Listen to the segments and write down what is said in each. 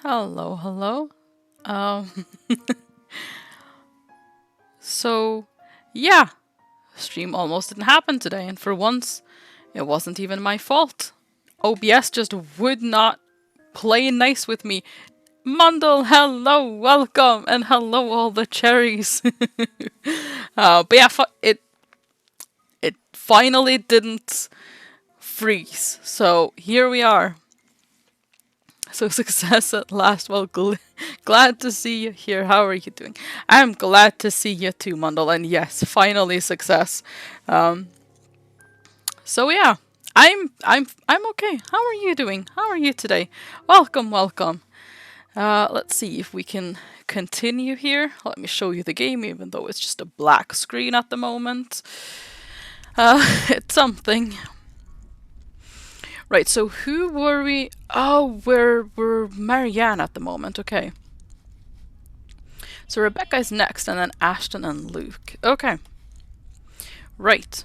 Hello, hello. Um, so, yeah, stream almost didn't happen today, and for once, it wasn't even my fault. OBS just would not play nice with me. Mundle, hello, welcome, and hello all the cherries. But yeah, it finally didn't freeze, so here we are. So success at last. Well, glad to see you here. How are you doing? I'm glad to see you too, Mundle. And yes, finally success. Um, so yeah, I'm okay. How are you doing? How are you today? Welcome, welcome. Let's see if we can continue here. Let me show you the game, even though it's just a black screen at the moment. It's something. Right, so who were we? Oh, we're Marianne at the moment. Okay. So Rebecca is next, and then Ashton and Luke. Okay. Right.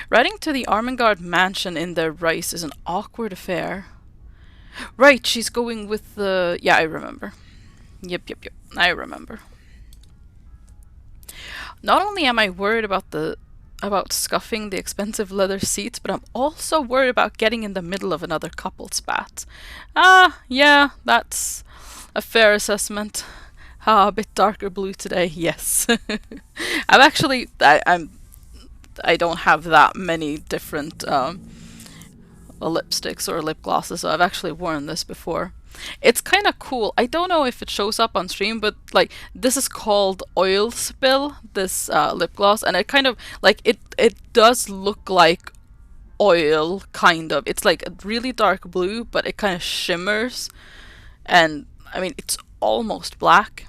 Riding to the Armengard mansion in their rice is an awkward affair. Right, she's going with the... Yeah, I remember. Yep. I remember. Not only am I worried about scuffing the expensive leather seats, but I'm also worried about getting in the middle of another couple spat. Yeah, that's a fair assessment. A bit darker blue today, yes. I don't have that many different lipsticks or lip glosses, so I've actually worn this before. It's kind of cool. I don't know if it shows up on stream, but like this is called Oil Spill, this lip gloss, and it kind of like it does look like oil, kind of. It's like a really dark blue, but it kind of shimmers, and I mean it's almost black.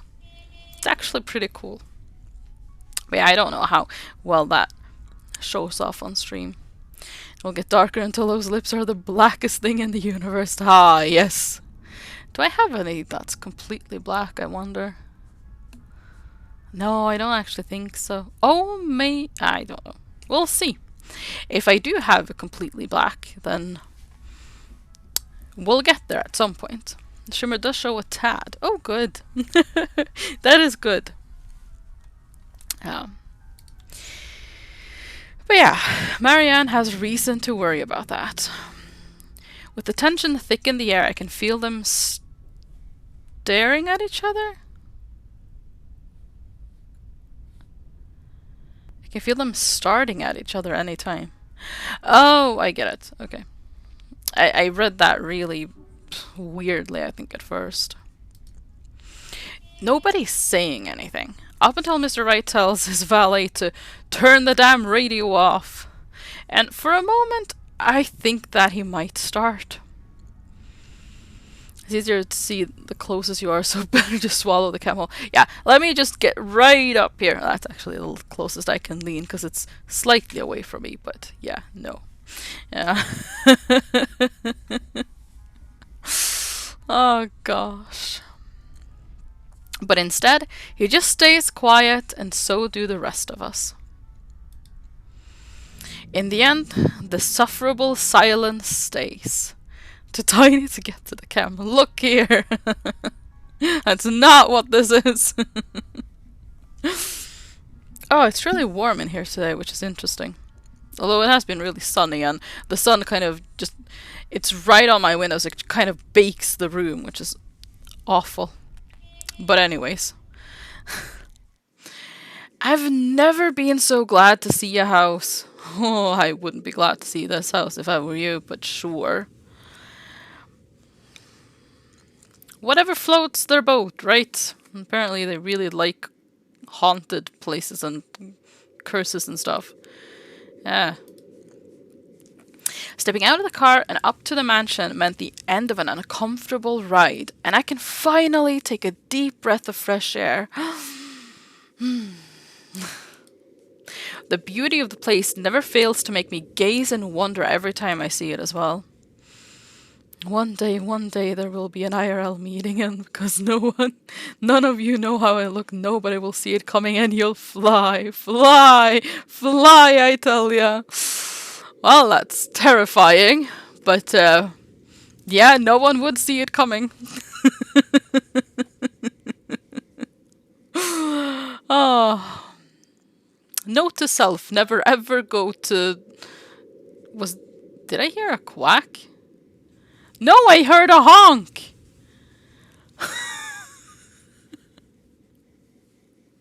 It's actually pretty cool. But yeah, I don't know how well that shows off on stream. It'll get darker until those lips are the blackest thing in the universe. Ah, yes. Do I have any that's completely black, I wonder? No, I don't actually think so. Oh, I don't know. We'll see. If I do have a completely black, then we'll get there at some point. The shimmer does show a tad. Oh, good. That is good. Um, but yeah, Marianne has reason to worry about that. With the tension thick in the air, I can feel them staring at each other. I can feel them starting at each other anytime. Oh, I get it. Okay. I read that really weirdly, I think, at first. Nobody's saying anything. Up until Mr. Wright tells his valet to turn the damn radio off. And for a moment, I think that he might start. It's easier to see the closest you are, so better just swallow the camel. Yeah, let me just get right up here. That's actually the closest I can lean, because it's slightly away from me, but yeah, no. Yeah. Oh, gosh. But instead, he just stays quiet, and so do the rest of us. In the end, the sufferable silence stays. Too tiny to get to the camera. Look here! That's not what this is! Oh, it's really warm in here today, which is interesting. Although it has been really sunny, and the sun kind of just... It's right on my windows, it kind of bakes the room, which is awful. But anyways. I've never been so glad to see a house. Oh, I wouldn't be glad to see this house if I were you, but sure. Whatever floats their boat, right? Apparently they really like haunted places and curses and stuff. Yeah. Stepping out of the car and up to the mansion meant the end of an uncomfortable ride, and I can finally take a deep breath of fresh air. The beauty of the place never fails to make me gaze and wonder every time I see it as well. One day there will be an IRL meeting, and because none of you know how I look, nobody will see it coming, and you'll fly, I tell ya. Well, that's terrifying, but yeah, no one would see it coming. Oh, note to self: never ever go to. Was did I hear a quack? No, I heard a honk.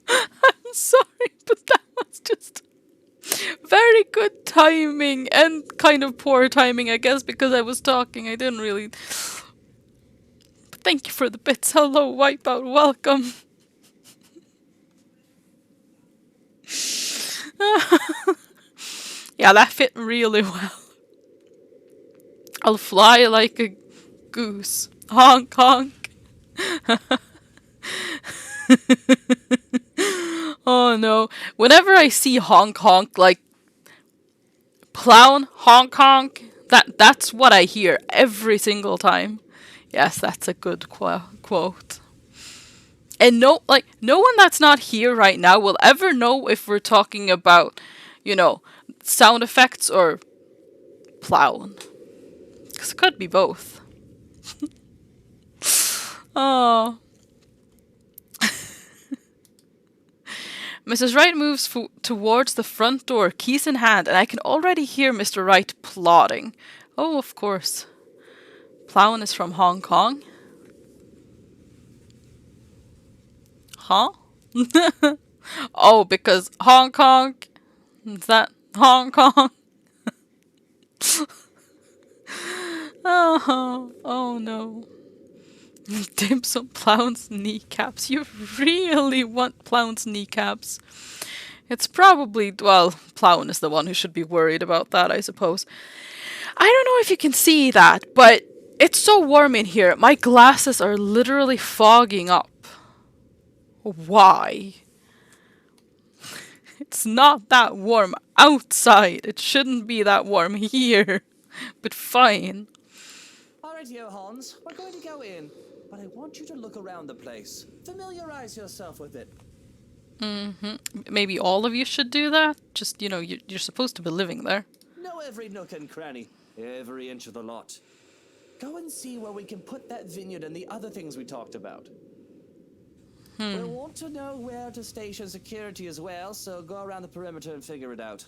I'm sorry, but that was just very good timing and kind of poor timing, I guess, because I was talking. I didn't really. But thank you for the bits. Hello, Wipeout. Welcome. Yeah, that fit really well. I'll fly like a goose. Honk, honk. Oh no. Whenever I see honk honk, like clown honk honk, that's what I hear every single time. Yes, that's a good quote. And no one that's not here right now will ever know if we're talking about, you know, sound effects or plowing. Because it could be both. Oh. Mrs. Wright moves towards the front door, keys in hand, and I can already hear Mr. Wright plodding. Oh, of course. Plowing is from Hong Kong. Huh? Oh, because Hong Kong? Is that Hong Kong? Oh no. Dim some Plown's kneecaps. You really want Plown's kneecaps? It's probably, well, Plown is the one who should be worried about that, I suppose. I don't know if you can see that, but it's so warm in here. My glasses are literally fogging up. Why? It's not that warm outside. It shouldn't be that warm here. But fine. Alright, Johans, we're going to go in, but I want you to look around the place. Familiarize yourself with it. Maybe all of you should do that? Just, you know, you're supposed to be living there. Know every nook and cranny, every inch of the lot. Go and see where we can put that vineyard and the other things we talked about. We'll want to know where to station security as well, so go around the perimeter and figure it out.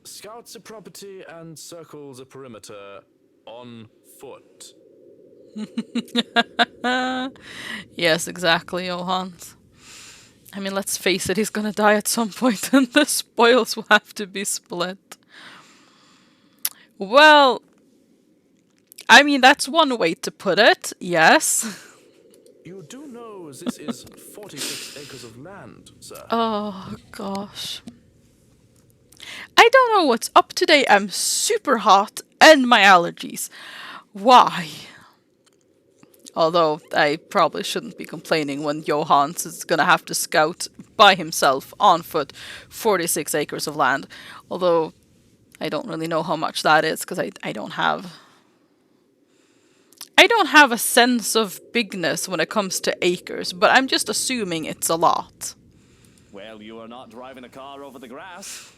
Scouts a property and circles a perimeter on foot. Yes, exactly, Johans. I mean, let's face it, he's gonna die at some point and the spoils will have to be split. Well, I mean, that's one way to put it, yes. You do know this is 46 acres of land, sir. Oh, gosh. I don't know what's up today. I'm super hot and my allergies. Why? Although I probably shouldn't be complaining when Johans is gonna have to scout by himself on foot 46 acres of land. Although I don't really know how much that is because I don't have a sense of bigness when it comes to acres, but I'm just assuming it's a lot. Well, you are not driving a car over the grass.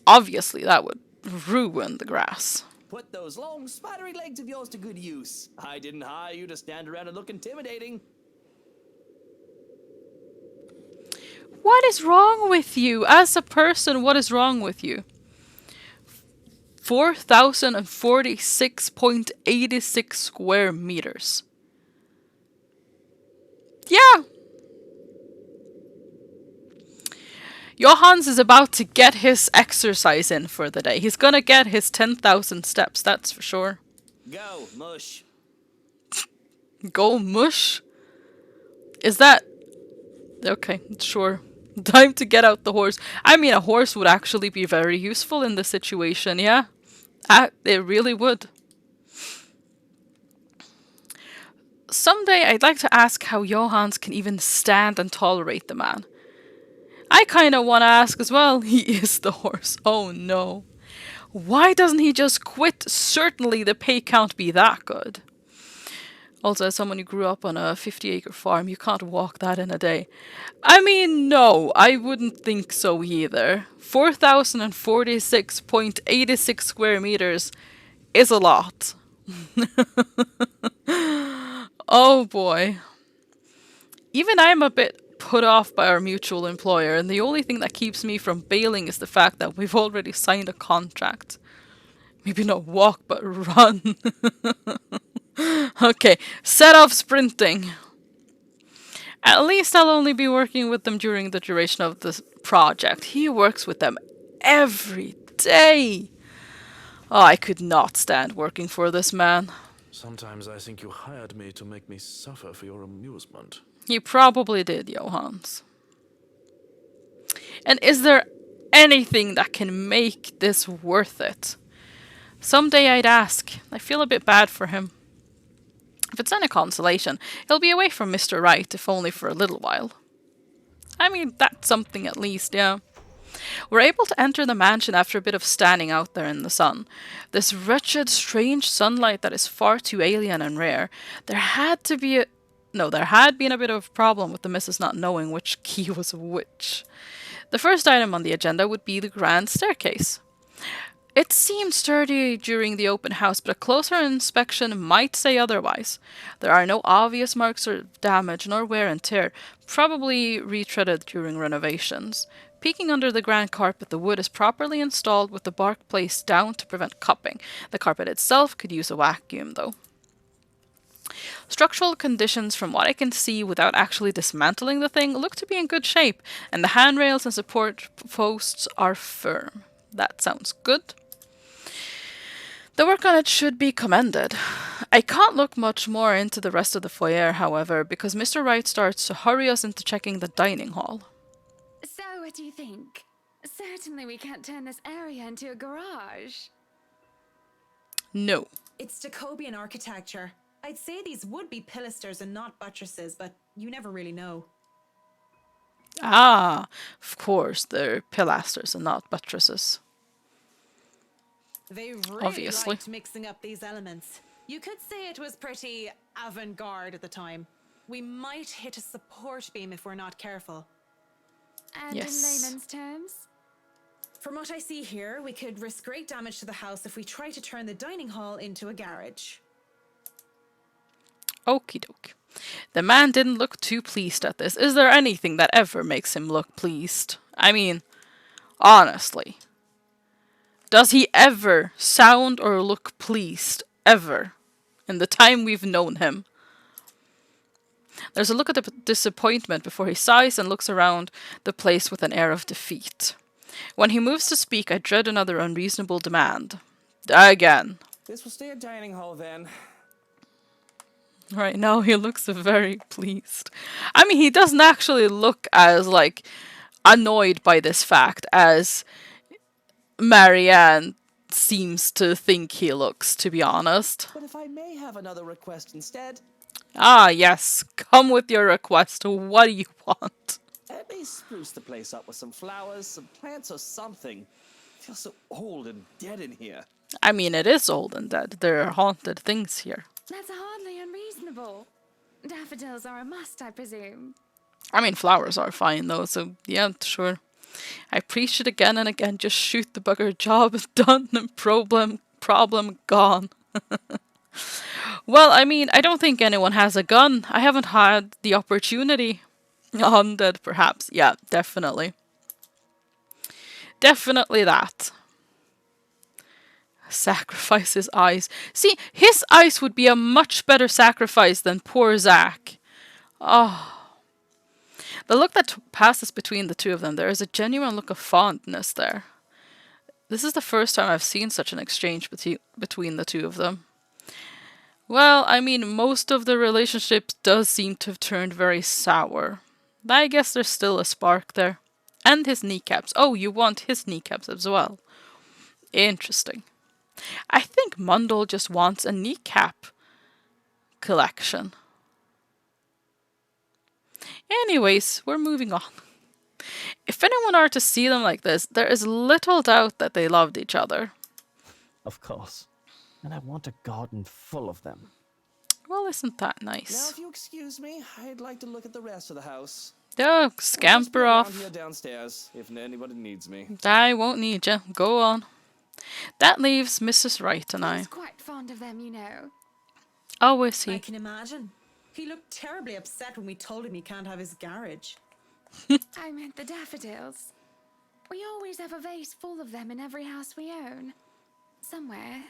Obviously, that would ruin the grass. Put those long, spidery legs of yours to good use. I didn't hire you to stand around and look intimidating. What is wrong with you? As a person, what is wrong with you? 4,046.86 square meters. Yeah. Johans is about to get his exercise in for the day. He's gonna get his 10,000 steps, that's for sure. Go, mush. Go mush? Is that... Okay, sure. Time to get out the horse. I mean, a horse would actually be very useful in this situation, yeah? It really would. Someday I'd like to ask how Johans can even stand and tolerate the man. I kinda wanna ask as well. He is the horse. Oh no. Why doesn't he just quit? Certainly the pay can't be that good. Also, as someone who grew up on a 50-acre farm, you can't walk that in a day. I mean, no, I wouldn't think so either. 4,046.86 square meters is a lot. Oh boy. Even I'm a bit put off by our mutual employer, and the only thing that keeps me from bailing is the fact that we've already signed a contract. Maybe not walk, but run. Okay, set off sprinting. At least I'll only be working with them during the duration of this project. He works with them every day. Oh, I could not stand working for this man. Sometimes I think you hired me to make me suffer for your amusement. He probably did, Johans. And is there anything that can make this worth it? Someday I'd ask. I feel a bit bad for him. If it's any consolation, he'll be away from Mr. Right, if only for a little while. I mean, that's something at least, yeah. We're able to enter the mansion after a bit of standing out there in the sun. This wretched, strange sunlight that is far too alien and rare. There had been a bit of a problem with the missus not knowing which key was which. The first item on the agenda would be the grand staircase. It seemed sturdy during the open house, but a closer inspection might say otherwise. There are no obvious marks of damage nor wear and tear, probably retreaded during renovations. Peeking under the grand carpet, the wood is properly installed with the bark placed down to prevent cupping. The carpet itself could use a vacuum, though. Structural conditions, from what I can see without actually dismantling the thing, look to be in good shape, and the handrails and support posts are firm. That sounds good. The work on it should be commended. I can't look much more into the rest of the foyer, however, because Mr. Wright starts to hurry us into checking the dining hall. So, what do you think? Certainly we can't turn this area into a garage. No. It's Jacobean architecture. I'd say these would be pilasters and not buttresses, but you never really know. Ah, of course, they're pilasters and not buttresses. They really Obviously. liked mixing up these elements. You could say it was pretty avant-garde at the time. We might hit a support beam if we're not careful. And Yes. in layman's terms? From what I see here, we could risk great damage to the house if we try to turn the dining hall into a garage. Okie doke. The man didn't look too pleased at this. Is there anything that ever makes him look pleased? I mean, honestly. Does he ever sound or look pleased? Ever? In the time we've known him. There's a look of disappointment before he sighs and looks around the place with an air of defeat. When he moves to speak, I dread another unreasonable demand. Again. This will stay a dining hall then. Right now he looks very pleased. I mean, he doesn't actually look as, annoyed by this fact as Marianne seems to think he looks, to be honest. But if I may have another request instead, Ah, yes. Come with your request. What do you want? at least spruce the place up with some flowers, some plants or something. It feels so old and dead in here. I mean, it is old and dead. There are haunted things here. That's hardly unreasonable. Daffodils are a must, I presume. I mean, flowers are fine, though, so yeah, sure. I preach it again and again. Just shoot the bugger. Job done and problem gone. Well, I mean, I don't think anyone has a gun. I haven't had the opportunity. Undead, perhaps. Yeah, definitely. Definitely that. Sacrifice his eyes. See, his eyes would be a much better sacrifice than poor Zack. Oh. The look that passes between the two of them, there is a genuine look of fondness there. This is the first time I've seen such an exchange between the two of them. Well, I mean, most of the relationships does seem to have turned very sour. But I guess there's still a spark there. And his kneecaps. Oh, you want his kneecaps as well. Interesting. I think Mundell just wants a kneecap collection. Anyways, we're moving on. If anyone are to see them like this, there is little doubt that they loved each other. Of course. And I want a garden full of them. Well, isn't that Now, nice? if you excuse me, I'd like to look at the rest of the house. Oh, Just scamper be around off. here downstairs if anybody needs me. I won't need you. Go on. That leaves Mrs. Wright and I. He's quite fond of them, you know. Oh, is I he? can imagine. He looked terribly upset when we told him he can't have his garage. I meant the daffodils. We always have a vase full of them in every house we own. Somewhere.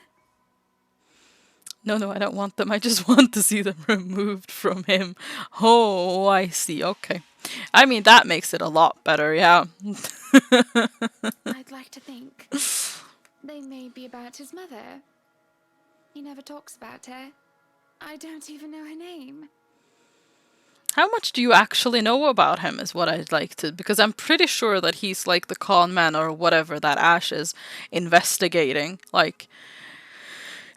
No, I don't want them. I just want to see them removed from him. Oh, I see. Okay. I mean, that makes it a lot better, yeah. I'd like to think. They may be about his mother. He never talks about her. I don't even know her name. How much do you actually know about him is what I'd like to, because I'm pretty sure that he's like the con man or whatever that Ash is investigating. Like,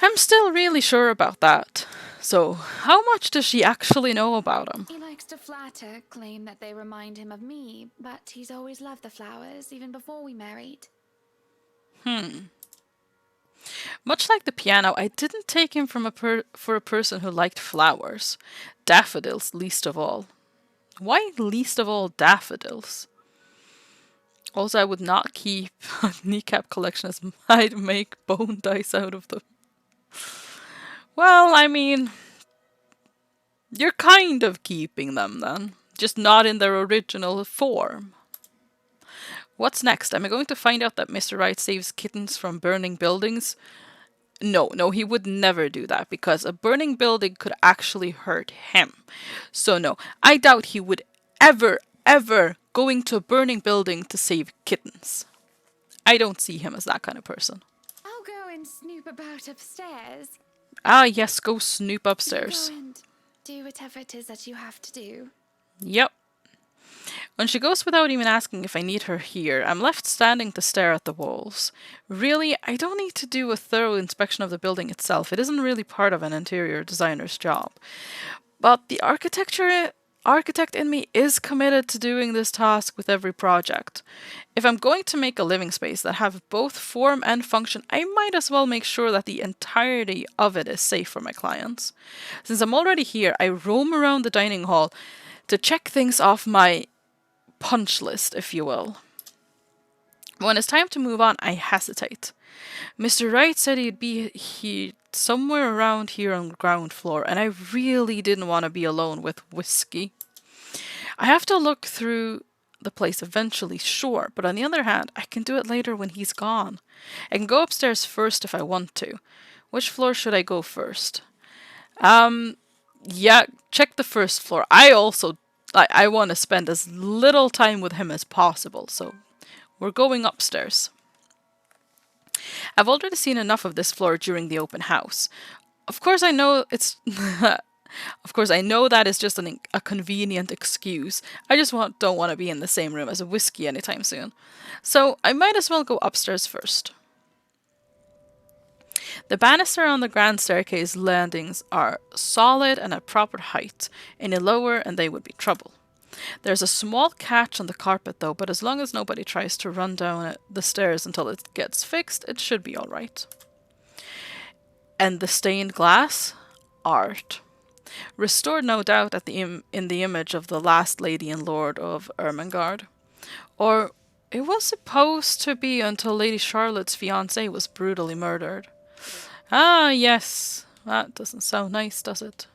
I'm still really sure about that. So, how much does she actually know about him? He likes to flatter, claim that they remind him of me, but he's always loved the flowers, even before we married. Much like the piano, I didn't take him from for a person who liked flowers. Daffodils, least of all. Why least of all daffodils? Also, I would not keep a kneecap collection as I'd make bone dice out of them. Well, I mean, you're kind of keeping them then, just not in their original form. What's next? Am I going to find out that Mr. Wright saves kittens from burning buildings? No, he would never do that because a burning building could actually hurt him. So no, I doubt he would ever going to a burning building to save kittens. I don't see him as that kind of person. I'll go and snoop about upstairs. Ah, yes, go snoop You upstairs. go and do whatever it is that you have to do. Yep. When she goes without even asking if I need her here, I'm left standing to stare at the walls. Really, I don't need to do a thorough inspection of the building itself. It isn't really part of an interior designer's job. But the architect in me is committed to doing this task with every project. If I'm going to make a living space that have both form and function, I might as well make sure that the entirety of it is safe for my clients. Since I'm already here, I roam around the dining hall to check things off my punch list, if you will. When it's time to move on, I hesitate. Mr. Wright said he'd be somewhere around here on the ground floor, and I really didn't want to be alone with Whiskey. I have to look through the place eventually, sure, but on the other hand, I can do it later when he's gone. I can go upstairs first if I want to. Which floor should I go first? Yeah, check the first floor. I want to spend as little time with him as possible, so we're going upstairs. I've already seen enough of this floor during the open house. Of course, I know it's. Of course, I know that is just a convenient excuse. I just don't want to be in the same room as a Whiskey anytime soon. So I might as well go upstairs first. The banister on the grand staircase landings are solid and at proper height. Any lower and they would be trouble. There's a small catch on the carpet though, but as long as nobody tries to run down the stairs until it gets fixed, it should be alright. And the stained glass? Art. Restored no doubt in the image of the last Lady and Lord of Ermengarde. Or it was supposed to be until Lady Charlotte's fiancé was brutally murdered. Ah, yes. That doesn't sound nice, does it?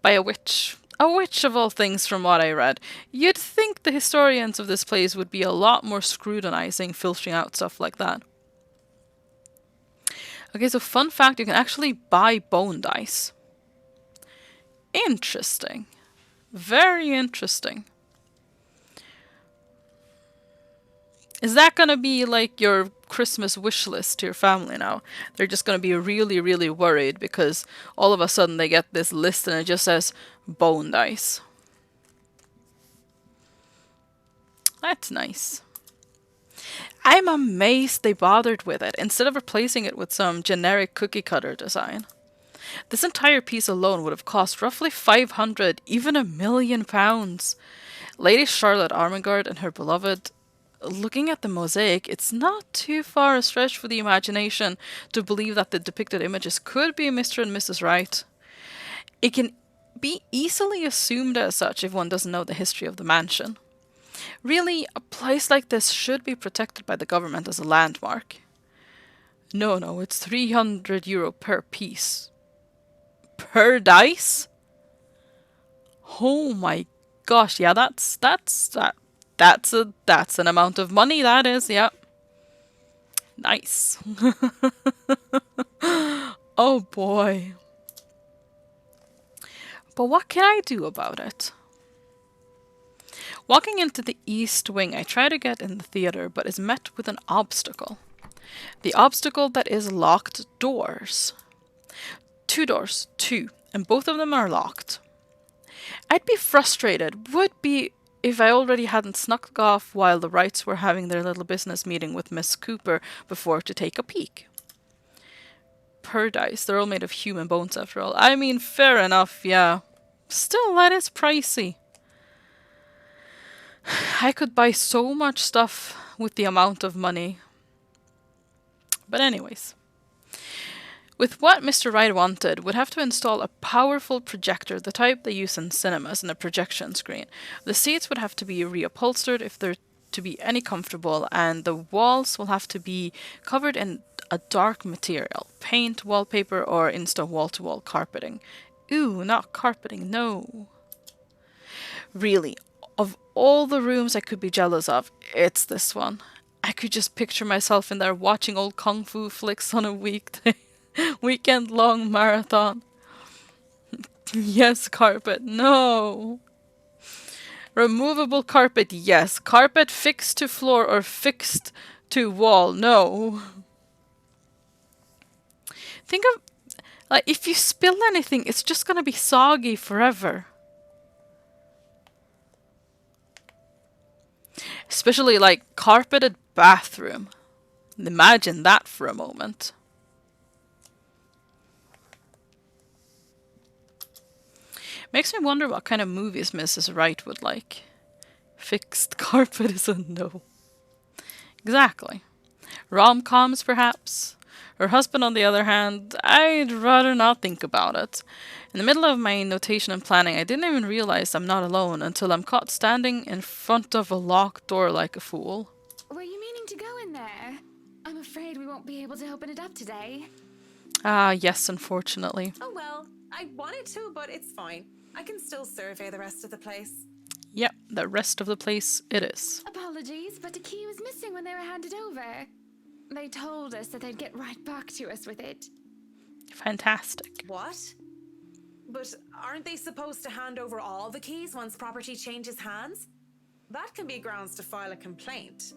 By a witch. A witch of all things from what I read. You'd think the historians of this place would be a lot more scrutinizing, filtering out stuff like that. Okay, so fun fact, you can actually buy bone dice. Interesting. Very interesting. Is that gonna be like your Christmas wish list to your family now? They're just gonna be really, really worried because all of a sudden they get this list and it just says bone dice. That's nice. I'm amazed they bothered with it instead of replacing it with some generic cookie cutter design. This entire piece alone would have cost roughly 500, even £1 million. Lady Charlotte Ermengarde and her beloved. Looking at the mosaic, it's not too far a stretch for the imagination to believe that the depicted images could be Mr. and Mrs. Wright. It can be easily assumed as such if one doesn't know the history of the mansion. Really, a place like this should be protected by the government as a landmark. No, it's €300 per piece. Per dice? Oh my gosh, yeah, that's an amount of money, that is, yeah. Nice. Oh boy. But what can I do about it? Walking into the east wing, I try to get in the theater, but is met with an obstacle. The obstacle that is locked doors. 2 doors, 2, and both of them are locked. I'd be frustrated, would be, if I already hadn't snuck off while the Wrights were having their little business meeting with Miss Cooper before to take a peek. Dice, they're all made of human bones after all. I mean, fair enough, yeah. Still, that is pricey. I could buy so much stuff with the amount of money. But anyways. With what Mr. Wright wanted, would have to install a powerful projector, the type they use in cinemas, and a projection screen. The seats would have to be reupholstered if they're to be any comfortable, and the walls will have to be covered in a dark material, paint, wallpaper, or insta wall-to-wall carpeting. Ooh, not carpeting, no. Really, of all the rooms I could be jealous of, it's this one. I could just picture myself in there watching old kung fu flicks on a weekday. Weekend-long marathon. Yes, carpet. No. Removable carpet. Yes. Carpet fixed to floor or fixed to wall. No. Think of, like, if you spill anything, it's just gonna be soggy forever. Especially, like, carpeted bathroom. Imagine that for a moment. Makes me wonder what kind of movies Mrs. Wright would like. Fixed carpet is a no. Exactly. Rom-coms, perhaps? Her husband, on the other hand, I'd rather not think about it. In the middle of my notation and planning, I didn't even realize I'm not alone until I'm caught standing in front of a locked door like a fool. Were you meaning to go in there? I'm afraid we won't be able to open it up today. Ah, yes, unfortunately. Oh well, I wanted to, but it's fine. I can still survey the rest of the place. Yep, the rest of the place it is. Apologies, but the key was missing when they were handed over. They told us that they'd get right back to us with it. Fantastic. What? But aren't they supposed to hand over all the keys once property changes hands? That can be grounds to file a complaint.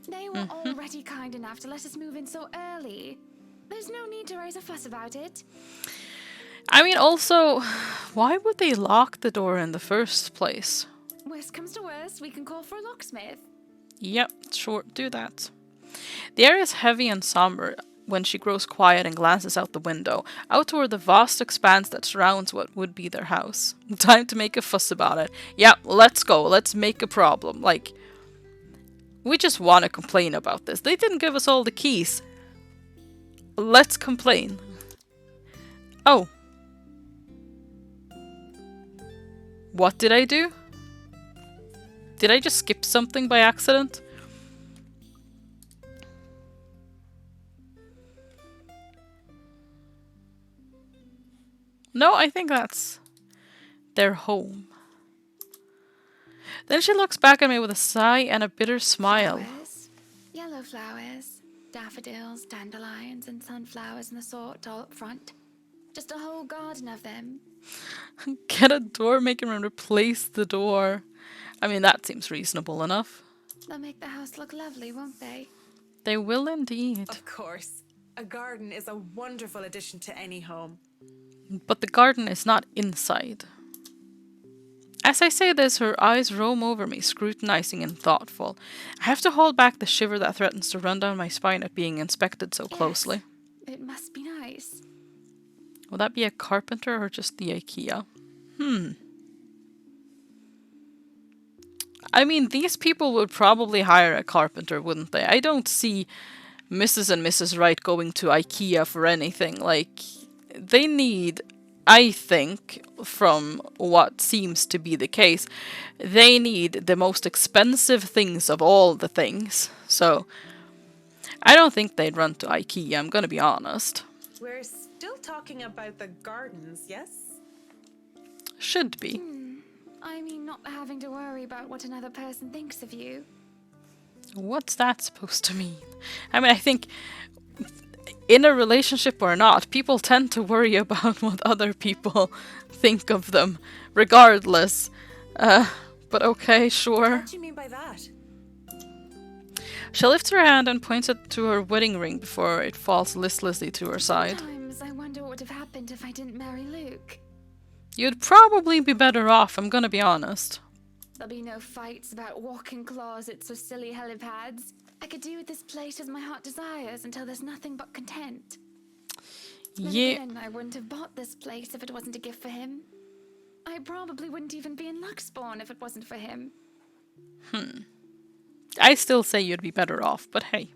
They were already kind enough to let us move in so early. There's no need to raise a fuss about it. I mean, also, why would they lock the door in the first place? Worst comes to worst, we can call for a locksmith. Yep, sure, do that. The air is heavy and somber when she grows quiet and glances out the window, out toward the vast expanse that surrounds what would be their house. Time to make a fuss about it. Yeah, let's go, let's make a problem. Like, we just want to complain about this. They didn't give us all the keys. Let's complain. Oh. What did I do? Did I just skip something by accident? No, I think that's their home. Then she looks back at me with a sigh and a bitter smile. Flowers, yellow flowers, daffodils, dandelions, and sunflowers in the sort all up front. Just a whole garden of them. Get a door maker and replace the door. I mean, that seems reasonable enough. They'll make the house look lovely, won't they? They will indeed. Of course. A garden is a wonderful addition to any home. But the garden is not inside. As I say this, her eyes roam over me, scrutinizing and thoughtful. I have to hold back the shiver that threatens to run down my spine at being inspected so closely. It must be nice. Will that be a carpenter or just the IKEA? I mean, these people would probably hire a carpenter, wouldn't they? I don't see Mrs. and Mrs. Wright going to IKEA for anything. Like, they need, I think, from what seems to be the case, they need the most expensive things of all the things. So, I don't think they'd run to IKEA, I'm gonna be honest. We're still talking about the gardens, yes? Should be. I mean, not having to worry about what another person thinks of you. What's that supposed to mean? I mean, I think in a relationship or not, people tend to worry about what other people think of them, regardless. But okay, sure. What do you mean by that? She lifts her hand and points it to her wedding ring before it falls listlessly to her side. Sometimes I wonder what would have happened if I didn't marry Luke. You'd probably be better off, I'm gonna be honest. There'll be no fights about walk-in closets or silly helipads. I could do with this place as my heart desires until there's nothing but content. Then Yeah. again, I wouldn't have bought this place if it wasn't a gift for him. I probably wouldn't even be in Luxborn if it wasn't for him. I still say you'd be better off, but hey,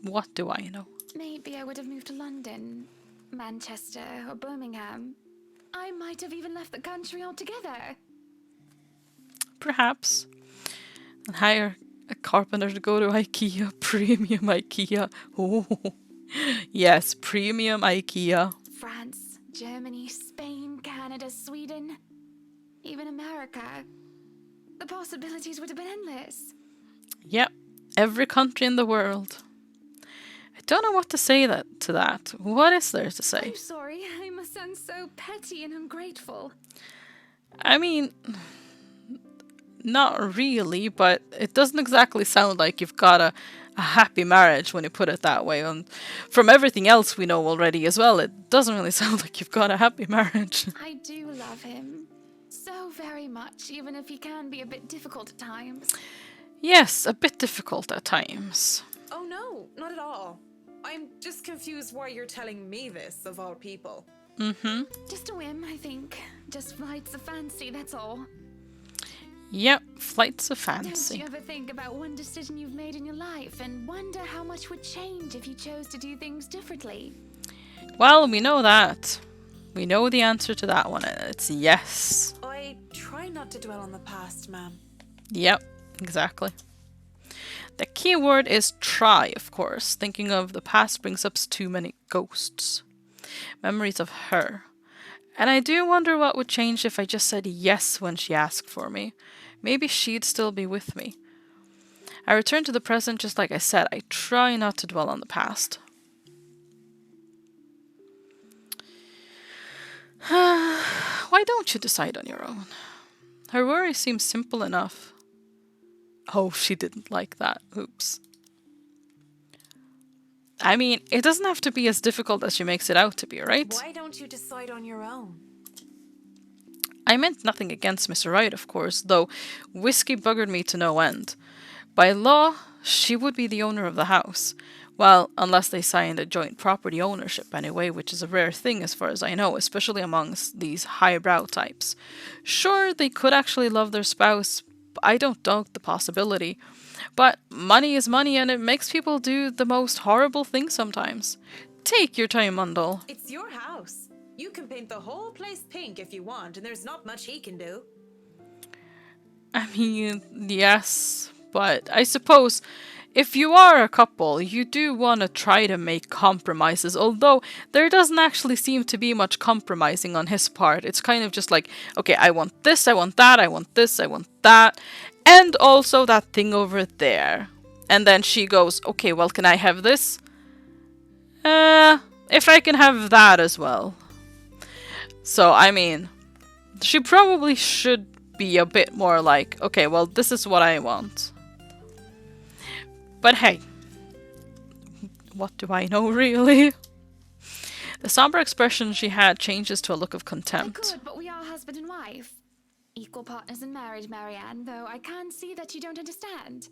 what do I know? Maybe I would have moved to London, Manchester, or Birmingham. I might have even left the country altogether. Perhaps. And hire a carpenter to go to IKEA. Premium IKEA. Oh, yes, premium IKEA. France, Germany, Spain, Canada, Sweden, even America. The possibilities would have been endless. Yep, every country in the world. I don't know what to say to that. What is there to say? I'm sorry, I must sound so petty and ungrateful. I mean, not really, but it doesn't exactly sound like you've got a happy marriage when you put it that way. And from everything else we know already as well, it doesn't really sound like you've got a happy marriage. I do love him. So very much, even if he can be a bit difficult at times. Yes, a bit difficult at times. Oh no, not at all. I'm just confused why you're telling me this, of all people. Just a whim, I think. Just flights of fancy, that's all. Yep, flights of Don't fancy. you ever think about one decision you've made in your life and wonder how much would change if you chose to do things differently? Well, we know that. We know the answer to that one, and it's yes. I try not to dwell on the past, ma'am. Yep, exactly. The key word is try, of course. Thinking of the past brings up too many ghosts. Memories of her. And I do wonder what would change if I just said yes when she asked for me. Maybe she'd still be with me. I return to the present just like I said. I try not to dwell on the past. Why don't you decide on your own? Her worry seems simple enough. Oh, she didn't like that. Oops. I mean, it doesn't have to be as difficult as she makes it out to be, right? Why don't you decide on your own? I meant nothing against Mr. Wright, of course, though whiskey buggered me to no end. By law, she would be the owner of the house. Well, unless they signed a joint property ownership anyway, which is a rare thing as far as I know, especially amongst these highbrow types. Sure, they could actually love their spouse. I don't doubt the possibility. But money is money and it makes people do the most horrible things sometimes. Take your time, Mundle. It's your house. You can paint the whole place pink if you want, and there's not much he can do. I mean, yes, but I suppose if you are a couple, you do want to try to make compromises, although there doesn't actually seem to be much compromising on his part. It's kind of just like, okay, I want this, I want that, I want this, I want that, and also that thing over there. And then she goes, okay, well, can I have this? If I can have that as well. So, I mean, she probably should be a bit more like, okay, well, this is what I want. But hey, what do I know really? The somber expression she had changes to a look of I contempt. could, but we are husband and wife. Equal partners in marriage, Marianne, though I can see that you don't understand.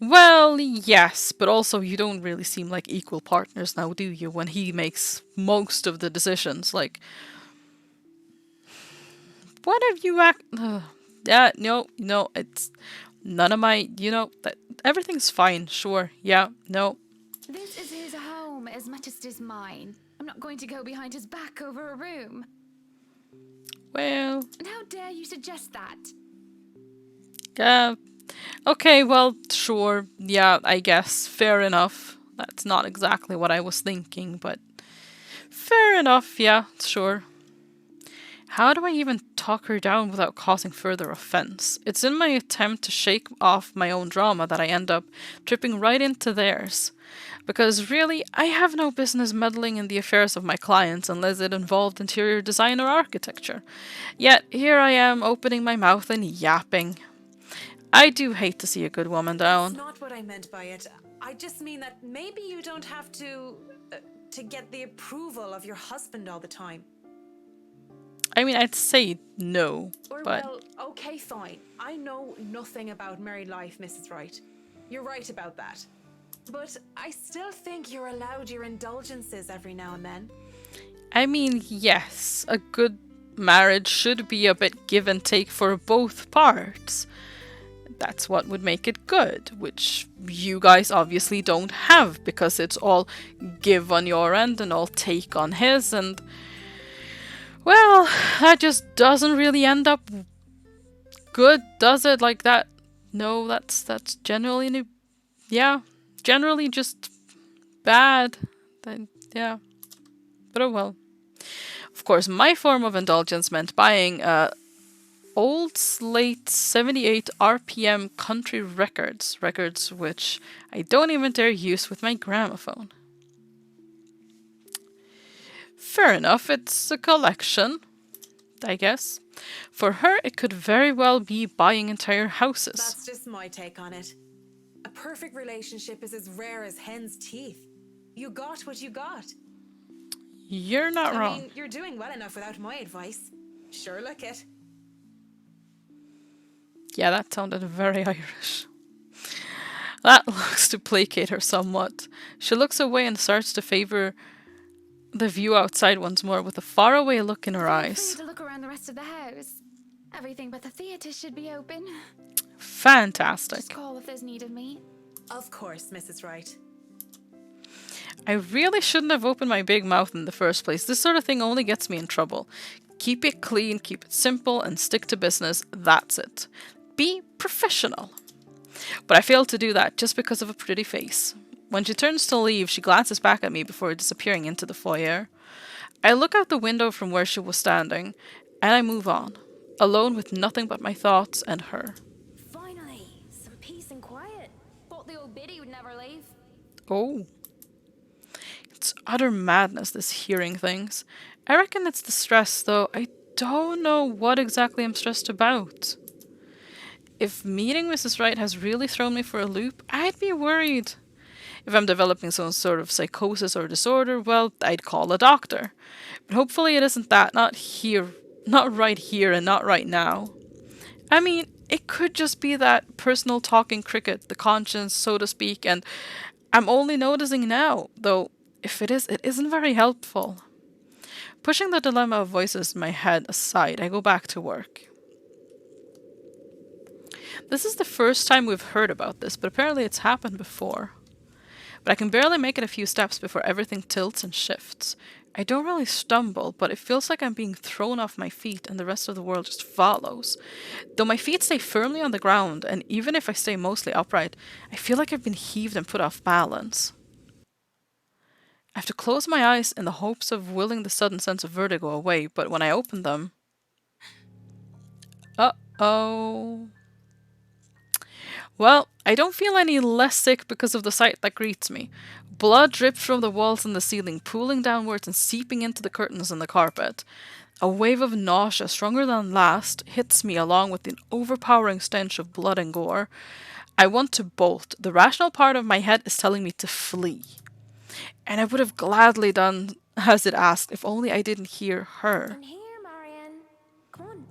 Well, yes, but also you don't really seem like equal partners now, do you? When he makes most of the decisions, like, what have you yeah, no, it's none of my, everything's fine, sure, yeah, no. This is his home as much as it is mine. I'm not going to go behind his back over a room. Well, And how dare you suggest that? okay, well, sure, yeah, I guess, fair enough. That's not exactly what I was thinking, but fair enough, yeah, sure. How do I even talk her down without causing further offense? It's in my attempt to shake off my own drama that I end up tripping right into theirs. Because really, I have no business meddling in the affairs of my clients unless it involved interior design or architecture. Yet here I am opening my mouth and yapping. I do hate to see a good woman That's down. not what I meant by it. I just mean that maybe you don't have to get the approval of your husband all the time. I mean, I'd say no, Or, but well, okay, fine. I know nothing about married life, Mrs. Wright. You're right about that. But I still think you're allowed your indulgences every now and then. I mean, yes, a good marriage should be a bit give and take for both parts. That's what would make it good, which you guys obviously don't have because it's all give on your end and all take on his, and well, that just doesn't really end up good, does it? Like that? No, that's generally generally just bad. Then yeah, but oh well. Of course, my form of indulgence meant buying old slate 78 RPM country records which I don't even dare use with my gramophone. Fair enough, it's a collection, I guess. For her, it could very well be buying entire houses. That's just my take on it. A perfect relationship is as rare as hen's teeth. You got what you got. You're not I wrong. mean, you're doing well enough without my advice. Sure, look it. Yeah, that sounded very Irish. That looks to placate her somewhat. She looks away and starts to favor the view outside once more with a faraway look in her Feel eyes. free to look around the rest of the house. Everything but the theatre should be open. Fantastic. Just call if there's need of me. Of course, Mrs. Wright. I really shouldn't have opened my big mouth in the first place. This sort of thing only gets me in trouble. Keep it clean, keep it simple, and stick to business. That's it. Be professional. But I failed to do that just because of a pretty face. When she turns to leave, she glances back at me before disappearing into the foyer. I look out the window from where she was standing, and I move on, alone with nothing but my thoughts and her. Finally, some peace and quiet. Thought the old biddy would never leave. Oh. It's utter madness, this hearing things. I reckon it's the stress, though I don't know what exactly I'm stressed about. If meeting Mrs. Wright has really thrown me for a loop, I'd be worried. If I'm developing some sort of psychosis or disorder, well, I'd call a doctor. But hopefully it isn't that, not here, not right here and not right now. I mean, it could just be that personal talking cricket, the conscience, so to speak, and I'm only noticing now, though if it is, it isn't very helpful. Pushing the dilemma of voices in my head aside, I go back to work. This is the first time we've heard about this, but apparently it's happened before. But I can barely make it a few steps before everything tilts and shifts. I don't really stumble, but it feels like I'm being thrown off my feet and the rest of the world just follows. Though my feet stay firmly on the ground, and even if I stay mostly upright, I feel like I've been heaved and put off balance. I have to close my eyes in the hopes of willing the sudden sense of vertigo away, but when I open them... Uh-oh... Well, I don't feel any less sick because of the sight that greets me. Blood drips from the walls and the ceiling, pooling downwards and seeping into the curtains and the carpet. A wave of nausea, stronger than last, hits me along with the overpowering stench of blood and gore. I want to bolt. The rational part of my head is telling me to flee. And I would have gladly done as it asked if only I didn't hear her. I'm here, Marianne. Come on.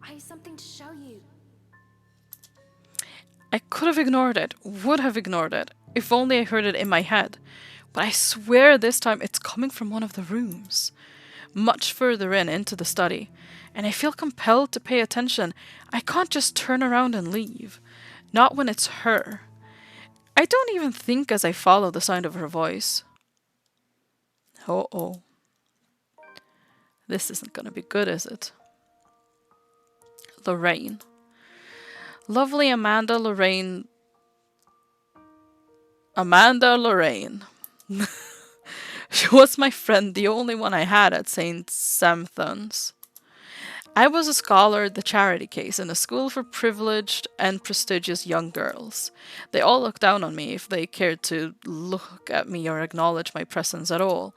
I have something to show you. I could have ignored it, would have ignored it, if only I heard it in my head. But I swear this time it's coming from one of the rooms, much further into the study, and I feel compelled to pay attention. I can't just turn around and leave, not when it's her. I don't even think as I follow the sound of her voice. Oh. This isn't gonna be good, is it? Lorraine. Lovely Amanda Lorraine. She was my friend, the only one I had at St. Samthon's. I was a scholar, the charity case, in a school for privileged and prestigious young girls. They all looked down on me if they cared to look at me or acknowledge my presence at all.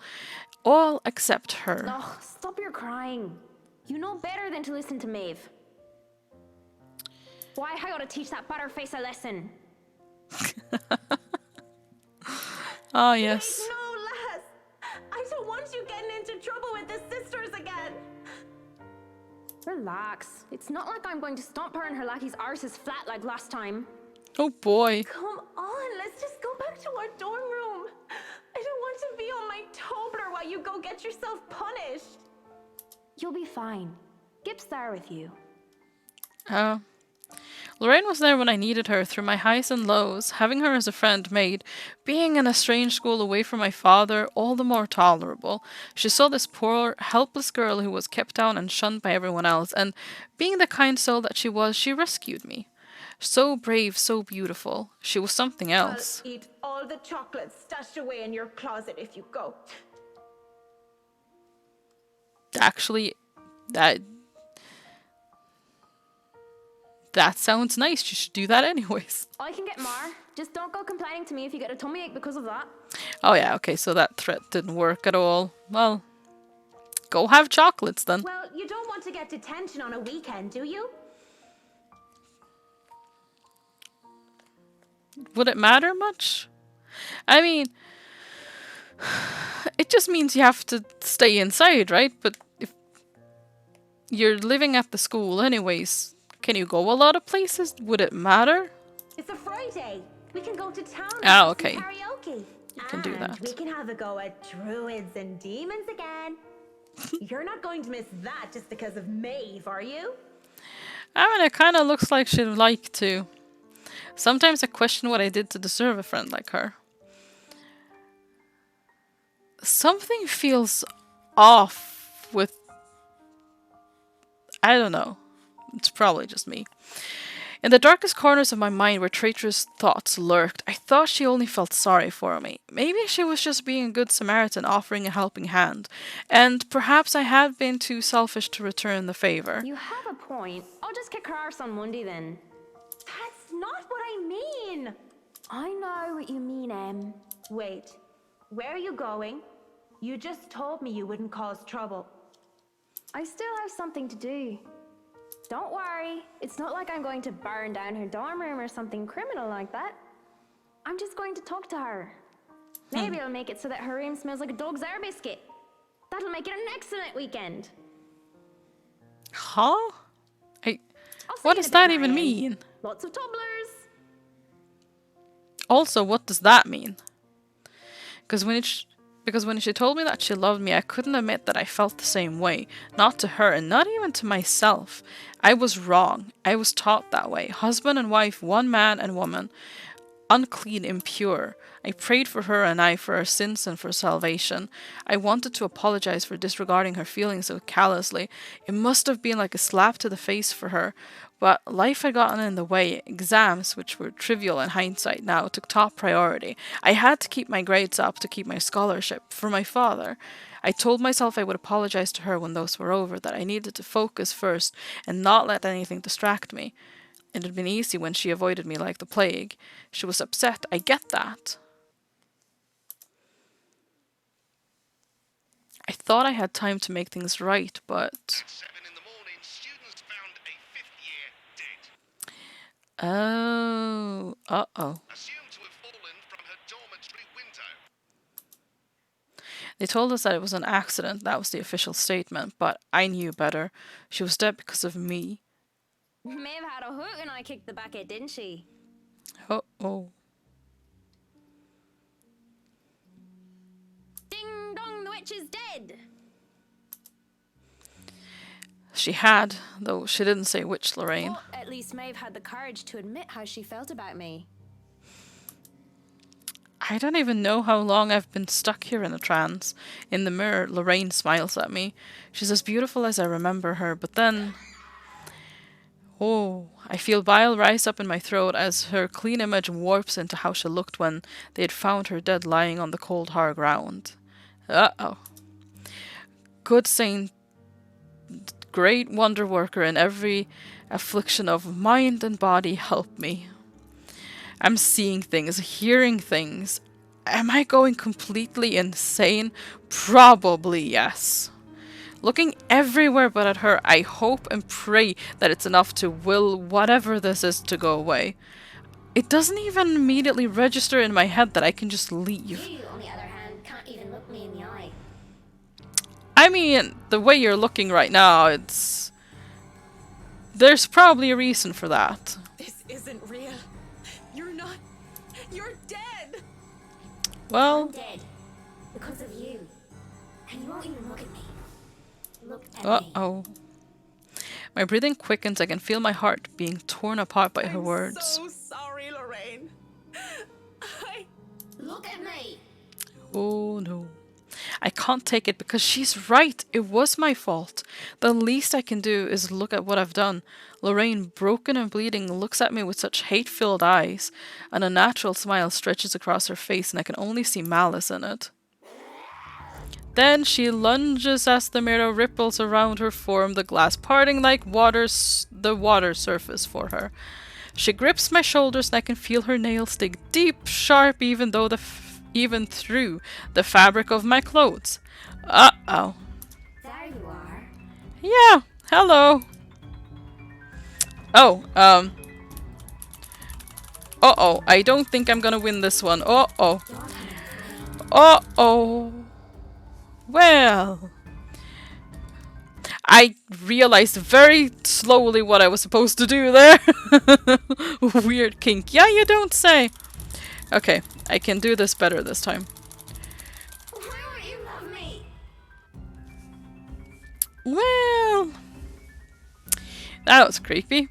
All except her. Ugh, stop your crying. You know better than to listen to Maeve. Why, I gotta teach that butterface a lesson. Ah, yes. Wait, no, lass. I don't want you getting into trouble with the sisters again. Relax. It's not like I'm going to stomp her and her lackey's arses flat like last time. Oh boy. Come on, let's just go back to our dorm room. I don't want to be on my Tobler while you go get yourself punished. You'll be fine. Gip's there with you. Lorraine was there when I needed her through my highs and lows. Having her as a friend made being in a strange school away from my father all the more tolerable. She saw this poor, helpless girl who was kept down and shunned by everyone else, and being the kind soul that she was, she rescued me. So brave, so beautiful. She was something else. I'll eat all the chocolates stashed away in your closet if you go. Actually, that sounds nice. You should do that anyways. I can get more. Just don't go complaining to me if you get a tummy ache because of that. Oh yeah, okay, so that threat didn't work at all. Well, go have chocolates then. Well, you don't want to get detention on a weekend, do you? Would it matter much? I mean, it just means you have to stay inside, right? But if you're living at the school anyways, can you go a lot of places? Would it matter? It's a Friday. We can go to town and Ah, have okay. some karaoke. You can do that. We can have a go at druids and demons again. You're not going to miss that just because of Maeve, are you? I mean, it kind of looks like she'd like to. Sometimes I question what I did to deserve a friend like her. Something feels off with... I don't know. It's probably just me. In the darkest corners of my mind where traitorous thoughts lurked, I thought she only felt sorry for me. Maybe she was just being a good Samaritan offering a helping hand. And perhaps I had been too selfish to return the favor. You have a point. I'll just kick her arse on Monday then. That's not what I mean. I know what you mean, Em. Wait, where are you going? You just told me you wouldn't cause trouble. I still have something to do. Don't worry, it's not like I'm going to burn down her dorm room or something criminal like that. I'm just going to talk to her. Maybe I'll make it so that her room smells like a dog's air biscuit. That'll make it an excellent weekend. Huh? I'll see What you does in a that bit, even Marion. mean? Lots of tumblers. Also, what does that mean? Because when she told me that she loved me, I couldn't admit that I felt the same way. Not to her, and not even to myself. I was wrong. I was taught that way. Husband and wife, one man and woman. Unclean, impure. I prayed for her and I for her sins and for salvation. I wanted to apologize for disregarding her feelings so callously. It must have been like a slap to the face for her. But life had gotten in the way. Exams, which were trivial in hindsight now, took top priority. I had to keep my grades up to keep my scholarship. For my father. I told myself I would apologize to her when those were over, that I needed to focus first and not let anything distract me. It had been easy when she avoided me like the plague. She was upset, I get that. I thought I had time to make things right, but... At 7 in the morning, students found a 5th year dead. Oh, uh-oh. Assumed to have fallen from her dormitory window. They told us that it was an accident, that was the official statement, but I knew better. She was dead because of me. Maeve had a hook and I kicked the bucket, didn't she? Uh-oh. Ding dong, the witch is dead. She had, though she didn't say which Lorraine. Well, at least Maeve had the courage to admit how she felt about me. I don't even know how long I've been stuck here in a trance. In the mirror, Lorraine smiles at me. She's as beautiful as I remember her, but then... Oh, I feel bile rise up in my throat as her clean image warps into how she looked when they had found her dead lying on the cold hard ground. Uh-oh. Good great wonder worker in every affliction of mind and body, help me. I'm seeing things, hearing things. Am I going completely insane? Probably yes. Looking everywhere but at her, I hope and pray that it's enough to will whatever this is to go away. It doesn't even immediately register in my head that I can just leave. You, on the other hand, can't even look me in the eye. I mean, the way you're looking right now, it's... There's probably a reason for that. This isn't real. You're not. You're dead. Well... I'm dead. Because of you. And you won't even look at me. Look at me. Uh-oh. My breathing quickens. I can feel my heart being torn apart by her I'm words. so sorry, Lorraine. Look at me. Oh no. I can't take it because she's right. It was my fault. The least I can do is look at what I've done. Lorraine, broken and bleeding, looks at me with such hate-filled eyes. An unnatural smile stretches across her face and I can only see malice in it. Then she lunges as the mirror ripples around her form, the glass parting like the water surface for her. She grips my shoulders and I can feel her nails dig deep, sharp, even through the fabric of my clothes. Uh-oh. There you are. Yeah, hello. Oh, uh-oh, I don't think I'm gonna win this one. Uh-oh. Uh-oh. Well, I realized very slowly what I was supposed to do there. Weird kink. Yeah, you don't say. Okay, I can do this better this time. Why won't you love me? Well, that was creepy.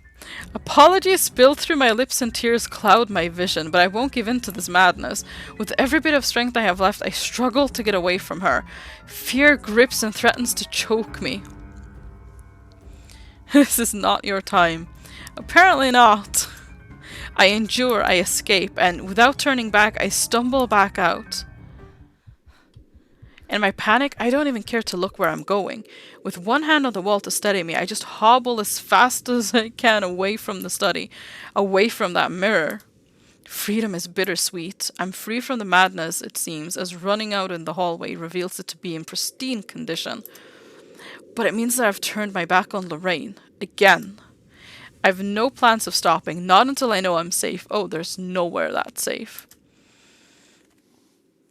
Apologies spilled through my lips and tears cloud my vision, but I won't give in to this madness. With every bit of strength I have left, I struggle to get away from her. Fear grips and threatens to choke me. This is not your time. Apparently not. I endure, I escape, and without turning back, I stumble back out. In my panic, I don't even care to look where I'm going. With one hand on the wall to steady me, I just hobble as fast as I can away from the study, away from that mirror. Freedom is bittersweet. I'm free from the madness, it seems, as running out in the hallway reveals it to be in pristine condition. But it means that I've turned my back on Lorraine. Again. I've no plans of stopping, not until I know I'm safe. Oh, there's nowhere that's safe.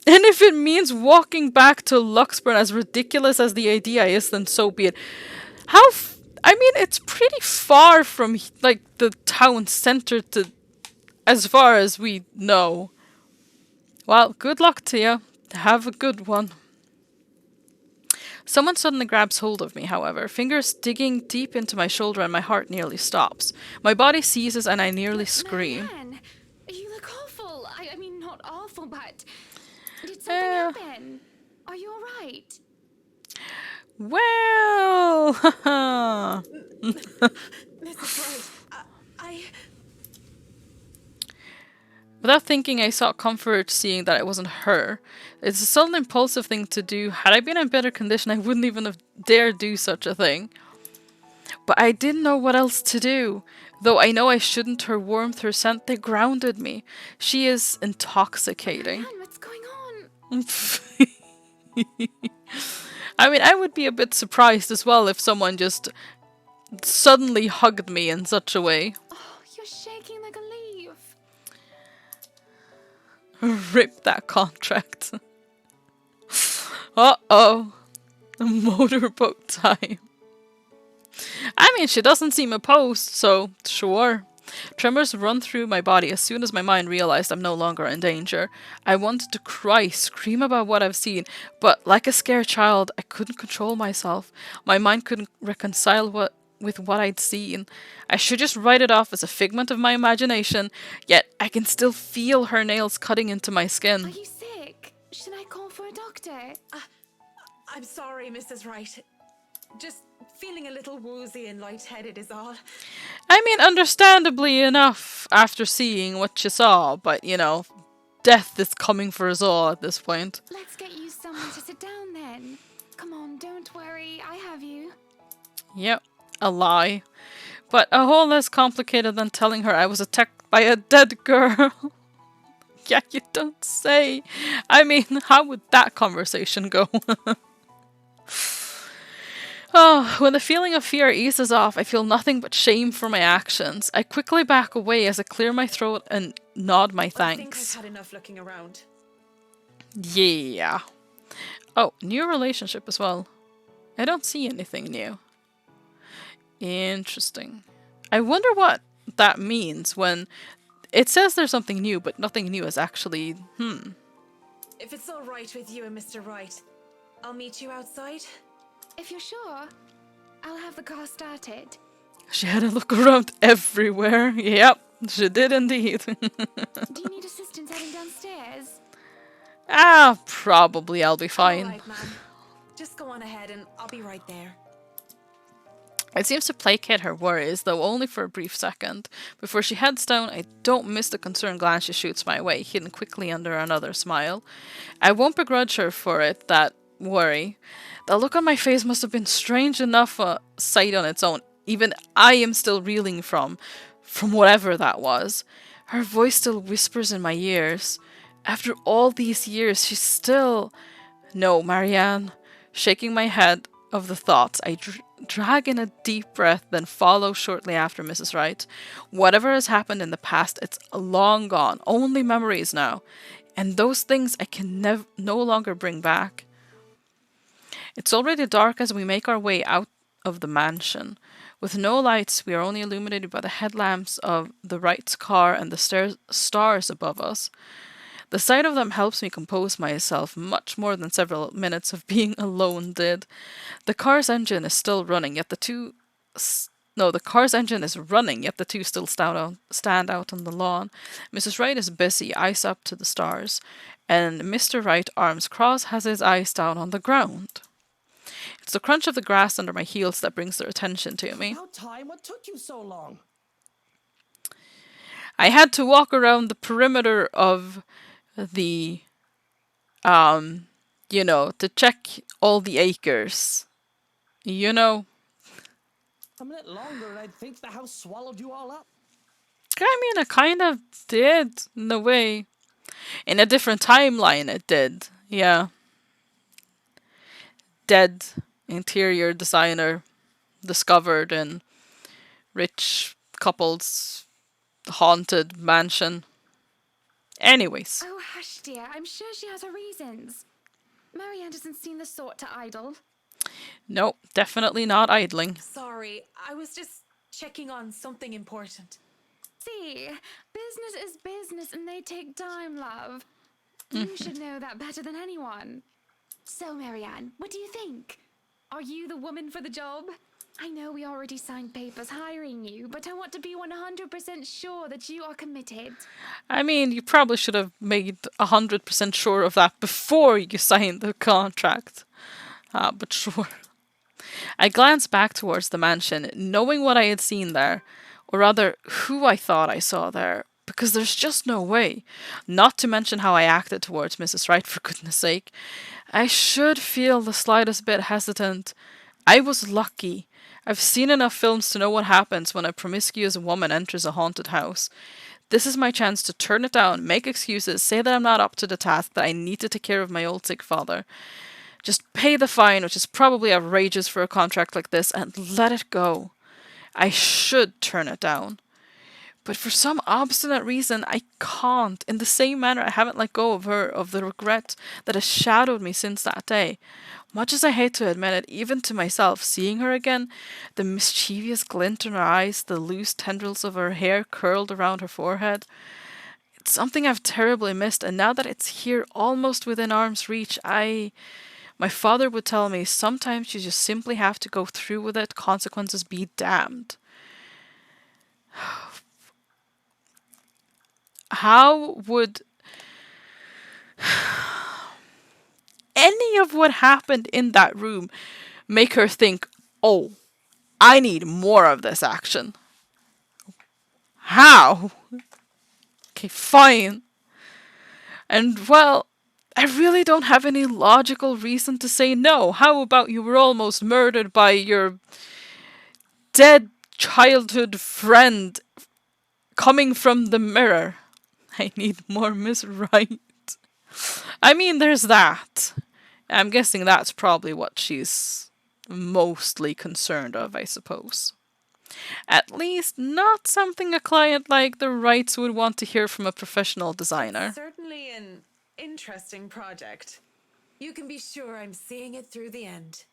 And if it means walking back to Luxburn, as ridiculous as the idea is, then so be it. I mean, it's pretty far from, like, the town center to... as far as we know. Well, good luck to you. Have a good one. Someone suddenly grabs hold of me, however, fingers digging deep into my shoulder and my heart nearly stops. My body seizes and I nearly scream. Man, you look awful. I mean, not awful, but did something happen? Are you alright? Well, Mrs. Wright, without thinking, I sought comfort seeing that it wasn't her. It's a sudden impulsive thing to do. Had I been in better condition, I wouldn't even have dared do such a thing. But I didn't know what else to do. Though I know I shouldn't, her warmth, her scent, they grounded me. She is intoxicating. Man, what's going on? I mean, I would be a bit surprised as well if someone just suddenly hugged me in such a way. Oh, you're shaking like a leaf. Rip that contract. Uh-oh. Motorboat time. I mean, she doesn't seem opposed, so sure. Tremors run through my body as soon as my mind realized I'm no longer in danger. I wanted to cry, scream about what I've seen, but like a scared child, I couldn't control myself. My mind couldn't reconcile with what I'd seen. I should just write it off as a figment of my imagination, yet I can still feel her nails cutting into my Are skin. you sick? Should I call for a doctor? I'm sorry, Mrs. Wright. Just feeling a little woozy and lightheaded is all. I mean, understandably enough, after seeing what you saw, but, you know, death is coming for us all at this point. Let's get you somewhere to sit down then. Come on, don't worry. I have you. Yep, a lie. But a whole less complicated than telling her I was attacked by a dead girl. Yeah, you don't say. I mean, how would that conversation go? Oh, when the feeling of fear eases off, I feel nothing but shame for my actions. I quickly back away as I clear my throat and nod my I think I've thanks. had enough looking around. Yeah. Oh, new relationship as well. I don't see anything new. Interesting. I wonder what that means when it says there's something new, but nothing new is actually. If it's all right with you and Mr. Wright, I'll meet you outside. If you're sure, I'll have the car started. She had a look around everywhere. Yep, she did indeed. Do you need assistance heading downstairs? Probably I'll be All fine. right, ma'am. Just go on ahead and I'll be right there. It seems to placate her worries, though only for a brief second. Before she heads down, I don't miss the concerned glance she shoots my way, hidden quickly under another smile. I won't begrudge her for it, that worry. The look on my face must have been strange enough a sight on its own. Even I am still reeling from whatever that was. Her voice still whispers in my ears. After all these years, she's still... No, Marianne. Shaking my head of the thoughts, I drag in a deep breath, then follow shortly after Mrs. Wright. Whatever has happened in the past, it's long gone. Only memories now. And those things I can no longer bring back. It's already dark as we make our way out of the mansion. With no lights, we are only illuminated by the headlamps of the Wright's car and the stars above us. The sight of them helps me compose myself much more than several minutes of being alone did. The car's engine is still running, yet the two... No, the car's engine is running, yet the two still stand out on the lawn. Mrs. Wright is busy, eyes up to the stars, and Mr. Wright, arms crossed, has his eyes down on the ground. It's the crunch of the grass under my heels that brings their attention to me. About time. What took you so long? I had to walk around the perimeter of the, to check all the acres. You know? A minute longer and I'd think the house swallowed you all up. I mean, it kind of did, in a way. In a different timeline, it did. Yeah. Dead interior designer discovered in rich couple's haunted mansion. Anyways. Oh, hush, dear. I'm sure she has her reasons. Marianne doesn't seem the sort to idle. Nope, definitely not idling. Sorry, I was just checking on something important. See, business is business and they take time, love. You should know that better than anyone. So, Marianne, what do you think? Are you the woman for the job? I know we already signed papers hiring you, but I want to be 100% sure that you are committed. I mean, you probably should have made 100% sure of that before you signed the contract. But sure. I glanced back towards the mansion, knowing what I had seen there, or rather, who I thought I saw there, because there's just no way. Not to mention how I acted towards Mrs. Wright, for goodness sake. I should feel the slightest bit hesitant. I was lucky. I've seen enough films to know what happens when a promiscuous woman enters a haunted house. This is my chance to turn it down, make excuses, say that I'm not up to the task, that I need to take care of my old sick father. Just pay the fine, which is probably outrageous for a contract like this, and let it go. I should turn it down. But for some obstinate reason, I can't. In the same manner, I haven't let go of her, of the regret that has shadowed me since that day. Much as I hate to admit it, even to myself, seeing her again, the mischievous glint in her eyes, the loose tendrils of her hair curled around her forehead, it's something I've terribly missed, and now that it's here almost within arm's reach, my father would tell me, sometimes you just simply have to go through with it, consequences be damned. How would any of what happened in that room make her think, oh, I need more of this action? How? Okay, fine. And well, I really don't have any logical reason to say no. How about you were almost murdered by your dead childhood friend coming from the mirror. I need more Miss Right. I mean, there's that. I'm guessing that's probably what she's mostly concerned of, I suppose. At least not something a client like the Wrights would want to hear from a professional designer. Certainly an interesting project. You can be sure I'm seeing it through the end.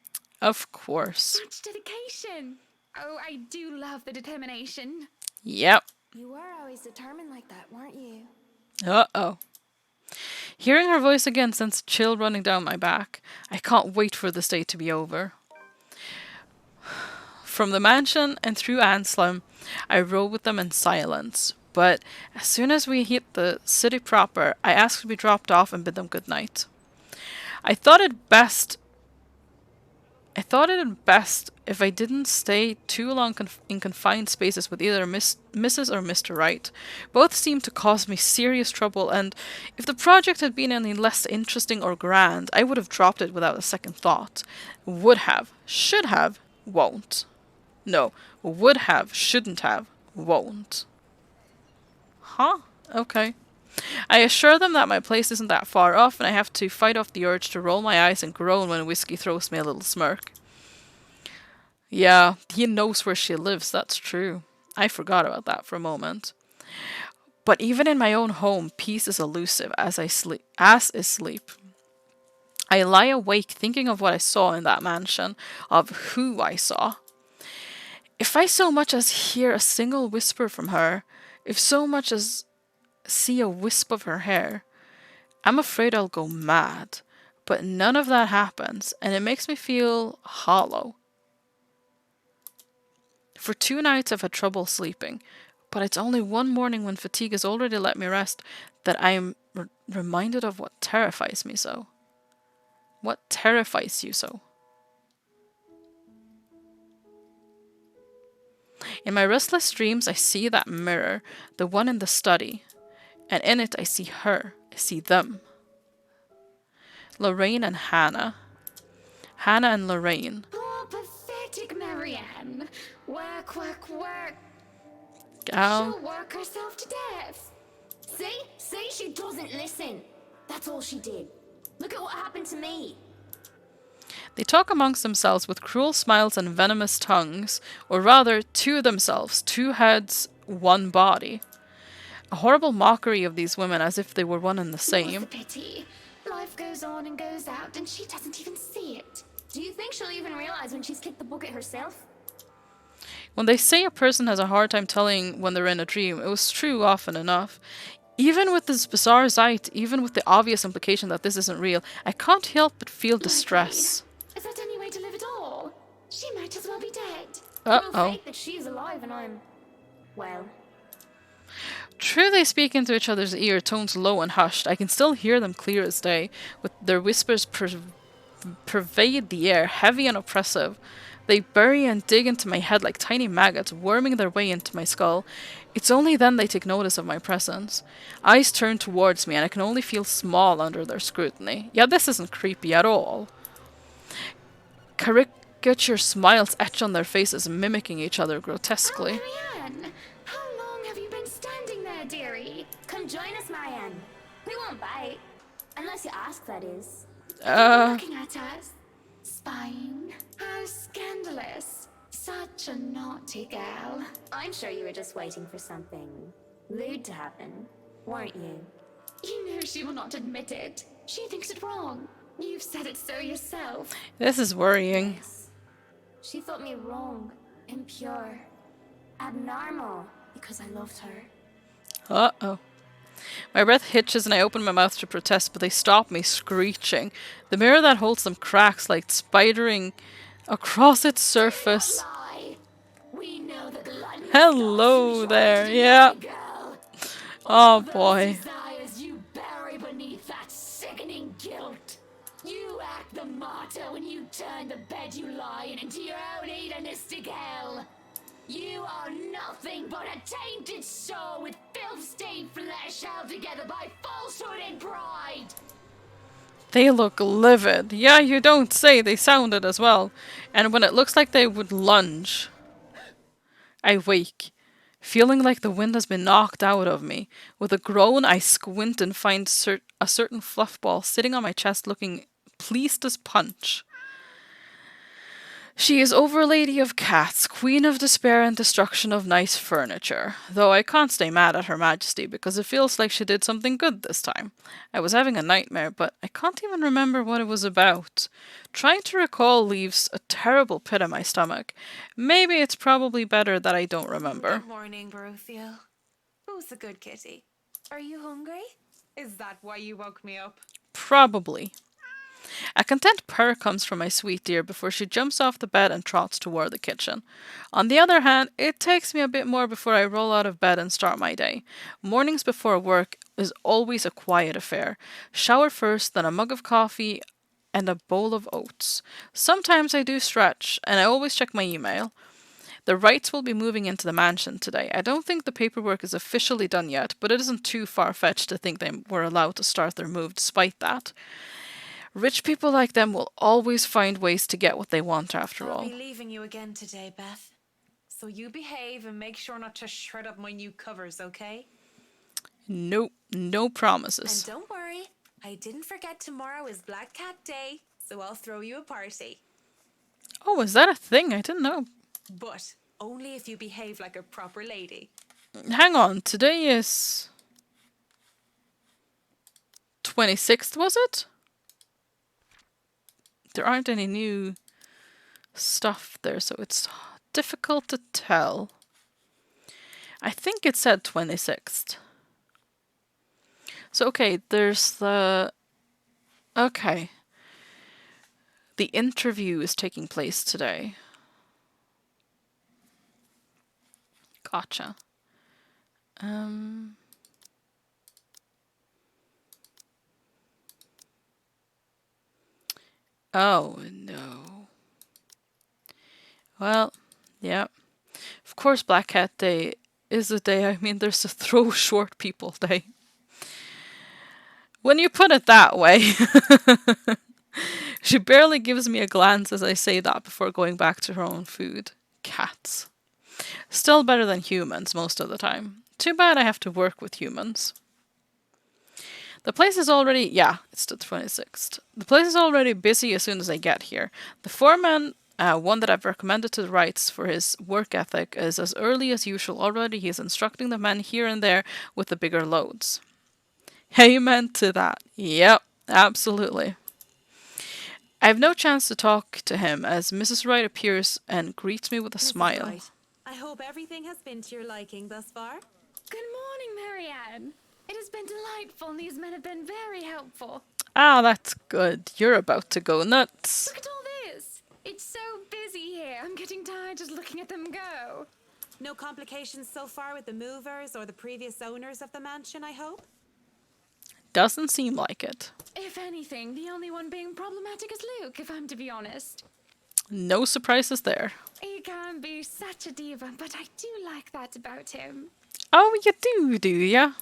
Of course. Such dedication. Oh, I do love the determination. Yep. You were always determined like that, weren't you? Uh-oh. Hearing her voice again sends a chill running down my back. I can't wait for this day to be over. From the mansion and through Anselm, I rode with them in silence. But as soon as we hit the city proper, I asked to be dropped off and bid them good night. I thought it best if I didn't stay too long in confined spaces with either Mrs. or Mr. Wright. Both seemed to cause me serious trouble, and if the project had been any less interesting or grand, I would have dropped it without a second thought. Would have, should have, won't. No, would have, shouldn't have, won't. Huh? Okay. I assure them that my place isn't that far off, and I have to fight off the urge to roll my eyes and groan when Whiskey throws me a little smirk. Yeah, he knows where she lives, that's true. I forgot about that for a moment. But even in my own home, peace is elusive as is sleep. I lie awake thinking of what I saw in that mansion, of who I saw. If I so much as hear a single whisper from her, if so much as see a wisp of her hair, I'm afraid I'll go mad. But none of that happens, and it makes me feel hollow. For 2 nights I've had trouble sleeping, but it's only one morning when fatigue has already let me rest that I am reminded of what terrifies me so. What terrifies you so? In my restless dreams, I see that mirror, the one in the study, and in it I see her, I see them. Lorraine and Hannah. Hannah and Lorraine. Poor, pathetic Marianne. Work, work, work. Gal. She'll work herself to death. See, she doesn't listen. That's all she did. Look at what happened to me. They talk amongst themselves with cruel smiles and venomous tongues, or rather, to themselves, 2 heads, 1 body. A horrible mockery of these women as if they were one and the What's same. the pity? Life goes on and goes out, and she doesn't even see it. Do you think she'll even realize when she's kicked the bucket herself? When they say a person has a hard time telling when they're in a dream, it was true often enough. Even with this bizarre sight, even with the obvious implication that this isn't real, I can't help but feel distress. Is that any way to live at all? She might as well be dead. We'll Uh-oh. fake that she's alive and I'm... well... True, they speak into each other's ear, tones low and hushed. I can still hear them clear as day, with their whispers pervade the air, heavy and oppressive. They bury and dig into my head like tiny maggots, worming their way into my skull. It's only then they take notice of my presence. Eyes turn towards me, and I can only feel small under their scrutiny. Yeah, this isn't creepy at all. Caricature smiles etch on their faces, mimicking each other grotesquely. Oh, Marianne, how long have you been standing there, dearie? Come join us, Marianne. We won't bite. Unless you ask, that is. Looking at us, spying. How scandalous. Such a naughty girl. I'm sure you were just waiting for something lewd to happen, weren't you? You know she will not admit it. She thinks it wrong. You've said it so yourself. This is worrying. Yes. She thought me wrong, impure, abnormal, because I loved her. Uh-oh. My breath hitches and I open my mouth to protest, but they stop me, screeching. The mirror that holds them cracks like spidering across its surface. Lie. We know that blood Hello there, yeah. Oh boy. desires you bury beneath that sickening guilt. You act the martyr when you turn the bed you lie in into your own hedonistic hell. You are nothing but a tainted soul with filth-stained flesh held together by falsehood and pride. They look livid. Yeah, you don't say. They sounded as well. And when it looks like they would lunge. I wake, feeling like the wind has been knocked out of me. With a groan, I squint and find a certain fluff ball sitting on my chest looking pleased as punch. She is Overlady of Cats, Queen of Despair and Destruction of Nice Furniture. Though I can't stay mad at Her Majesty because it feels like she did something good this time. I was having a nightmare, but I can't even remember what it was about. Trying to recall leaves a terrible pit in my stomach. Maybe it's probably better that I don't remember. Good morning, Beruthiel. Who's the good kitty? Are you hungry? Is that why you woke me up? Probably. A content purr comes from my sweet dear before she jumps off the bed and trots toward the kitchen. On the other hand, it takes me a bit more before I roll out of bed and start my day. Mornings before work is always a quiet affair. Shower first, then a mug of coffee and a bowl of oats. Sometimes I do stretch, and I always check my email. The Wrights will be moving into the mansion today. I don't think the paperwork is officially done yet, but it isn't too far-fetched to think they were allowed to start their move despite that. Rich people like them will always find ways to get what they want after all. I'll be leaving you again today, Beth. So you behave and make sure not to shred up my new covers, okay? Nope, no promises. And don't worry, I didn't forget tomorrow is Black Cat Day, so I'll throw you a party. Oh, is that a thing? I didn't know. But only if you behave like a proper lady. Hang on, today is 26th, was it? There aren't any new stuff there, so it's difficult to tell. I think it said 26th. So, okay, there's the... Okay. The interview is taking place today. Gotcha. Oh, no. Well, yeah. Of course, Black Cat Day is a day, I mean, there's a throw short people day. When you put it that way. She barely gives me a glance as I say that before going back to her own food. Cats. Still better than humans most of the time. Too bad I have to work with humans. The place is already... Yeah, it's the 26th. The place is already busy as soon as I get here. The foreman, one that I've recommended to the Wrights for his work ethic, is as early as usual already. He is instructing the men here and there with the bigger loads. Amen to that. Yep, absolutely. I have no chance to talk to him as Mrs. Wright appears and greets me with a smile. Wright, I hope everything has been to your liking thus far. Good morning, Marianne. It has been delightful, and these men have been very helpful. Ah, that's good. You're about to go nuts. Look at all this. It's so busy here. I'm getting tired just looking at them go. No complications so far with the movers or the previous owners of the mansion, I hope? Doesn't seem like it. If anything, the only one being problematic is Luke, if I'm to be honest. No surprises there. He can be such a diva, but I do like that about him. Oh, you do ya?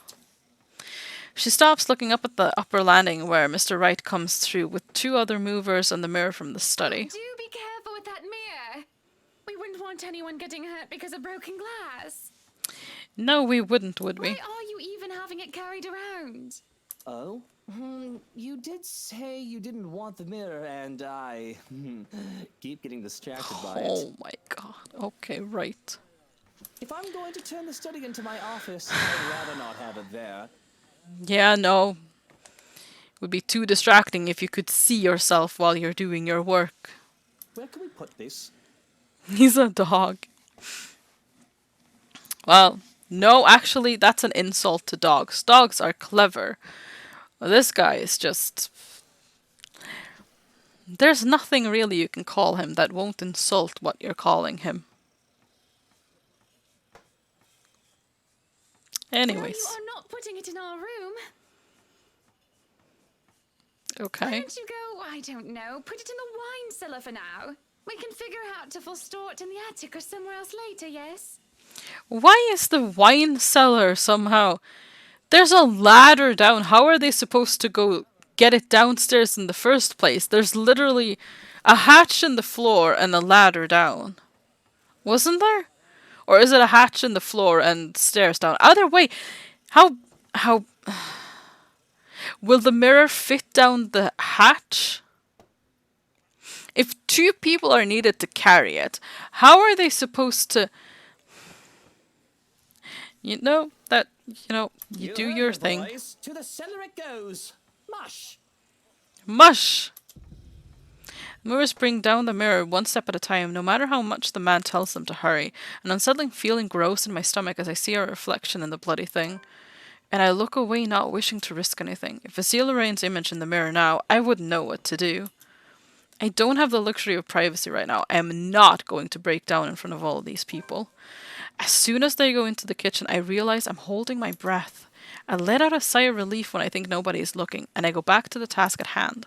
She stops looking up at the upper landing where Mr. Wright comes through with two other movers and the mirror from the study. Do be careful with that mirror. We wouldn't want anyone getting hurt because of broken glass. No, we wouldn't, would we? Why are you even having it carried around? Oh? You did say you didn't want the mirror, and I keep getting distracted by it. Oh my god. Okay, right. If I'm going to turn the study into my office, I'd rather not have it there. Yeah, no. It would be too distracting if you could see yourself while you're doing your work. Where can we put this? He's a dog. Well, no, actually, that's an insult to dogs. Dogs are clever. Well, this guy is just... There's nothing really you can call him that won't insult what you're calling him. Anyways. No, you are not putting it in our room. Okay. Why don't you go, I don't know, put it in the wine cellar for now. We can figure out if we'll store it in the attic or somewhere else later, yes? Why is the wine cellar somehow... There's a ladder down. How are they supposed to go get it downstairs in the first place? There's literally a hatch in the floor and a ladder down. Wasn't there? Or is it a hatch in the floor and stairs down? Either way, how will the mirror fit down the hatch? If two people are needed to carry it, how are they supposed to... You know, you do heard your the thing. boys. To the cellar it goes. Mush. Mush! Mirrors bring down the mirror one step at a time, no matter how much the man tells them to hurry. An unsettling feeling grows in my stomach as I see our reflection in the bloody thing. And I look away, not wishing to risk anything. If I see Lorraine's image in the mirror now, I wouldn't know what to do. I don't have the luxury of privacy right now. I am not going to break down in front of all of these people. As soon as they go into the kitchen, I realize I'm holding my breath. I let out a sigh of relief when I think nobody is looking, and I go back to the task at hand.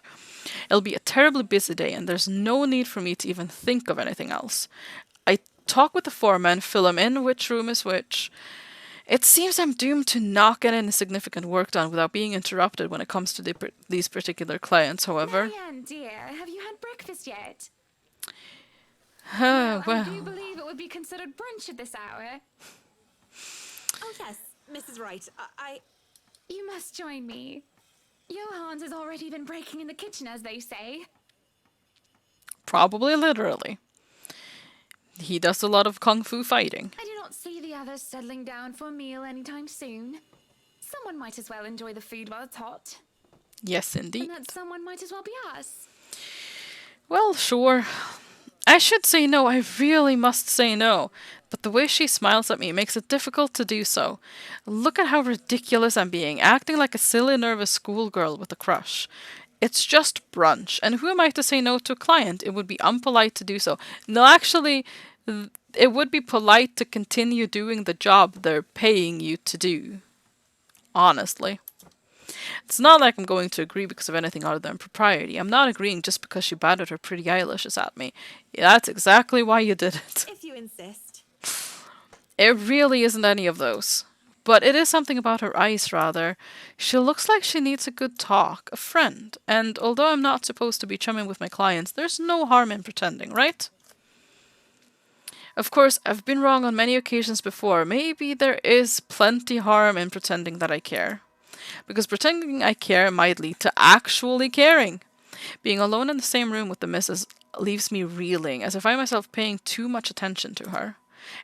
It'll be a terribly busy day, and there's no need for me to even think of anything else. I talk with the foreman, fill him in which room is which. It seems I'm doomed to not get any significant work done without being interrupted when it comes to these particular clients, however. Marianne, dear, have you had breakfast yet? Well, I do believe it would be considered brunch at this hour. Oh, yes, Mrs. Wright. You must join me. Johans has already been breaking in the kitchen, as they say. probably literally. He does a lot of kung fu fighting. I do not see the others settling down for a meal anytime soon. Someone might as well enjoy the food while it's hot. Yes, indeed. And that someone might as well be us. Well, sure. I should say no, I really must say no. But the way she smiles at me makes it difficult to do so. Look at how ridiculous I'm being, acting like a silly, nervous schoolgirl with a crush. It's just brunch, and who am I to say no to a client? It would be unpolite to do so. No, actually, it would be polite to continue doing the job they're paying you to do. Honestly. It's not like I'm going to agree because of anything other than propriety. I'm not agreeing just because she batted her pretty eyelashes at me. Yeah, that's exactly why you did it. If you insist. It really isn't any of those. But it is something about her eyes, rather. She looks like she needs a good talk, a friend. And although I'm not supposed to be chumming with my clients, there's no harm in pretending, right? Of course, I've been wrong on many occasions before. Maybe there is plenty harm in pretending that I care. Because pretending I care might lead to actually caring. Being alone in the same room with the missus leaves me reeling, as I find myself paying too much attention to her.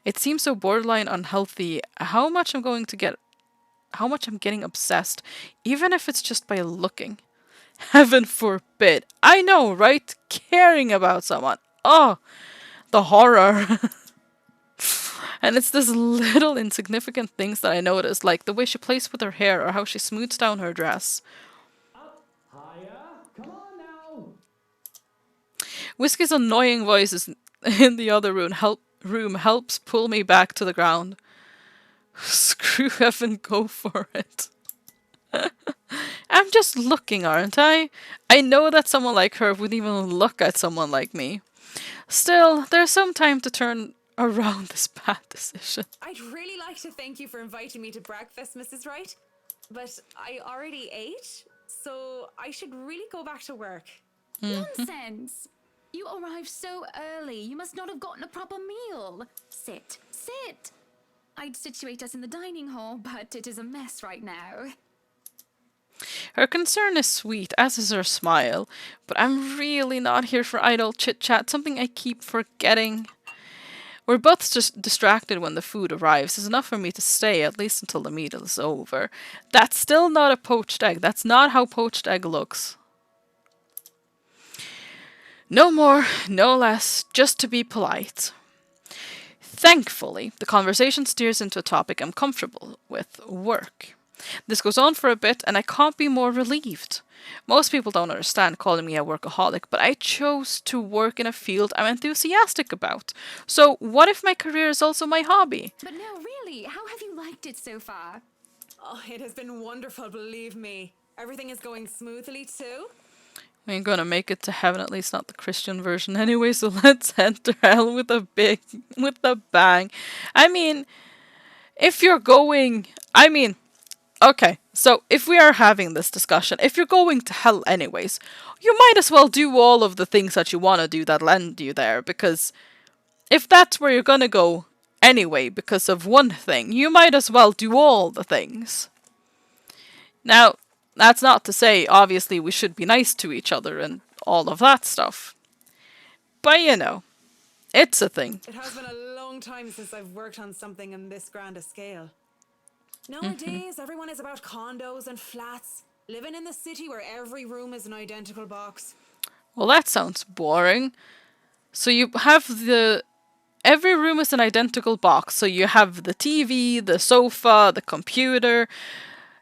It seems so borderline unhealthy how much I'm getting obsessed, even if it's just by looking. Heaven forbid. I know, right? Caring about someone. Oh, the horror. And it's this little insignificant things that I notice, like the way she plays with her hair or how she smooths down her dress. Come on now. Whiskey's annoying voices in the other room helps pull me back to the ground. Screw heaven, go for it. I'm just looking, aren't I? I know that someone like her wouldn't even look at someone like me. Still, there's some time to turn around this bad decision. I'd really like to thank you for inviting me to breakfast, Mrs. Wright. But I already ate, so I should really go back to work. Nonsense! You arrived so early. You must not have gotten a proper meal. Sit. Sit! I'd situate us in the dining hall, but it is a mess right now. Her concern is sweet, as is her smile, but I'm really not here for idle chit-chat, something I keep forgetting. We're both just distracted when the food arrives. It's enough for me to stay, at least until the meal is over. That's still not a poached egg. That's not how poached egg looks. No more, no less, just to be polite. Thankfully, the conversation steers into a topic I'm comfortable with, work. This goes on for a bit, and I can't be more relieved. Most people don't understand calling me a workaholic, but I chose to work in a field I'm enthusiastic about. So what if my career is also my hobby? But no, really, how have you liked it so far? Oh, it has been wonderful, believe me. Everything is going smoothly too. We ain't gonna make it to heaven, at least not the Christian version anyway, so let's enter hell with a bang. I mean, okay, so if we are having this discussion, if you're going to hell anyways, you might as well do all of the things that you want to do that land you there, because if that's where you're gonna go, anyway because of one thing. You might as well do all the things. Now, that's not to say, obviously, we should be nice to each other and all of that stuff. But you know, it's a thing. It has been a long time since I've worked on something on this grand a scale. Nowadays, everyone is about condos and flats, living in the city where every room is an identical box. Well, that sounds boring. So you have every room is an identical box. So you have the TV, the sofa, the computer,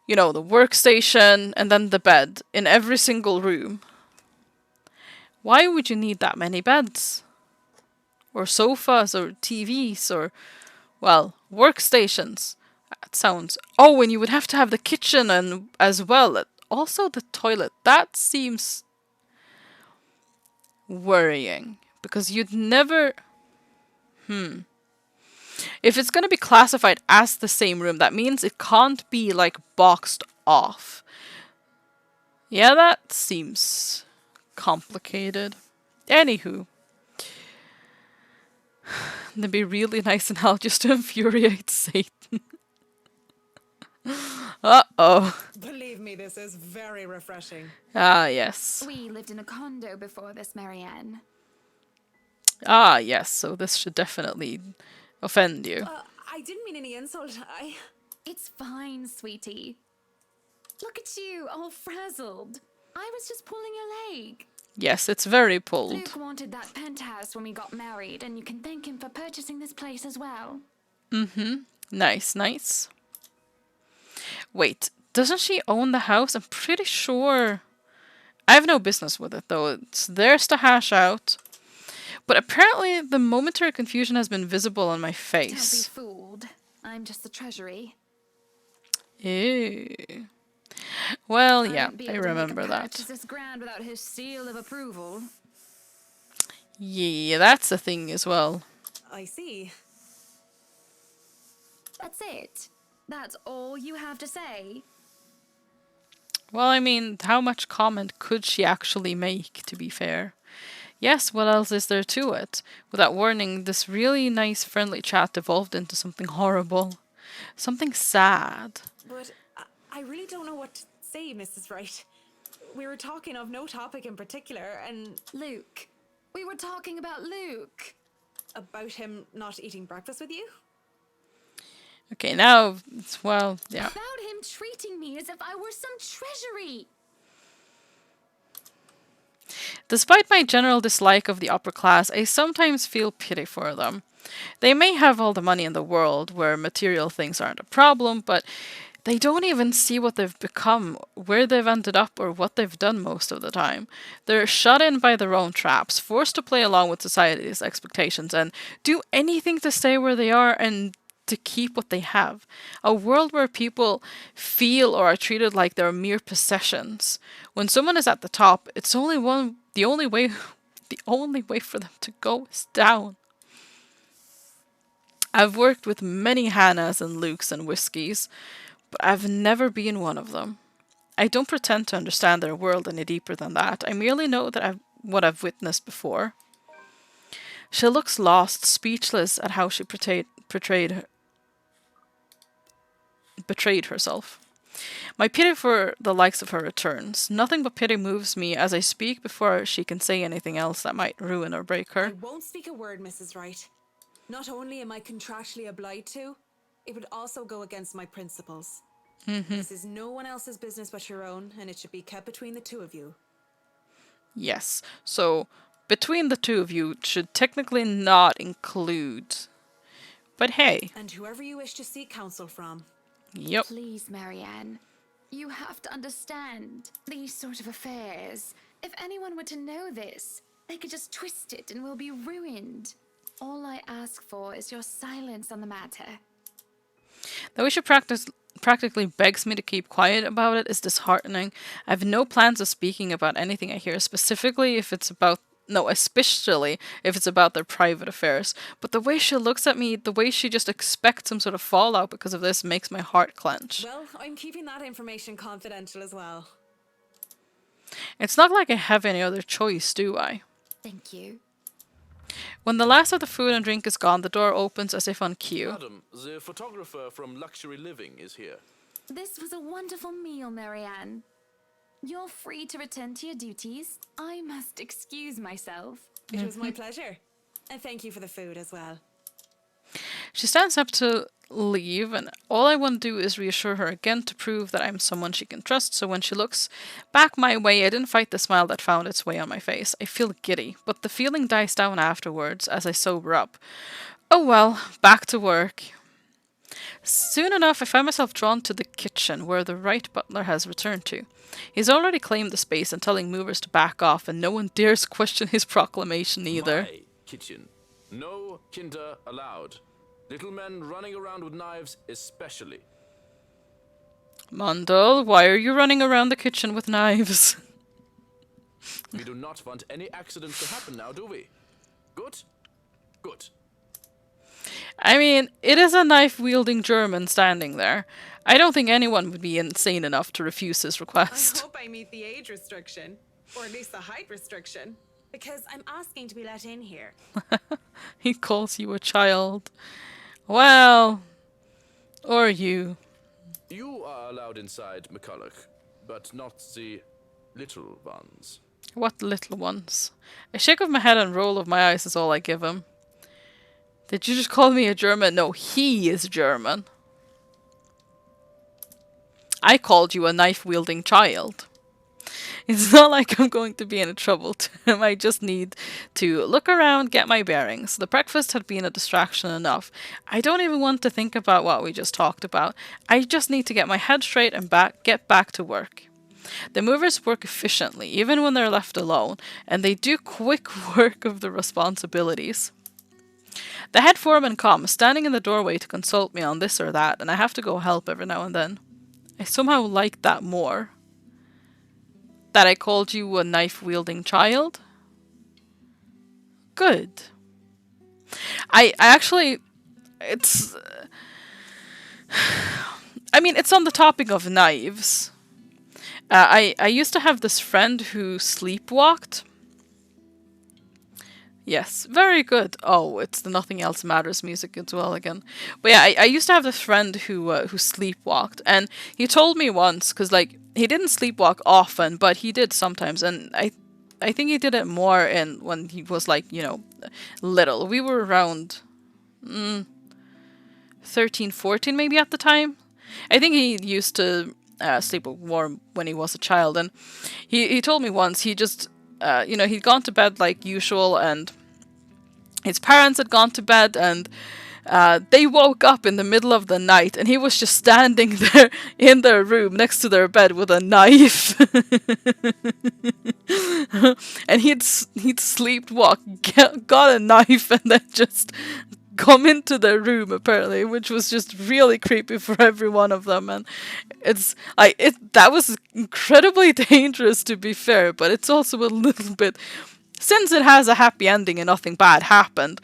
you know, the workstation, and then the bed in every single room. Why would you need that many beds? Or sofas, or TVs, or, well, workstations? That sounds... Oh, and you would have to have the kitchen and as well. Also the toilet. That seems worrying. Because you'd never... If it's going to be classified as the same room, that means it can't be, like, boxed off. Yeah, that seems complicated. Anywho. That'd be really nice and hell just to infuriate Satan. Uh-oh. Believe me, this is very refreshing. Ah, yes. We lived in a condo before this, Marianne. Ah, yes, so this should definitely offend you. I didn't mean any insult. It's fine, sweetie. Look at you, all frazzled. I was just pulling your leg. Yes, it's very pulled. Luke wanted that penthouse when we got married, and you can thank him for purchasing this place as well. Mm-hmm. Nice, nice. Wait, doesn't she own the house? I'm pretty sure. I have no business with it, though. It's theirs to hash out. But apparently the momentary confusion has been visible on my face. Don't be fooled. I'm just the treasury. Ew. Well, yeah, won't be I able to make a remember that. purchase this grand without his seal of approval. Yeah, that's a thing as well. I see. That's it. That's all you have to say. Well, I mean, how much comment could she actually make, to be fair? Yes, what else is there to it? Without warning, this really nice friendly chat evolved into something horrible. Something sad. But I really don't know what to say, Mrs. Wright. We were talking of no topic in particular, and Luke. We were talking about Luke. about him not eating breakfast with you? Okay, now, it's, well, yeah. About him treating me as if I were some treasury. Despite my general dislike of the upper class, I sometimes feel pity for them. They may have all the money in the world, where material things aren't a problem, but they don't even see what they've become, where they've ended up, or what they've done most of the time. They're shut in by their own traps, forced to play along with society's expectations, and do anything to stay where they are and to keep what they have. A world where people feel or are treated like they're mere possessions. When someone is at the top, it's the only way for them to go is down. I've worked with many Hannahs and Lukes and Whiskies, but I've never been one of them. I don't pretend to understand their world any deeper than that. I merely know that what I've witnessed before. She looks lost, speechless at how she betrayed herself. My pity for the likes of her returns. Nothing but pity moves me as I speak before she can say anything else that might ruin or break her. I won't speak a word, Mrs. Wright. Not only am I contractually obliged to, it would also go against my principles. This is no one else's business but your own, and it should be kept between the two of you. Yes, so between the two of you should technically not include. But hey. And whoever you wish to seek counsel from. Yep. Please, Marianne. You have to understand these sort of affairs. If anyone were to know this, they could just twist it and we'll be ruined. All I ask for is your silence on the matter. The way she practically begs me to keep quiet about it is disheartening. I have no plans of speaking about anything I hear, especially if it's about their private affairs. But the way she looks at me, the way she just expects some sort of fallout because of this makes my heart clench. Well, I'm keeping that information confidential as well. It's not like I have any other choice, do I? Thank you. When the last of the food and drink is gone, the door opens as if on cue. Madam, the photographer from Luxury Living is here. This was a wonderful meal, Marianne. You're free to return to your duties. I must excuse myself. It was my pleasure. And thank you for the food as well. She stands up to leave, and all I want to do is reassure her again to prove that I'm someone she can trust, so when she looks back my way, I didn't fight the smile that found its way on my face. I feel giddy, but the feeling dies down afterwards as I sober up. Oh well, back to work. Soon enough, I find myself drawn to the kitchen, where the right butler has returned to. He's already claimed the space and telling movers to back off, and no one dares question his proclamation either. My kitchen. No kinder allowed. Little men running around with knives especially. Mondel, why are you running around the kitchen with knives? We do not want any accidents to happen now, do we? Good? Good. I mean, it is a knife-wielding German standing there. I don't think anyone would be insane enough to refuse his I request. hope I meet the age restriction, or at least the height restriction, because I'm asking to be let in here. He calls you a child. Well, or you. You are allowed inside, McCulloch, but not the little ones. What little ones? A shake of my head and roll of my eyes is all I give him. Did you just call me a German? No, he is German. I called you a knife-wielding child. It's not like I'm going to be in trouble to him. I just need to look around, get my bearings. The breakfast had been a distraction enough. I don't even want to think about what we just talked about. I just need to get my head straight and get back to work. The movers work efficiently, even when they're left alone, and they do quick work of the responsibilities. The head foreman comes, standing in the doorway to consult me on this or that, and I have to go help every now and then. I somehow like that more. That I called you a knife-wielding child? Good. I actually... It's... I mean, it's on the topic of knives. I used to have this friend who sleepwalked. Yes, very good. Oh, it's the Nothing Else Matters music as well again. But yeah, I used to have this friend who sleepwalked, and he told me once, because like he didn't sleepwalk often, but he did sometimes, and I think he did it more when he was like, you know, little. We were around 13, 14 maybe at the time. I think he used to sleepwalk more when he was a child, and he told me once he just you know, he'd gone to bed like usual, and his parents had gone to bed, and they woke up in the middle of the night, and he was just standing there in their room next to their bed with a knife. And he'd sleepwalk, got a knife, and then just come into their room apparently, which was just really creepy for every one of them. And it's like that was incredibly dangerous, to be fair, but it's also a little bit, since it has a happy ending and nothing bad happened,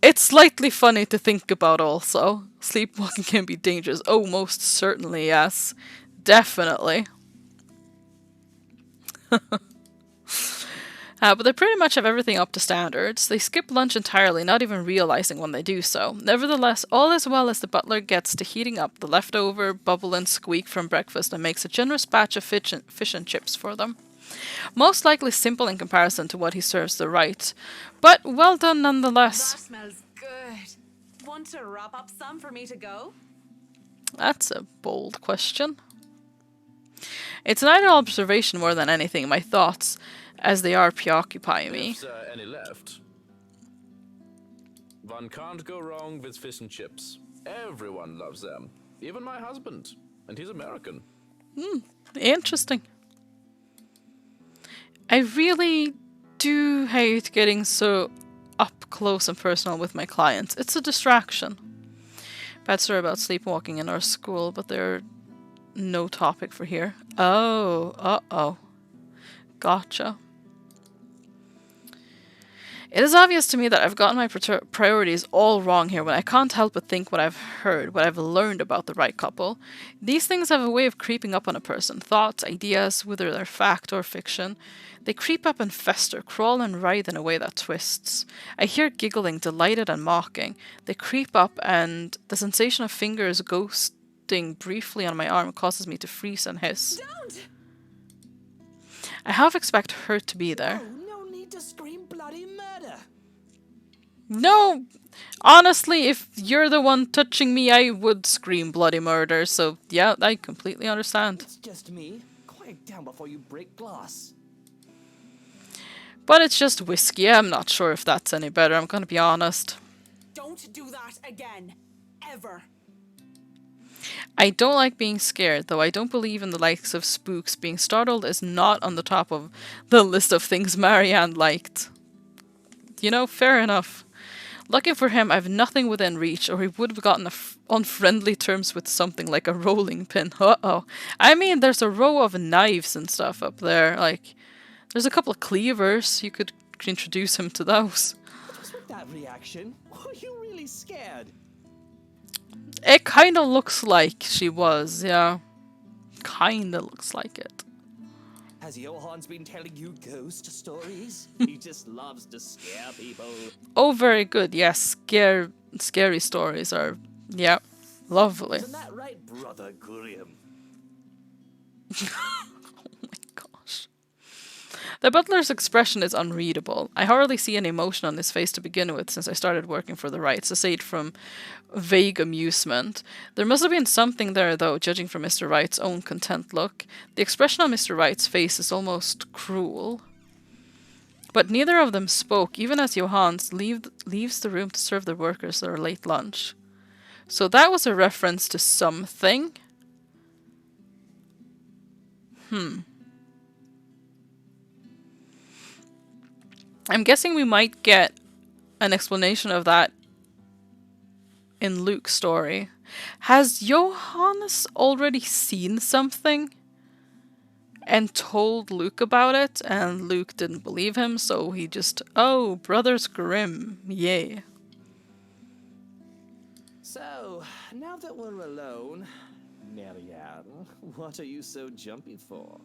it's slightly funny to think about also. Sleepwalking can be dangerous. Oh, most certainly, yes. Definitely. But they pretty much have everything up to standards. They skip lunch entirely, not even realizing when they do so. Nevertheless, all is well as the butler gets to heating up the leftover bubble and squeak from breakfast and makes a generous batch of fish and chips for them. Most likely simple in comparison to what he serves the right, but well done nonetheless. That smells good. Want to wrap up some for me to go? That's a bold question. It's an idle observation more than anything, my thoughts, as they are preoccupying me. If there are any left. One can't go wrong with fish and chips. Everyone loves them. Even my husband. And he's American. Interesting. I really do hate getting so up close and personal with my clients. It's a distraction. Bad story about sleepwalking in our school, but they're no topic for here. Oh, uh-oh. Gotcha. It is obvious to me that I've gotten my priorities all wrong here when I can't help but think what I've heard, what I've learned about the right couple. These things have a way of creeping up on a person. Thoughts, ideas, whether they're fact or fiction. They creep up and fester, crawl and writhe in a way that twists. I hear giggling, delighted and mocking. They creep up and the sensation of fingers ghosting briefly on my arm causes me to freeze and hiss. Don't! I half expect her to be there. No need to scream bloody murder. No, honestly, if you're the one touching me, I would scream bloody murder. So, yeah, I completely understand. It's just me. Quiet down before you break glass. But it's just whiskey. I'm not sure if that's any better, I'm gonna be honest. Don't do that again. Ever. I don't like being scared, though I don't believe in the likes of spooks. Being startled is not on the top of the list of things Marianne liked. You know, fair enough. Lucky for him, I've nothing within reach, or he would have gotten on friendly terms with something like a rolling pin. Uh-oh. I mean, there's a row of knives and stuff up there. Like, there's a couple of cleavers. You could introduce him to those. What was with that reaction? Were you really scared? It kind of looks like she was, yeah. Kind of looks like it. Has Johan's been telling you ghost stories? He just loves to scare people. Oh, very good. Yes, scary stories are, yeah, lovely. Isn't that right, Brother Gurium? Oh my gosh. The butler's expression is unreadable. I hardly see any emotion on his face to begin with since I started working for the Wrights, aside from vague amusement. There must have been something there, though, judging from Mr. Wright's own content look. The expression on Mr. Wright's face is almost cruel. But neither of them spoke, even as Johannes leaves the room to serve the workers their late lunch. So that was a reference to something. I'm guessing we might get an explanation of that in Luke's story. Has Johannes already seen something and told Luke about it, and Luke didn't believe him, so he just, oh, Brothers Grimm, yay. So, now that we're alone, Marianne, what are you so jumpy for?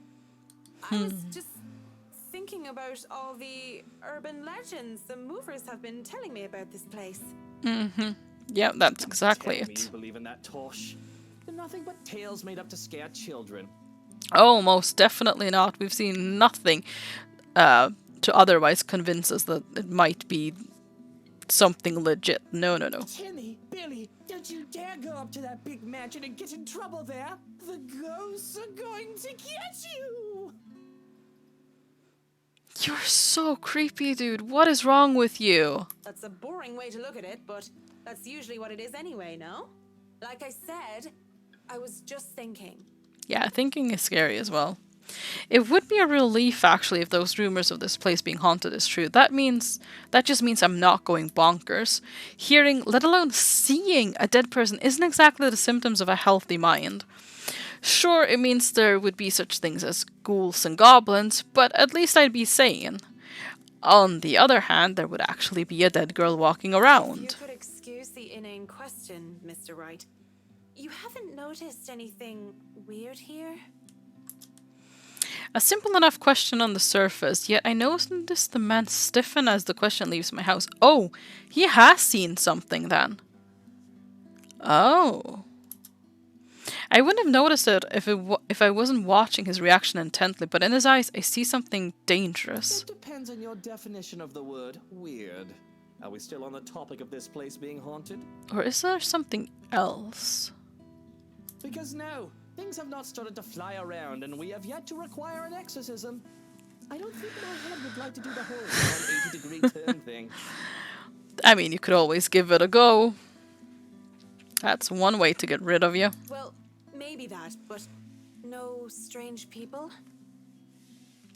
I was just thinking about all the urban legends the movers have been telling me about this place. Yeah, that's exactly Tell me it. you believe in that tosh. They're nothing but tales made up to scare children. Oh, most definitely not. We've seen nothing to otherwise convince us that it might be something legit. No, no, no. Timmy, Billy, don't you dare go up to that big mansion and get in trouble there. The ghosts are going to get you. You're so creepy, dude. What is wrong with you? That's a boring way to look at it, but that's usually what it is anyway, no? Like I said, I was just thinking. Yeah, thinking is scary as well. It would be a relief, actually, if those rumors of this place being haunted is true. That just means I'm not going bonkers. Hearing, let alone seeing, a dead person isn't exactly the symptoms of a healthy mind. Sure, it means there would be such things as ghouls and goblins, but at least I'd be sane. On the other hand, there would actually be a dead girl walking around. You could excuse the inane question, Mr. Wright. You haven't noticed anything weird here? A simple enough question on the surface, yet I notice the man stiffen as the question leaves my house. Oh, he has seen something then. Oh. I wouldn't have noticed it if I wasn't watching his reaction intently, but in his eyes I see something dangerous. It depends on your definition of the word weird. Are we still on the topic of this place being haunted? Or is there something else? Because no, things have not started to fly around and we have yet to require an exorcism. I don't think my head would like to do the whole 180-degree turn thing. I mean, you could always give it a go. That's one way to get rid of you. Well, maybe that, but no strange people?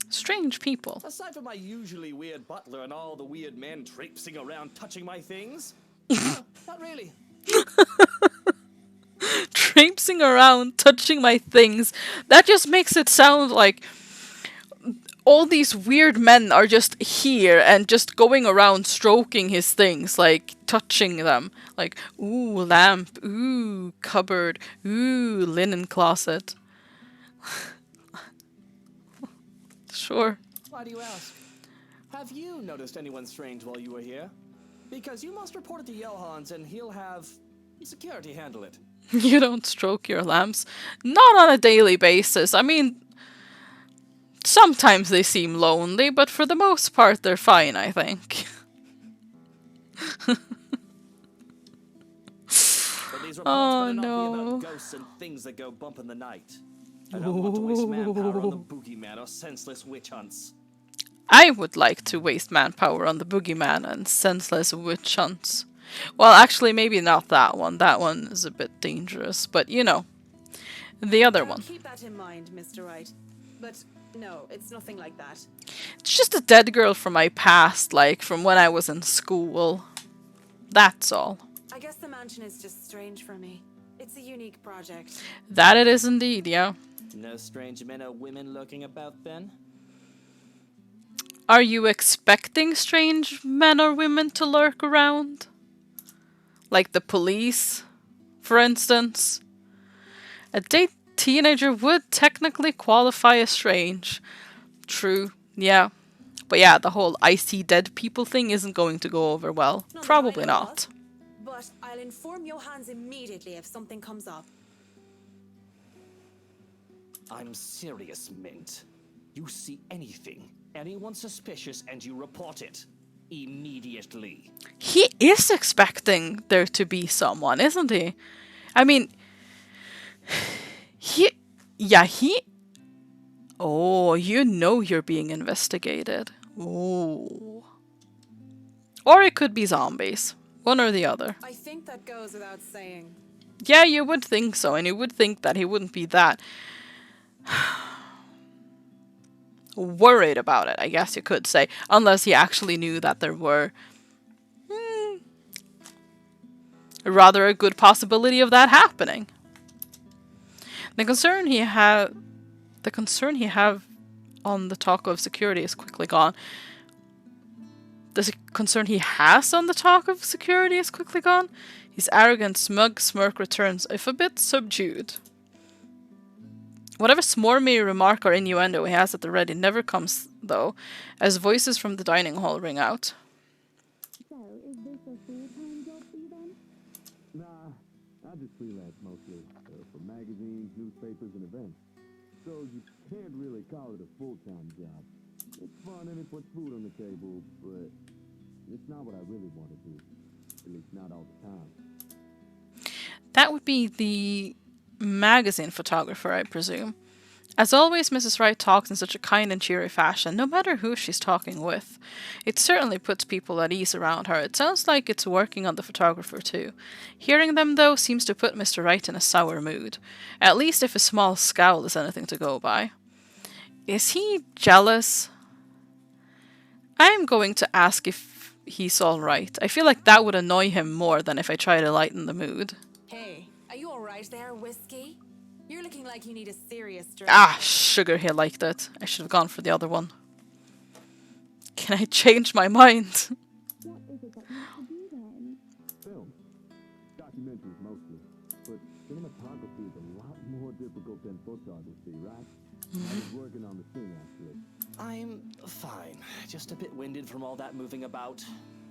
Strange people. Aside from my usually weird butler and all the weird men traipsing around touching my things. Not really. Traipsing around, touching my things. That just makes it sound like all these weird men are just here and just going around stroking his things, like touching them. Like, ooh, lamp, ooh, cupboard, ooh, linen closet. Sure. Why do you ask? Have you noticed anyone strange while you were here? Because you must report it to Johans and he'll have security handle it. You don't stroke your lamps. Not on a daily basis. I mean, sometimes they seem lonely, but for the most part they're fine, I think. So these reports Oh, better not be no. about ghosts and things that go bump in the night. I don't want to waste manpower on the boogeyman or senseless witch hunts. I would like to waste manpower on the boogeyman and senseless witch hunts. Well, actually, maybe not that one. That one is a bit dangerous, but you know, the other I'll one. keep that in mind, Mr. Wright. But no, it's nothing like that. It's just a dead girl from my past, like from when I was in school. That's all. I guess the mansion is just strange for me. It's a unique project. That it is indeed, yeah. No strange men or women lurking about then? Are you expecting strange men or women to lurk around? Like the police, for instance? A date teenager would technically qualify as strange. True, yeah. But yeah, the whole I see dead people thing isn't going to go over well. Not that I Probably know not. of, but I'll inform Johans immediately if something comes up. I'm serious, Mint. You see anything, anyone suspicious, and you report it. Immediately. He is expecting there to be someone, isn't he? I mean, he... Oh, you know you're being investigated. Ooh. Or it could be zombies. One or the other. I think that goes without saying. Yeah, you would think so, and you would think that he wouldn't be that worried about it, I guess you could say. Unless he actually knew that there were rather a good possibility of that happening. The concern he have on the talk of security is quickly gone. The concern he has on the talk of security is quickly gone. His arrogant, smug smirk returns, if a bit subdued. Whatever smarmy remark or innuendo he has at the ready never comes, though, as voices from the dining hall ring out. Nah, I just freelance mostly for magazines, newspapers, and events. So you can't really call it a full-time job. It's fun and it puts food on the table, but it's not what I really want to do. At least not all the time. That would be the magazine photographer, I presume. As always, Mrs. Wright talks in such a kind and cheery fashion, no matter who she's talking with. It certainly puts people at ease around her. It sounds like it's working on the photographer too. Hearing them, though, seems to put Mr. Wright in a sour mood. At least if a small scowl is anything to go by. Is he jealous? I'm going to ask if he's alright. I feel like that would annoy him more than if I try to lighten the mood. Hey, are you alright there, Whiskey? You're looking like you need a serious drink. Ah, sugar, he liked it. I should have gone for the other one. Can I change my mind? Film. Documentaries mostly. But cinematography is a lot more difficult than photography, right? I was working on the thing, actually. I'm fine. Just a bit winded from all that moving about.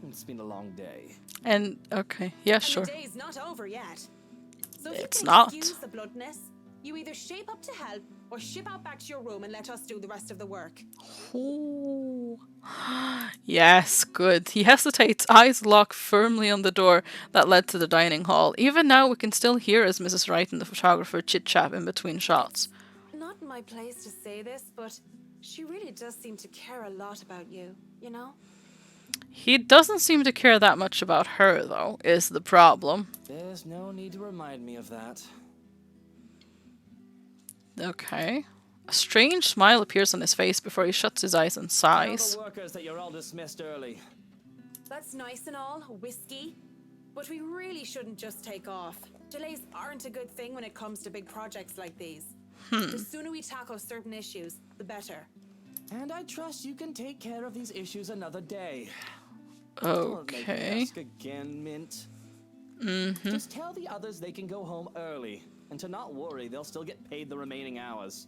It's been a long day. And, okay, yeah, And sure. the day's not over yet. So if It's you can not. excuse the bloodness, you either shape up to help or ship out back to your room and let us do the rest of the work. Ooh. Yes, good. He hesitates, eyes locked firmly on the door that led to the dining hall. Even now, we can still hear as Mrs. Wright and the photographer chit-chat in between shots. Not my place to say this, but she really does seem to care a lot about you, you know? He doesn't seem to care that much about her, though, is the problem. There's no need to remind me of that. Okay. A strange smile appears on his face before he shuts his eyes and Tell sighs. the workers that you're all dismissed early. That's nice and all, Whiskey, but we really shouldn't just take off. Delays aren't a good thing when it comes to big projects like these. The sooner we tackle certain issues, the better. And I trust you can take care of these issues another day. Don't make me Okay. ask again, Mint. Just tell the others they can go home early. And to not worry, they'll still get paid the remaining hours.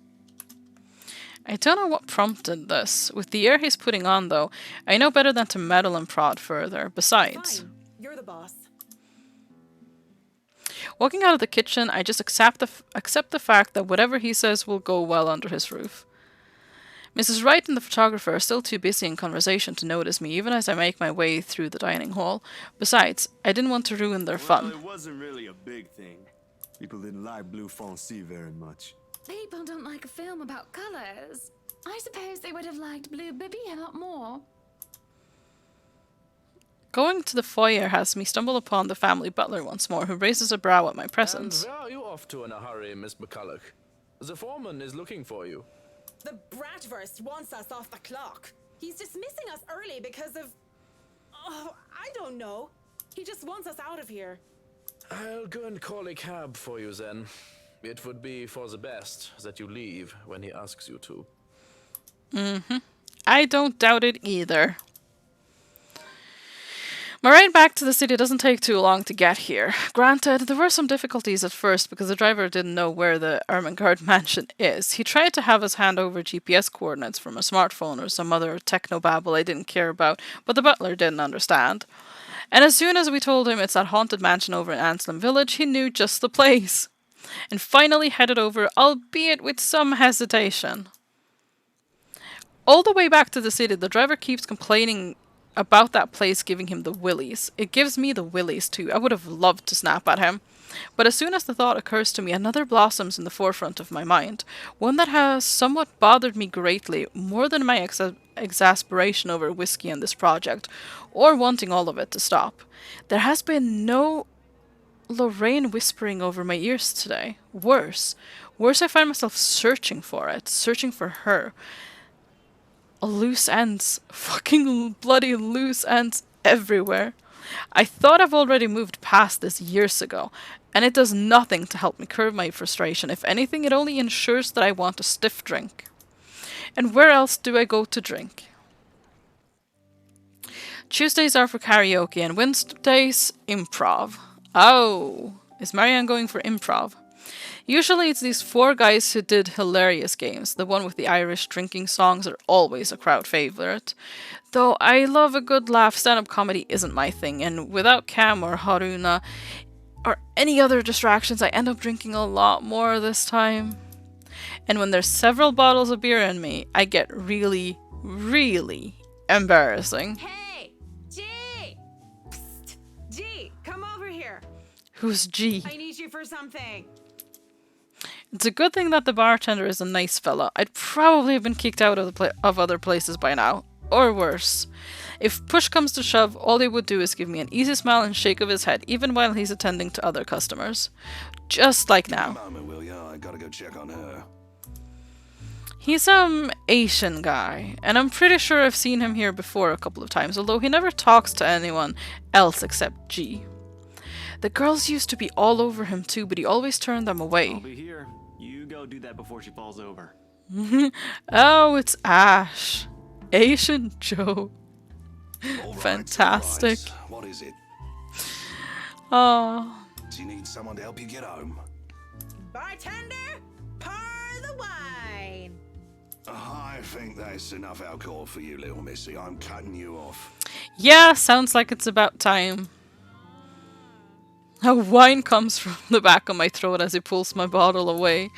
I don't know what prompted this. With the air he's putting on, though, I know better than to meddle and prod further. Besides, Fine. You're the boss. walking out of the kitchen, I just accept the fact that whatever he says will go well under his roof. Mrs. Wright and the photographer are still too busy in conversation to notice me, even as I make my way through the dining hall. Besides, I didn't want to ruin their fun. Well, it wasn't really a big thing. People didn't like Blue Foncé very much. People don't like a film about colors. I suppose they would have liked Blue Baby a lot more. Going to the foyer has me stumble upon the family butler once more, who raises a brow at my And presence. where are you off to in a hurry, Miss McCulloch? The foreman is looking for you. The Bratwurst wants us off the clock. He's dismissing us early because of... Oh, I don't know. He just wants us out of here. I'll go and call a cab for you then. It would be for the best that you leave when he asks you to. I don't doubt it either. My ride back to the city doesn't take too long to get here. Granted, there were some difficulties at first because the driver didn't know where the Ermengarde mansion is. He tried to have us hand over GPS coordinates from a smartphone or some other technobabble I didn't care about, but the butler didn't understand. And as soon as we told him it's that haunted mansion over in Anselm Village, he knew just the place. And finally headed over, albeit with some hesitation. All the way back to the city, the driver keeps complaining about that place giving him the willies. It gives me the willies too. I would have loved to snap at him. But as soon as the thought occurs to me, another blossoms in the forefront of my mind. One that has somewhat bothered me greatly, more than my exasperation over whiskey and this project, or wanting all of it to stop. There has been no Lorraine whispering over my ears today. Worse, I find myself searching for it, searching for her. Loose ends. Fucking bloody loose ends everywhere. I thought I've already moved past this years ago, and it does nothing to help me curb my frustration. If anything, it only ensures that I want a stiff drink. And where else do I go to drink? Tuesdays are for karaoke, and Wednesdays, improv. Oh, is Marianne going for improv? Usually it's these four guys who did hilarious games. The one with the Irish drinking songs are always a crowd favourite. Though I love a good laugh, stand-up comedy isn't my thing, and without Cam or Haruna or any other distractions, I end up drinking a lot more this time. And when there's several bottles of beer in me, I get really, really embarrassing. Hey! G! Psst! G, come over here. Who's G? I need you for something. It's a good thing that the bartender is a nice fella. I'd probably have been kicked out of other places by now. Or worse. If push comes to shove, all he would do is give me an easy smile and shake of his head, even while he's attending to other customers. Just like now. Moment, will ya? I gotta go check on her. He's some Asian guy, and I'm pretty sure I've seen him here before a couple of times, although he never talks to anyone else except G. The girls used to be all over him too, but he always turned them away. I'll be here. You go do that before she falls over. Oh, it's Ash. Asian Joe. All right, Fantastic. all right. What is it? Oh. Do you need someone to help you get home? Bartender, pour the wine. I think that's enough alcohol for you, little missy. I'm cutting you off. Yeah, sounds like it's about time. A whine comes from the back of my throat as he pulls my bottle away.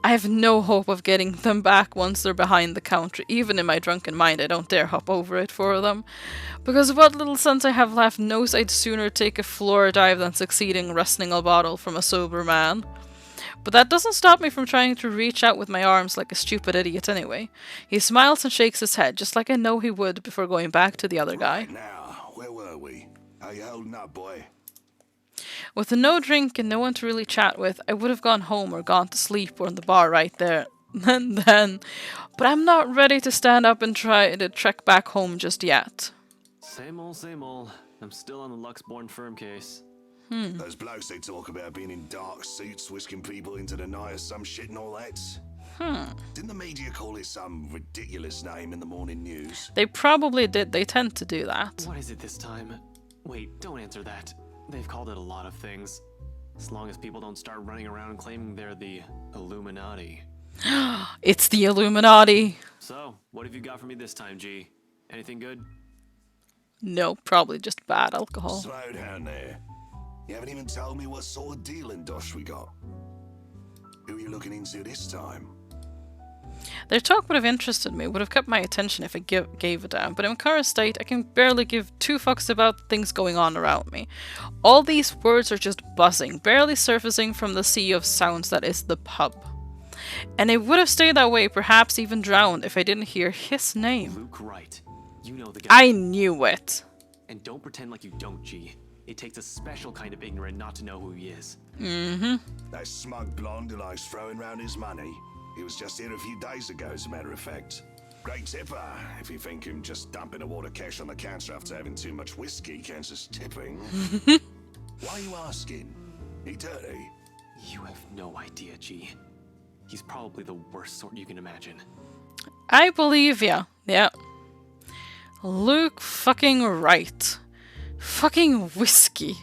I have no hope of getting them back once they're behind the counter. Even in my drunken mind, I don't dare hop over it for them. Because what little sense I have left knows I'd sooner take a floor dive than succeed in wresting a bottle from a sober man. But that doesn't stop me from trying to reach out with my arms like a stupid idiot anyway. He smiles and shakes his head, just like I know he would before going back to the other guy. Right now, where were we? How you holding up, boy? With no drink and no one to really chat with, I would have gone home or gone to sleep or in the bar right there and then. But I'm not ready to stand up and try to trek back home just yet. Same old, same old. I'm still on the Luxborn firm case. Those blokes they talk about being in dark suits, whisking people into the night or some shit and all that. Didn't the media call it some ridiculous name in the morning news? They probably did. They tend to do that. What is it this time? Wait, don't answer that. They've called it a lot of things. As long as people don't start running around claiming they're the Illuminati. It's the Illuminati. So, what have you got for me this time, G? Anything good? No, probably just bad alcohol. Slow down there. You haven't even told me what sort of dealing dosh we got. Who are you looking into this time? Their talk would have interested me, would have kept my attention if I gave a damn, but in my current state, I can barely give 2 fucks about things going on around me. All these words are just buzzing, barely surfacing from the sea of sounds that is the pub. And it would have stayed that way, perhaps even drowned, if I didn't hear his name. Luke Wright. You know the guy. I knew it. And don't pretend like you don't, G. It takes a special kind of ignorant not to know who he is. That smug blonde who likes throwing around his money. He was just here a few days ago, as a matter of fact. Great tipper, if you think him just dumping a wad of cash on the counter after having too much whiskey counts as tipping. Why are you asking? He dirty? You have no idea, G. He's probably the worst sort you can imagine. I believe ya. Yeah. Luke fucking Wright. Fucking whiskey.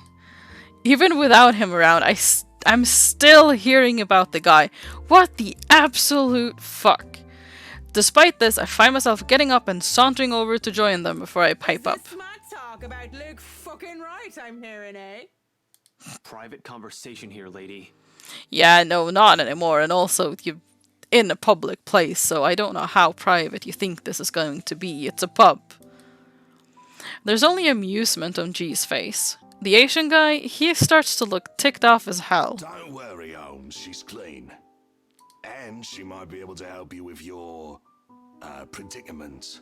Even without him around, I'm still hearing about the guy. What the absolute fuck? Despite this, I find myself getting up and sauntering over to join them before I pipe up. Smack talk about Luke fucking Wright, I'm hearing, eh? Private conversation here, lady. Yeah, no, not anymore. And also, you're in a public place, so I don't know how private you think this is going to be. It's a pub. There's only amusement on G's face. The Asian guy, he starts to look ticked off as hell. Don't worry, Holmes, she's clean. And she might be able to help you with your, predicament.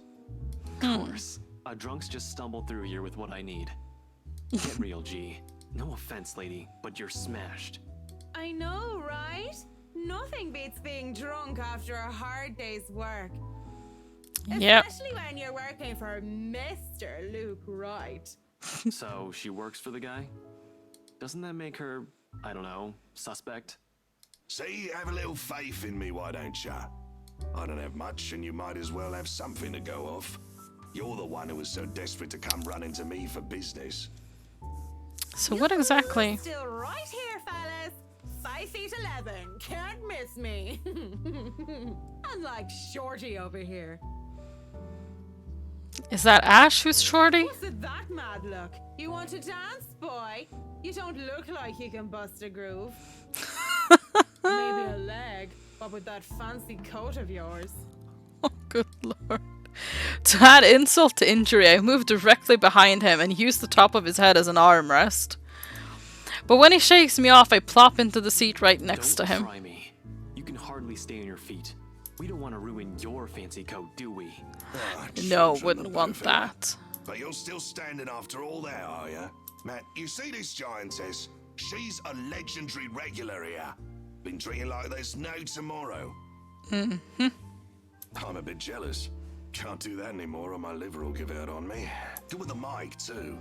Of course. A drunk's just stumbled through here with what I need. Get real, G. No offense, lady, but you're smashed. I know, right? Nothing beats being drunk after a hard day's work. Yep. Especially when you're working for Mr. Luke Wright. So, she works for the guy? Doesn't that make her, I don't know, suspect? See, have a little faith in me, why don't ya? I don't have much, and you might as well have something to go off. You're the one who was so desperate to come running to me for business. So what exactly? Still right here, fellas. 5'11", can't miss me. Unlike Shorty over here. Is that Ash who's shorty? What's with that mad look? You want to dance, boy? You don't look like you can bust a groove. Maybe a leg, but with that fancy coat of yours. Oh, good lord. To add insult to injury, I moved directly behind him and used the top of his head as an armrest. But when he shakes me off, I plop into the seat right next to him. Don't try me. You can hardly stay on your feet. We don't want to ruin your fancy coat, do we? No, wouldn't want that. But you're still standing after all that, are you? Matt, you see this giantess? She's a legendary regular here. Been treating like there's no tomorrow. I'm a bit jealous. Can't do that anymore or my liver will give out on me. Good with the mic, too.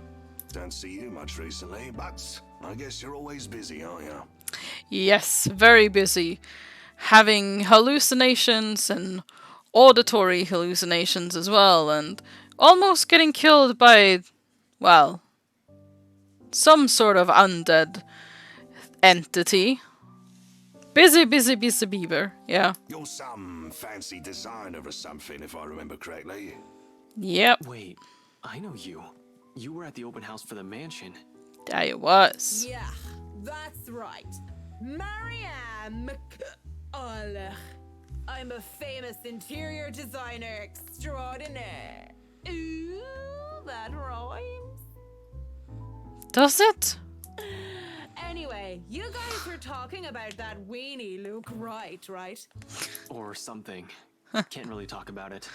Don't see you much recently, but I guess you're always busy, aren't you? Yes, very busy. Having hallucinations and auditory hallucinations as well, and almost getting killed by, well, some sort of undead entity. Busy Bieber, yeah. You're some fancy designer or something, if I remember correctly. Yep. Wait, I know you. You were at the open house for the mansion. I was. Yeah, that's right. Marianne McCulloch. I'm a famous interior designer extraordinaire. Ooh, that rhymes. Does it? Anyway, you guys were talking about that weenie Luke Wright, right? Or something. Can't really talk about it.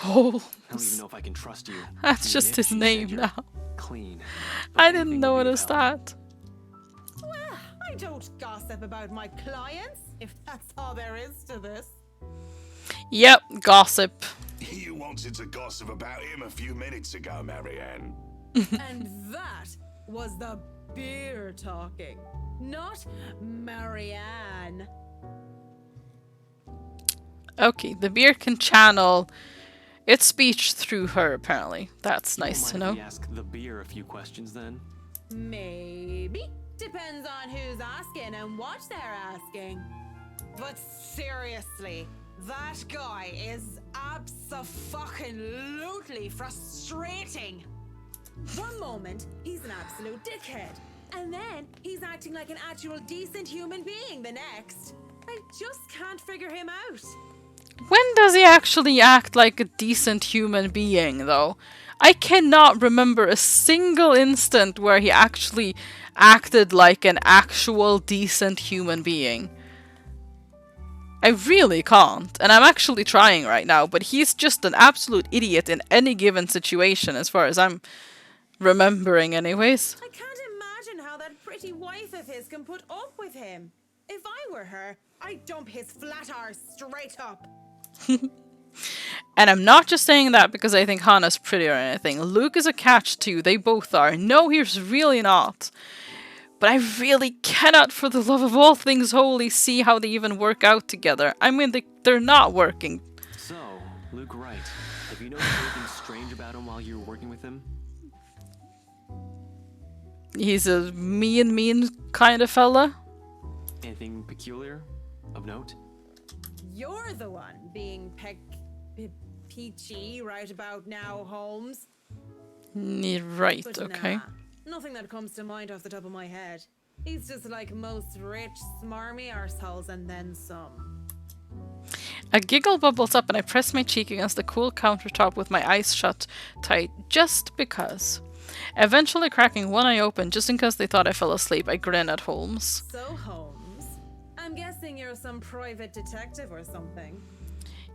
Oh, I don't even know if I can trust you. that's Even just if his she said name you're now. Clean. I didn't notice that. Well, I don't gossip about my clients, if that's all there is to this. Yep, gossip. You wanted to gossip about him a few minutes ago, Marianne. And that was the beer talking, not Marianne. Okay, the beer can channel its speech through her, apparently. That's You don't nice to mind know. if we ask the beer a few questions then? Maybe. Depends on who's asking and what they're asking. But seriously, that guy is abso-fucking-lutely frustrating. One moment, he's an absolute dickhead. And then he's acting like an actual decent human being the next. I just can't figure him out. When does he actually act like a decent human being, though? I cannot remember a single instant where he actually acted like an actual decent human being. I really can't, and I'm actually trying right now, but he's just an absolute idiot in any given situation, as far as I'm remembering anyways. I can't imagine how that pretty wife of his can put up with him. If I were her, I'd dump his flat arse straight up. And I'm not just saying that because I think Hannah's pretty or anything. Luke is a catch too, they both are. No, he's really not. But I really cannot, for the love of all things holy, see how they even work out together. I mean, they're not working. So, Luke Wright, have you noticed anything strange about him while you were working with him? He's a mean kind of fella. Anything peculiar? Of note? You're the one being peachy right about now, Holmes. Right, But okay. nah, nothing that comes to mind off the top of my head. He's just like most rich, smarmy arseholes and then some. A giggle bubbles up and I press my cheek against the cool countertop with my eyes shut tight, just because. Eventually cracking one eye open, just in case they thought I fell asleep, I grin at Holmes. So, Holmes, I'm guessing you're some private detective or something.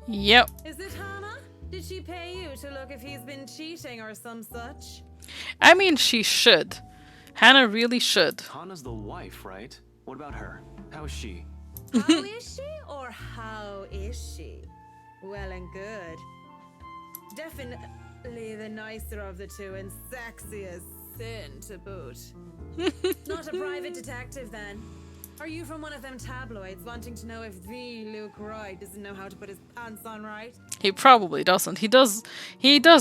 Yep. Is it Hannah? Did she pay you to look if he's been cheating or some such? I mean, she should. Hannah really should. Hannah's the wife, right? What about her? How is she? How is she or how is she? Well and good. Definitely the nicer of the two and sexy as sin to boot. Not a private detective then. Are you from one of them tabloids wanting to know if the Luke Wright doesn't know how to put his pants on right? He probably doesn't. He does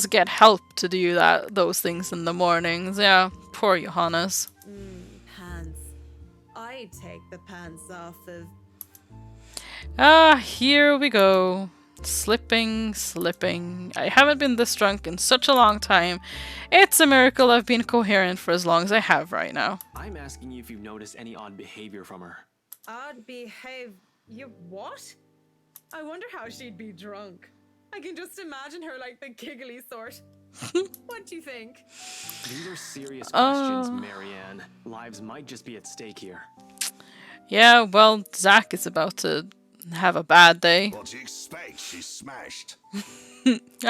get help to do those things in the mornings. Yeah, poor Johannes. Pants. I'd take the pants off of... Ah, here we go. Slipping. I haven't been this drunk in such a long time. It's a miracle I've been coherent for as long as I have right now. I'm asking you if you've noticed any odd behavior from her. Odd behave... You what? I wonder how she'd be drunk. I can just imagine her like the giggly sort. What do you think? These are serious questions, Marianne. Lives might just be at stake here. Yeah, well, Zach is about to have a bad day. What do you expect? She's smashed.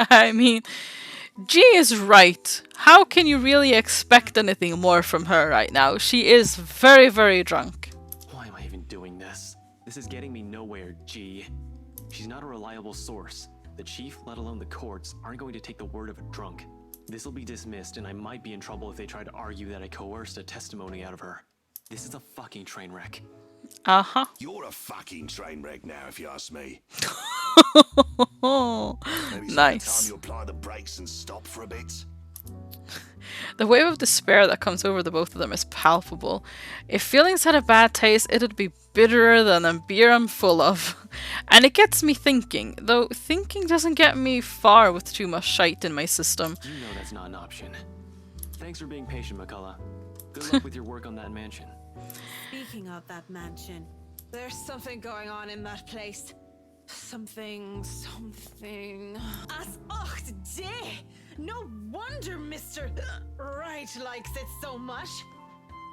I mean, G is right. How can you really expect anything more from her right now? She is very, very drunk. Why am I even doing this? This is getting me nowhere, G. She's not a reliable source. The chief, let alone the courts, aren't going to take the word of a drunk. This will be dismissed, and I might be in trouble if they try to argue that I coerced a testimony out of her. This is a fucking train wreck. Uh-huh. You're a fucking train wreck now, if you ask me. Maybe it's Nice. time you apply the brakes and stop for a bit. The wave of despair that comes over the both of them is palpable. If feelings had a bad taste, it'd be bitterer than the beer I'm full of. And it gets me thinking, though thinking doesn't get me far with too much shite in my system. You know that's not an option. Thanks for being patient, McCullough. Good luck with your work on that mansion. Speaking of that mansion, there's something going on in that place. Something. As och day! No wonder Mr. Wright likes it so much.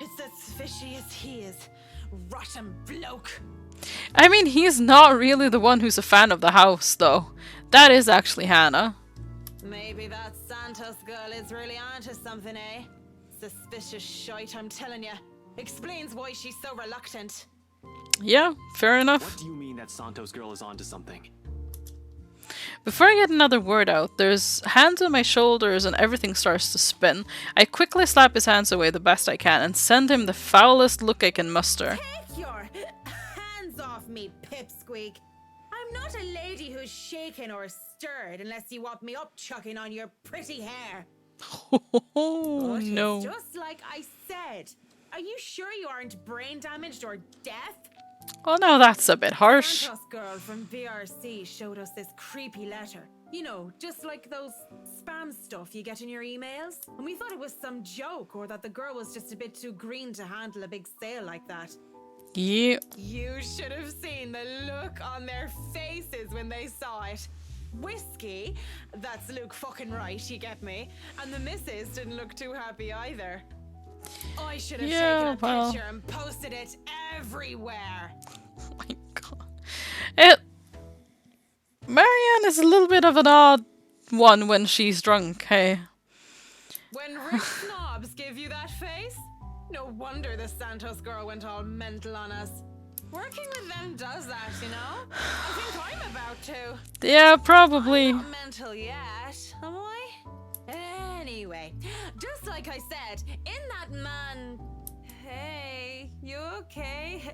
It's as fishy as he is. Rotten bloke. I mean, he's not really the one who's a fan of the house, though. That is actually Hannah. Maybe that Santos girl is really onto something, eh? Suspicious shite, I'm telling ya. Explains why she's so reluctant. Yeah, fair enough. What do you mean that Santos girl is onto something? Before I get another word out, there's hands on my shoulders and everything starts to spin. I quickly slap his hands away the best I can and send him the foulest look I can muster. Take your hands off me, pipsqueak. I'm I'm not a lady who's shaken or stirred unless you want me up chucking on your pretty hair. Oh, But no. it's just like I said. Are you sure you aren't brain damaged or deaf? Well, no, that's a bit harsh. Santos girl from BRC showed us this creepy letter. You know, just like those spam stuff you get in your emails. And we thought it was some joke or that the girl was just a bit too green to handle a big sale like that. Yeah. You should have seen the look on their faces when they saw it. Whiskey, that's Luke fucking right, you get me. And the missus didn't look too happy either. I should have taken a picture and posted it everywhere. Oh my god. Marianne is a little bit of an odd one when she's drunk, hey? When rich snobs give you that face, no wonder the Santos girl went all mental on us. Working with them does that, you know? I think I'm about to. Yeah, probably. I'm not mental yet, am I? Anyway, just like I said, in that man... Hey, you okay?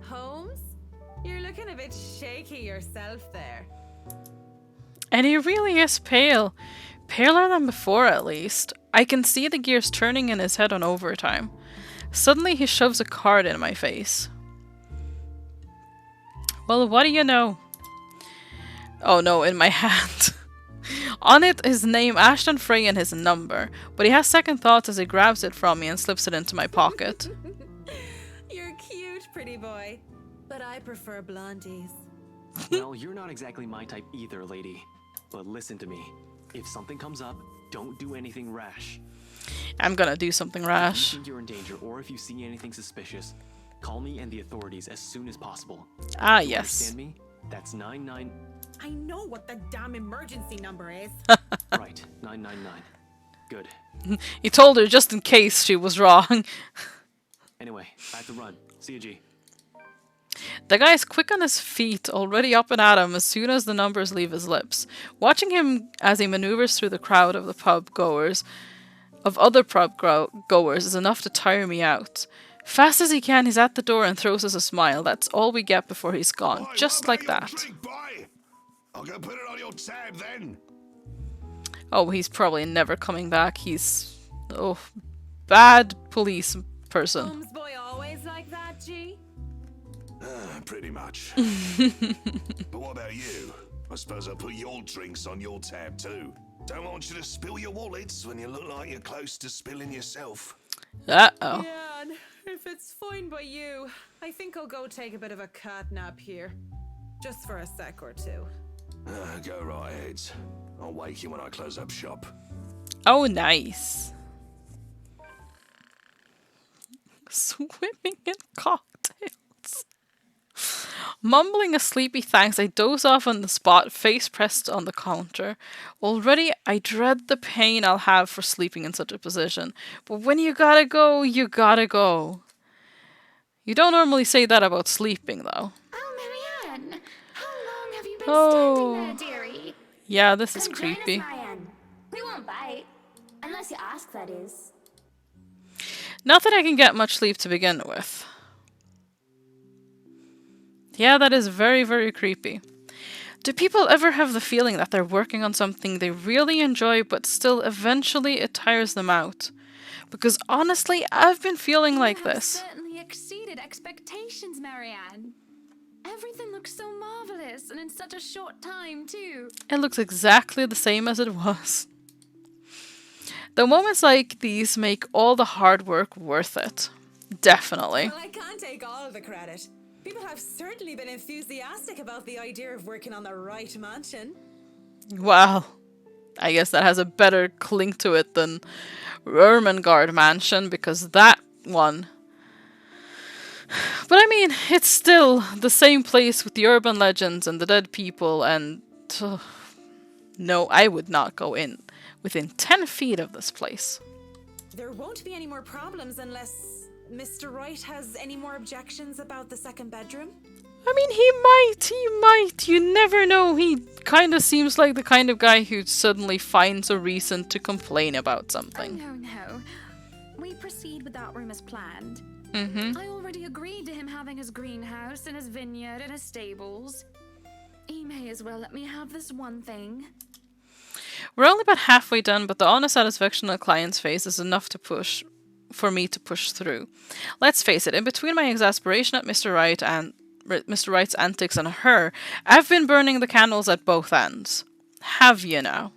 Holmes? You're looking a bit shaky yourself there. And he really is pale. Paler than before, at least. I can see the gears turning in his head on overtime. Suddenly he shoves a card in my face. Well, what do you know? Oh no, in my hand. On it, his name, Ashton Frey, and his number. But he has second thoughts as he grabs it from me and slips it into my pocket. You're cute, pretty boy. But I prefer blondies. Well, you're not exactly my type either, lady. But listen to me. If something comes up, don't do anything rash. I'm gonna do something If rash. you think you're in danger or if you see anything suspicious, call me and the authorities as soon as possible. Ah, You yes. Understand me? That's 99. I know what the damn emergency number is. Right, 999. Good. He told her just in case she was wrong. Anyway, I have to run. See you, G. The guy's quick on his feet, already up and at him as soon as the numbers leave his lips. Watching him as he maneuvers through the crowd of other pub goers is enough to tire me out. Fast as he can, he's at the door and throws us a smile. That's all we get before he's gone. Just like that. I'll go put it on your tab then. Oh, he's probably never coming back. He's... oh, bad police person. Holmes boy always like that, G? Pretty much. But what about you? I suppose I'll put your drinks on your tab too. Don't want you to spill your wallets when you look like you're close to spilling yourself. Uh-oh. Yeah, and if it's fine by you, I think I'll go take a bit of a cat nap here. Just for a sec or two. Go right ahead. I'll wake you when I close up shop. Oh, nice. Swimming in cocktails. Mumbling a sleepy thanks, I doze off on the spot, face pressed on the counter. Already, I dread the pain I'll have for sleeping in such a position. But when you gotta go, you gotta go. You don't normally say that about sleeping, though. Oh, Marianne! How long have you been Oh. standing there, dearie? Yeah, this is Come join us, creepy. Marianne. We won't bite. Unless you ask, that is. Not that I can get much sleep to begin with. Yeah, that is very, very creepy. Do people ever have the feeling that they're working on something they really enjoy, but still eventually it tires them out? Because honestly, I've been feeling like You have this. certainly exceeded expectations, Marianne. Everything looks so marvelous, and in such a short time, too. It looks exactly the same as it was. The moments like these make all the hard work worth it. Definitely. Well, I can't take all the credit. People have certainly been enthusiastic about the idea of working on the right mansion. Well, I guess that has a better clink to it than Ermengarde Mansion, because that one... But I mean, it's still the same place with the urban legends and the dead people and... no, I would not go in within 10 feet of this place. There won't be any more problems unless Mr. Wright has any more objections about the second bedroom. I mean, he might. You never know. He kind of seems like the kind of guy who suddenly finds a reason to complain about something. Oh, no. We proceed with that room as planned. Mm-hmm. I already agreed to him having his greenhouse and his vineyard and his stables. You may as well let me have this one thing. We're only about halfway done, but the honest satisfaction on the client's face is enough for me to push through. Let's face it, in between my exasperation at Mr. Wright and Mr. Wright's antics and her, I've been burning the candles at both ends. Have you now?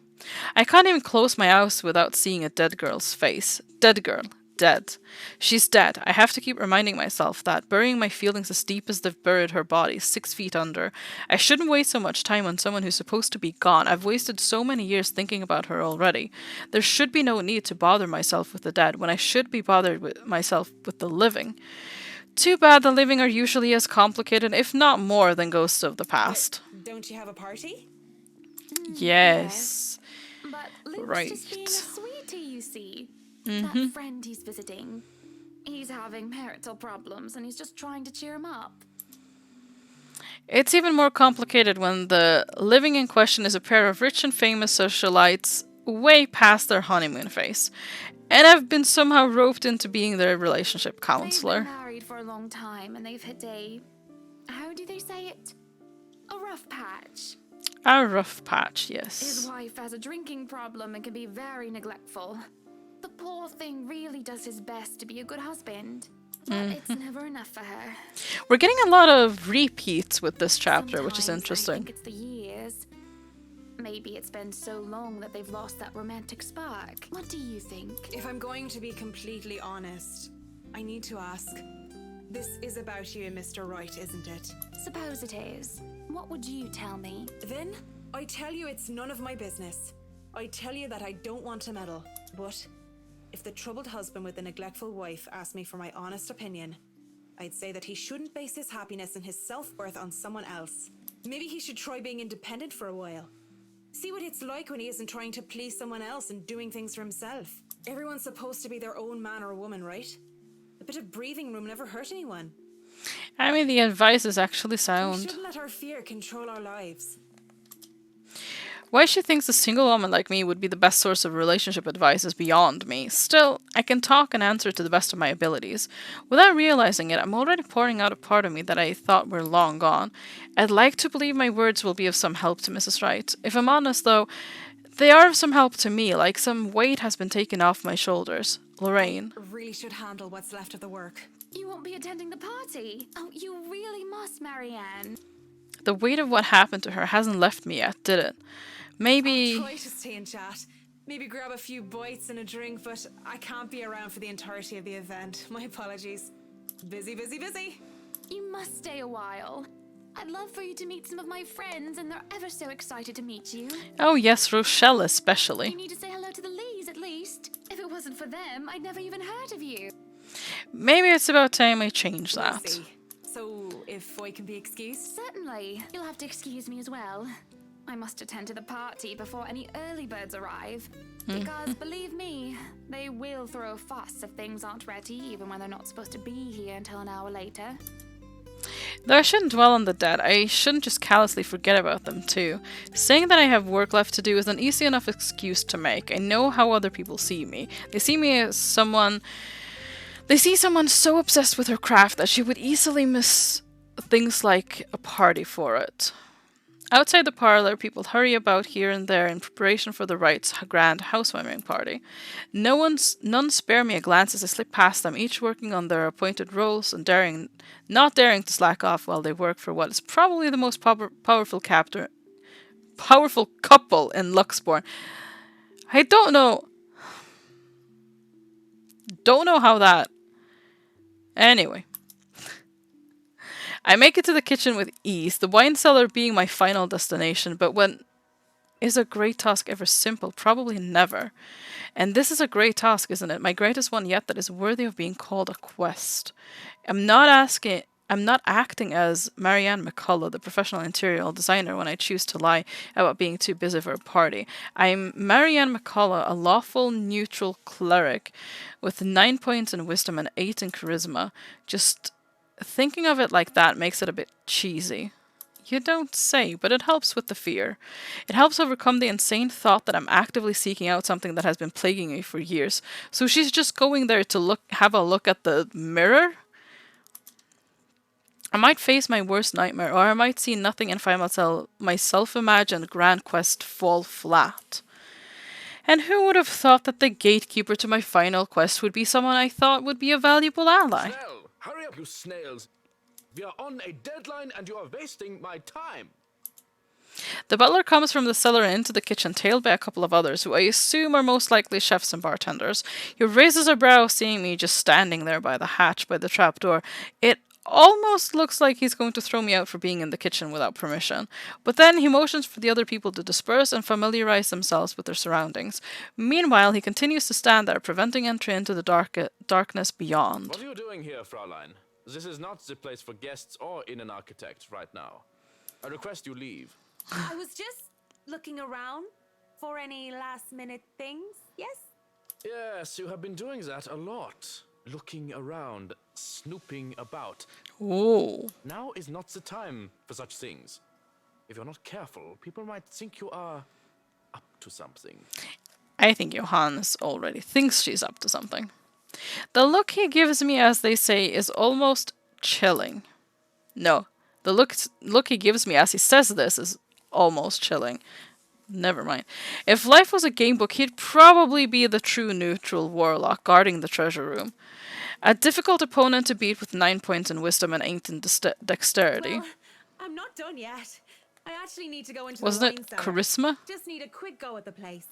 I can't even close my eyes without seeing a dead girl's face. Dead girl. Dead. She's dead. I have to keep reminding myself that, burying my feelings as deep as they've buried her body, 6 feet under. I shouldn't waste so much time on someone who's supposed to be gone. I've wasted so many years thinking about her already. There should be no need to bother myself with the dead when I should be bothered with myself with the living. Too bad the living are usually as complicated, if not more, than ghosts of the past. Don't you have a party? Yes. But Luke's Right. just being a sweetie, you see. That friend he's visiting. He's having marital problems and he's just trying to cheer him up. It's even more complicated when the living in question is a pair of rich and famous socialites way past their honeymoon phase. And I've been somehow roped into being their relationship counselor. They've been married for a long time and they've hit a... how do they say it? A rough patch. A rough patch, yes. His wife has a drinking problem and can be very neglectful. The poor thing really does his best to be a good husband. But it's never enough for her. We're getting a lot of repeats with this chapter, which is Sometimes I interesting. think it's the years. Maybe it's been so long that they've lost that romantic spark. What do you think? If I'm going to be completely honest, I need to ask. This is about you and Mr. Wright, isn't it? Suppose it is. What would you tell me? Then, I tell you it's none of my business. I tell you that I don't want to meddle. But if the troubled husband with the neglectful wife asked me for my honest opinion, I'd say that he shouldn't base his happiness and his self-worth on someone else. Maybe he should try being independent for a while. See what it's like when he isn't trying to please someone else and doing things for himself. Everyone's supposed to be their own man or woman, right? A bit of breathing room never hurt anyone. I mean, the advice is actually We sound. shouldn't let our fear control our lives. Why she thinks a single woman like me would be the best source of relationship advice is beyond me. Still, I can talk and answer to the best of my abilities. Without realizing it, I'm already pouring out a part of me that I thought were long gone. I'd like to believe my words will be of some help to Mrs. Wright. If I'm honest, though, they are of some help to me, like some weight has been taken off my shoulders. Lorraine. I really should handle what's left of the work. You won't be attending the party. Oh, you really must, Marianne. The weight of what happened to her hasn't left me yet, did it? Maybe... Try to stay and chat. Maybe grab a few bites and a drink, but I can't be around for the entirety of the event. My apologies. Busy, busy, busy. You must stay a while. I'd love for you to meet some of my friends, and they're ever so excited to meet you. Oh yes, Rochelle especially. You need to say hello to the Lees at least. If it wasn't for them, I'd never even heard of you. Maybe it's about time I change We'll that. see. So, if I can be excused? Certainly. You'll have to excuse me as well. I must attend to the party before any early birds arrive. Because, believe me, they will throw a fuss if things aren't ready, even when they're not supposed to be here until an hour later. Though I shouldn't dwell on the dead, I shouldn't just callously forget about them too. Saying that I have work left to do is an easy enough excuse to make. I know how other people see me. They see me as someone... They see someone so obsessed with her craft that she would easily miss things like a party for it. Outside the parlor, people hurry about here and there in preparation for the Wrights' grand housewarming party. None spare me a glance as I slip past them, each working on their appointed roles and not daring to slack off while they work for what is probably the most powerful couple in Luxborn. I don't know how that... Anyway. I make it to the kitchen with ease, the wine cellar being my final destination, but when is a great task ever simple? Probably never. And this is a great task, isn't it? My greatest one yet that is worthy of being called a quest. I'm not acting as Marianne McCullough, the professional interior designer, when I choose to lie about being too busy for a party. I'm Marianne McCullough, a lawful, neutral cleric with 9 points in wisdom and 8 in charisma. Just thinking of it like that makes it a bit cheesy. You don't say, but it helps with the fear. It helps overcome the insane thought that I'm actively seeking out something that has been plaguing me for years. So she's just going there to have a look at the mirror? I might face my worst nightmare, or I might see nothing and find my self-imagined grand quest fall flat. And who would have thought that the gatekeeper to my final quest would be someone I thought would be a valuable ally? Snell, hurry up, you snails. We are on a deadline and you are wasting my time. The butler comes from the cellar and into the kitchen, tailed by a couple of others, who I assume are most likely chefs and bartenders. He raises a brow, seeing me just standing there by the hatch by the trapdoor. It almost looks like he's going to throw me out for being in the kitchen without permission. But then he motions for the other people to disperse and familiarize themselves with their surroundings. Meanwhile, he continues to stand there, preventing entry into the darkness beyond. What are you doing here, Fraulein? This is not the place for guests or in an architect right now. I request you leave. I was just looking around for any last minute things, yes? Yes, you have been doing that a lot. Looking around, snooping about. Ooh. Now is not the time for such things. If you're not careful, people might think you are up to something. I think Johannes already thinks she's up to something. The look he gives me, as they say, is almost chilling. No, the look he gives me as he says this is almost chilling. Never mind. If life was a gamebook, he'd probably be the true neutral warlock guarding the treasure room. A difficult opponent to beat with 9 points in wisdom and 8 in dexterity. Well, I'm not done yet. I actually need to go into Wasn't the it wine cellar. charisma? Just need a quick go at the place.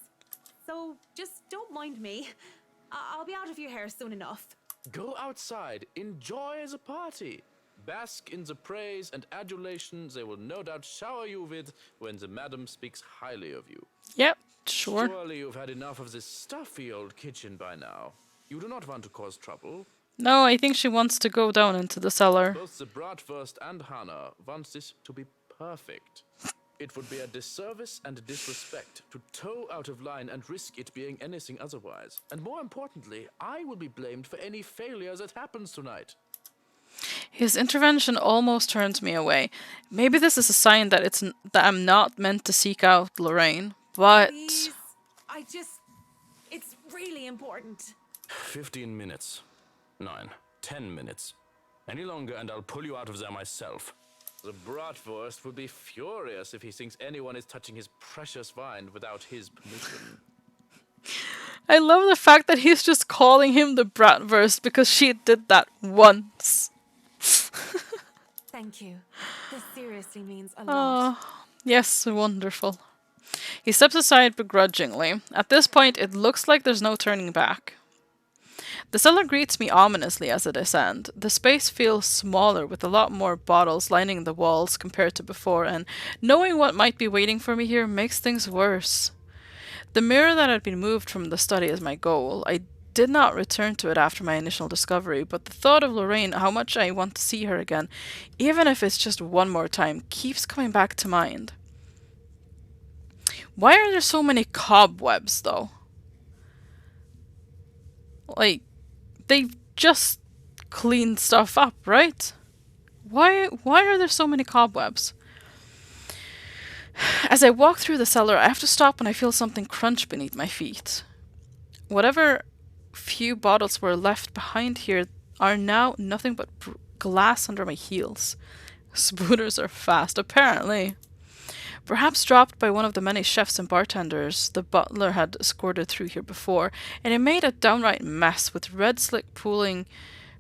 So just don't mind me. I'll be out of your hair soon enough. Go outside, enjoy the party. Bask in the praise and adulation they will no doubt shower you with when the madam speaks highly of you. Yep, sure. Surely you've had enough of this stuffy old kitchen by now. You do not want to cause trouble. No, I think she wants to go down into the cellar. Both the Bratwurst and Hannah want this to be perfect. It would be a disservice and disrespect to toe out of line and risk it being anything otherwise. And more importantly, I will be blamed for any failure that happens tonight. His intervention almost turns me away. Maybe this is a sign that that I'm not meant to seek out Lorraine, but... Please, it's really important. 15 minutes. 9, 10 minutes. Any longer and I'll pull you out of there myself. The Bratwurst would be furious if he thinks anyone is touching his precious wine without his permission. I love the fact that he's just calling him the Bratwurst because she did that once. Thank you. This seriously means a lot. Oh, yes, wonderful. He steps aside begrudgingly. At this point, it looks like there's no turning back. The cellar greets me ominously as I descend. The space feels smaller with a lot more bottles lining the walls compared to before, and knowing what might be waiting for me here makes things worse. The mirror that had been moved from the study is my goal. I did not return to it after my initial discovery, but the thought of Lorraine, how much I want to see her again, even if it's just one more time, keeps coming back to mind. Why are there so many cobwebs, though? Like, they just cleaned stuff up, right? Why are there so many cobwebs? As I walk through the cellar, I have to stop when I feel something crunch beneath my feet. Whatever few bottles were left behind here are now nothing but glass under my heels. Spooners are fast, apparently. Perhaps dropped by one of the many chefs and bartenders the butler had escorted through here before, and it made a downright mess with red slick pooling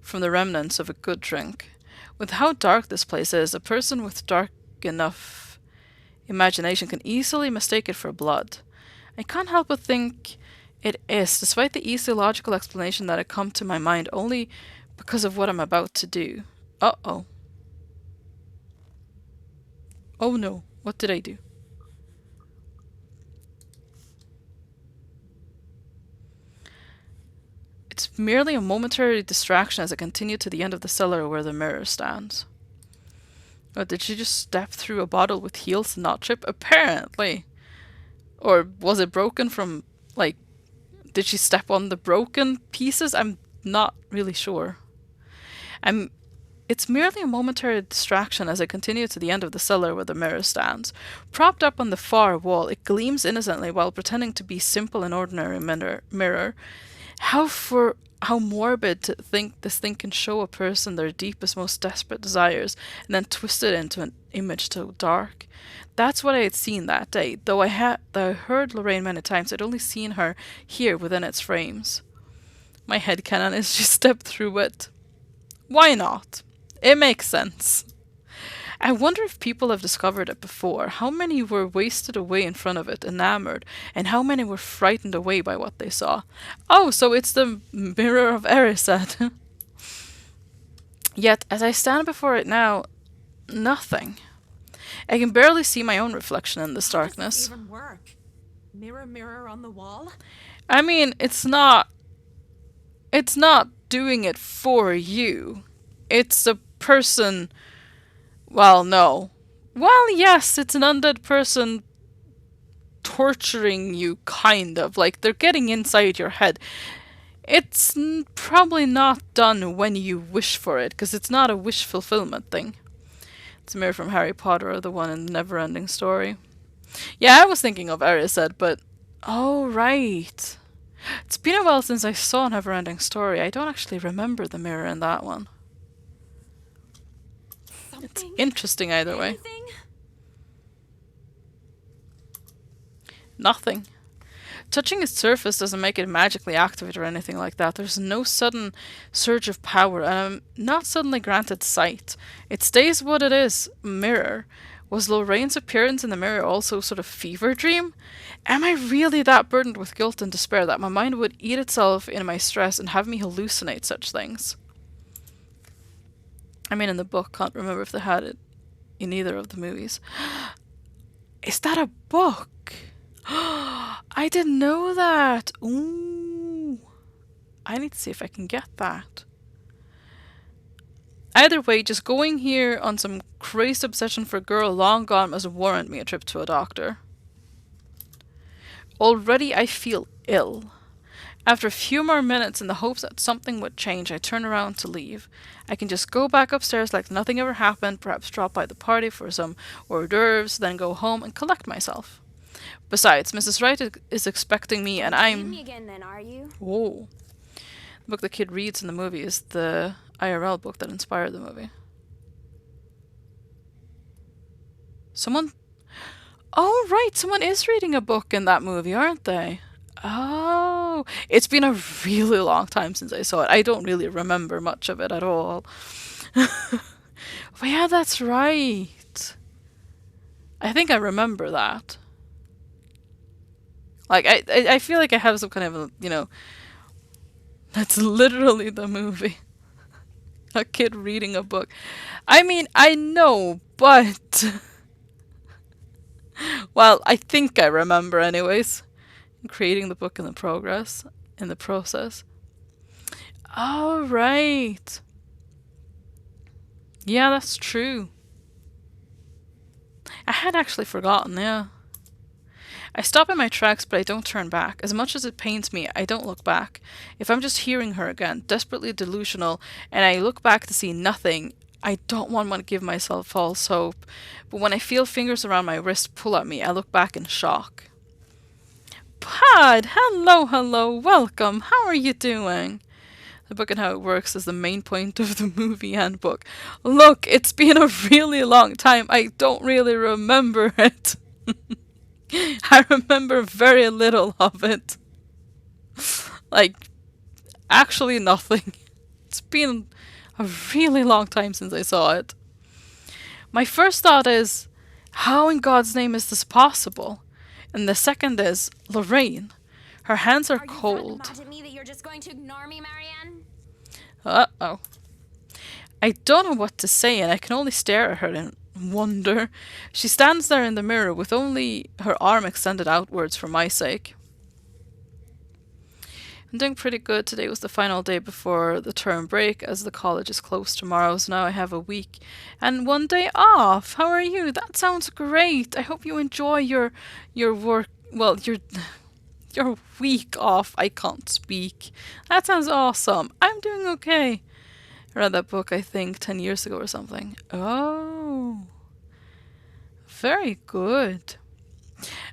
from the remnants of a good drink. With how dark this place is, a person with dark enough imagination can easily mistake it for blood. I can't help but think it is, despite the easy logical explanation that had come to my mind only because of what I'm about to do. Uh-oh. Oh no. What did I do? It's merely a momentary distraction as I continue to the end of the cellar where the mirror stands. Oh, did she just step through a bottle with heels and not trip? Apparently. Or was it broken from, like, did she step on the broken pieces? I'm not really sure. It's merely a momentary distraction as I continue to the end of the cellar where the mirror stands. Propped up on the far wall, it gleams innocently while pretending to be simple and ordinary mirror. How for how morbid to think this thing can show a person their deepest, most desperate desires and then twist it into an image so dark. That's what I had seen that day, though I heard Lorraine many times. I'd only seen her here within its frames. My headcanon is she stepped through it. Why not? It makes sense. I wonder if people have discovered it before. How many were wasted away in front of it, enamored, and how many were frightened away by what they saw? Oh, so it's the mirror of Erised. Yet, as I stand before it now, nothing. I can barely see my own reflection in this darkness. How does this even work? Mirror, mirror on the wall? I mean, it's not doing it for you. It's a person. Well, no. Well, yes, it's an undead person torturing you, kind of. Like, they're getting inside your head. It's probably not done when you wish for it, because it's not a wish fulfillment thing. It's a mirror from Harry Potter or the one in the Never-Ending Story. Yeah, I was thinking of Erised, but... Oh, right. It's been a while since I saw Never-Ending Story. I don't actually remember the mirror in that one. It's interesting either way. Nothing. Touching its surface doesn't make it magically activate or anything like that. There's no sudden surge of power, and I'm not suddenly granted sight. It stays what it is, mirror. Was Lorraine's appearance in the mirror also sort of fever dream? Am I really that burdened with guilt and despair that my mind would eat itself in my stress and have me hallucinate such things? I mean, in the book, can't remember if they had it in either of the movies. Is that a book? I didn't know that. Ooh. I need to see if I can get that. Either way, just going here on some crazy obsession for a girl long gone must warrant me a trip to a doctor. Already I feel ill. After a few more minutes, in the hopes that something would change, I turn around to leave. I can just go back upstairs like nothing ever happened, perhaps drop by the party for some hors d'oeuvres, then go home and collect myself. Besides, Mrs. Wright is expecting me, and I'm... Me again then, are you? Whoa. The book the kid reads in the movie is the IRL book that inspired the movie. Someone... Oh, right, someone is reading a book in that movie, aren't they? Oh, it's been a really long time since I saw it. I don't really remember much of it at all. But yeah, that's right. I think I remember that. Like, I feel like I have some kind of a, you know... That's literally the movie. A kid reading a book. I mean, I know, but... Well, I think I remember anyways. Creating the book in the process. Oh, right. Yeah, that's true. I had actually forgotten, yeah. I stop in my tracks, but I don't turn back. As much as it pains me, I don't look back. If I'm just hearing her again, desperately delusional, and I look back to see nothing, I don't want to give myself false hope. But when I feel fingers around my wrist pull at me, I look back in shock. Pod! Hello, welcome. How are you doing? The book and how it works is the main point of the movie and book. Look, it's been a really long time. I don't really remember it. I remember very little of it. Like, actually nothing. It's been a really long time since I saw it. My first thought is, how in God's name is this possible? And the second is, Lorraine. Her hands are cold. Mad at me that you're just going to ignore me, Marianne? Uh-oh. I don't know what to say, and I can only stare at her in wonder. She stands there in the mirror with only her arm extended outwards for my sake. I'm doing pretty good. Today was the final day before the term break, as the college is closed tomorrow, so now I have a week and 1 day off. How are you? That sounds great. I hope you enjoy your work. Well, your week off. I can't speak. That sounds awesome. I'm doing okay. I read that book, I think, 10 years ago or something. Oh. Very good.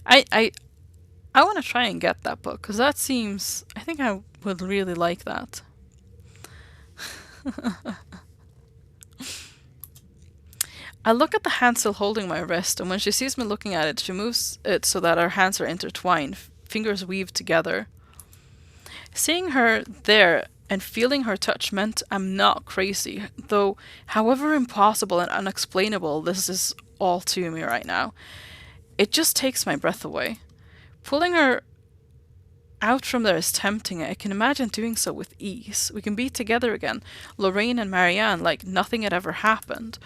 I want to try and get that book, because that seems... I think I would really like that. I look at the hand still holding my wrist, and when she sees me looking at it, she moves it so that our hands are intertwined, fingers weaved together. Seeing her there and feeling her touch meant I'm not crazy, though however impossible and unexplainable this is all to me right now. It just takes my breath away. Pulling her out from there is tempting. I can imagine doing so with ease. We can be together again, Lorraine and Marianne, like nothing had ever happened.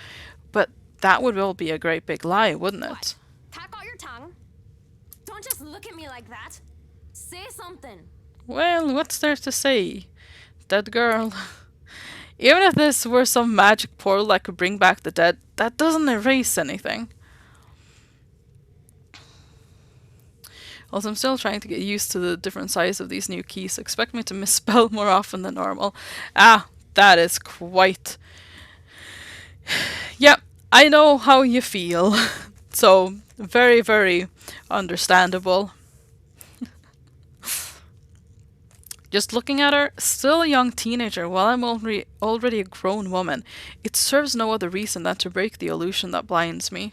But that would all be a great big lie, wouldn't it? What? Pack out your tongue. Don't just look at me like that. Say something. Well, what's there to say? Dead girl. Even if this were some magic portal that could bring back the dead, that doesn't erase anything. Also, I'm still trying to get used to the different size of these new keys. Expect me to misspell more often than normal. Ah, that is quite... Yep, I know how you feel. So, very, very understandable. Just looking at her, still a young teenager, while I'm already a grown woman, it serves no other reason than to break the illusion that blinds me.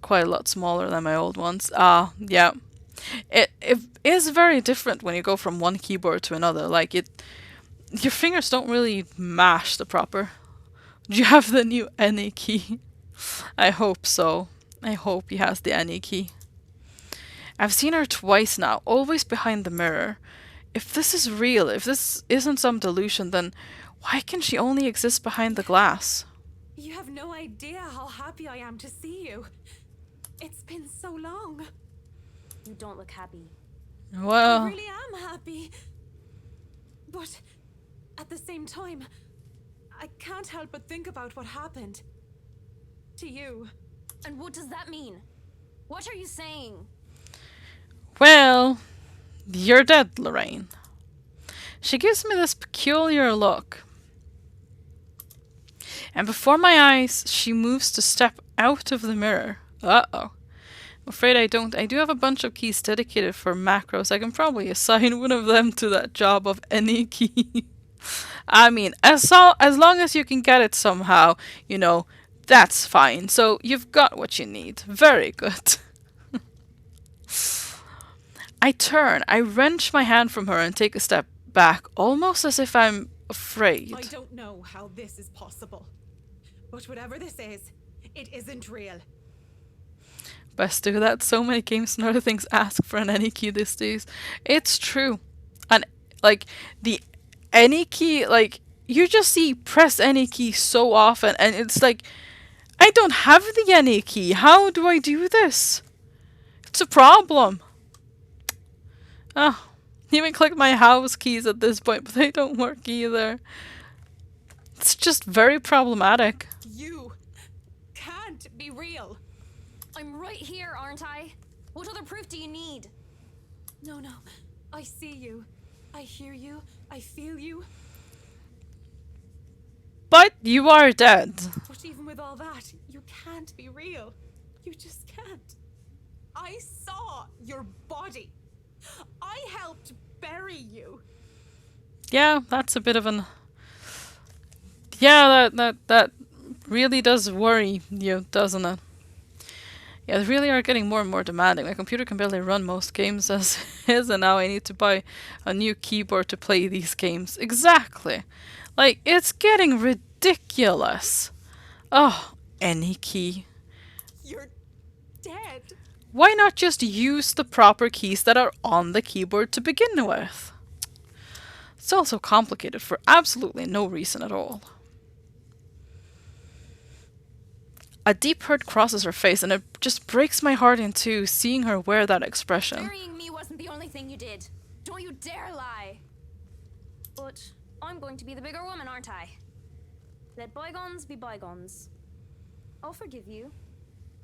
Quite a lot smaller than my old ones. Ah, yeah. It is very different when you go from one keyboard to another. Like, your fingers don't really mash the proper. Do you have the new any key? I hope so. I hope he has the any key. I've seen her twice now, always behind the mirror. If this is real, if this isn't some delusion, then why can she only exist behind the glass? You have no idea how happy I am to see you. It's been so long. You don't look happy. Well... I really am happy. But at the same time, I can't help but think about what happened. To you. And what does that mean? What are you saying? Well, you're dead, Lorraine. She gives me this peculiar look. And before my eyes, she moves to step out of the mirror. Uh-oh. I'm afraid I don't. I do have a bunch of keys dedicated for macros. I can probably assign one of them to that job of any key. I mean, as long as you can get it somehow, you know, that's fine. So you've got what you need. Very good. I turn, I wrench my hand from her and take a step back, almost as if I'm afraid. I don't know how this is possible. But whatever this is, it isn't real. Best do that. So many games and other things ask for an any key these days. It's true. And, like, the any key, like, you just see press any key so often, and it's like, I don't have the any key. How do I do this? It's a problem. Oh, even click my house keys at this point, but they don't work either. It's just very problematic. You can't be real. I'm right here, aren't I? What other proof do you need? No. I see you. I hear you. I feel you. But you are dead. But even with all that, you can't be real. You just can't. I saw your body. I helped bury you. Yeah, that's a bit of an... Yeah, that really does worry you, doesn't it? Yeah, they really are getting more and more demanding. My computer can barely run most games as is, and now I need to buy a new keyboard to play these games. Exactly. Like, it's getting ridiculous. Oh, any key. You're dead. Why not just use the proper keys that are on the keyboard to begin with? It's also complicated for absolutely no reason at all. A deep hurt crosses her face, and it just breaks my heart in two, seeing her wear that expression. Burying me wasn't the only thing you did. Don't you dare lie. But I'm going to be the bigger woman, aren't I? Let bygones be bygones. I'll forgive you,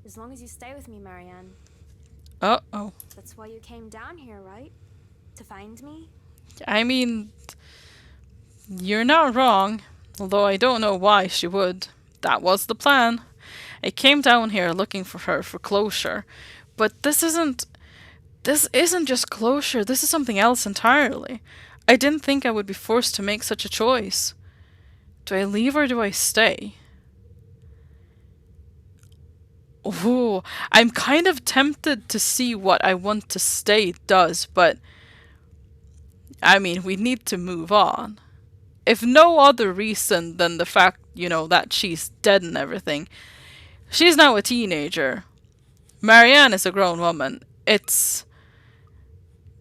as long as you stay with me, Marianne. Uh-oh. That's why you came down here, right? To find me? I mean, you're not wrong, although I don't know why she would. That was the plan. I came down here looking for her for closure, but this isn't just closure, this is something else entirely. I didn't think I would be forced to make such a choice. Do I leave or do I stay? Ooh, I'm kind of tempted to see what I want to stay does, but I mean, we need to move on. If no other reason than the fact, that she's dead and everything. She's now a teenager. Marianne is a grown woman. It's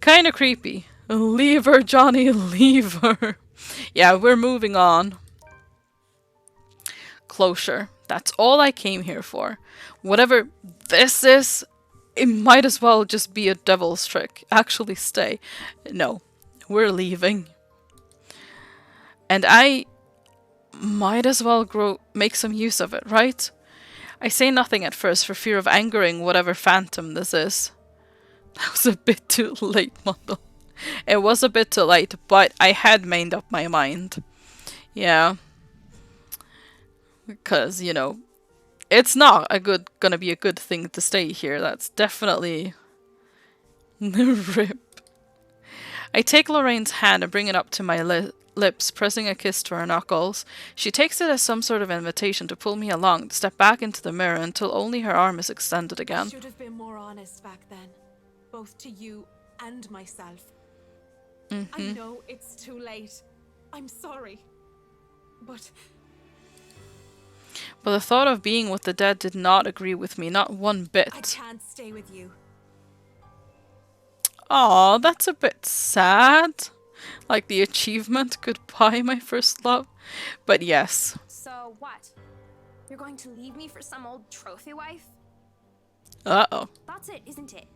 kind of creepy. Leave her, Johnny, leave her. Yeah, we're moving on. Closure. That's all I came here for. Whatever this is, it might as well just be a devil's trick. Actually stay. No, we're leaving. And I might as well make some use of it, right? I say nothing at first for fear of angering whatever phantom this is. That was a bit too late, Mondo. It was a bit too late, but I had made up my mind. Yeah. Because, it's not gonna be a good thing to stay here. That's definitely rip. I take Lorraine's hand and bring it up to my lips, pressing a kiss to her knuckles. She takes it as some sort of invitation to pull me along, to step back into the mirror until only her arm is extended again. I should have been more honest back then, both to you and myself. I know it's too late. I'm sorry. But the thought of being with the dead did not agree with me, not one bit. I can't stay with you. Aw, that's a bit sad. Like the achievement, goodbye my first love. But yes. So what? You're going to leave me for some old trophy wife? Uh-oh. That's it, isn't it?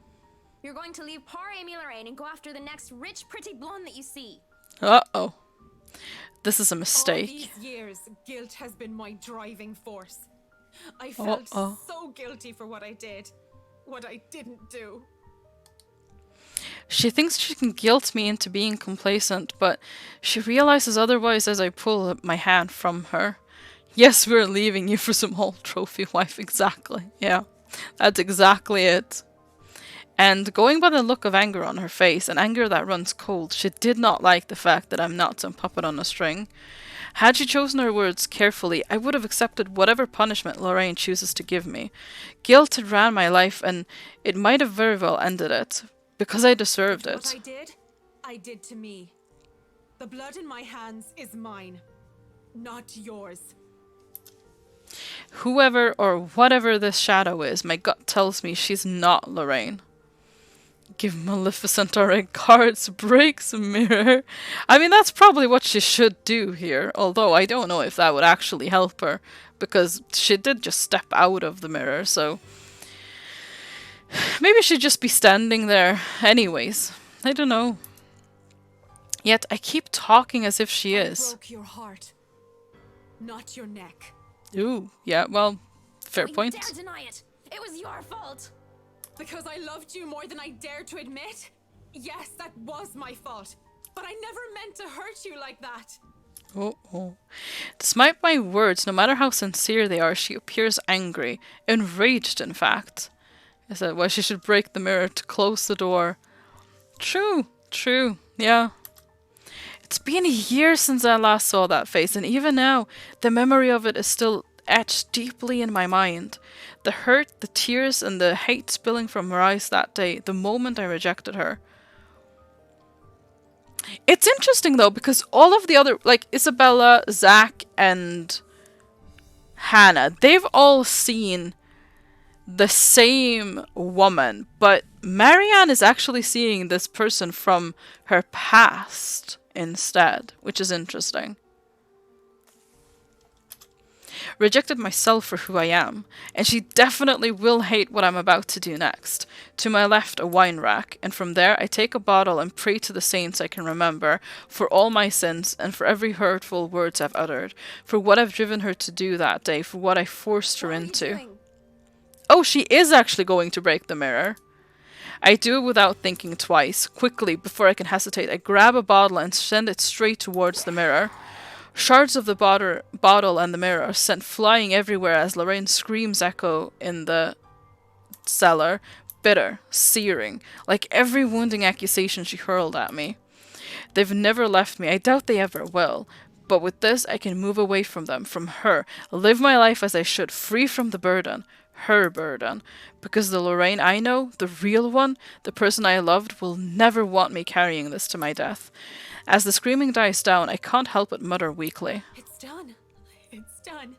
You're going to leave poor Amy Lorraine and go after the next rich, pretty blonde that you see. Uh-oh. This is a mistake. All these years, guilt has been my driving force. I felt so guilty for what I did, what I didn't do. She thinks she can guilt me into being complacent, but she realizes otherwise as I pull my hand from her. Yes, we're leaving you for some old trophy wife, exactly. Yeah, that's exactly it. And going by the look of anger on her face, an anger that runs cold, she did not like the fact that I'm not some puppet on a string. Had she chosen her words carefully, I would have accepted whatever punishment Lorraine chooses to give me. Guilt had ran my life, and it might have very well ended it, because I deserved it. What I did to me. The blood in my hands is mine, not yours. Whoever or whatever this shadow is, my gut tells me she's not Lorraine. Give Maleficent our red cards, breaks mirror. I mean, that's probably what she should do here, although I don't know if that would actually help her, because she did just step out of the mirror, so maybe she'd just be standing there anyways. I don't know. Yet I keep talking as if she is. I broke your heart, not your neck. Ooh, yeah, well, fair point. You dare deny it. It was your fault. Because I loved you more than I dare to admit? Yes, that was my fault. But I never meant to hurt you like that. Oh. Despite my words, no matter how sincere they are, she appears angry. Enraged, in fact. Is that why she should break the mirror to close the door? True, yeah. It's been a year since I last saw that face, and even now, the memory of it is still etched deeply in my mind. The hurt, the tears, and the hate spilling from her eyes that day, the moment I rejected her. It's interesting though, because all of the other, like Isabella, Zach, and Hannah, they've all seen the same woman, but Marianne is actually seeing this person from her past instead, which is interesting. Rejected myself for who I am, and she definitely will hate what I'm about to do next. To my left, a wine rack, and from there I take a bottle and pray to the saints I can remember, for all my sins, and for every hurtful words I've uttered, for what I've driven her to do that day, for what I forced her into. Oh, she is actually going to break the mirror. I do it without thinking twice. Quickly, before I can hesitate, I grab a bottle and send it straight towards the mirror. Shards of the bottle and the mirror are sent flying everywhere as Lorraine's screams echo in the cellar, bitter, searing, like every wounding accusation she hurled at me. They've never left me. I doubt they ever will. But with this, I can move away from them, from her, live my life as I should, free from the burden, her burden. Because the Lorraine I know, the real one, the person I loved, will never want me carrying this to my death. As the screaming dies down, I can't help but mutter weakly. It's done. It's done.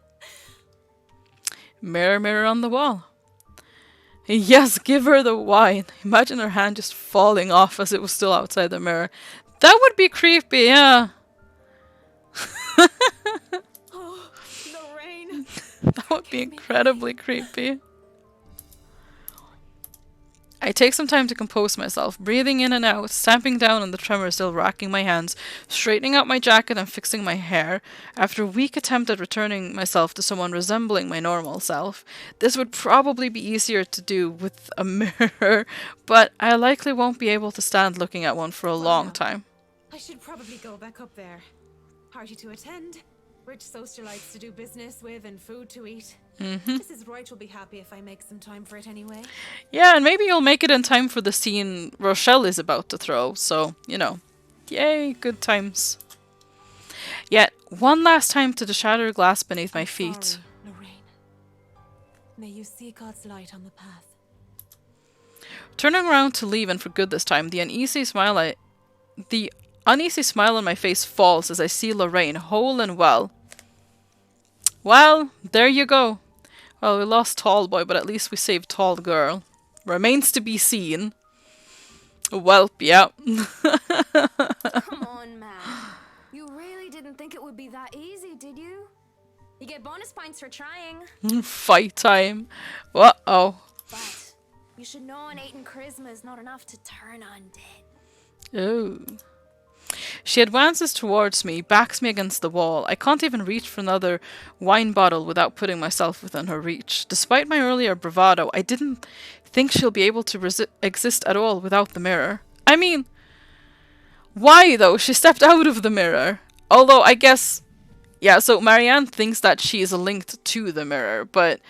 Mirror, mirror on the wall. Yes, give her the wine. Imagine her hand just falling off as it was still outside the mirror. That would be creepy, yeah. Oh, Lorraine. That would be incredibly creepy. I take some time to compose myself, breathing in and out, stamping down on the tremor still racking my hands, straightening out my jacket and fixing my hair. After a weak attempt at returning myself to someone resembling my normal self, this would probably be easier to do with a mirror, but I likely won't be able to stand looking at one for a long time. I should probably go back up there. Party to attend, rich socialites to do business with, and food to eat. Mrs. Wright will be happy if I make some time for it anyway. Yeah, and maybe you'll make it in time for the scene Rochelle is about to throw, so, you know. Yay, good times. Yet, one last time to the shattered glass beneath my feet. Sorry, Lorraine. May you see God's light on the path. Turning around to leave, and for good this time, the uneasy smile on my face falls as I see Lorraine whole and well. Well, there you go. Well, we lost Tall Boy, but at least we saved Tall Girl. Remains to be seen. Welp, yeah. Come on, man. You really didn't think it would be that easy, did you? You get bonus points for trying. Fight time. Uh-oh. But you should know innate charisma is not enough to turn undead. Oh. She advances towards me, backs me against the wall. I can't even reach for another wine bottle without putting myself within her reach. Despite my earlier bravado, I didn't think she'll be able to exist at all without the mirror. I mean, why though? She stepped out of the mirror. Although, I guess, yeah, so Marianne thinks that she is linked to the mirror, but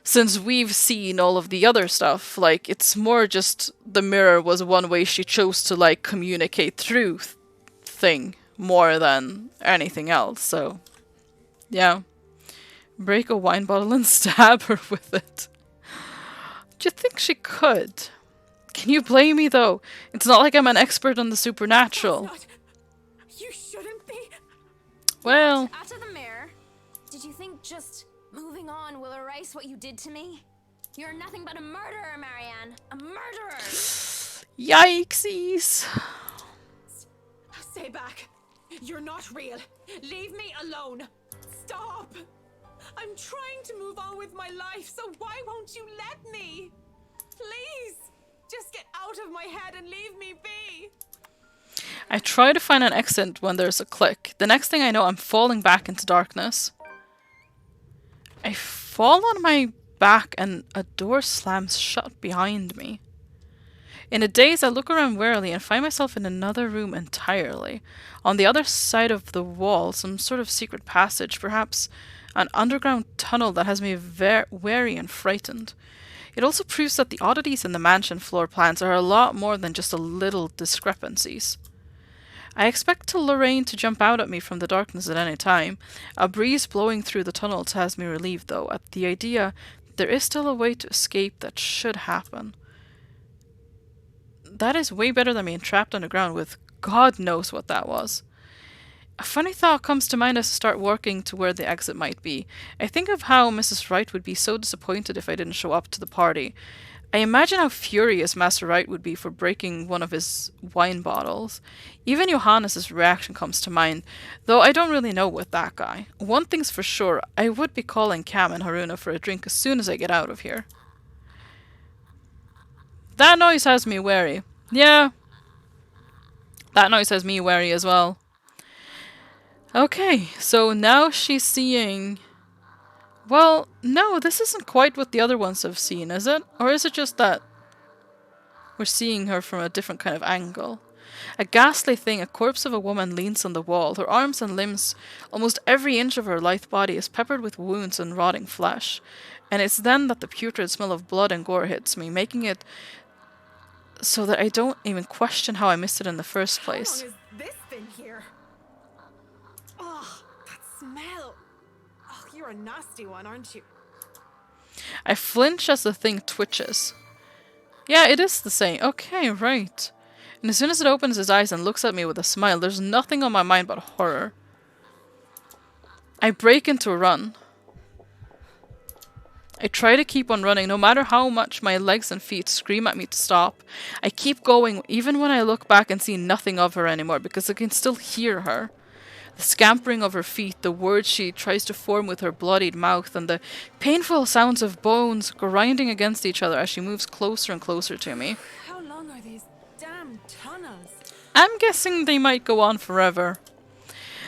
since we've seen all of the other stuff, like, it's more just the mirror was one way she chose to, like, communicate through thing more than anything else, so, yeah. Break a wine bottle and stab her with it. Do you think she could? Can you blame me, though? It's not like I'm an expert on the supernatural. You shouldn't be. Well. Out of the mirror, did you think just moving on will erase what you did to me? You're nothing but a murderer, Marianne. A murderer! Yikesies. Stay back. You're not real. Leave me alone. Stop. I'm trying to move on with my life, so why won't you let me? Please. Just get out of my head and leave me be. I try to find an exit when there's a click. The next thing I know, I'm falling back into darkness. I fall on my back and a door slams shut behind me. In a daze, I look around warily and find myself in another room entirely. On the other side of the wall, some sort of secret passage, perhaps an underground tunnel that has me wary and frightened. It also proves that the oddities in the mansion floor plans are a lot more than just a little discrepancies. I expect Lorraine to jump out at me from the darkness at any time. A breeze blowing through the tunnels has me relieved, though, at the idea there is still a way to escape that should happen. That is way better than being trapped underground with God knows what that was. A funny thought comes to mind as I start working to where the exit might be. I think of how Mrs. Wright would be so disappointed if I didn't show up to the party. I imagine how furious Master Wright would be for breaking one of his wine bottles. Even Johannes' reaction comes to mind, though I don't really know with that guy. One thing's for sure, I would be calling Cam and Haruna for a drink as soon as I get out of here. That noise has me wary. Yeah. That noise has me wary as well. Okay, so now she's seeing... Well, no, this isn't quite what the other ones have seen, is it? Or is it just that we're seeing her from a different kind of angle? A ghastly thing, a corpse of a woman leans on the wall. Her arms and limbs, almost every inch of her lithe body is peppered with wounds and rotting flesh. And it's then that the putrid smell of blood and gore hits me, making it so that I don't even question how I missed it in the first place. How long has this been here? You're a nasty one, aren't you? I flinch as the thing twitches. Yeah, it is the same. Okay, right. And as soon as it opens its eyes and looks at me with a smile, there's nothing on my mind but horror. I break into a run. I try to keep on running, no matter how much my legs and feet scream at me to stop. I keep going, even when I look back and see nothing of her anymore, because I can still hear her. The scampering of her feet, the words she tries to form with her bloodied mouth, and the painful sounds of bones grinding against each other as she moves closer and closer to me. How long are these damn tunnels? I'm guessing they might go on forever.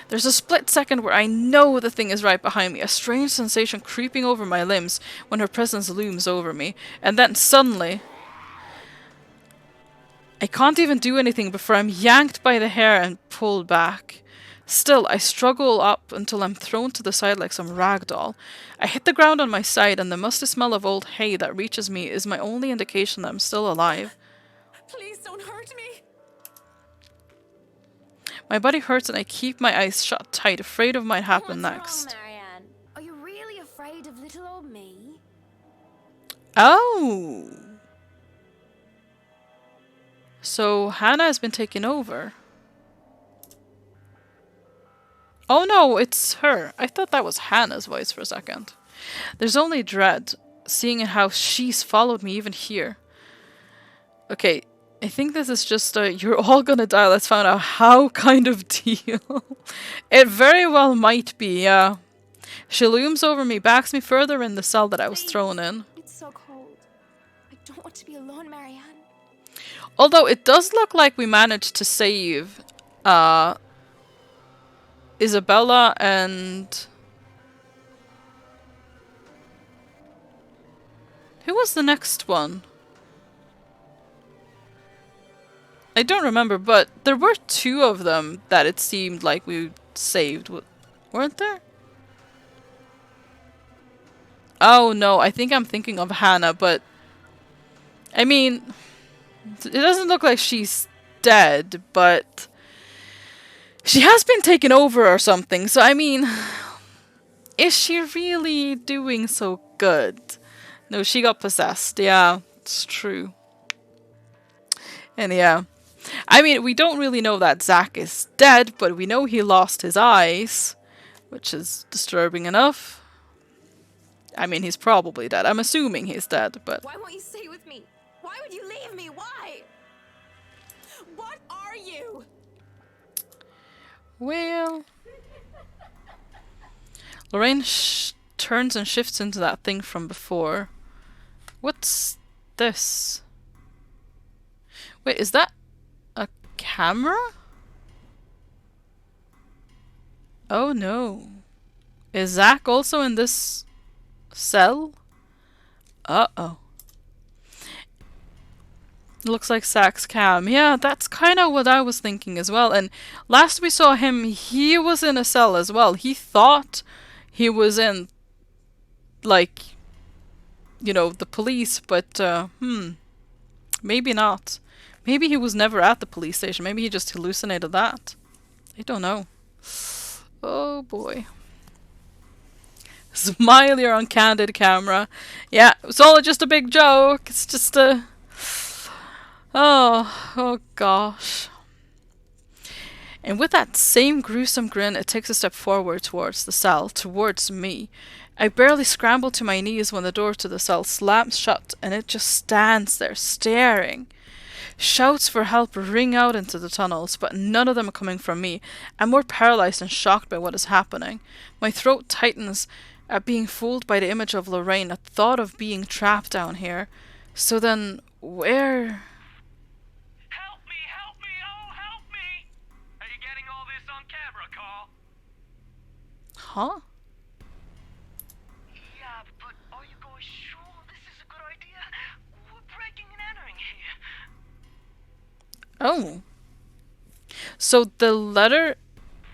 There's a split second where I know the thing is right behind me, a strange sensation creeping over my limbs when her presence looms over me, and then suddenly, I can't even do anything before I'm yanked by the hair and pulled back. Still, I struggle up until I'm thrown to the side like some rag doll. I hit the ground on my side, and the musty smell of old hay that reaches me is my only indication that I'm still alive. Please don't hurt me. My body hurts and I keep my eyes shut tight, afraid of what might happen What's next. wrong, Marianne? Are you really afraid of little old me? Oh! So Hannah has been taken over. Oh no, it's her. I thought that was Hannah's voice for a second. There's only dread, seeing how she's followed me even here. Okay, I think this is just a you're all gonna die, let's find out how kind of deal. It very well might be, yeah. She looms over me, backs me further in the cell that I was thrown in. It's so cold. I don't want to be alone, Marianne. Although it does look like we managed to save Isabella and... Who was the next one? I don't remember, but there were two of them that it seemed like we saved, weren't there? Oh no, I think I'm thinking of Hannah, but... I mean... It doesn't look like she's dead, but... She has been taken over or something, so I mean... Is she really doing so good? No, she got possessed. Yeah, it's true. And yeah. I mean, we don't really know that Zack is dead, but we know he lost his eyes, which is disturbing enough. I mean, he's probably dead. I'm assuming he's dead, but... Why won't you stay with me? Why would you leave me? Why? What are you? Well... Lorraine turns and shifts into that thing from before. What's this? Wait, is that a camera? Oh no. Is Zack also in this cell? Uh-oh. Looks like Zack's cam. Yeah, that's kind of what I was thinking as well. And last we saw him, he was in a cell as well. He thought he was in, like, you know, the police, but, maybe not. Maybe he was never at the police station. Maybe he just hallucinated that. I don't know. Oh boy. Smile, you're on candid camera. Yeah, it was all just a big joke. It's just a... Oh gosh. And with that same gruesome grin, it takes a step forward towards the cell, towards me. I barely scramble to my knees when the door to the cell slams shut, and it just stands there, staring. Shouts for help ring out into the tunnels, but none of them are coming from me. I'm more paralyzed and shocked by what is happening. My throat tightens at being fooled by the image of Lorraine, at thought of being trapped down here. So then, where... Help me! Help me! Oh, help me! Are you getting all this on camera, Carl? Huh? Yeah, but are you guys sure this is a good idea? We're breaking and entering here. Oh. So the letter...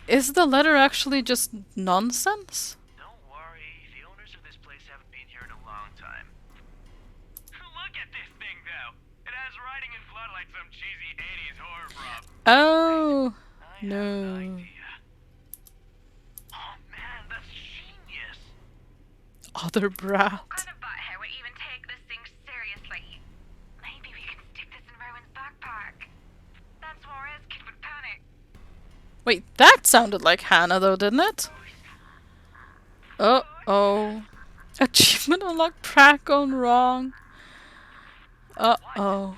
Is the letter actually just nonsense? Don't worry, the owners of this place haven't been here in a long time. Look at this thing, though. It has writing in blood like some cheesy 80s horror prop. Oh. I have an No. idea. Oh man, that's genius. Mother brat. Kind of butthead would even take this thing seriously. Maybe we can stick this in Rowan's backpack. Then Suarez kid would panic. Wait, that sounded like Hannah though, didn't it? Uh-oh. Achievement unlocked, prank gone wrong. Uh-oh.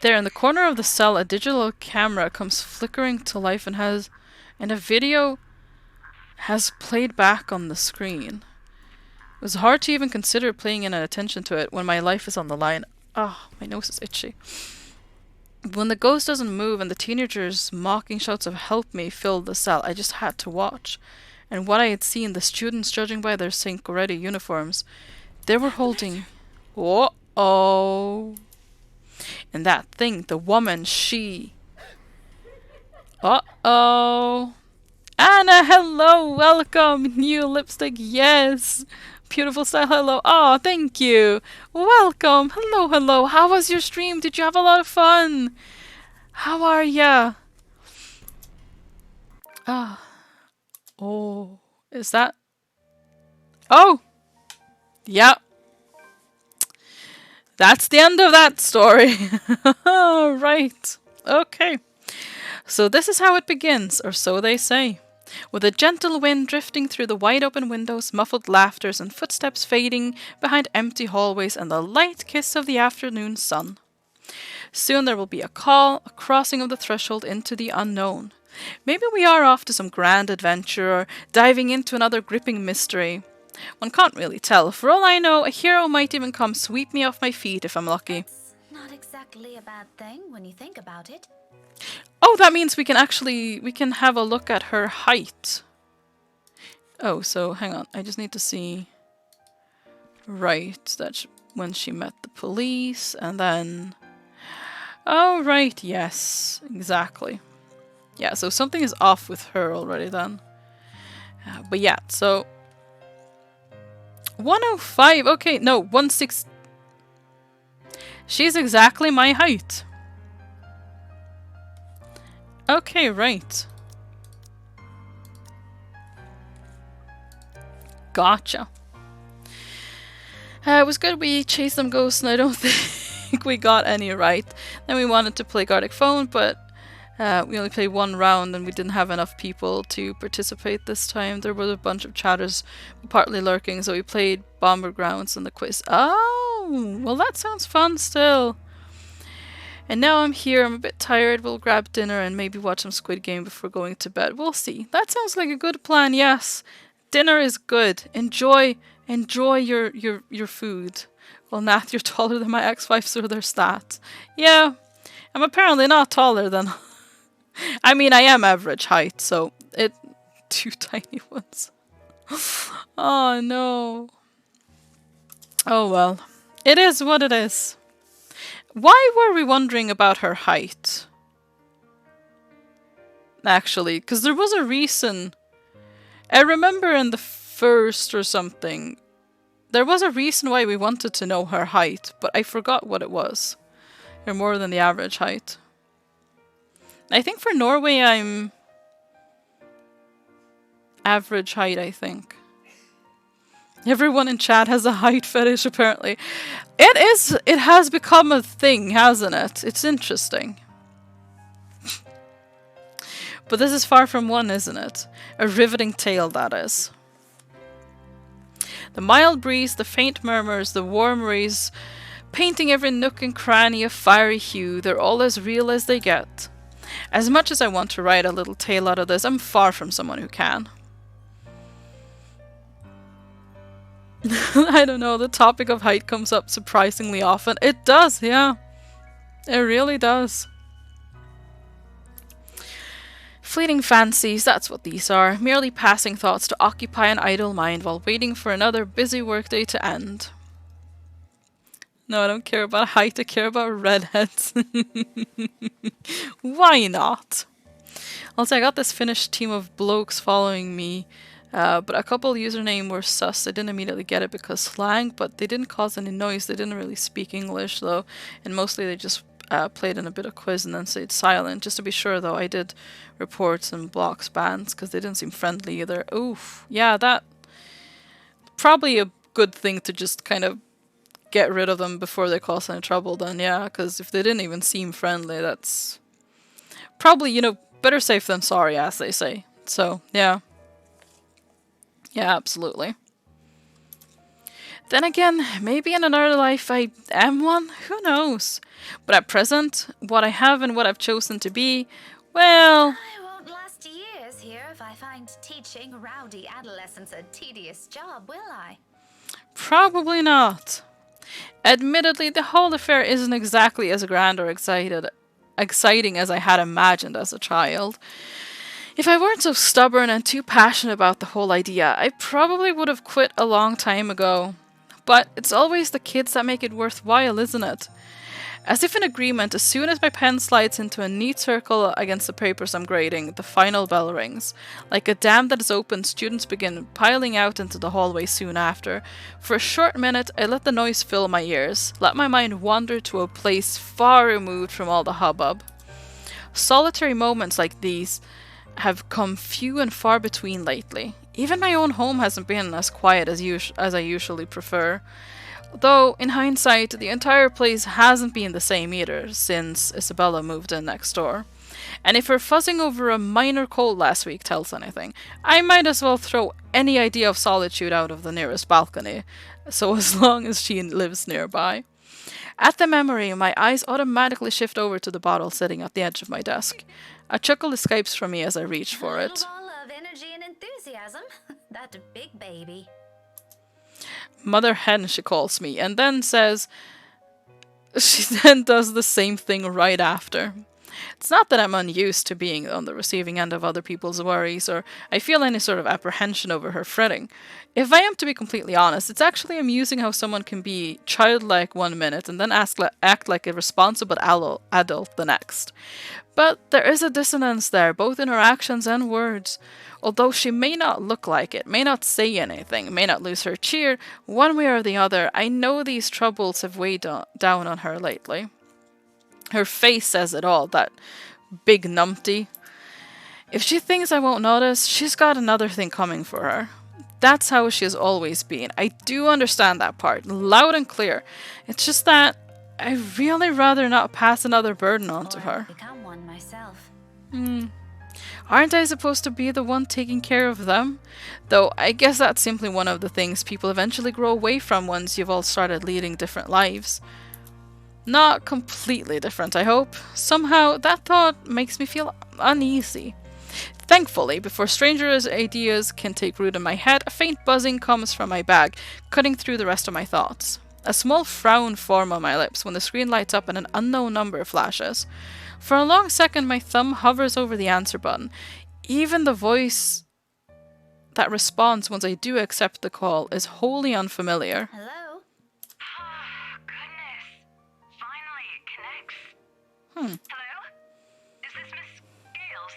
There in the corner of the cell, a digital camera comes flickering to life and a video has played back on the screen. It was hard to even consider paying any attention to it when my life is on the line. Ah, my nose is itchy. When the ghost doesn't move and the teenagers' mocking shouts of "help me" filled the cell, I just had to watch. And what I had seen, the students judging by their St. Goretti uniforms, they were holding... Uh-oh. And that thing, the woman, she... Uh-oh. Anna, hello, welcome. New lipstick, yes. Beautiful style, hello. Oh, thank you. Welcome. Hello, hello. How was your stream? Did you have a lot of fun? How are ya? Ah. Oh. Is that... Oh. Yeah. That's the end of that story. Right. Okay. So this is how it begins, or so they say. With a gentle wind drifting through the wide open windows, muffled laughters and footsteps fading behind empty hallways and the light kiss of the afternoon sun. Soon there will be a call, a crossing of the threshold into the unknown. Maybe we are off to some grand adventure or diving into another gripping mystery. One can't really tell. For all I know, a hero might even come sweep me off my feet if I'm lucky. Not exactly a bad thing when you think about it. Oh, that means we can have a look at her height. Oh, so hang on. I just need to see. Right, that's when she met the police and then... Oh, right, yes, exactly. Yeah, so something is off with her already then. But yeah, so... 105, okay, no, 16. She's exactly my height. Okay, right. Gotcha. It was good we chased some ghosts and I don't think we got any right. Then we wanted to play Gartic Phone, but we only played one round and we didn't have enough people to participate this time. There were a bunch of chatters partly lurking, so we played Bomber Grounds and the quiz. Oh, well that sounds fun still. And now I'm here, I'm a bit tired, we'll grab dinner and maybe watch some Squid Game before going to bed. We'll see. That sounds like a good plan, yes. Dinner is good. Enjoy your food. Well, Nath, you're taller than my ex-wives or their stats. Yeah, I'm apparently not taller than... I mean, I am average height, so it... Two tiny ones. Oh, no. Oh, well. It is what it is. Why were we wondering about her height? Actually, because there was a reason. I remember in the first or something, there was a reason why we wanted to know her height, but I forgot what it was. Or more than the average height. I think for Norway I'm average height, I think. Everyone in chat has a height fetish, apparently. It has become a thing, hasn't it? It's interesting. But this is far from one, isn't it? A riveting tale, that is. The mild breeze, the faint murmurs, the warm rays, painting every nook and cranny a fiery hue, they're all as real as they get. As much as I want to write a little tale out of this, I'm far from someone who can. I don't know, the topic of height comes up surprisingly often. It does, yeah. It really does. Fleeting fancies, that's what these are. Merely passing thoughts to occupy an idle mind while waiting for another busy workday to end. No, I don't care about height, I care about redheads. Why not? Also, I got this Finnish team of blokes following me. But a couple username were sus. I didn't immediately get it because slang, but they didn't cause any noise. They didn't really speak English though, and mostly they just played in a bit of quiz and then stayed silent. Just to be sure, though, I did report some blocks bans because they didn't seem friendly either. Oof. Yeah, that... Probably a good thing to just kind of get rid of them before they cause any trouble then, yeah. Because if they didn't even seem friendly, that's... Probably, you know, better safe than sorry, as they say. So, yeah. Yeah, absolutely. Then again, maybe in another life I am one, who knows? But at present, what I have and what I've chosen to be, well... I won't last years here if I find teaching rowdy adolescents a tedious job, will I? Probably not. Admittedly, the whole affair isn't exactly as grand or exciting as I had imagined as a child. If I weren't so stubborn and too passionate about the whole idea, I probably would have quit a long time ago. But it's always the kids that make it worthwhile, isn't it? As if in agreement, as soon as my pen slides into a neat circle against the papers I'm grading, the final bell rings. Like a dam that is opened, students begin piling out into the hallway soon after. For a short minute, I let the noise fill my ears, let my mind wander to a place far removed from all the hubbub. Solitary moments like these have come few and far between lately. Even my own home hasn't been as quiet as I usually prefer. Though, in hindsight, the entire place hasn't been the same either since Isabella moved in next door. And if her fuzzing over a minor cold last week tells anything, I might as well throw any idea of solitude out of the nearest balcony, so as long as she lives nearby. At the memory, my eyes automatically shift over to the bottle sitting at the edge of my desk. A chuckle escapes from me as I reach for it. A ball of energy and enthusiasm. That big baby. Mother Hen, she calls me, and then says... She then does the same thing right after. It's not that I'm unused to being on the receiving end of other people's worries, or I feel any sort of apprehension over her fretting. If I am to be completely honest, it's actually amusing how someone can be childlike one minute and then act like a responsible adult the next. But there is a dissonance there, both in her actions and words. Although she may not look like it, may not say anything, may not lose her cheer, one way or the other, I know these troubles have weighed down on her lately. Her face says it all, that big numpty. If she thinks I won't notice, she's got another thing coming for her. That's how she has always been. I do understand that part, loud and clear. It's just that I'd really rather not pass another burden on to her. Become one myself. Aren't I supposed to be the one taking care of them? Though I guess that's simply one of the things people eventually grow away from once you've all started leading different lives. Not completely different, I hope. Somehow, that thought makes me feel uneasy. Thankfully, before strangers' ideas can take root in my head, a faint buzzing comes from my bag, cutting through the rest of my thoughts. A small frown forms on my lips when the screen lights up and an unknown number flashes. For a long second, my thumb hovers over the answer button. Even the voice that responds once I do accept the call is wholly unfamiliar. Hello? Oh, goodness. Finally, it connects. Hello? Is this Miss Gales?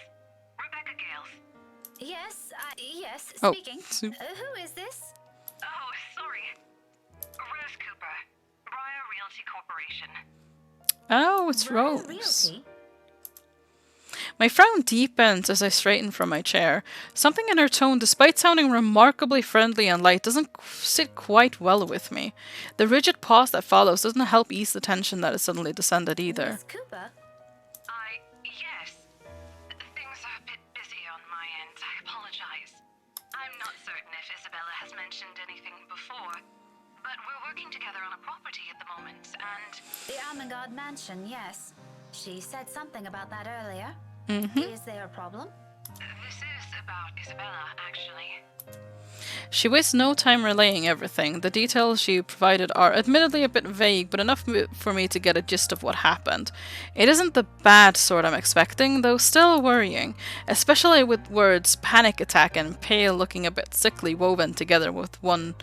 Rebecca Gales? Yes, Oh, speaking. Who is this? Oh, sorry. Rose Cooper, Briar Realty Corporation. Oh, it's Briar Rose. Realty? My frown deepens as I straighten from my chair. Something in her tone, despite sounding remarkably friendly and light, doesn't sit quite well with me. The rigid pause that follows doesn't help ease the tension that has suddenly descended either. Miss Cooper? Yes. Things are a bit busy on my end. I apologize. I'm not certain if Isabella has mentioned anything before, but we're working together on a property at the moment, and... The Armengard Mansion, yes. She said something about that earlier. Is there a problem? This is about Isabella, actually. She wastes no time relaying everything. The details she provided are admittedly a bit vague, but enough for me to get a gist of what happened. It isn't the bad sort I'm expecting, though still worrying, especially with words panic attack and pale looking a bit sickly woven together with one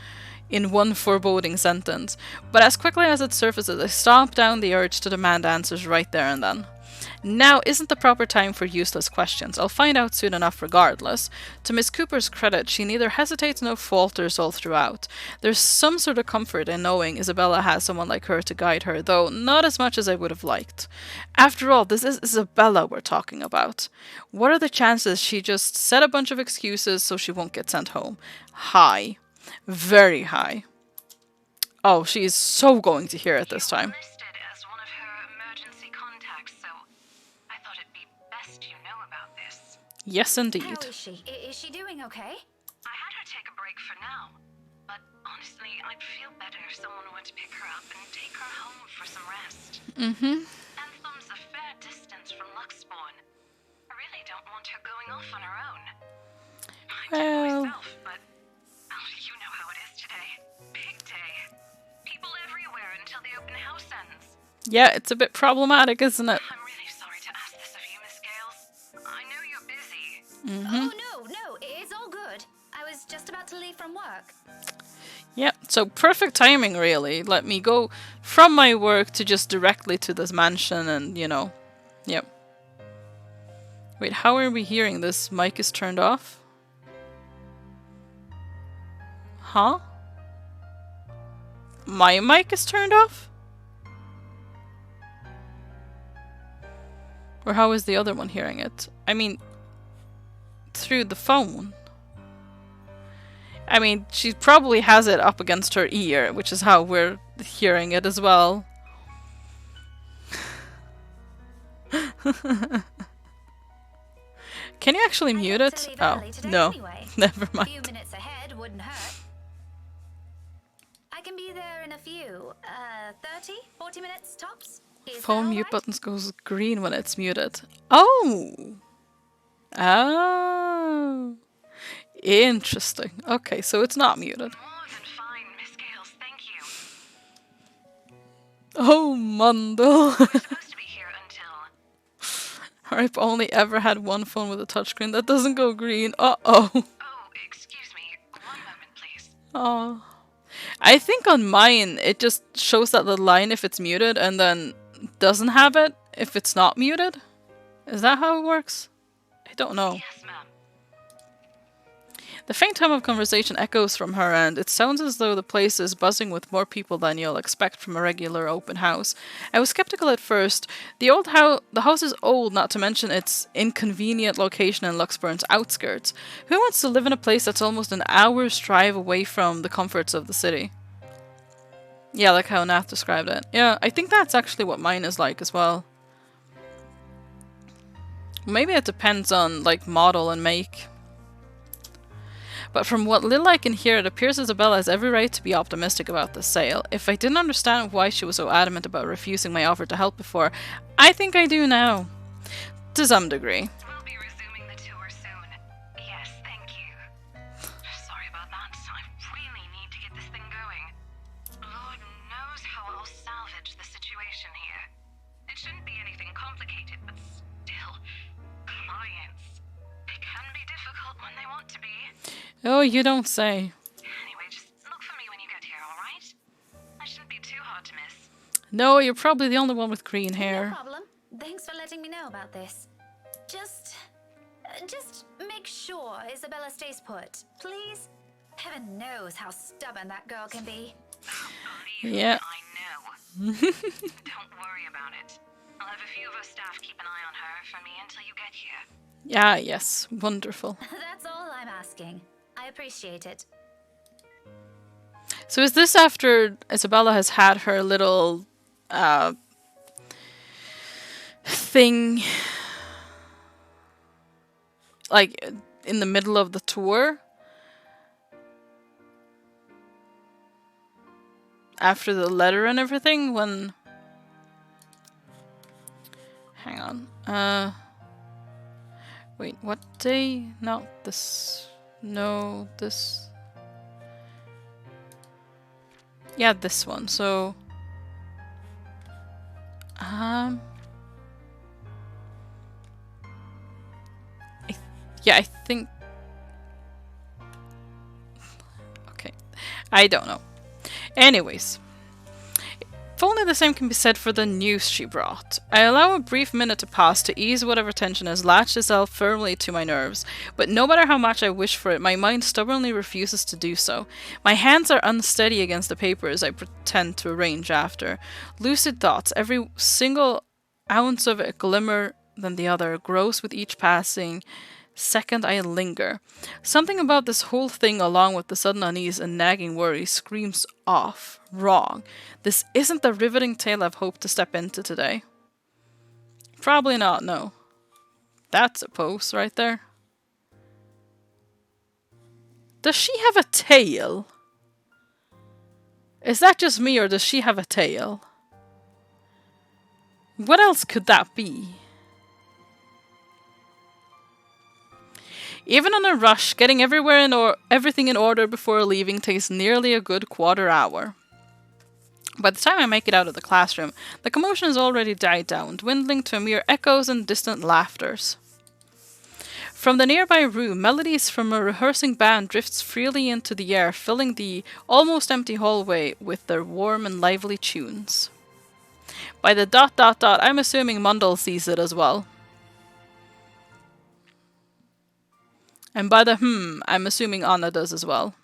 foreboding sentence. But as quickly as it surfaces, I stomp down the urge to demand answers right there and then. Now isn't the proper time for useless questions. I'll find out soon enough regardless. To Miss Cooper's credit, she neither hesitates nor falters all throughout. There's some sort of comfort in knowing Isabella has someone like her to guide her, though not as much as I would have liked. After all, this is Isabella we're talking about. What are the chances she just said a bunch of excuses so she won't get sent home? High. Very high. Oh, she is so going to hear it this time. Listed as one of her emergency contacts, so I thought it'd be best you know about this. Yes, indeed. How is she? Is she doing okay? I had her take a break for now, but honestly, I'd feel better if someone were to pick her up and take her home for some rest. Anthem's a fair distance from Luxbourne. I really don't want her going off on her own. I do myself, but you know how it is today. Big day. People everywhere until the open house ends. Yeah, it's a bit problematic, isn't it? I'm really sorry to ask this of you, Miss Gales. I know you're busy. Oh, no, it's all good. I was just about to leave from work. Yeah, so perfect timing, really. Let me go from my work to just directly to this mansion and, you know, yep. Wait, how are we hearing this? Mic is turned off? Huh? My mic is turned off? Or how is the other one hearing it? I mean, through the phone. I mean, she probably has it up against her ear, which is how we're hearing it as well. Can you actually mute it? Oh, no. Anyway. Never A mind. few minutes ahead wouldn't hurt. I can be there in a few, 30, 40 minutes tops. Is that Phone all mute right? buttons goes green when it's muted. Oh! Oh! Interesting. Okay, so it's not muted. More than fine, Miss Gales, thank you. Oh, Mundle. We're supposed to be here until... I've only ever had one phone with a touchscreen that doesn't go green. Uh-oh. Oh, excuse me. One moment, please. Oh. I think on mine, it just shows that little line if it's muted and then doesn't have it if it's not muted. Is that how it works? I don't know. Yes, ma'am. The faint hum of conversation echoes from her end. It sounds as though the place is buzzing with more people than you'll expect from a regular open house. I was skeptical at first. The house is old, not to mention its inconvenient location in Luxbourne's outskirts. Who wants to live in a place that's almost an hour's drive away from the comforts of the city? Yeah, like how Nath described it. Yeah, I think that's actually what mine is like as well. Maybe it depends on, like, model and make. But from what little I can hear, it appears Isabella has every right to be optimistic about this sale. If I didn't understand why she was so adamant about refusing my offer to help before, I think I do now. To some degree. We'll be resuming the tour soon. Yes, thank you. Sorry about that. I really need to get this thing going. Lord knows how I'll salvage the situation here. It shouldn't be anything complicated, but still, clients. They can be difficult when they want to be. Oh, you don't say. Anyway, just look for me when you get here, alright? I shouldn't be too hard to miss. No, you're probably the only one with green No hair. problem. Thanks for letting me know about this. Just make sure Isabella stays put, please. Heaven knows how stubborn that girl can be. Believe Yeah. me, I know. Don't worry about it. I'll have a few of our staff keep an eye on her for me until you get here. Yeah, yes. Wonderful. That's all I'm asking. I appreciate it. So is this after Isabella has had her little thing like in the middle of the tour? After the letter and everything when hang on. Wait, what day? Not this. No, this. Yeah, this one. So I think okay. I don't know. Anyways, If only the same can be said for the news she brought. I allow a brief minute to pass to ease whatever tension has latched itself firmly to my nerves, but no matter how much I wish for it, my mind stubbornly refuses to do so. My hands are unsteady against the papers I pretend to arrange after. Lucid thoughts, every single ounce of it glimmer than the other, grows with each passing second I linger. Something about this whole thing, along with the sudden unease and nagging worry, screams off. Wrong. This isn't the riveting tale I've hoped to step into today. Probably not, no. That's a pose right there. Does she have a tail? Is that just me, or does she have a tail? What else could that be? Even on a rush, getting everything in order before leaving takes nearly a good quarter hour. By the time I make it out of the classroom, the commotion has already died down, dwindling to mere echoes and distant laughters. From the nearby room, melodies from a rehearsing band drifts freely into the air, filling the almost empty hallway with their warm and lively tunes. By the ... I'm assuming Mundell sees it as well. And by the I'm assuming Anna does as well.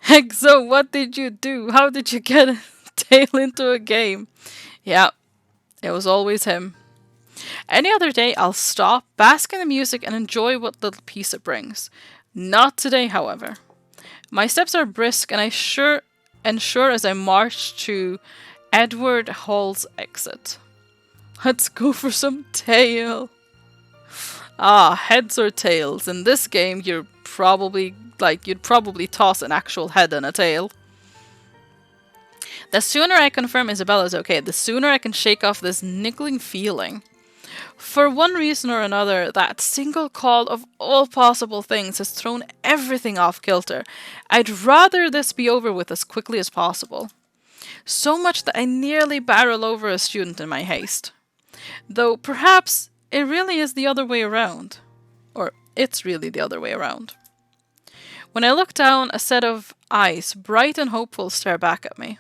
Exo, what did you do? How did you get a tail into a game? Yeah, it was always him. Any other day, I'll stop, bask in the music, and enjoy what little peace it brings. Not today, however. My steps are brisk, and sure as I march to Edward Hall's exit. Let's go for some tail. Ah, heads or tails. In this game, you'd probably toss an actual head and a tail. The sooner I confirm Isabella's okay, the sooner I can shake off this niggling feeling. For one reason or another, that single call of all possible things has thrown everything off kilter. I'd rather this be over with as quickly as possible. So much that I nearly barrel over a student in my haste. Though perhaps it really is the other way around. Or it's really the other way around. When I look down, a set of eyes, bright and hopeful, stare back at me.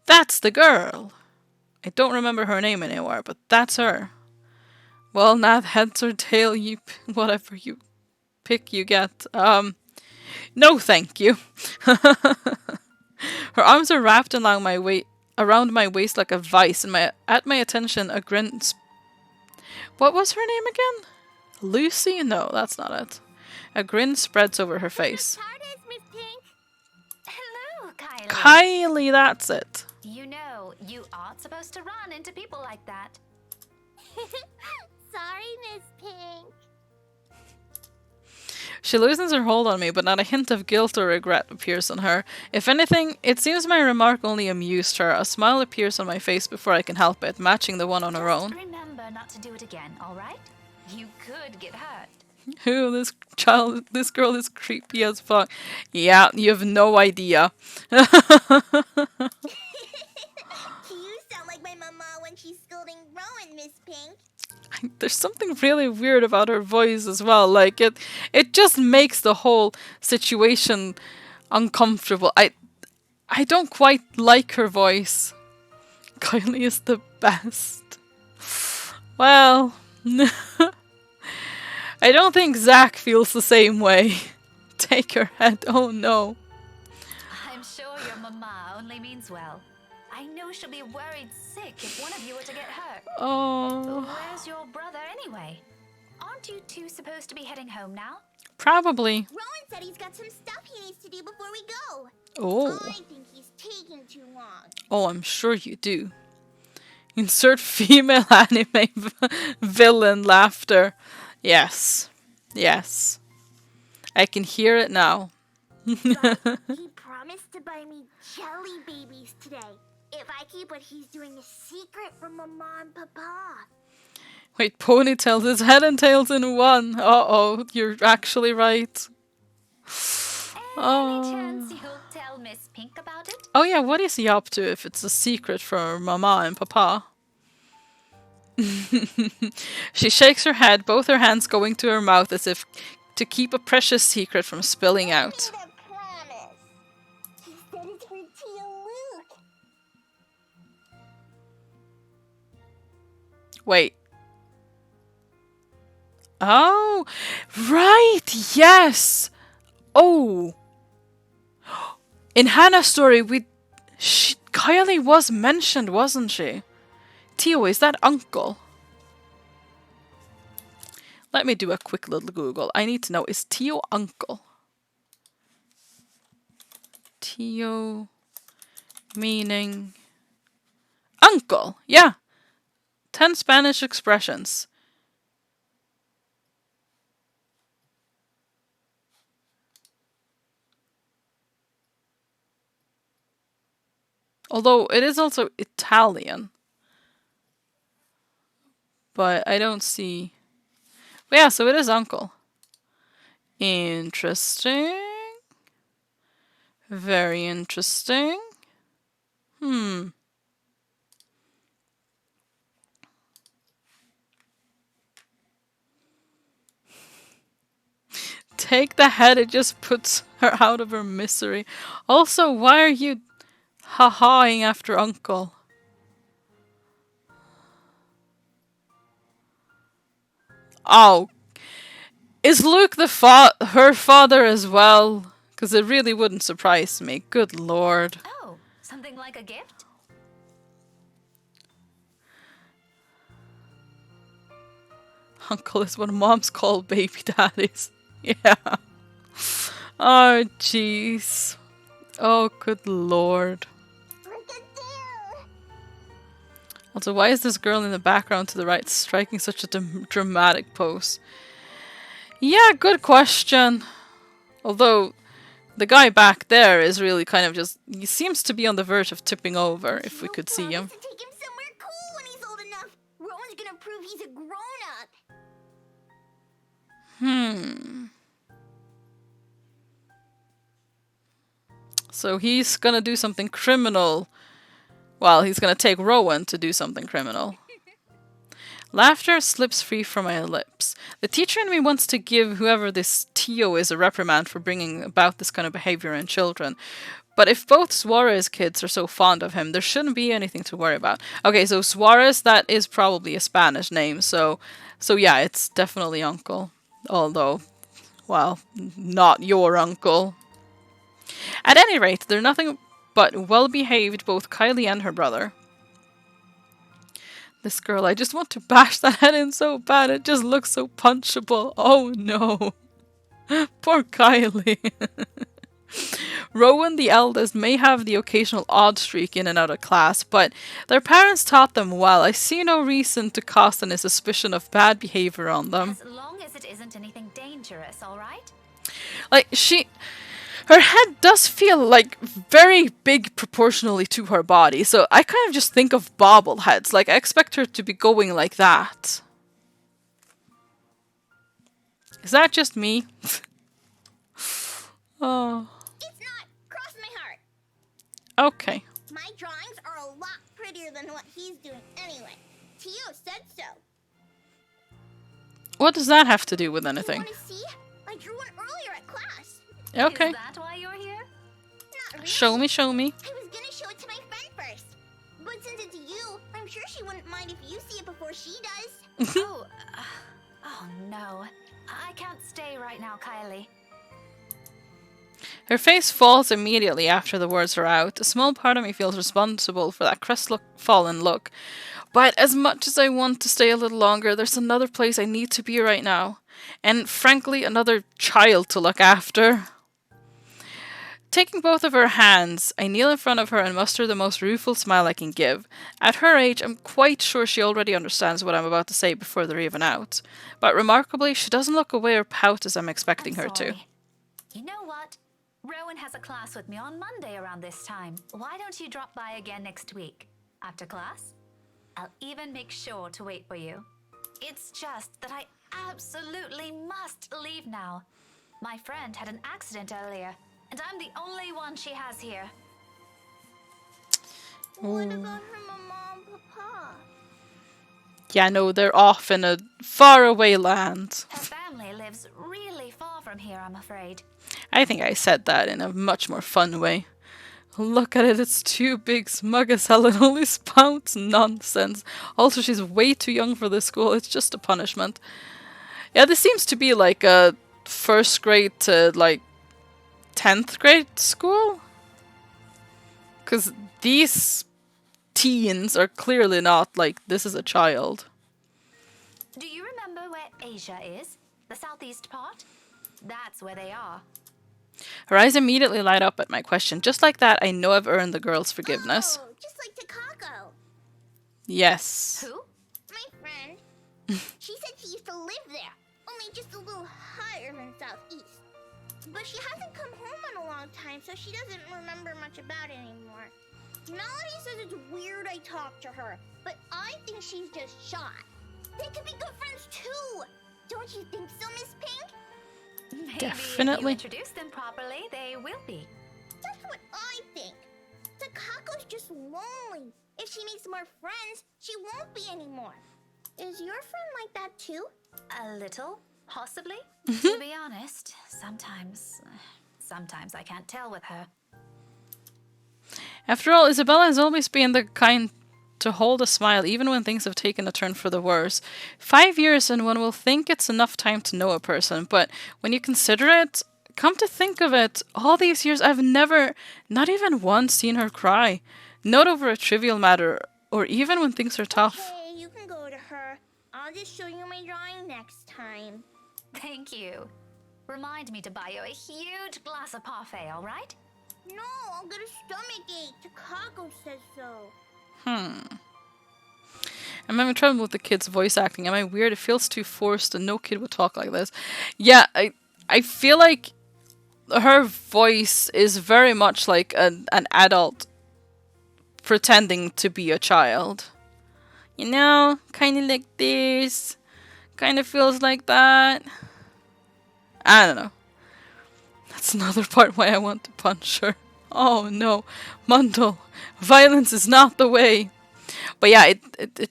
That's the girl! I don't remember her name anymore, but that's her. Well, not heads or tail, whatever you pick you get. No thank you. Her arms are wrapped around my waist like a vice, and at my attention a grin... What was her name again? Lucy? No, that's not it. A grin spreads over her face. Hello, Kylie. Kylie, that's it. You know, you aren't supposed to run into people like that. Sorry, Miss Pink. She loosens her hold on me, but not a hint of guilt or regret appears on her. If anything, it seems my remark only amused her. A smile appears on my face before I can help it, matching the one on her own. Remember not to do it again, alright? You could get hurt. Ooh, this girl is creepy as fuck. Yeah, you have no idea. You sound like my mama when she's scolding Rowan, Miss Pink. There's something really weird about her voice as well. Like it just makes the whole situation uncomfortable. I don't quite like her voice. Kylie is the best. Well, I don't think Zach feels the same way. Take her head. Oh no. I'm sure your mama only means well. I know she'll be worried sick if one of you were to get hurt. Oh. Where's your brother anyway? Aren't you two supposed to be heading home now? Probably. Rowan said he's got some stuff he needs to do before we go. Oh. I think he's taking too long. Oh, I'm sure you do. Insert female anime villain laughter. Yes. Yes. I can hear it now. He promised to buy me jelly babies today if I keep what he's doing a secret from Mama and Papa. Wait, ponytails is head and tails in one. Uh-oh, you're actually right. Any chance you'll tell Miss Pink about it? Oh yeah, what is he up to if it's a secret from Mama and Papa? She shakes her head, both her hands going to her mouth as if to keep a precious secret from spilling out. He said it's for Tia Luke. Wait. Oh, right, yes. Oh. In Hannah's story, Kylie was mentioned, wasn't she? Tio, is that uncle? Let me do a quick little Google. I need to know, is Tio uncle? Tio meaning uncle. Yeah. 10 Spanish expressions. Although it is also Italian. But I don't see... But yeah, so it is uncle. Interesting. Very interesting. Take the head, it just puts her out of her misery. Also, why are you ha-haing after uncle? Oh. Is Luke her father as well? Because it really wouldn't surprise me. Good lord. Oh, something like a gift? Uncle is what moms call baby daddies. Yeah. Oh, jeez. Oh, good lord. Also, why is this girl in the background to the right striking such a dramatic pose? Yeah, good question. Although, the guy back there is really kind of just... He seems to be on the verge of tipping over, if we could see him. Take him somewhere cool when he's old enough. Rowan's gonna prove he's a grown-up. So he's gonna do something criminal. Well, he's gonna take Rowan to do something criminal. Laughter slips free from my lips. The teacher in me wants to give whoever this Tio is a reprimand for bringing about this kind of behavior in children. But if both Suarez kids are so fond of him, there shouldn't be anything to worry about. Okay, so Suarez, that is probably a Spanish name, so yeah, it's definitely uncle. Although, well, not your uncle. At any rate, they're nothing but well-behaved, both Kylie and her brother. This girl, I just want to bash that head in so bad. It just looks so punchable. Oh no. Poor Kylie. Rowan, the eldest, may have the occasional odd streak in and out of class, but their parents taught them well. I see no reason to cast any suspicion of bad behavior on them. As long as it isn't anything dangerous, alright? Like, her head does feel like very big proportionally to her body, so I kind of just think of bobbleheads. Like, I expect her to be going like that. Is that just me? Oh. It's not. Cross my heart. Okay. My drawings are a lot prettier than what he's doing anyway. Tio said so. What does that have to do with anything? You want to see? I drew one earlier at class. Okay. Is that why you're here? Not really. Show me, show me. I was gonna show it to my friend first. But since it's you, I'm sure she wouldn't mind if you see it before she does. Oh no. I can't stay right now, Kylie. Her face falls immediately after the words are out. A small part of me feels responsible for that crestfallen look. But as much as I want to stay a little longer, there's another place I need to be right now. And frankly, another child to look after. Taking both of her hands, I kneel in front of her and muster the most rueful smile I can give. At her age, I'm quite sure she already understands what I'm about to say before they're even out. But remarkably, she doesn't look away or pout as I'm expecting her to. You know what? Rowan has a class with me on Monday around this time. Why don't you drop by again next week? After class? I'll even make sure to wait for you. It's just that I absolutely must leave now. My friend had an accident earlier, and I'm the only one she has here. What about her mama and papa? Yeah, no, they're off in a faraway land. Her family lives really far from here, I'm afraid. I think I said that in a much more fun way. Look at it, it's too big, smug as hell, and only spouts nonsense. Also, she's way too young for this school, it's just a punishment. Yeah, this seems to be like a first grade to like 10th grade school. Because these teens are clearly not like, this is a child. Do you remember where Asia is? The southeast part? That's where they are. Her eyes immediately light up at my question. Just like that, I know I've earned the girl's forgiveness. Oh, just like Takako. Yes. Who? My friend. She said she used to live there, only just a little higher than southeast. But she hasn't come home in a long time, so she doesn't remember much about it anymore. Melody says it's weird I talked to her, but I think she's just shy. They could be good friends too. Don't you think so, Miss Pink? Maybe Definitely. if you introduce them properly, they will be. That's what I think. Takako's just lonely. If she makes more friends, she won't be anymore. Is your friend like that too? A little, possibly. To be honest, sometimes I can't tell with her. After all, Isabella has always been the kind to hold a smile even when things have taken a turn for the worse. 5 years and one will think it's enough time to know a person, but when you consider it, come to think of it, all these years I've never, not even once, seen her cry. Not over a trivial matter, or even when things are tough. Okay, you can go to her. I'll just show you my drawing next time. Thank you. Remind me to buy you a huge glass of parfait, alright? No, I'll get a stomachache. Takako says so. I'm having trouble with the kid's voice acting. Am I weird? It feels too forced and no kid would talk like this. Yeah, I feel like her voice is very much like an adult pretending to be a child. You know, kind of like this. Kind of feels like that. I don't know. That's another part why I want to punch her. Oh no, Mundle, violence is not the way. But yeah, it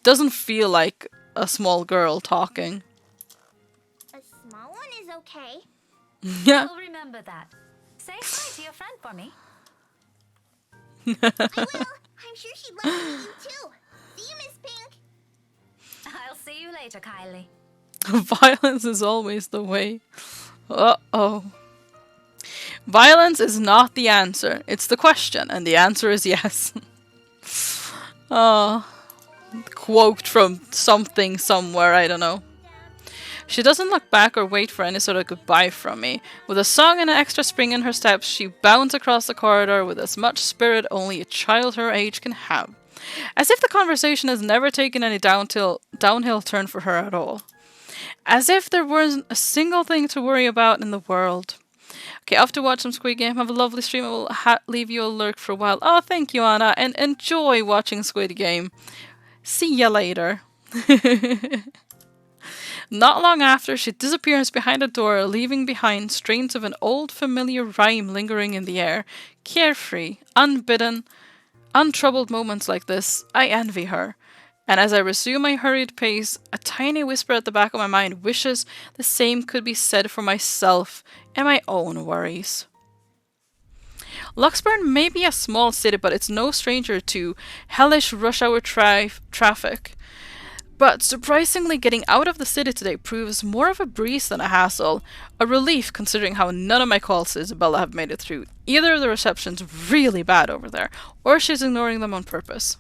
doesn't feel like a small girl talking. A small one is okay. Yeah. I'll remember that. Say hi to your friend for me. I will. I'm sure she'd love to meet you too. See you, Miss Pink. I'll see you later, Kylie. Violence is always the way. Uh-oh. Violence is not the answer. It's the question, and the answer is yes. Quote from something somewhere, I don't know. She doesn't look back or wait for any sort of goodbye from me. With a song and an extra spring in her steps, she bounds across the corridor with as much spirit only a child her age can have. As if the conversation has never taken any downhill turn for her at all. As if there wasn't a single thing to worry about in the world. Okay, off to watch some Squid Game. Have a lovely stream. I will leave you a lurk for a while. Oh, thank you, Anna. And enjoy watching Squid Game. See ya later. Not long after, she disappears behind a door, leaving behind strains of an old familiar rhyme lingering in the air. Carefree, unbidden, untroubled moments like this, I envy her. And as I resume my hurried pace, a tiny whisper at the back of my mind wishes the same could be said for myself and my own worries. Luxburn may be a small city, but it's no stranger to hellish rush hour traffic. But surprisingly, getting out of the city today proves more of a breeze than a hassle. A relief considering how none of my calls to Isabella have made it through. Either the reception's really bad over there, or she's ignoring them on purpose.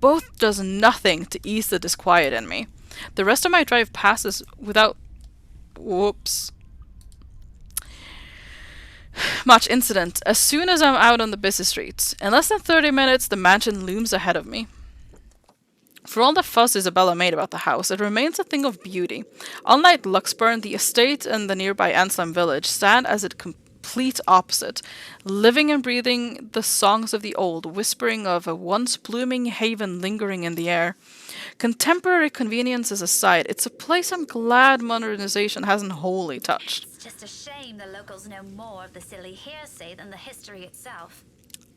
Both does nothing to ease the disquiet in me. The rest of my drive passes without much incident. As soon as I'm out on the busy streets, in less than 30 minutes, the mansion looms ahead of me. For all the fuss Isabella made about the house, it remains a thing of beauty. Unlike Luxburn, the estate and the nearby Anselm village stand as its complete opposite, living and breathing the songs of the old, whispering of a once blooming haven lingering in the air. Contemporary conveniences aside, it's a place I'm glad modernization hasn't wholly touched. It's just a shame the locals know more of the silly hearsay than the history itself.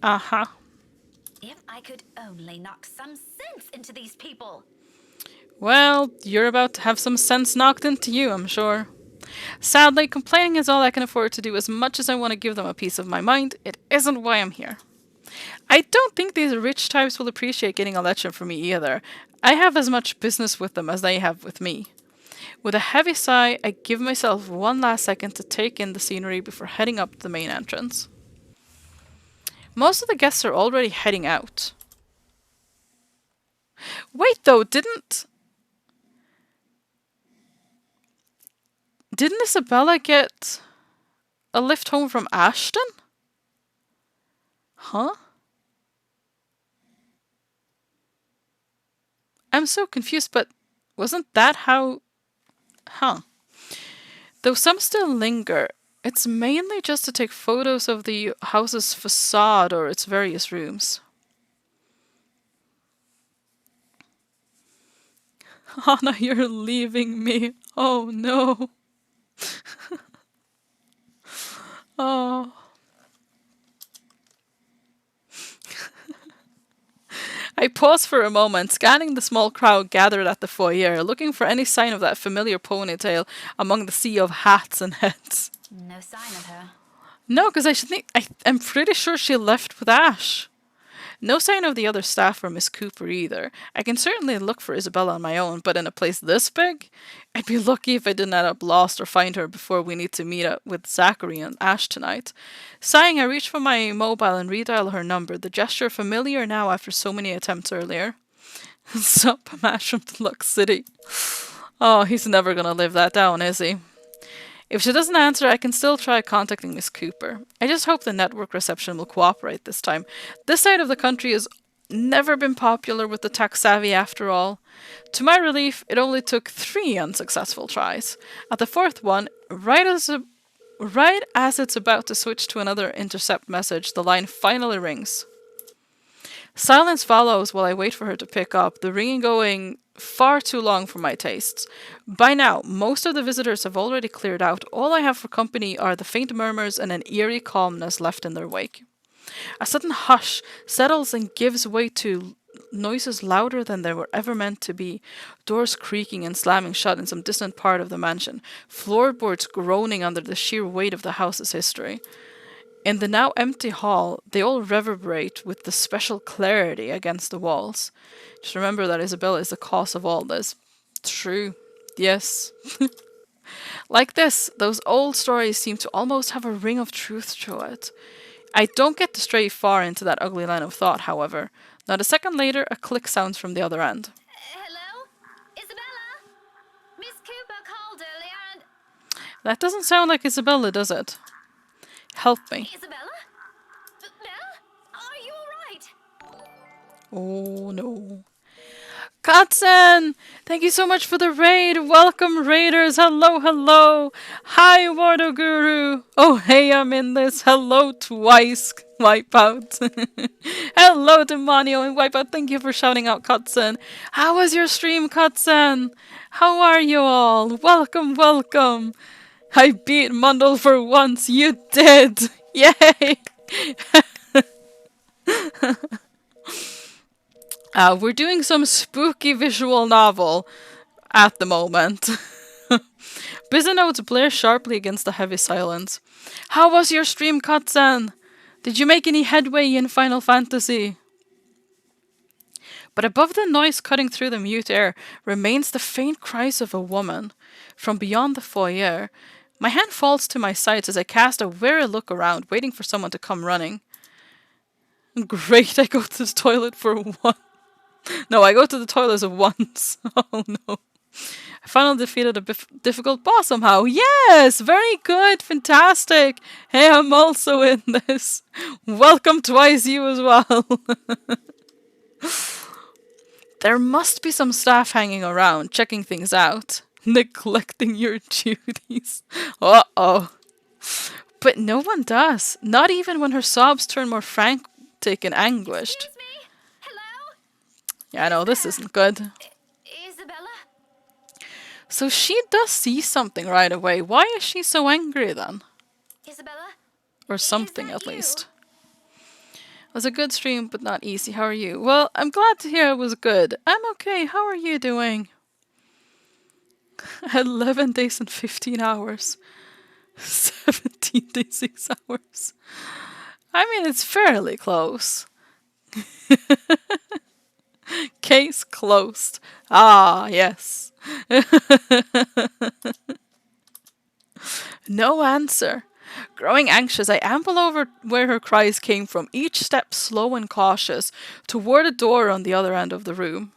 Uh-huh. If I could only knock some sense into these people. Well, you're about to have some sense knocked into you, I'm sure. Sadly, complaining is all I can afford to do. As much as I want to give them a piece of my mind, it isn't why I'm here. I don't think these rich types will appreciate getting a lecture from me either. I have as much business with them as they have with me. With a heavy sigh, I give myself one last second to take in the scenery before heading up to the main entrance. Most of the guests are already heading out. Wait though, didn't Isabella get a lift home from Ashton? Huh? I'm so confused, but wasn't that how... Huh. Though some still linger, it's mainly just to take photos of the house's facade or its various rooms. Anna, you're leaving me. Oh no. Oh. I pause for a moment, scanning the small crowd gathered at the foyer, looking for any sign of that familiar ponytail among the sea of hats and heads. No sign of her. No, because I'm pretty sure she left with Ash. No sign of the other staff or Miss Cooper either. I can certainly look for Isabella on my own, but in a place this big, I'd be lucky if I didn't end up lost or find her before we need to meet up with Zachary and Ash tonight. Sighing, I reach for my mobile and redial her number, the gesture familiar now after so many attempts earlier. Sup, Mash from Deluxe City. Oh, he's never gonna live that down, is he? If she doesn't answer, I can still try contacting Miss Cooper. I just hope the network reception will cooperate this time. This side of the country has never been popular with the tech savvy after all. To my relief, it only took 3 unsuccessful tries. At the 4th one, right as it's about to switch to another intercept message, the line finally rings. Silence follows while I wait for her to pick up, the ringing going far too long for my tastes. By now, most of the visitors have already cleared out. All I have for company are the faint murmurs and an eerie calmness left in their wake. A sudden hush settles and gives way to noises louder than they were ever meant to be. Doors creaking and slamming shut in some distant part of the mansion. Floorboards groaning under the sheer weight of the house's history. In the now empty hall, they all reverberate with the special clarity against the walls. Just remember that Isabella is the cause of all this. True. Yes. Like this, those old stories seem to almost have a ring of truth to it. I don't get to stray far into that ugly line of thought, however. Not a second later, a click sounds from the other end. Hello? Isabella? Miss Cooper called earlier and... That doesn't sound like Isabella, does it? Help me. Isabella? Belle? Are you alright? Oh no. Katzen! Thank you so much for the raid. Welcome, raiders. Hello, hello. Hi, Wardo Guru. Oh, hey, I'm in this. Hello, twice, Wipeout. Hello, Demonio and Wipeout. Thank you for shouting out, Katzen. How was your stream, Katzen? How are you all? Welcome, welcome. I beat Mundle for once. You did. Yay. We're doing some spooky visual novel at the moment. Busy notes blare sharply against the heavy silence. How was your stream, Katzen? Did you make any headway in Final Fantasy? But above the noise cutting through the mute air remains the faint cries of a woman. From beyond the foyer, my hand falls to my sides as I cast a wary look around, waiting for someone to come running. Great, I go to the toilet for one. No, I go to the toilets once. Oh no. I finally defeated a difficult boss somehow. Yes! Very good. Fantastic. Hey, I'm also in this. Welcome twice, you as well. There must be some staff hanging around, checking things out. Neglecting your duties. Uh-oh. But no one does. Not even when her sobs turn more frantic and anguished. Excuse me? Hello? Yeah, I know, this isn't good. Isabella? So she does see something right away. Why is she so angry then? Isabella? Or something at least. It was a good stream, but not easy. How are you? Well, I'm glad to hear it was good. I'm okay. How are you doing? 11 days and 15 hours. 17 days, 6 hours. I mean, it's fairly close. Case closed. Ah, yes. No answer. Growing anxious, I amble over where her cries came from, each step slow and cautious, toward a door on the other end of the room.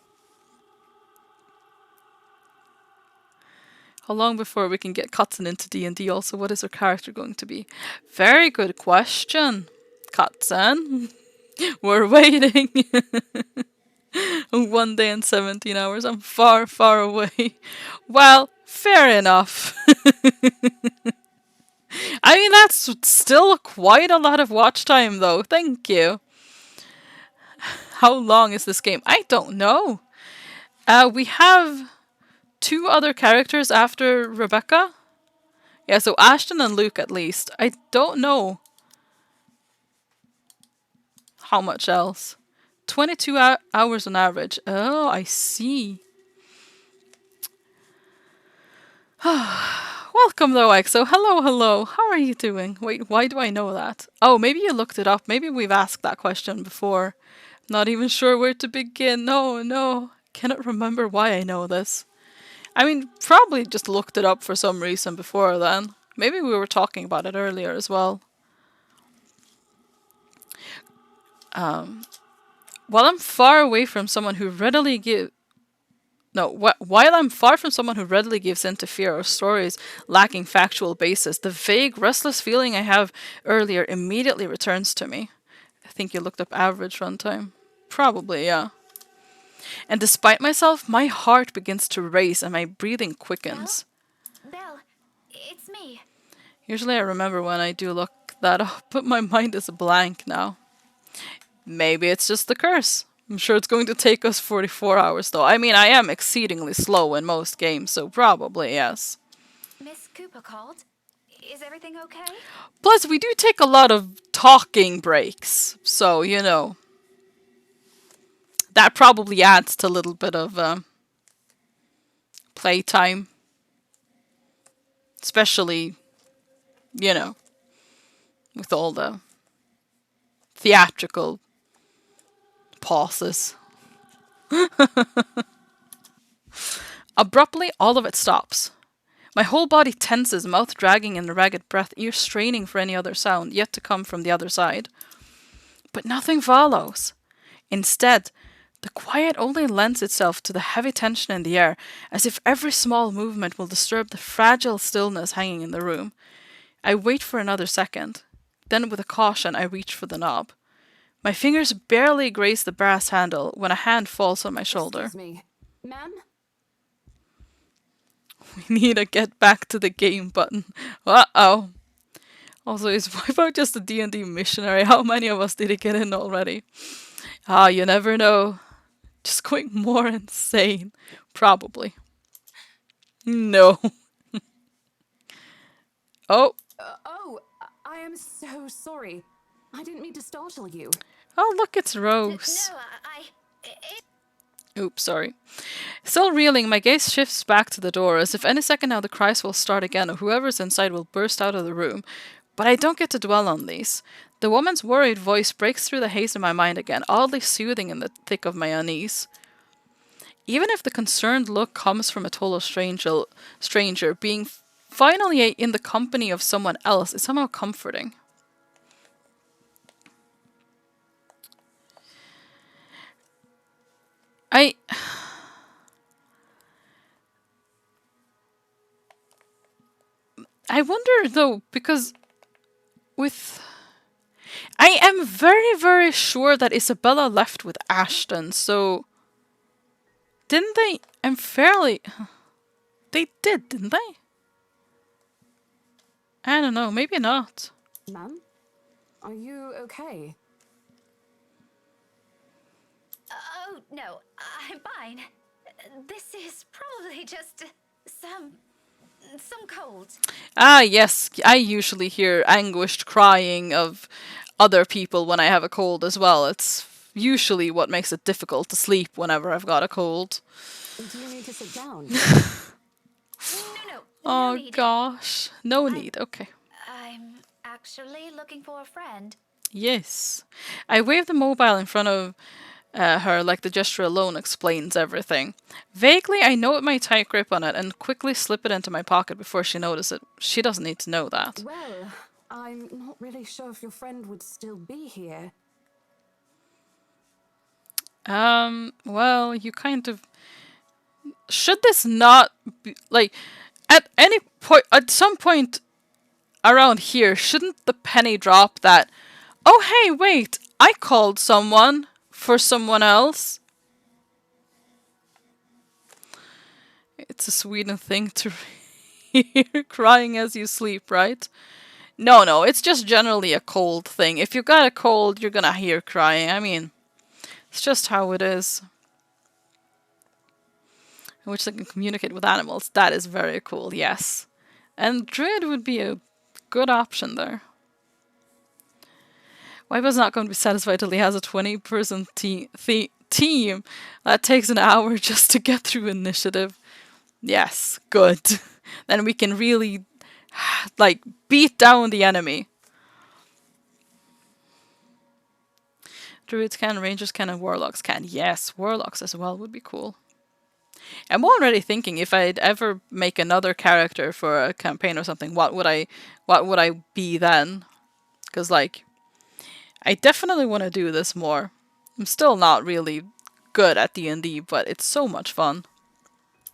How long before we can get Katzen into D&D also? What is her character going to be? Very good question, Katzen. We're waiting. 1 day and 17 hours. I'm far, far away. Well, fair enough. I mean, that's still quite a lot of watch time, though. Thank you. How long is this game? I don't know. We have 2 other characters after Rebecca. Yeah, so Ashton and Luke at least. I don't know how much else. 22 hours on average. Oh, I see. Welcome though, EXO. Hello, hello. How are you doing? Wait, why do I know that? Oh, maybe you looked it up. Maybe we've asked that question before. Not even sure where to begin. No. Cannot remember why I know this. I mean, probably just looked it up for some reason before then. Maybe we were talking about it earlier as well. While I'm far away from someone who readily while I'm far from someone who readily gives in to fear or stories lacking factual basis, the vague, restless feeling I have earlier immediately returns to me. I think you looked up average runtime. Probably, yeah. And despite myself, my heart begins to race and my breathing quickens. Belle, it's me. Usually I remember when I do look that up, but my mind is blank now. Maybe it's just the curse. I'm sure it's going to take us 44 hours though. I mean, I am exceedingly slow in most games, so probably yes. Miss Cooper called. Is everything okay? Plus, we do take a lot of talking breaks, so, you know. That probably adds to a little bit of playtime. Especially, you know, with all the theatrical pauses. Abruptly, all of it stops. My whole body tenses, mouth dragging in a ragged breath, ears straining for any other sound yet to come from the other side. But nothing follows. Instead, the quiet only lends itself to the heavy tension in the air, as if every small movement will disturb the fragile stillness hanging in the room. I wait for another second. Then, with a caution, I reach for the knob. My fingers barely graze the brass handle when a hand falls on my shoulder. Excuse me. Ma'am? We need a get back to the game button. Uh-oh. Also, is Wipeout just a D&D missionary? How many of us did he get in already? Ah, you never know. Just going more insane. Probably. No. Oh. I am so sorry. I didn't mean to startle you. Oh, look, it's Rose. No, Oops, sorry. Still reeling, my gaze shifts back to the door, as if any second now the cries will start again or whoever's inside will burst out of the room. But I don't get to dwell on these. The woman's worried voice breaks through the haze in my mind again, oddly soothing in the thick of my unease. Even if the concerned look comes from a total stranger, being finally in the company of someone else is somehow comforting. I wonder though, because I am very, very sure that Isabella left with Ashton, so didn't they? They did, didn't they? I don't know, maybe not. Ma'am? Are you okay? Oh, no, I'm fine. This is probably just some cold. Ah, yes, I usually hear anguished crying of other people when I have a cold as well. It's usually what makes it difficult to sleep whenever I've got a cold. Do you need to sit down? Oh need. gosh. No need. Okay. I'm actually looking for a friend. Yes. I waved the mobile in front of her like the gesture alone explains everything. Vaguely, I note my tight grip on it and quickly slip it into my pocket before she notices it. She doesn't need to know that. Well, I'm not really sure if your friend would still be here. Well, you kind of... Should this not be... Like, at any point... At some point around here, shouldn't the penny drop that... Oh, hey, wait! I called someone for someone else. It's a Sweden thing to hear crying as you sleep, right? No, it's just generally a cold thing. If you got a cold, you're gonna hear crying. I mean, it's just how it is. Which they can communicate with animals. That is very cool, yes. And Druid would be a good option there. Wipo's not going to be satisfied till he has a 20-person team that takes an hour just to get through initiative. Yes, good. Then we can really, like, beat down the enemy. Druids can, Rangers can, and Warlocks can. Yes, Warlocks as well would be cool. I'm already thinking if I'd ever make another character for a campaign or something, what would I be then? Because, like, I definitely want to do this more. I'm still not really good at D&D, but it's so much fun.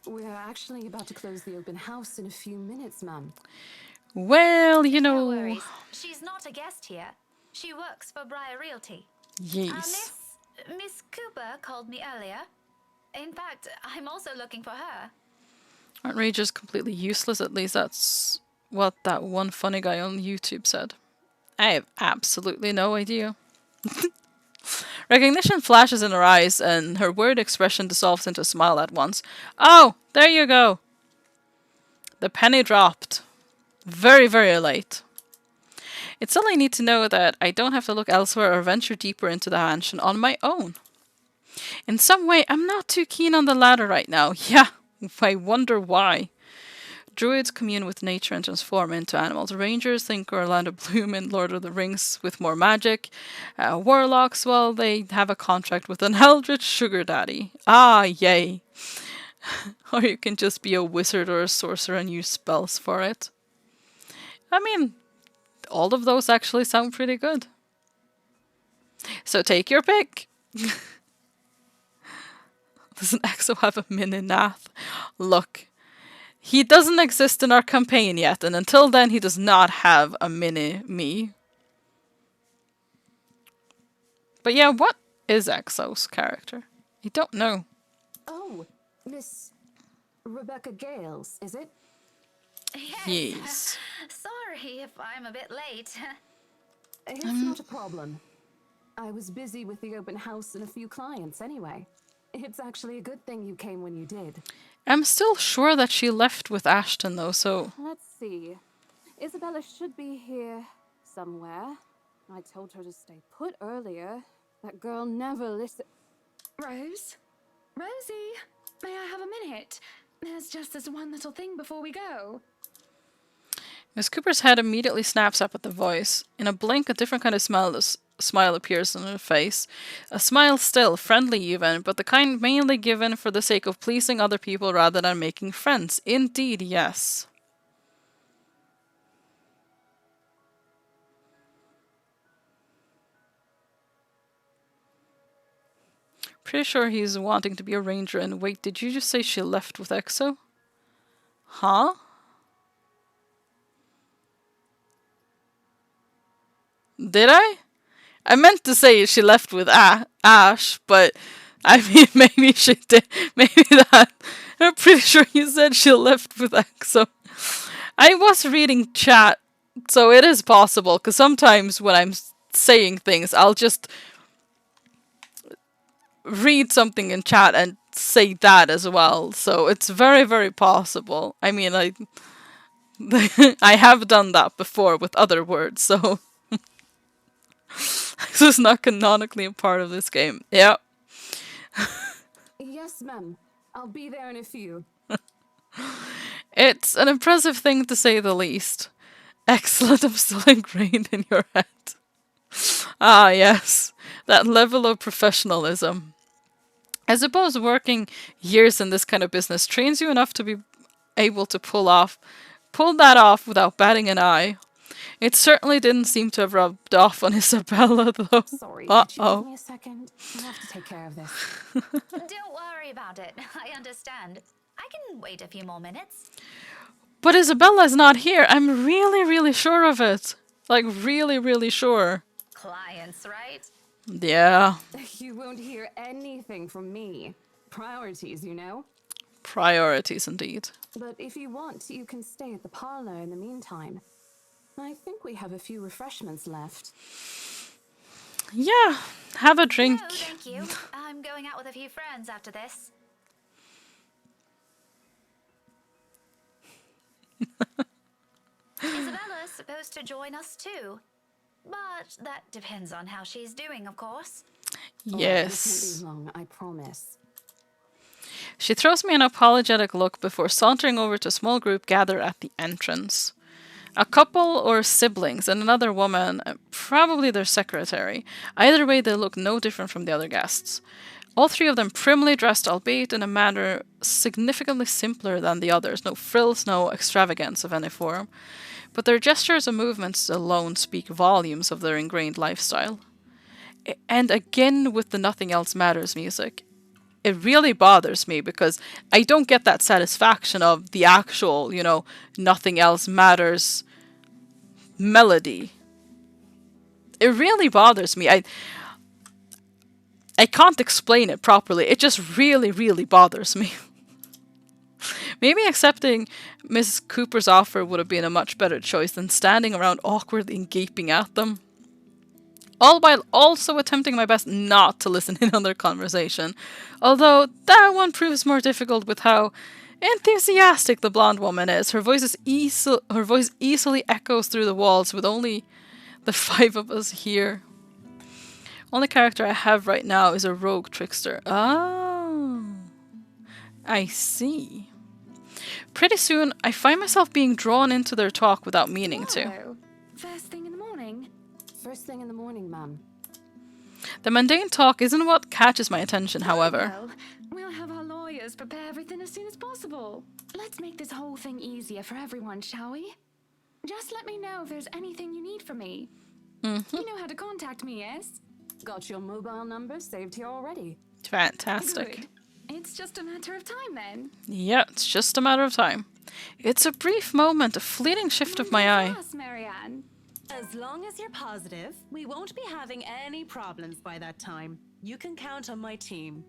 We're actually about to close the open house in a few minutes, ma'am. Well, you know... No worries. She's not a guest here. She works for Briar Realty. Yes. Miss Cooper called me earlier. In fact, I'm also looking for her. Aren't Rangers completely useless? At least that's what that one funny guy on YouTube said. I have absolutely no idea. Recognition flashes in her eyes, and her worried expression dissolves into a smile at once. Oh, there you go. The penny dropped. Very, very late. It's all I need to know that I don't have to look elsewhere or venture deeper into the mansion on my own. In some way, I'm not too keen on the ladder right now. Yeah, I wonder why. Druids commune with nature and transform into animals. Rangers think Orlando Bloom in Lord of the Rings with more magic. Warlocks, well, they have a contract with an eldritch sugar daddy. Ah, yay. Or you can just be a wizard or a sorcerer and use spells for it. I mean, all of those actually sound pretty good. So take your pick. Does an Exo have a mini-nath? Look, he doesn't exist in our campaign yet, and until then he does not have a mini-me. But yeah, what is Exo's character? I don't know. Oh, Miss Rebecca Gales, is it? Yes. Sorry if I'm a bit late. It's not a problem. I was busy with the open house and a few clients anyway. It's actually a good thing you came when you did. I'm still sure that she left with Ashton though, so... Let's see. Isabella should be here somewhere. I told her to stay put earlier. That girl never listened. Rose? Rosie, may I have a minute? There's just this one little thing before we go. Miss Cooper's head immediately snaps up at the voice. In a blink, a different kind of smile appears on her face. A smile still, friendly even, but the kind mainly given for the sake of pleasing other people rather than making friends. Indeed, yes. Pretty sure he's wanting to be a ranger, and wait, did you just say she left with Exo? Huh? Did I? I meant to say she left with Ash, but I mean, maybe she did. Maybe that. I'm pretty sure you said she left with Exo. I was reading chat, so it is possible, because sometimes when I'm saying things, I'll just read something in chat and say that as well. So it's very, very possible. I mean, I have done that before with other words, so... This is not canonically a part of this game. Yep. Yes, ma'am. I'll be there in a few. It's an impressive thing to say the least. Excellent, I'm still ingrained in your head. Ah, yes, that level of professionalism. I suppose working years in this kind of business trains you enough to be able to pull that off without batting an eye. It certainly didn't seem to have rubbed off on Isabella, though. Sorry, Uh could you give oh. me a second? I have to take care of this. Don't worry about it. I understand. I can wait a few more minutes. But Isabella's not here. I'm really, really sure of it. Like, really, really sure. Clients, right? Yeah. You won't hear anything from me. Priorities, you know? Priorities, indeed. But if you want, you can stay at the parlor in the meantime. I think we have a few refreshments left. Yeah, have a drink. No, thank you. I'm going out with a few friends after this. Isabella's supposed to join us too. But that depends on how she's doing, of course. Yes. Oh, this won't be long, I promise. She throws me an apologetic look before sauntering over to a small group gathered at the entrance. A couple or siblings and another woman, probably their secretary. Either way, they look no different from the other guests. All three of them primly dressed, albeit in a manner significantly simpler than the others. No frills, no extravagance of any form. But their gestures and movements alone speak volumes of their ingrained lifestyle. And again with the Nothing Else Matters music. It really bothers me because I don't get that satisfaction of the actual, Nothing Else Matters melody. It really bothers me. I can't explain it properly. It just really, really bothers me. Maybe accepting Mrs. Cooper's offer would have been a much better choice than standing around awkwardly and gaping at them. All while also attempting my best not to listen in on their conversation. Although that one proves more difficult with how enthusiastic the blonde woman is. Her voice easily echoes through the walls with only the 5 of us here. Only character I have right now is a rogue trickster. Oh, I see. Pretty soon, I find myself being drawn into their talk without meaning to. Hello. First thing in the morning. First thing in the morning, ma'am. The mundane talk isn't what catches my attention, however. Well, we'll have our lawyers prepare everything as soon as possible. Let's make this whole thing easier for everyone, shall we? Just let me know if there's anything you need from me. Mm-hmm. You know how to contact me, yes? Got your mobile number saved here already. Fantastic. Good. It's just a matter of time then. Yeah, it's just a matter of time. It's a brief moment, a fleeting shift of my eye. Yes, Marianne. As long as you're positive, we won't be having any problems by that time. You can count on my team.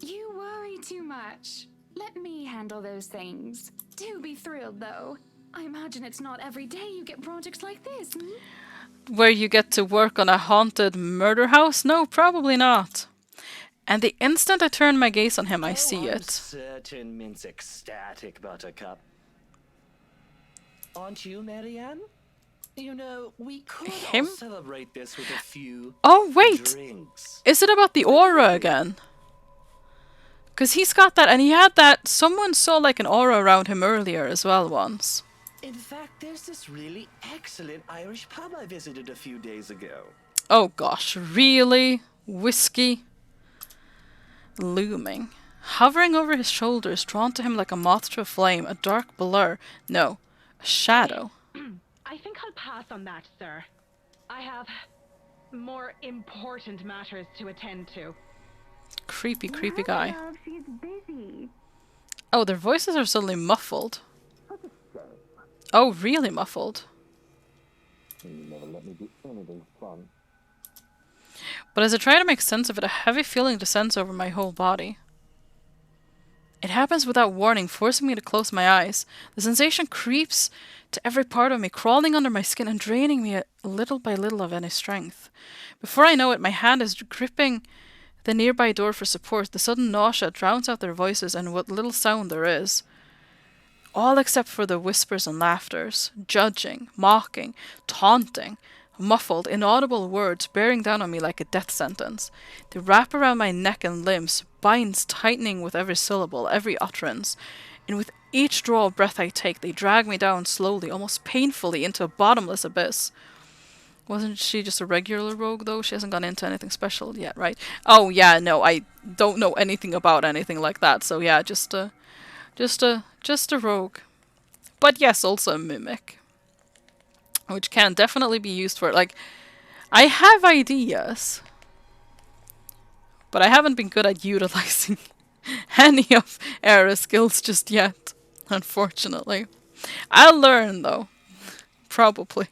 You worry too much. Let me handle those things. Do be thrilled, though. I imagine it's not every day you get projects like this, Where you get to work on a haunted murder house? No, probably not. And the instant I turn my gaze on him, I see I'm it. certain Mint's ecstatic, Buttercup. Aren't you, Marianne? You know, we could all Him? celebrate this with a few Oh, wait! drinks. Is it about the aura again? Because he's got that, and he had that. Someone saw like an aura around him earlier as well once. In fact, there's this really excellent Irish pub I visited a few days ago. Oh gosh, really? Whiskey? Looming. Hovering over his shoulders, drawn to him like a moth to a flame, a dark blur. No, a shadow. I think I'll pass on that, sir. I have more important matters to attend to. Creepy, creepy guy. Love, she's busy. Oh, their voices are suddenly muffled. Oh, really muffled. You never let me do anything fun. But as I try to make sense of it, a heavy feeling descends over my whole body. It happens without warning, forcing me to close my eyes. The sensation creeps to every part of me, crawling under my skin and draining me little by little of any strength. Before I know it, my hand is gripping the nearby door for support. The sudden nausea drowns out their voices and what little sound there is. All except for the whispers and laughters, judging, mocking, taunting, muffled, inaudible words bearing down on me like a death sentence. They wrap around my neck and limbs, binds tightening with every syllable, every utterance. and with each draw of breath I take, they drag me down slowly, almost painfully, into a bottomless abyss. Wasn't she just a regular rogue, though? She hasn't gone into anything special yet, right? Oh, yeah, no, I don't know anything about anything like that, so yeah, just a rogue. But yes, also a mimic. Which can definitely be used for, like, I have ideas, but I haven't been good at utilizing any of Era's skills just yet, unfortunately. I'll learn, though. Probably.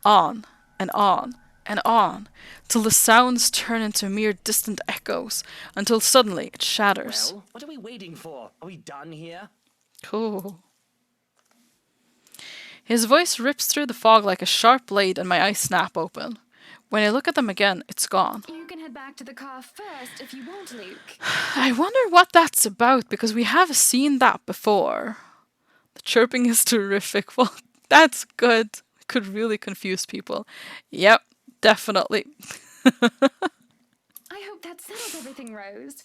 On, and on, and on, till the sounds turn into mere distant echoes, until suddenly it shatters. Well, what are we waiting for? Are we done here? Cool. His voice rips through the fog like a sharp blade, and my eyes snap open. When I look at them again, it's gone. You can head back to the car first if you want, Luke. I wonder what that's about, because we have seen that before. The chirping is terrific. Well, that's good. Could really confuse people. Yep, definitely. I hope that settles everything, Rose.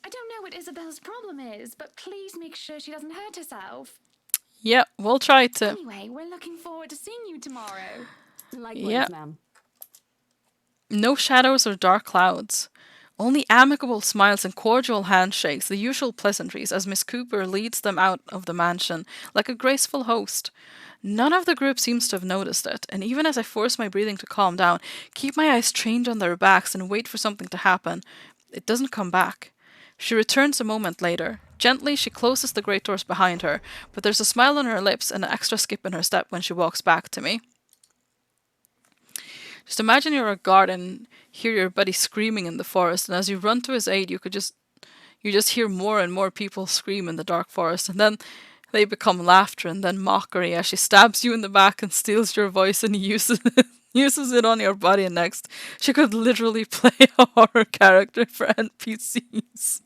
I don't know what Isabel's problem is, but please make sure she doesn't hurt herself. Yep, we'll try to. Anyway, we're looking forward to seeing you tomorrow. Likewise, ma'am. No shadows or dark clouds. Only amicable smiles and cordial handshakes, the usual pleasantries, as Miss Cooper leads them out of the mansion like a graceful host. None of the group seems to have noticed it, and even as I force my breathing to calm down, keep my eyes trained on their backs and wait for something to happen, it doesn't come back. She returns a moment later. Gently, she closes the great doors behind her, but there's a smile on her lips and an extra skip in her step when she walks back to me. Just imagine you're a guard and hear your buddy screaming in the forest, and as you run to his aid, you just hear more and more people scream in the dark forest, and then they become laughter and then mockery as she stabs you in the back and steals your voice and uses it on your body. And next, she could literally play a horror character for NPCs.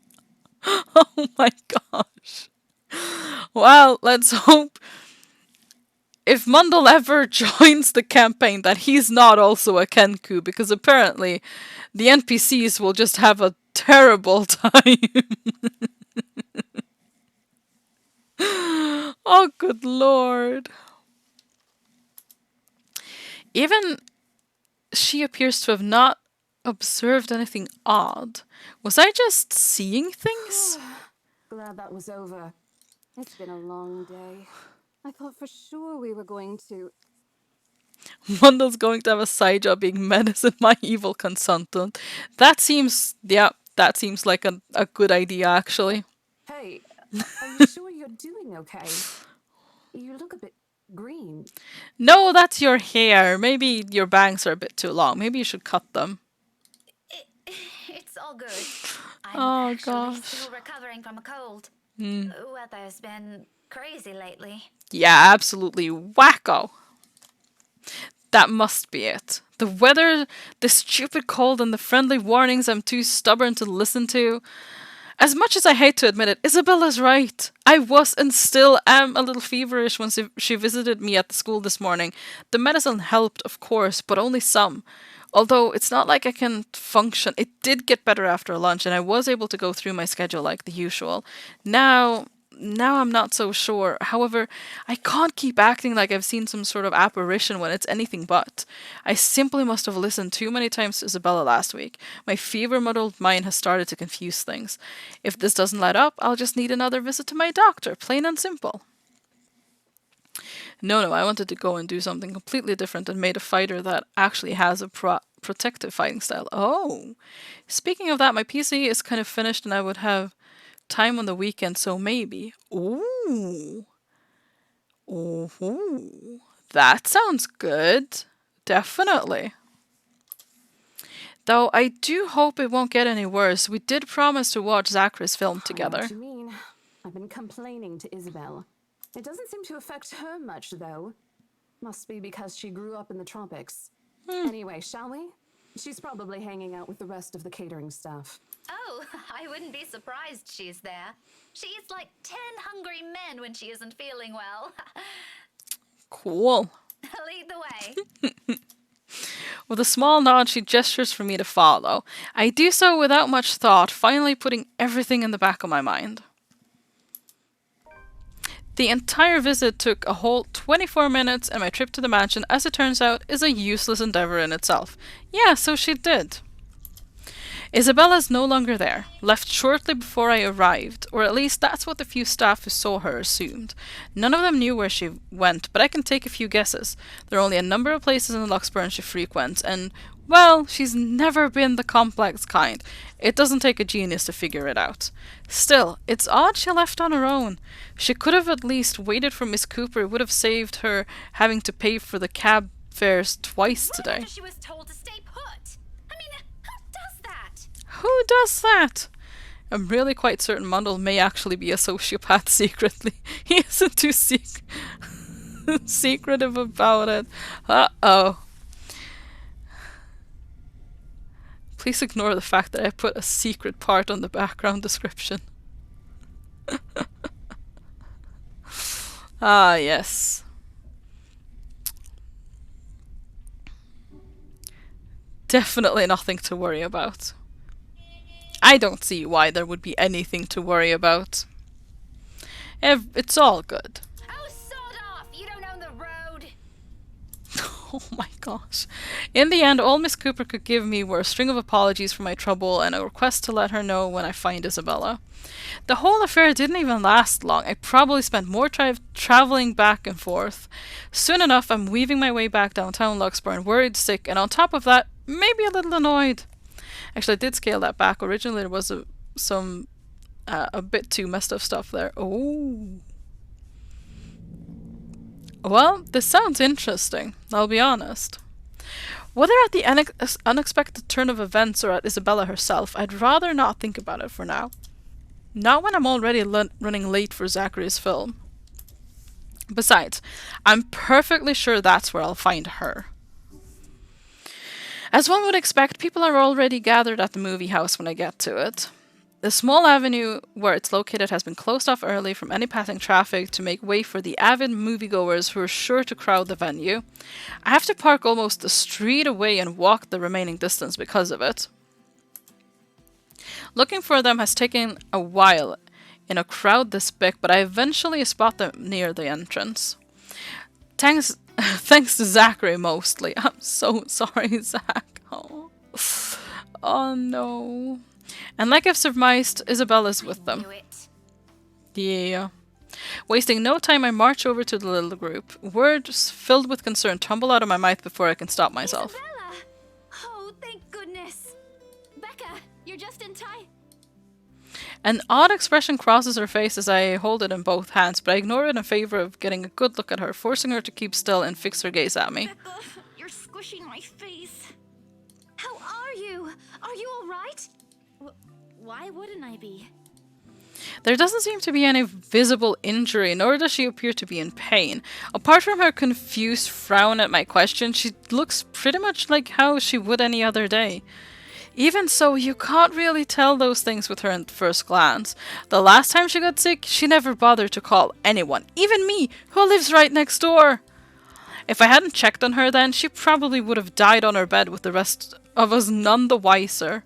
Oh my gosh. Well, let's hope if Mundle ever joins the campaign that he's not also a Kenku, because apparently the NPCs will just have a terrible time. Oh, good lord. Even she appears to have not observed anything odd. Was I just seeing things? Glad that was over. It's been a long day. I thought for sure we were going to... Mundle's going to have a side job being medicine, my evil consultant. That seems like a good idea, actually. Hey, are you sure you're doing okay? You look a bit green. No, that's your hair. Maybe your bangs are a bit too long. Maybe you should cut them. It's all good. Oh, I'm actually gosh. still recovering from a cold. Mm. The weather's been crazy lately. Yeah, absolutely wacko. That must be it. The weather, the stupid cold, and the friendly warnings I'm too stubborn to listen to. As much as I hate to admit it, Isabella's right. I was and still am a little feverish when she visited me at the school this morning. The medicine helped, of course, but only some. Although it's not like I can function. It did get better after lunch, and I was able to go through my schedule like the usual. Now I'm not so sure. However, I can't keep acting like I've seen some sort of apparition when it's anything but. I simply must have listened too many times to Isabella last week. My fever-muddled mind has started to confuse things. If this doesn't let up, I'll just need another visit to my doctor, plain and simple. No, I wanted to go and do something completely different and made a fighter that actually has a protective fighting style. Oh, speaking of that, my PC is kind of finished and I would have time on the weekend, so maybe. Ooh. Ooh. That sounds good. Definitely. Though I do hope it won't get any worse. We did promise to watch Zachary's film together. I know what you mean. I've been complaining to Isabel. It doesn't seem to affect her much, though. Must be because she grew up in the tropics. Anyway, shall we? She's probably hanging out with the rest of the catering staff. Oh, I wouldn't be surprised she's there. She eats like 10 hungry men when she isn't feeling well. Cool. Lead the way. With a small nod, she gestures for me to follow. I do so without much thought, finally putting everything in the back of my mind. The entire visit took a whole 24 minutes, and my trip to the mansion, as it turns out, is a useless endeavor in itself. Yeah, so she did. Isabella's no longer there, left shortly before I arrived, or at least that's what the few staff who saw her assumed. None of them knew where she went, but I can take a few guesses. There are only a number of places in Luxburn she frequents, and, well, she's never been the complex kind. It doesn't take a genius to figure it out. Still, it's odd she left on her own. She could have at least waited for Miss Cooper. It would have saved her having to pay for the cab fares twice today. She was told to stay put. I mean, who does that? Who does that? I'm really quite certain Mundell may actually be a sociopath secretly. He isn't too secretive about it. Uh-oh. Please ignore the fact that I put a secret part on the background description. Ah, yes. Definitely nothing to worry about. I don't see why there would be anything to worry about. It's all good. Oh, sod off! You don't own the road. Oh my gosh. In the end, all Miss Cooper could give me were a string of apologies for my trouble and a request to let her know when I find Isabella. The whole affair didn't even last long. I probably spent more traveling back and forth. Soon enough, I'm weaving my way back downtown Luxburn, worried sick, and on top of that, maybe a little annoyed. Actually, I did scale that back. Originally, there was a bit too messed up stuff there. Oh. Well, this sounds interesting, I'll be honest. Whether at the unexpected turn of events or at Isabella herself, I'd rather not think about it for now. Not when I'm already running late for Zachary's film. Besides, I'm perfectly sure that's where I'll find her. As one would expect, people are already gathered at the movie house when I get to it. The small avenue where it's located has been closed off early from any passing traffic to make way for the avid moviegoers who are sure to crowd the venue. I have to park almost a street away and walk the remaining distance because of it. Looking for them has taken a while in a crowd this big, but I eventually spot them near the entrance. Thanks to Zachary mostly. I'm so sorry, Zach. Oh no. And like I've surmised, Isabella's with them. Yeah. Wasting no time, I march over to the little group. Words filled with concern tumble out of my mouth before I can stop myself. Isabella! Oh, thank goodness. Becca, you're just in time. An odd expression crosses her face as I hold it in both hands, but I ignore it in favor of getting a good look at her, forcing her to keep still and fix her gaze at me. Becca, you're squishing my face. How are you? Are you all right? Why wouldn't I be? There doesn't seem to be any visible injury, nor does she appear to be in pain. Apart from her confused frown at my question, she looks pretty much like how she would any other day. Even so, you can't really tell those things with her at first glance. The last time she got sick, she never bothered to call anyone, even me, who lives right next door. If I hadn't checked on her then, she probably would have died on her bed with the rest of us none the wiser.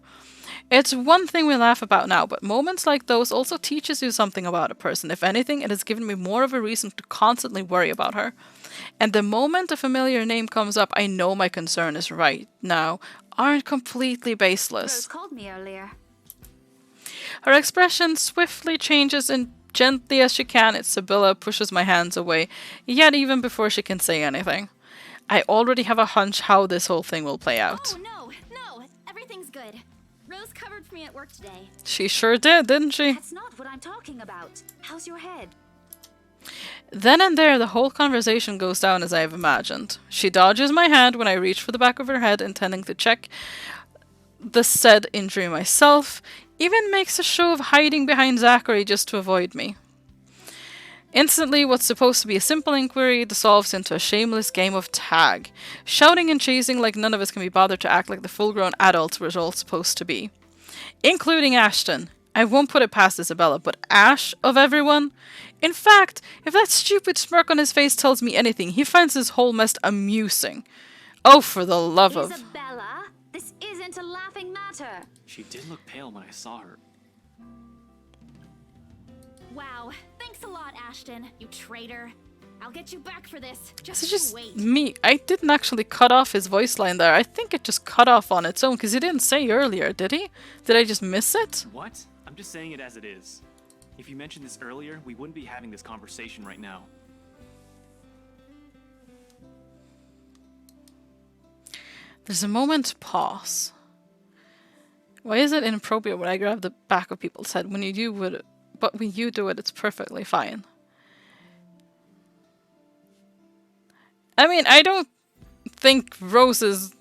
It's one thing we laugh about now, but moments like those also teaches you something about a person. If anything, it has given me more of a reason to constantly worry about her. And the moment a familiar name comes up, I know my concern is right now aren't completely baseless. Rose called me earlier. Her expression swiftly changes, and gently as she can, Sibylla pushes my hands away, yet even before she can say anything. I already have a hunch how this whole thing will play out. Oh, no, everything's good. Rose covered for me at work today. She sure did, didn't she? That's not what I'm talking about. How's your head? Then and there, the whole conversation goes down as I have imagined. She dodges my hand when I reach for the back of her head, intending to check the said injury myself, even makes a show of hiding behind Zachary just to avoid me. Instantly, what's supposed to be a simple inquiry dissolves into a shameless game of tag, shouting and chasing like none of us can be bothered to act like the full-grown adults we're all supposed to be. Including Ashton. I won't put it past Isabella, but Ash, of everyone? In fact, if that stupid smirk on his face tells me anything, he finds this whole mess amusing. Oh, for the love of... Isabella, this isn't a laughing matter. She did look pale when I saw her. Wow, thank Thanks a lot, Ashton, you traitor. I'll get you back for this. This Just is just wait. me. I didn't actually cut off his voice line there. I think it just cut off on its own because he didn't say earlier, did he? Did I just miss it? What? I'm just saying it as it is. If you mentioned this earlier, we wouldn't be having this conversation right now. There's a moment's pause. Why is it inappropriate when I grab the back of people's head? When you do it, but when you do it, it's perfectly fine. I mean, I don't think Roses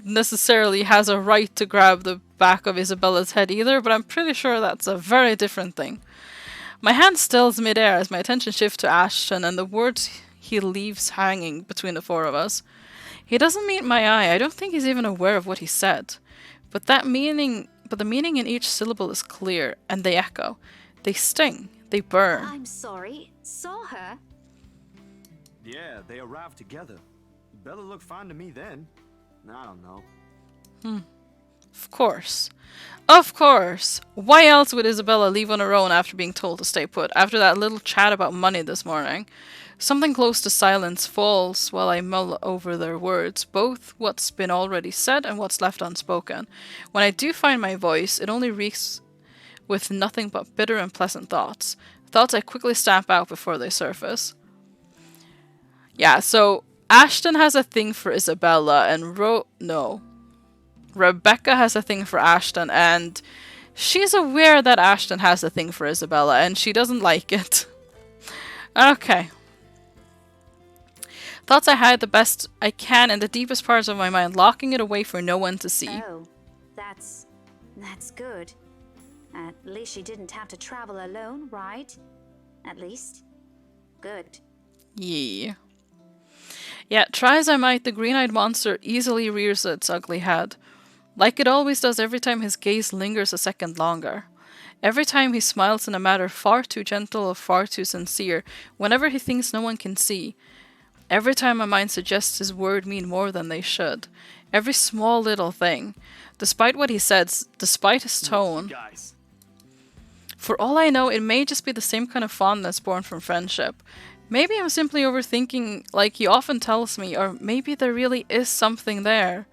necessarily has a right to grab the back of Isabella's head either, but I'm pretty sure that's a very different thing. My hand stills midair as my attention shifts to Ashton and the words he leaves hanging between the four of us. He doesn't meet my eye. I don't think he's even aware of what he said. But the meaning in each syllable is clear, and they echo. They sting. They burn. I'm sorry. Saw her? Yeah, they arrived together. Bella looked fine to me then. I don't know. Of course. Of course. Why else would Isabella leave on her own after being told to stay put, after that little chat about money this morning? Something close to silence falls while I mull over their words, both what's been already said and what's left unspoken. When I do find my voice, it only reeks with nothing but bitter and pleasant thoughts. Thoughts I quickly stamp out before they surface. Yeah, so Ashton has a thing for Isabella and Rebecca has a thing for Ashton, and she's aware that Ashton has a thing for Isabella, and she doesn't like it. Okay. Thoughts I hide the best I can in the deepest parts of my mind, locking it away for no one to see. Oh, that's good. At least she didn't have to travel alone, right? At least. Good. Yeah. Yet, try as I might, the green-eyed monster easily rears its ugly head. Like it always does every time his gaze lingers a second longer. Every time he smiles in a manner far too gentle or far too sincere, whenever he thinks no one can see. Every time my mind suggests his word mean more than they should. Every small little thing. Despite what he says, despite his tone. Guys. For all I know, it may just be the same kind of fondness born from friendship. Maybe I'm simply overthinking like he often tells me, or maybe there really is something there.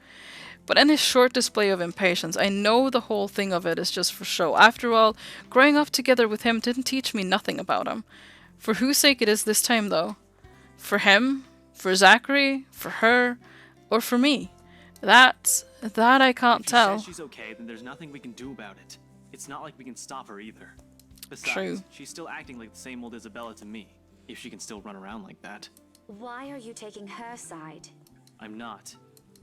But in his short display of impatience, I know the whole thing of it is just for show. After all, growing up together with him didn't teach me nothing about him. For whose sake it is this time, though? For him? For Zachary? For her? Or for me? That I can't tell. If she says she's okay, then there's nothing we can do about it. It's not like we can stop her either. Besides, True. She's still acting like the same old Isabella to me, if she can still run around like that. Why are you taking her side? I'm not.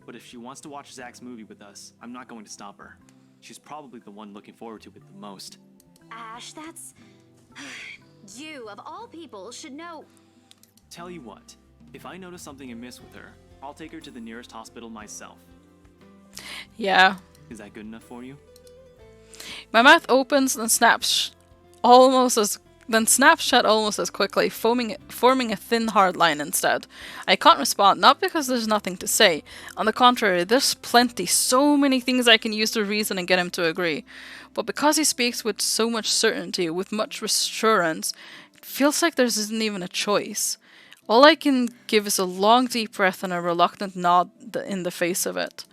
But if she wants to watch Zach's movie with us, I'm not going to stop her. She's probably the one looking forward to it the most. Ash, that's... You, of all people, should know... Tell you what, if I notice something amiss with her, I'll take her to the nearest hospital myself. Yeah. Is that good enough for you? My mouth opens and snaps shut almost as quickly, forming a thin hard line instead. I can't respond, not because there's nothing to say. On the contrary, there's plenty, so many things I can use to reason and get him to agree. But because he speaks with so much certainty, with much assurance, it feels like there isn't even a choice. All I can give is a long deep breath and a reluctant nod in the face of it.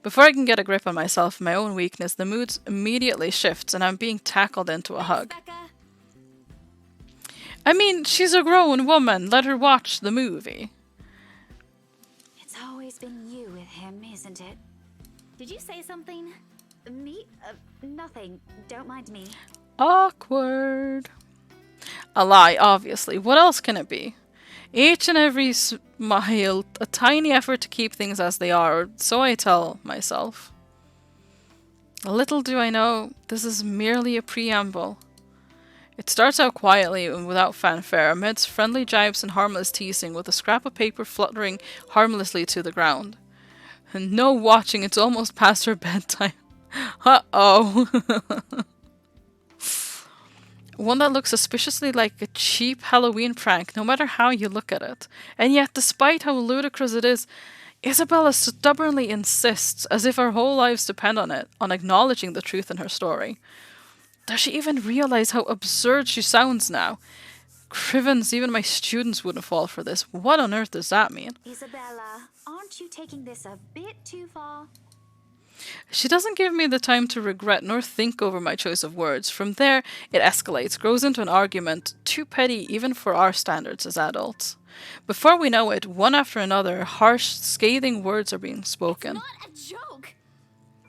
Before I can get a grip on myself and my own weakness, the mood immediately shifts and I'm being tackled into a hug. I mean, she's a grown woman. Let her watch the movie. It's always been you with him, isn't it? Did you say something? Me? Nothing. Don't mind me. Awkward. A lie, obviously. What else can it be? Each and every smile, a tiny effort to keep things as they are, or so I tell myself. Little do I know, this is merely a preamble. It starts out quietly and without fanfare, amidst friendly jibes and harmless teasing, with a scrap of paper fluttering harmlessly to the ground. And no watching, it's almost past her bedtime. Uh-oh. One that looks suspiciously like a cheap Halloween prank, no matter how you look at it. And yet, despite how ludicrous it is, Isabella stubbornly insists, as if our whole lives depend on it, on acknowledging the truth in her story. Does she even realize how absurd she sounds now? Crivens, even my students wouldn't fall for this. What on earth does that mean? Isabella, aren't you taking this a bit too far? She doesn't give me the time to regret nor think over my choice of words. From there, it escalates, grows into an argument, too petty even for our standards as adults. Before we know it, one after another, harsh, scathing words are being spoken. Not a joke!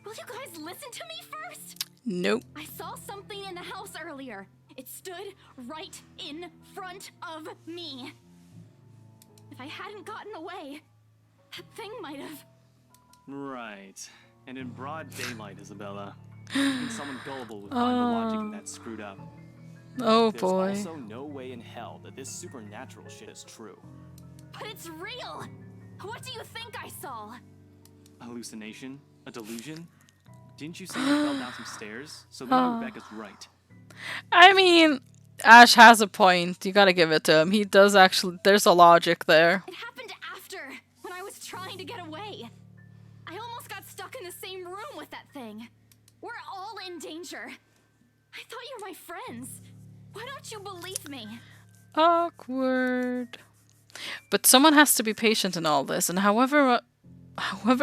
Will you guys listen to me first? Nope. I saw something in the house earlier. It stood right in front of me. If I hadn't gotten away, that thing might have... Right. And in broad daylight, Isabella. Even someone gullible would find the logic in that screwed up. Oh There's boy. also no way in hell that this supernatural shit is true. But it's real! What do you think I saw? A hallucination? A delusion? Didn't you say you fell down some stairs? So maybe Rebecca's right. I mean, Ash has a point. You gotta give it to him. He does actually, there's a logic there. It happened after, when I was trying to get away. I almost got stuck in the same room with that thing. We're all in danger. I thought you were my friends. Why don't you believe me? Awkward. But someone has to be patient in all this, and however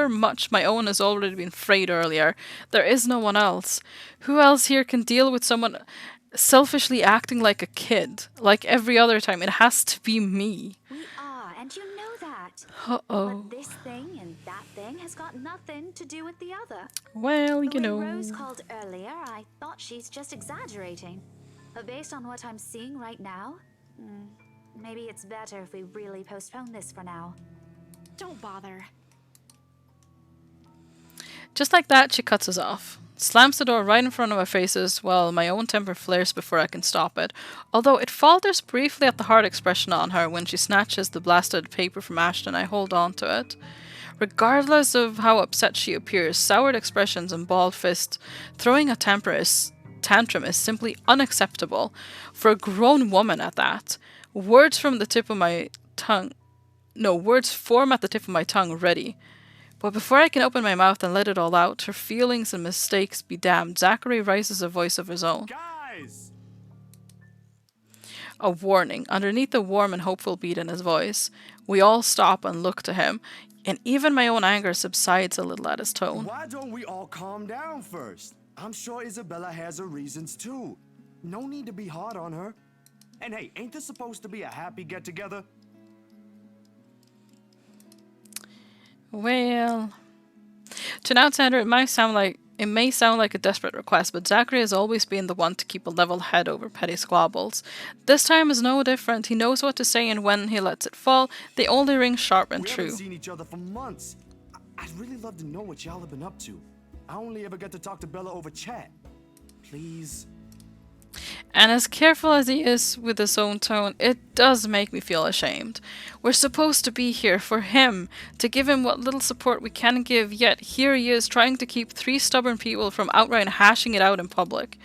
much my own has already been frayed earlier, there is no one else. Who else here can deal with someone selfishly acting like a kid? Like every other time, it has to be me. We are, and you know that. Uh-oh. But this thing and that thing has got nothing to do with the other. Well, you When know. Rose called earlier, I thought she's just exaggerating. But based on what I'm seeing right now, maybe it's better if we really postpone this for now. Don't bother. Just like that, she cuts us off. Slams the door right in front of our faces while my own temper flares before I can stop it. Although it falters briefly at the hard expression on her when she snatches the blasted paper from Ashton, I hold on to it. Regardless of how upset she appears, soured expressions and balled fists, throwing a tantrum is simply unacceptable. For a grown woman at that. Words form at the tip of my tongue, ready. But before I can open my mouth and let it all out, her feelings and mistakes be damned, Zachary raises a voice of his own. Guys! A warning, underneath the warm and hopeful beat in his voice. We all stop and look to him, and even my own anger subsides a little at his tone. Why don't we all calm down first? I'm sure Isabella has her reasons too. No need to be hard on her. And hey, ain't this supposed to be a happy get-together? Well, to an outsider, it may sound like a desperate request, but Zachary has always been the one to keep a level head over petty squabbles. This time is no different. He knows what to say, and when he lets it fall, they only ring sharp and We true. haven't seen each other for months. I'd really love to know what y'all have been up to. I only ever get to talk to Bella over chat. Please. And as careful as he is with his own tone, it does make me feel ashamed. We're supposed to be here for him, to give him what little support we can give, yet here he is trying to keep 3 stubborn people from outright hashing it out in public.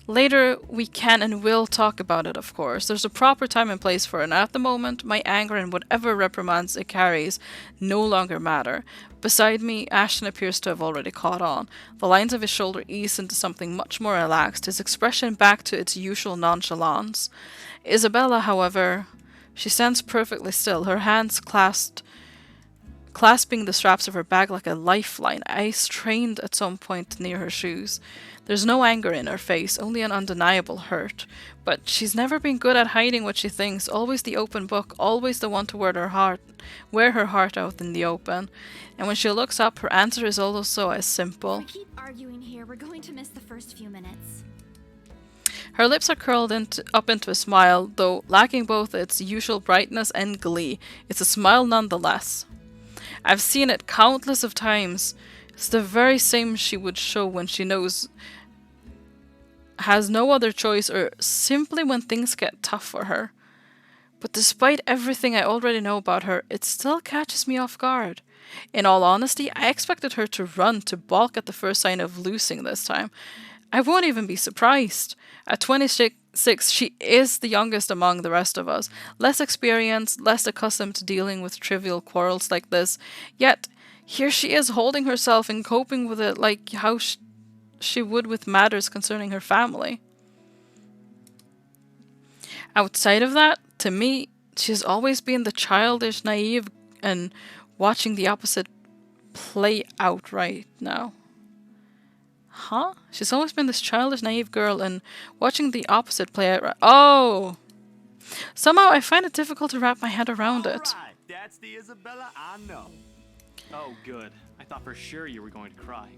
Later, we can and will talk about it, of course. There's a proper time and place for it, and at the moment, my anger and whatever reprimands it carries no longer matter. Beside me, Ashton appears to have already caught on. The lines of his shoulder ease into something much more relaxed, his expression back to its usual nonchalance. Isabella, however, she stands perfectly still, her hands clasping the straps of her bag like a lifeline, eyes strained at some point near her shoes. There's no anger in her face, only an undeniable hurt. But she's never been good at hiding what she thinks, always the open book, always the one to wear her heart out in the open. And when she looks up, her answer is also as simple. If we keep arguing here, we're going to miss the first few minutes. Her lips are curled up into a smile, though lacking both its usual brightness and glee. It's a smile nonetheless. I've seen it countless of times. It's the very same she would show when she has no other choice, or simply when things get tough for her. But despite everything I already know about her, it still catches me off guard. In all honesty, I expected her to run, to balk at the first sign of losing this time. I won't even be surprised. At 26, she is the youngest among the rest of us, less experienced, less accustomed to dealing with trivial quarrels like this. Yet, here she is holding herself and coping with it like how she would with matters concerning her family. Outside of that, to me, she's always been the childish, naive, and watching the opposite play out right now. Huh? She's always been this childish, naive girl and watching the opposite play out right. Oh! Somehow I find it difficult to wrap my head around it. Right, that's the Isabella I know. Oh, good. I thought for sure you were going to cry.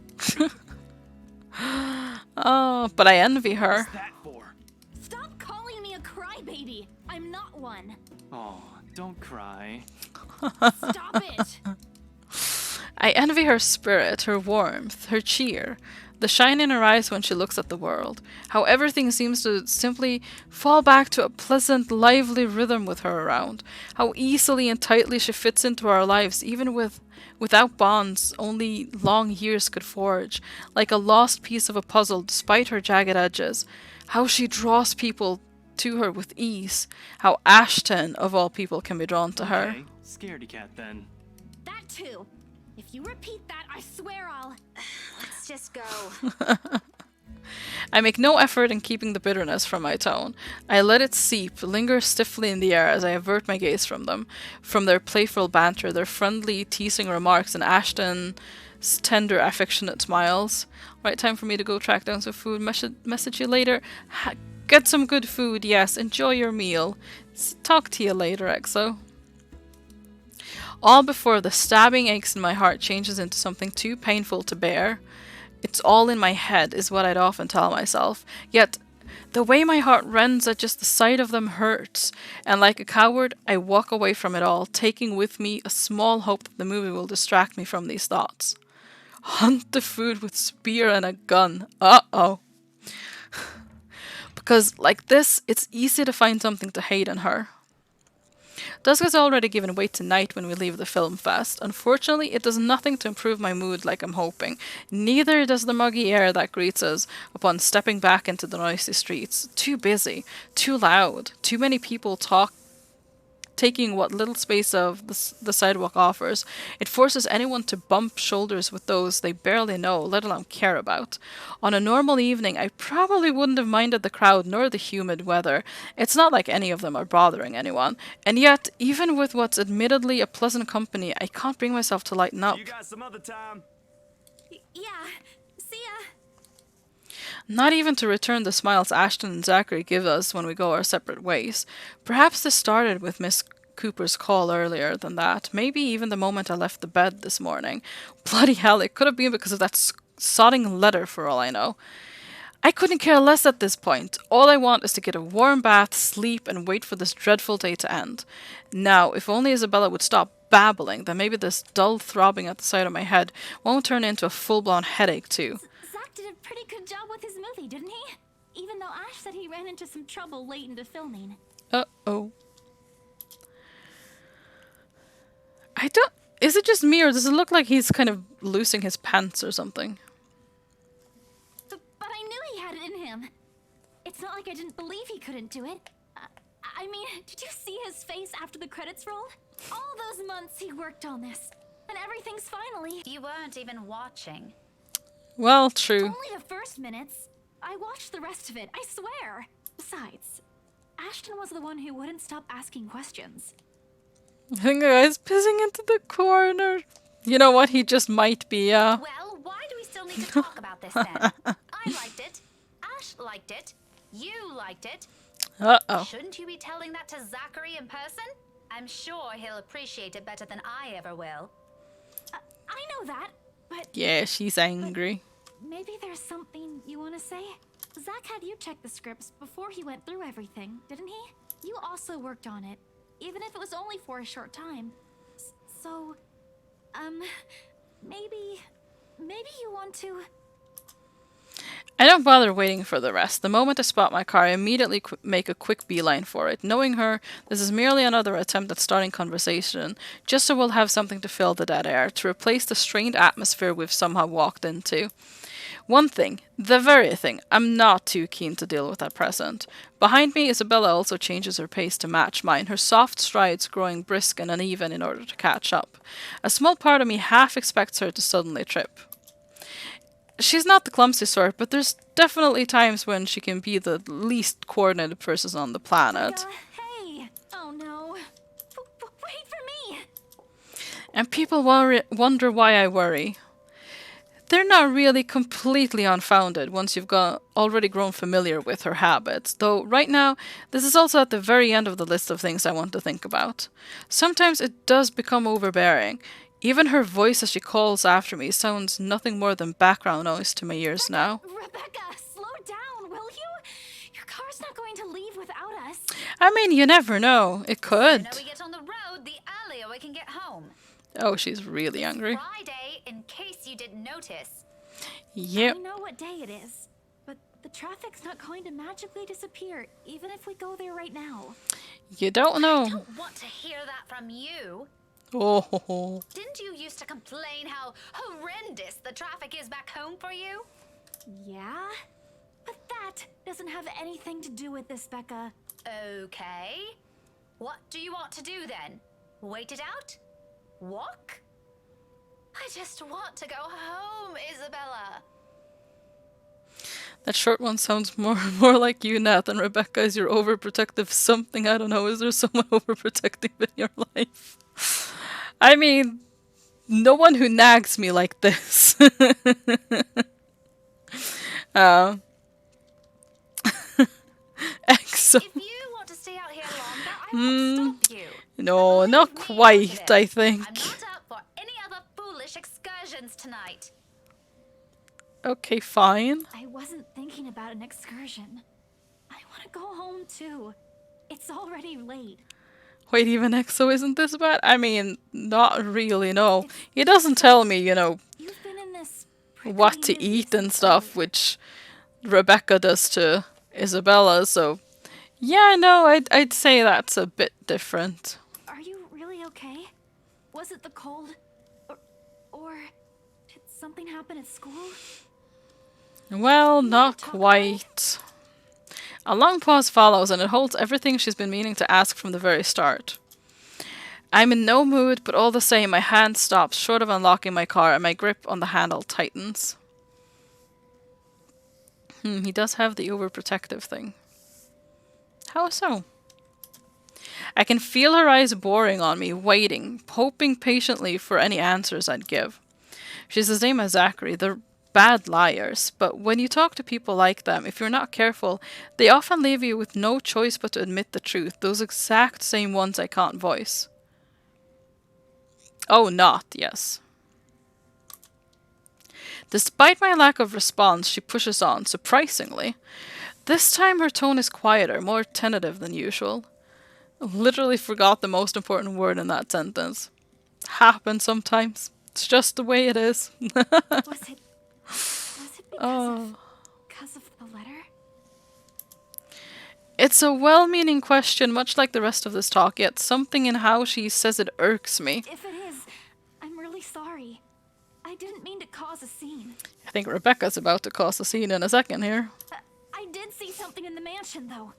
Oh, but I envy her. What's that for? Stop calling me a crybaby. I'm not one. Oh, don't cry. Stop it. I envy her spirit, her warmth, her cheer, the shine in her eyes when she looks at the world, how everything seems to simply fall back to a pleasant, lively rhythm with her around, how easily and tightly she fits into our lives, even without bonds only long years could forge, like a lost piece of a puzzle despite her jagged edges, how she draws people to her with ease, how Ashton, of all people, can be drawn to her. Okay, scaredy cat then. That too. If you repeat that, I swear I'll... Let's just go. I make no effort in keeping the bitterness from my tone. I let it seep, linger stiffly in the air as I avert my gaze from them, from their playful banter, their friendly, teasing remarks, and Ashton's tender, affectionate smiles. Right, time for me to go track down some food. Message you later. Get some good food, yes. Enjoy your meal. Talk to you later, EXO. All before the stabbing aches in my heart changes into something too painful to bear. It's all in my head, is what I'd often tell myself. Yet, the way my heart rends at just the sight of them hurts, and like a coward, I walk away from it all, taking with me a small hope that the movie will distract me from these thoughts. Hunt the food with spear and a gun. Uh-oh. Because, like this, it's easy to find something to hate in her. Dusk has already given way to night when we leave the film fest. Unfortunately, it does nothing to improve my mood like I'm hoping. Neither does the muggy air that greets us upon stepping back into the noisy streets. Too busy, too loud, too many people taking what little space of the sidewalk offers. It forces anyone to bump shoulders with those they barely know, let alone care about. On a normal evening, I probably wouldn't have minded the crowd nor the humid weather. It's not like any of them are bothering anyone. And yet, even with what's admittedly a pleasant company, I can't bring myself to lighten up. You got some other time? Yeah. See ya. Not even to return the smiles Ashton and Zachary give us when we go our separate ways. Perhaps this started with Miss Cooper's call earlier than that. Maybe even the moment I left the bed this morning. Bloody hell, it could have been because of that sodding letter for all I know. I couldn't care less at this point. All I want is to get a warm bath, sleep, and wait for this dreadful day to end. Now, if only Isabella would stop babbling, then maybe this dull throbbing at the side of my head won't turn into a full-blown headache too. Zach did a pretty good job with his movie, didn't he? Even though Ash said he ran into some trouble late into filming. Uh-oh. Is it just me, or does it look like he's kind of loosing his pants or something? But I knew he had it in him. It's not like I didn't believe he couldn't do it. I mean, did you see his face after the credits rolled? All those months he worked on this, and everything's finally... You weren't even watching. Well, true. Only the first minutes. I watched the rest of it, I swear. Besides, Ashton was the one who wouldn't stop asking questions. I think the guy's pissing into the corner. You know what? He just might be, Well, why do we still need to talk about this then? I liked it. Ash liked it. You liked it. Uh-oh. Shouldn't you be telling that to Zachary in person? I'm sure he'll appreciate it better than I ever will. I know that, but... Yeah, she's angry. Maybe there's something you want to say? Zach had you check the scripts before he went through everything, didn't he? You also worked on it, even if it was only for a short time. So, maybe you want to... I don't bother waiting for the rest. The moment I spot my car, I immediately make a quick beeline for it. Knowing her, this is merely another attempt at starting conversation, just so we'll have something to fill the dead air, to replace the strained atmosphere we've somehow walked into. One thing, the very thing, I'm not too keen to deal with at present. Behind me, Isabella also changes her pace to match mine, her soft strides growing brisk and uneven in order to catch up. A small part of me half expects her to suddenly trip. she's not the clumsy sort, but there's definitely times when she can be the least coordinated person on the planet. Hey! Oh no. Wait for me! And people wonder why I worry. They're not really completely unfounded once you've already grown familiar with her habits, though right now, this is also at the very end of the list of things I want to think about. Sometimes it does become overbearing. Even her voice as she calls after me sounds nothing more than background noise to my ears now. Rebecca, slow down, will you? Your car's not going to leave without us. I mean, you never know. It could. The sooner we get on the road, the earlier we can get home. Oh, she's really angry. Friday, in case you didn't notice. Yep. I know what day it is, but the traffic's not going to magically disappear, even if we go there right now. You don't know. I don't want to hear that from you. Oh. Didn't you used to complain how horrendous the traffic is back home for you? Yeah? But that doesn't have anything to do with this, Becca. Okay. What do you want to do then? Wait it out? Walk? I just want to go home, Isabella. That short one sounds more like you, Nat, than Rebecca. Is your overprotective something? I don't know. Is there someone overprotective in your life? I mean, no one who nags me like this. Exo. If you want to stay out here longer, I won't stop you. No, not quite, I think. I'm not up for any other foolish excursions tonight. Okay, fine. I wasn't thinking about an excursion. I want to go home too. It's already late. Wait, even Exo isn't this bad? I mean, not really, no. He doesn't tell me, You've been in this what to eat and stuff, which Rebecca does to Isabella, so... Yeah, no, I'd say that's a bit different. Are you really okay? Was it the cold? Or did something happen at school? Well, not quite. A long pause follows, and it holds everything she's been meaning to ask from the very start. I'm in no mood, but all the same, my hand stops short of unlocking my car, and my grip on the handle tightens. He does have the overprotective thing. How so? I can feel her eyes boring on me, waiting, hoping patiently for any answers I'd give. She's the same as Zachary. They're bad liars, but when you talk to people like them, if you're not careful, they often leave you with no choice but to admit the truth, those exact same ones I can't voice. Oh, not, yes. Despite my lack of response, she pushes on, surprisingly. This time her tone is quieter, more tentative than usual. Literally forgot the most important word in that sentence. Happens sometimes. It's just the way it is. Was it because of the letter? It's a well-meaning question, much like the rest of this talk, yet something in how she says it irks me. If it is, I'm really sorry. I didn't mean to cause a scene. I think Rebecca's about to cause a scene in a second here. I did see something in the mansion, though.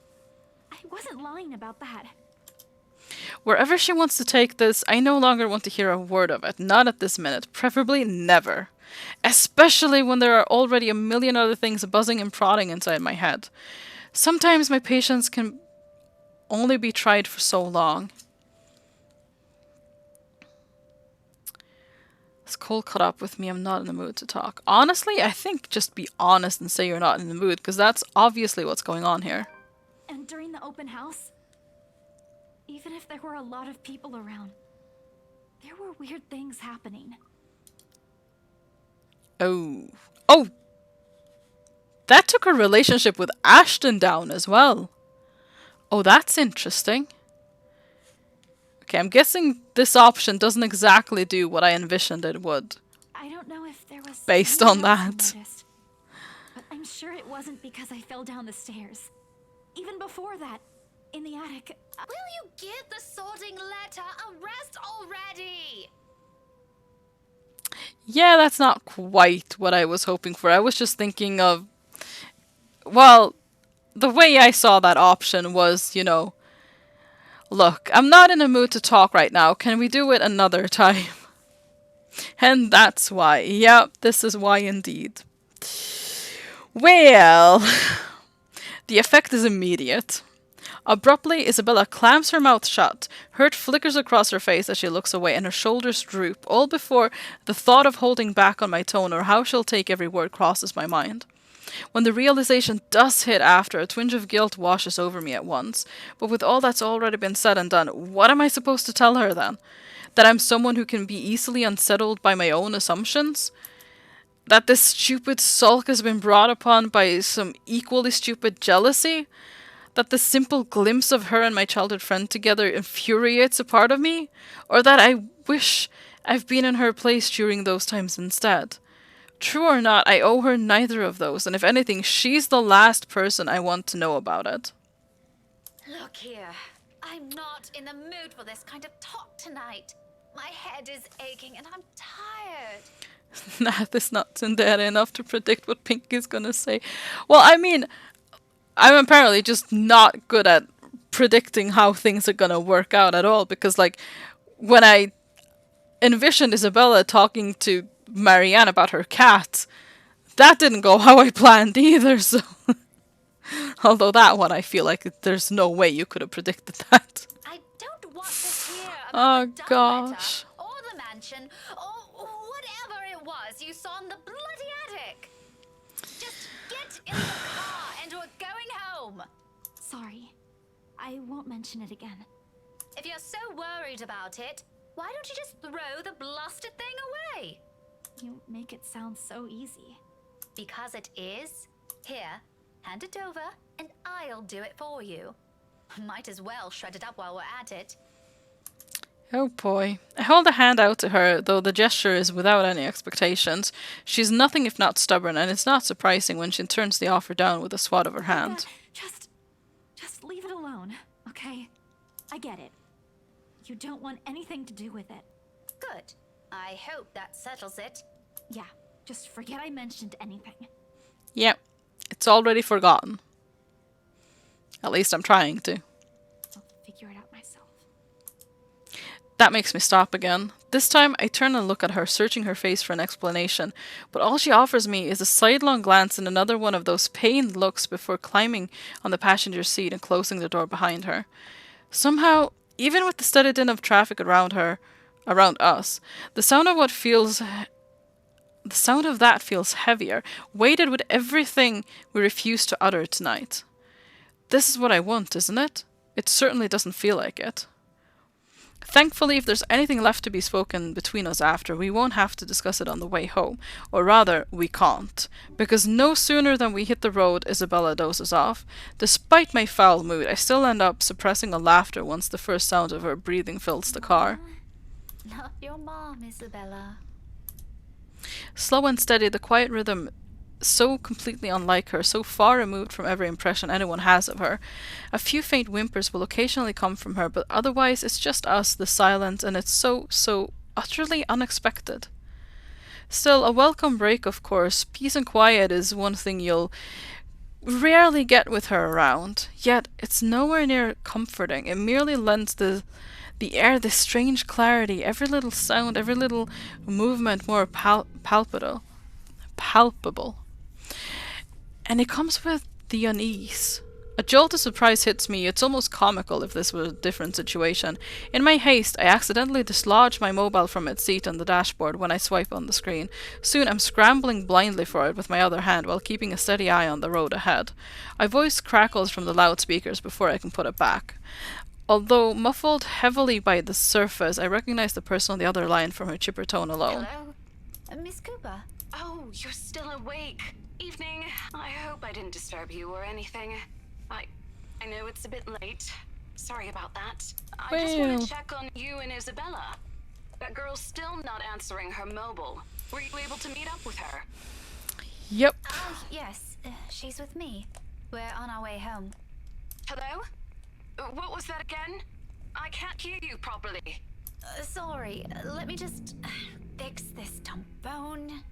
I wasn't lying about that. Wherever she wants to take this, I no longer want to hear a word of it. Not at this minute. Preferably never. Especially when there are already a million other things buzzing and prodding inside my head. Sometimes my patience can only be tried for so long. As Cole caught up with me, I'm not in the mood to talk. Honestly, I think just be honest and say you're not in the mood, because that's obviously what's going on here. And during the open house, even if there were a lot of people around, there were weird things happening. Oh. Oh! That took her relationship with Ashton down as well. Oh, that's interesting. Okay, I'm guessing this option doesn't exactly do what I envisioned it would. I don't know if there was based on that. Noticed, but I'm sure it wasn't because I fell down the stairs. Even before that, in the attic. Will you give the sorting letter a rest already? Yeah, that's not quite what I was hoping for. I was just thinking of... Well, the way I saw that option was, look, I'm not in a mood to talk right now. Can we do it another time? And that's why. Yep, this is why indeed. Well, the effect is immediate. Abruptly, Isabella clams her mouth shut. Hurt flickers across her face as she looks away, and her shoulders droop, all before the thought of holding back on my tone or how she'll take every word crosses my mind. When the realization does hit after, a twinge of guilt washes over me at once. But with all that's already been said and done, what am I supposed to tell her then? That I'm someone who can be easily unsettled by my own assumptions? That this stupid sulk has been brought upon by some equally stupid jealousy? That the simple glimpse of her and my childhood friend together infuriates a part of me? Or that I wish I've been in her place during those times instead? True or not, I owe her neither of those, and if anything, she's the last person I want to know about it. Look here, I'm not in the mood for this kind of talk tonight. My head is aching and I'm tired. Nath is not tsundere enough to predict what Pinky's gonna say. Well, I mean, I'm apparently just not good at predicting how things are gonna work out at all, because, like, when I envisioned Isabella talking to Marianne about her cat, that didn't go how I planned either, so... Although that one, I feel like there's no way you could have predicted that. I don't want to hear Oh, about the gosh. letter, or the mansion, or whatever it was you saw in the bloody attic. Just get in the car and we're going home. Sorry. I won't mention it again. If you're so worried about it, why don't you just throw the blasted thing away? You make it sound so easy. Because it is. Here, hand it over, and I'll do it for you. Might as well shred it up while we're at it. Oh boy. I hold a hand out to her, though the gesture is without any expectations. She's nothing if not stubborn, and it's not surprising when she turns the offer down with a swat of her hand. Just leave it alone, okay? I get it. You don't want anything to do with it. Good. I hope that settles it. Yeah, just forget I mentioned anything. Yep. It's already forgotten. At least I'm trying to. I'll figure it out myself. That makes me stop again. This time, I turn and look at her, searching her face for an explanation, but all she offers me is a sidelong glance and another one of those pained looks before climbing on the passenger seat and closing the door behind her. Somehow, even with the steady din of traffic around us, the sound of that feels heavier, weighted with everything we refuse to utter tonight. This is what I want, isn't it? It certainly doesn't feel like it. Thankfully, if there's anything left to be spoken between us after, we won't have to discuss it on the way home. Or rather, we can't. Because no sooner than we hit the road, Isabella dozes off. Despite my foul mood, I still end up suppressing a laughter once the first sound of her breathing fills the car. Not your mom, Isabella. Slow and steady, the quiet rhythm so completely unlike her, so far removed from every impression anyone has of her. A few faint whimpers will occasionally come from her, but otherwise it's just us, the silence, and it's so utterly unexpected. Still, a welcome break, of course. Peace and quiet is one thing you'll rarely get with her around, yet it's nowhere near comforting. It merely lends the air this strange clarity, every little sound, every little movement more palpable. And it comes with the unease. A jolt of surprise hits me. It's almost comical if this were a different situation. In my haste, I accidentally dislodge my mobile from its seat on the dashboard when I swipe on the screen. Soon I'm scrambling blindly for it with my other hand while keeping a steady eye on the road ahead. My voice crackles from the loudspeakers before I can put it back. Although muffled heavily by the surface, I recognize the person on the other line from her chipper tone alone. Hello? Miss Cooper? Oh, you're still awake. Evening. I hope I didn't disturb you or anything. I know it's a bit late. Sorry about that. I just want to check on you and Isabella. That girl's still not answering her mobile. Were you able to meet up with her? Yep. Yes, she's with me. We're on our way home. Hello? What was that again? I can't hear you properly. Sorry, let me just fix this dumb phone.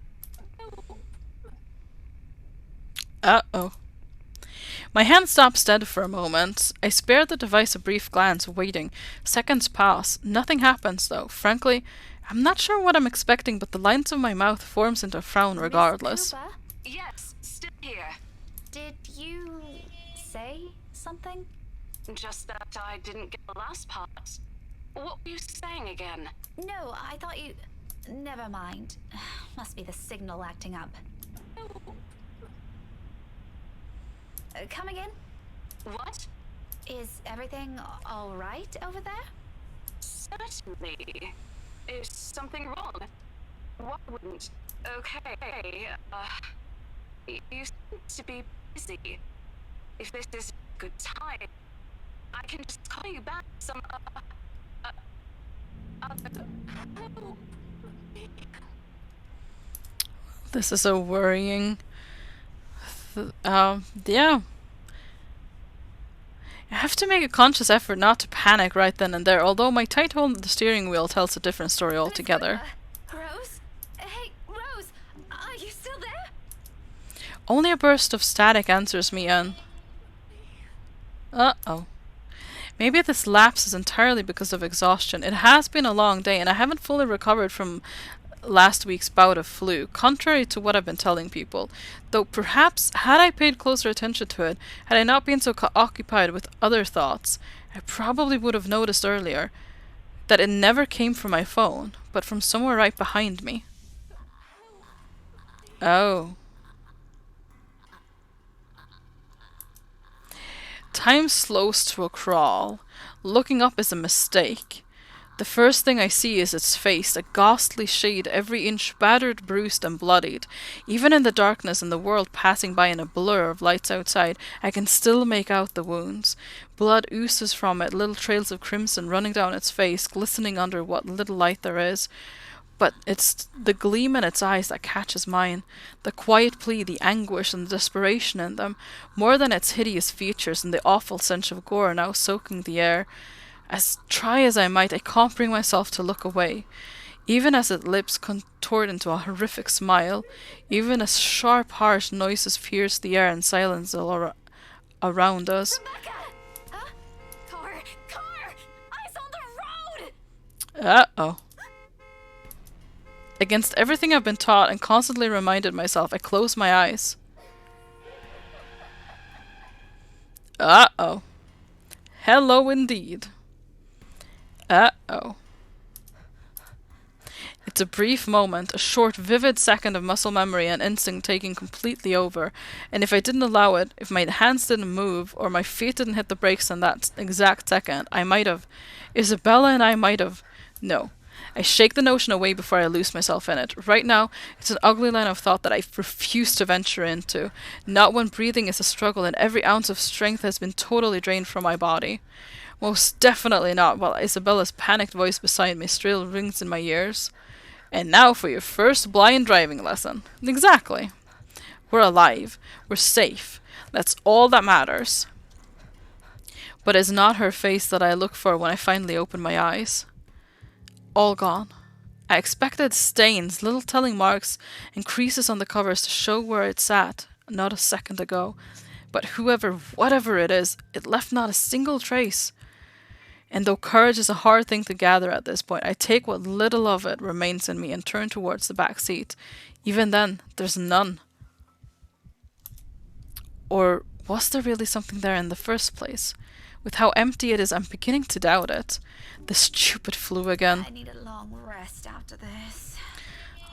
Uh-oh. My hand stops dead for a moment. I spare the device a brief glance, waiting. Seconds pass. Nothing happens, though. Frankly, I'm not sure what I'm expecting, but the lines of my mouth forms into a frown regardless. Cooper, Yes, still here. Did you say something? Just that I didn't get the last part. What were you saying again? No, I thought you... Never mind. Must be the signal acting up. Come again? What? Is everything all right over there? Certainly. Is something wrong? What wouldn't? Okay, you seem to be busy. If this is a good time, I can just call you back some, other... This is so worrying. Yeah. I have to make a conscious effort not to panic right then and there, although my tight hold of the steering wheel tells a different story altogether. Rose? Hey, Rose! Are you still there? Only a burst of static answers me, and... Uh-oh. Maybe this lapse is entirely because of exhaustion. It has been a long day, and I haven't fully recovered from last week's bout of flu, contrary to what I've been telling people. Though perhaps, had I paid closer attention to it, had I not been so occupied with other thoughts, I probably would have noticed earlier that it never came from my phone, but from somewhere right behind me. Oh. Time slows to a crawl. Looking up is a mistake. The first thing I see is its face, a ghastly shade every inch battered, bruised, and bloodied. Even in the darkness and the world passing by in a blur of lights outside, I can still make out the wounds. Blood oozes from it, little trails of crimson running down its face, glistening under what little light there is. But it's the gleam in its eyes that catches mine. The quiet plea, the anguish, and the desperation in them, more than its hideous features and the awful stench of gore now soaking the air. As try as I might, I can't bring myself to look away. Even as its lips contort into a horrific smile, even as sharp, harsh noises pierce the air and silence all around us. Rebecca! Huh? Car! Eyes on the road! Uh-oh. Against everything I've been taught and constantly reminded myself, I close my eyes. Uh-oh. Hello indeed. Uh-oh. It's a brief moment, a short, vivid second of muscle memory and instinct taking completely over, and if I didn't allow it, if my hands didn't move, or my feet didn't hit the brakes in that exact second, I might have... Isabella and I might have... No. I shake the notion away before I lose myself in it. Right now, it's an ugly line of thought that I refuse to venture into. Not when breathing is a struggle and every ounce of strength has been totally drained from my body. Most definitely not while Isabella's panicked voice beside me still rings in my ears. And now for your first blind driving lesson. Exactly. We're alive. We're safe. That's all that matters. But it's not her face that I look for when I finally open my eyes. All gone. I expected stains, little telling marks, and creases on the covers to show where it sat not a second ago. But whatever it is, it left not a single trace. And though courage is a hard thing to gather at this point, I take what little of it remains in me and turn towards the back seat. Even then, there's none. Or was there really something there in the first place? With how empty it is, I'm beginning to doubt it. The stupid flu again. I need a long rest after this.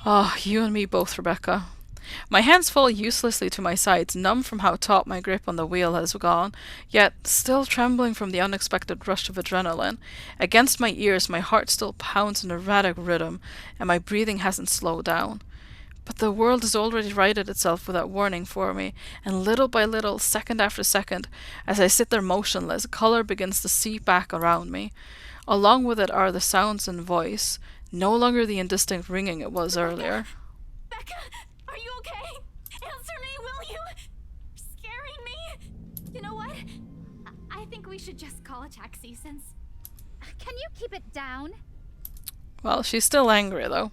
Ah, you and me both, Rebecca. My hands fall uselessly to my sides, numb from how taut my grip on the wheel has gone, yet still trembling from the unexpected rush of adrenaline. Against my ears, my heart still pounds in erratic rhythm, and my breathing hasn't slowed down. But the world has already righted itself without warning for me, and little by little, second after second, as I sit there motionless, colour begins to seep back around me. Along with it are the sounds and voice, no longer the indistinct ringing it was earlier. Becca, are you okay? Answer me, will you? You're scaring me. You know what? I think we should just call a taxi since... Can you keep it down? Well, she's still angry, though.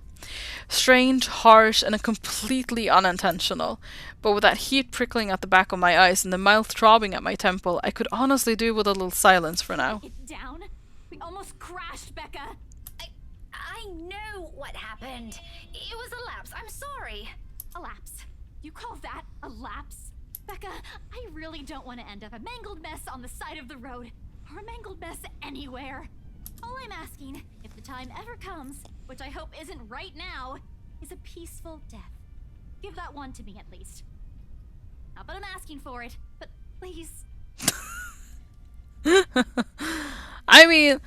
Strange, harsh, and completely unintentional. But with that heat prickling at the back of my eyes and the mouth throbbing at my temple, I could honestly do with a little silence for now. Get down. We almost crashed, Becca. I know what happened. It was a lapse. I'm sorry. A lapse. You call that a lapse? Becca, I really don't want to end up a mangled mess on the side of the road, or a mangled mess anywhere. All I'm asking, if the time ever comes, which I hope isn't right now, is a peaceful death. Give that one to me at least. Not that I'm asking for it, but please. I mean,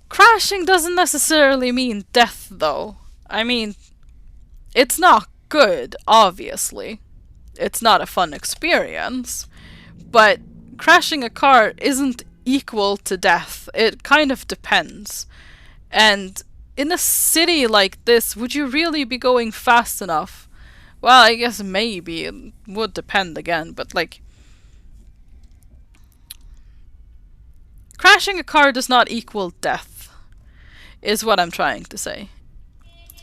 crashing doesn't necessarily mean death, though. I mean, it's not good, obviously. It's not a fun experience. But crashing a car isn't equal to death. It kind of depends. And in a city like this, would you really be going fast enough? Well, I guess maybe. It would depend again, but like... crashing a car does not equal death, is what I'm trying to say.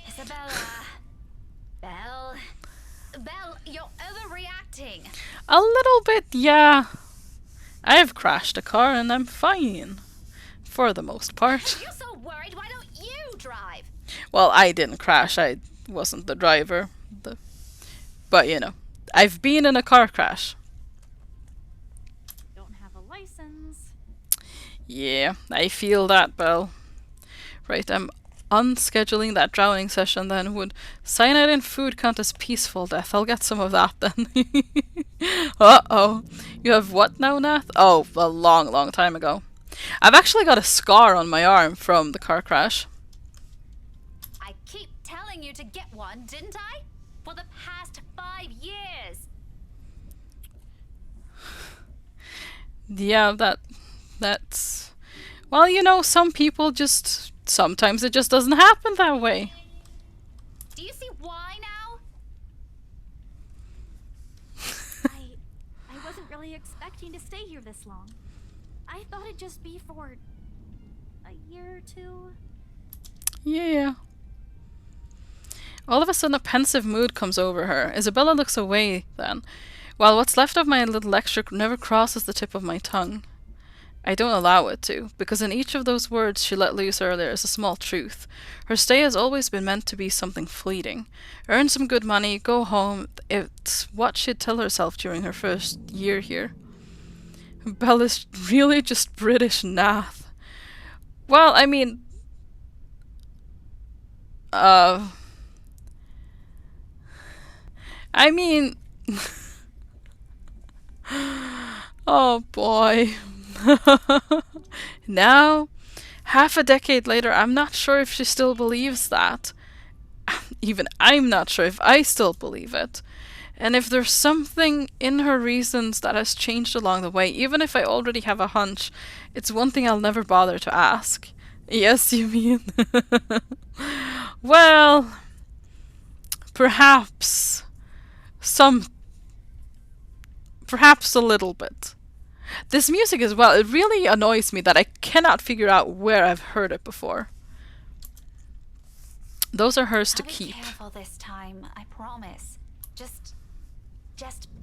Isabella. Belle, you're overreacting. A little bit, yeah. I've crashed a car and I'm fine. For the most part. You're so worried, why don't you drive? Well, I didn't crash. I wasn't the driver. But, you know, I've been in a car crash. Don't have a license. Yeah, I feel that, Belle. Right, I'm unscheduling that drowning session then. Would cyanide in food count as peaceful death? I'll get some of that then. Uh-oh. You have what now, Nath? Oh, a long, long time ago. I've actually got a scar on my arm from the car crash. I keep telling you to get one, didn't I? For the past 5 years. Yeah, that's... Well, you know, some people just... Sometimes it just doesn't happen that way. Do you see why now? I wasn't really expecting to stay here this long. I thought it'd just be for a year or two. Yeah. All of a sudden a pensive mood comes over her. Isabella looks away then, while what's left of my little lecture never crosses the tip of my tongue. I don't allow it to, because in each of those words she let loose earlier is a small truth. Her stay has always been meant to be something fleeting. Earn some good money, go home. It's what she'd tell herself during her first year here. Bella's really just British Nath. Well, I mean... oh boy. Now, half a decade later, I'm not sure if she still believes that. Even I'm not sure if I still believe it. And if there's something in her reasons that has changed along the way, even if I already have a hunch, it's one thing I'll never bother to ask. Yes, you mean? Well, perhaps a little bit. This music as well, it really annoys me that I cannot figure out where I've heard it before. Those are hers to keep. Be careful this time, I promise. Just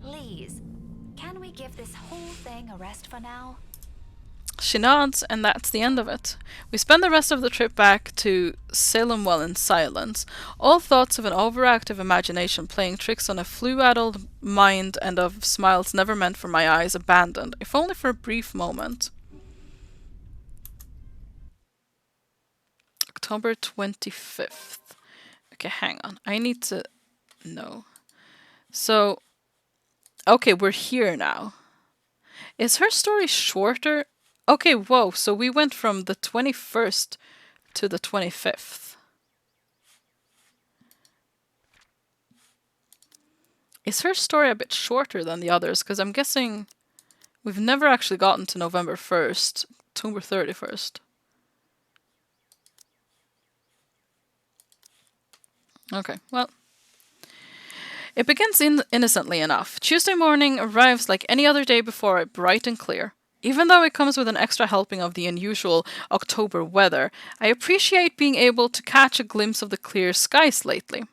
please. Can we give this whole thing a rest for now? She nods, and that's the end of it. We spend the rest of the trip back to Salemwell in silence, all thoughts of an overactive imagination playing tricks on a flu-addled mind and of smiles never meant for my eyes abandoned, if only for a brief moment. October 25th. Okay, hang on. I need to know. So, okay, we're here now. Is her story shorter? Okay, whoa, so we went from the 21st to the 25th. Is her story a bit shorter than the others? Because I'm guessing we've never actually gotten to November 1st, October 31st. Okay, well. It begins innocently enough. Tuesday morning arrives like any other day before it, bright and clear. Even though it comes with an extra helping of the unusual October weather, I appreciate being able to catch a glimpse of the clear skies lately.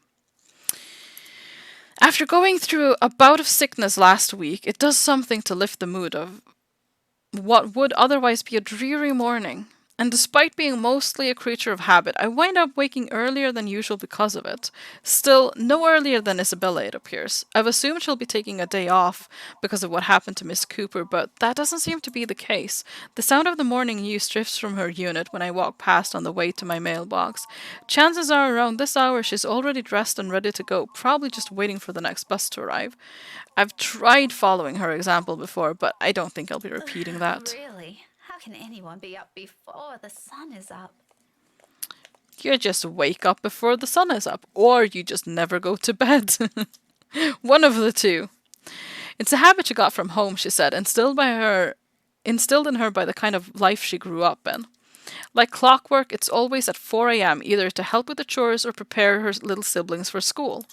After going through a bout of sickness last week, it does something to lift the mood of what would otherwise be a dreary morning. And despite being mostly a creature of habit, I wind up waking earlier than usual because of it. Still, no earlier than Isabella, it appears. I've assumed she'll be taking a day off because of what happened to Miss Cooper, but that doesn't seem to be the case. The sound of the morning news drifts from her unit when I walk past on the way to my mailbox. Chances are around this hour she's already dressed and ready to go, probably just waiting for the next bus to arrive. I've tried following her example before, but I don't think I'll be repeating that. Really? How can anyone be up before the sun is up? You just wake up before the sun is up, or you just never go to bed. One of the two. It's a habit she got from home, she said, instilled in her by the kind of life she grew up in. Like clockwork, it's always at 4 a.m., either to help with the chores or prepare her little siblings for school.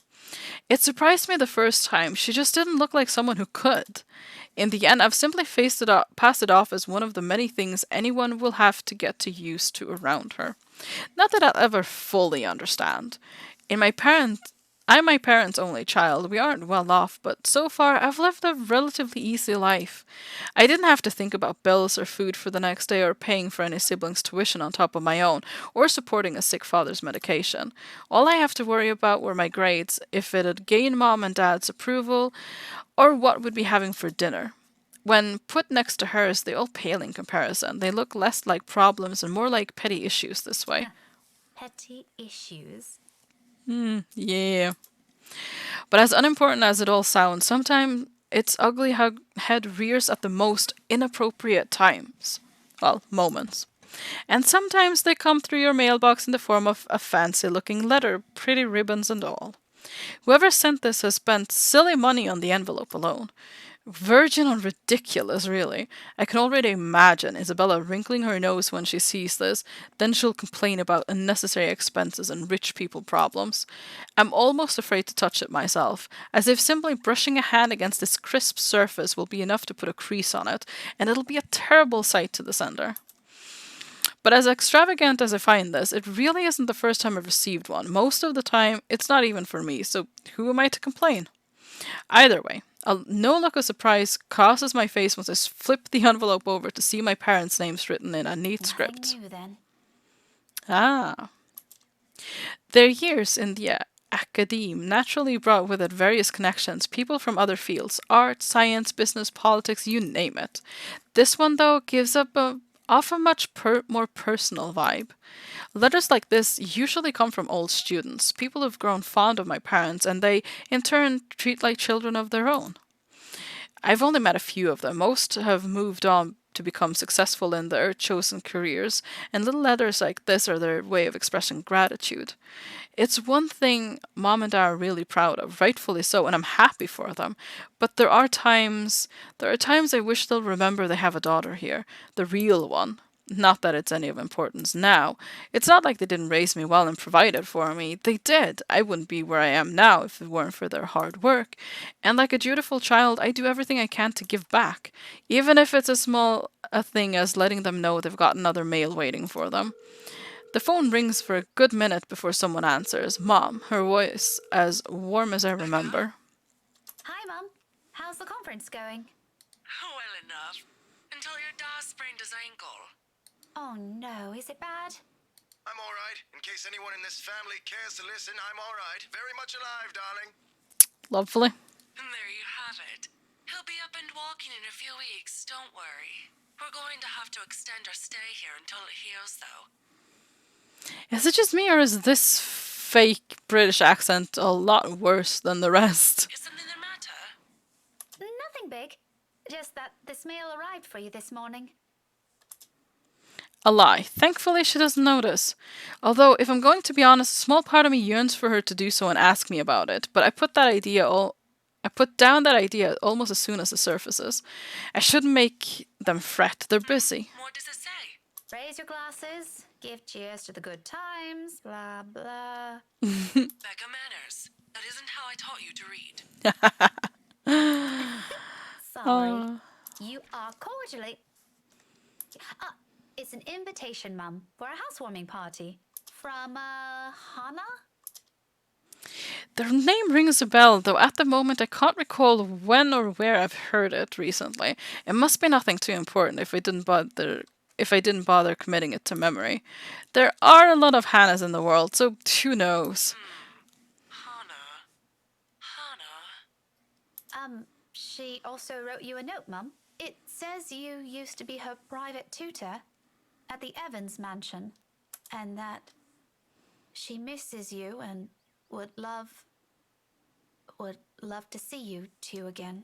It surprised me the first time. She just didn't look like someone who could. In the end, I've simply passed it off as one of the many things anyone will have to get used to around her. Not that I'll ever fully understand. I'm my parents' only child. We aren't well off, but so far I've lived a relatively easy life. I didn't have to think about bills or food for the next day or paying for any siblings' tuition on top of my own or supporting a sick father's medication. All I have to worry about were my grades, if it'd gain mom and dad's approval, or what we'd be having for dinner. When put next to hers, they all pale in comparison. They look less like problems and more like petty issues this way. Petty issues? Yeah. But as unimportant as it all sounds, sometimes its ugly head rears at the most inappropriate times. Well, moments. And sometimes they come through your mailbox in the form of a fancy looking letter, pretty ribbons and all. Whoever sent this has spent silly money on the envelope alone. Virgin on ridiculous, really. I can already imagine Isabella wrinkling her nose when she sees this, then she'll complain about unnecessary expenses and rich people problems. I'm almost afraid to touch it myself, as if simply brushing a hand against this crisp surface will be enough to put a crease on it, and it'll be a terrible sight to the sender. But as extravagant as I find this, it really isn't the first time I've received one. Most of the time, it's not even for me, so who am I to complain? Either way, no look of surprise crosses my face once I flip the envelope over to see my parents' names written in a neat script. New, then. Ah. Their years in the academe naturally brought with it various connections, people from other fields, art, science, business, politics, you name it. This one, though, gives off a much more personal vibe. Letters like this usually come from old students, people who've grown fond of my parents, and they, in turn, treat like children of their own. I've only met a few of them. Most have moved on to become successful in their chosen careers, and little letters like this are their way of expressing gratitude. It's one thing mom and dad are really proud of, rightfully so, and I'm happy for them. But there are times I wish they'll remember they have a daughter here, the real one. Not that it's any of importance now. It's not like they didn't raise me well and provided for me. They did. I wouldn't be where I am now if it weren't for their hard work. And like a dutiful child, I do everything I can to give back, even if it's as small a thing as letting them know they've got another mail waiting for them. The phone rings for a good minute before someone answers. Mom, her voice as warm as I remember. Hi, Mum. How's the conference going? Well enough. Until your dad sprained his ankle. Oh no, is it bad? I'm all right. In case anyone in this family cares to listen, I'm all right. Very much alive, darling. Lovely. And there you have it. He'll be up and walking in a few weeks, don't worry. We're going to have to extend our stay here until it heals, though. Is it just me, or is this fake British accent a lot worse than the rest? Is something the matter? Nothing big. Just that this mail arrived for you this morning. A lie. Thankfully, she doesn't notice. Although, if I'm going to be honest, a small part of me yearns for her to do so and ask me about it. But I put down that idea almost as soon as it surfaces. I shouldn't make them fret. They're busy. What does it say? Raise your glasses. Give cheers to the good times. Blah blah. Becca manners. That isn't how I taught you to read. Sorry. You are cordially. It's an invitation, Mum, for a housewarming party. From, Hannah? Their name rings a bell, though at the moment I can't recall when or where I've heard it recently. It must be nothing too important if I didn't bother if I didn't bother committing it to memory. There are a lot of Hannahs in the world, so who knows? She also wrote you a note, Mum. It says you used to be her private tutor at the Evans mansion, and that she misses you and would love to see you two again.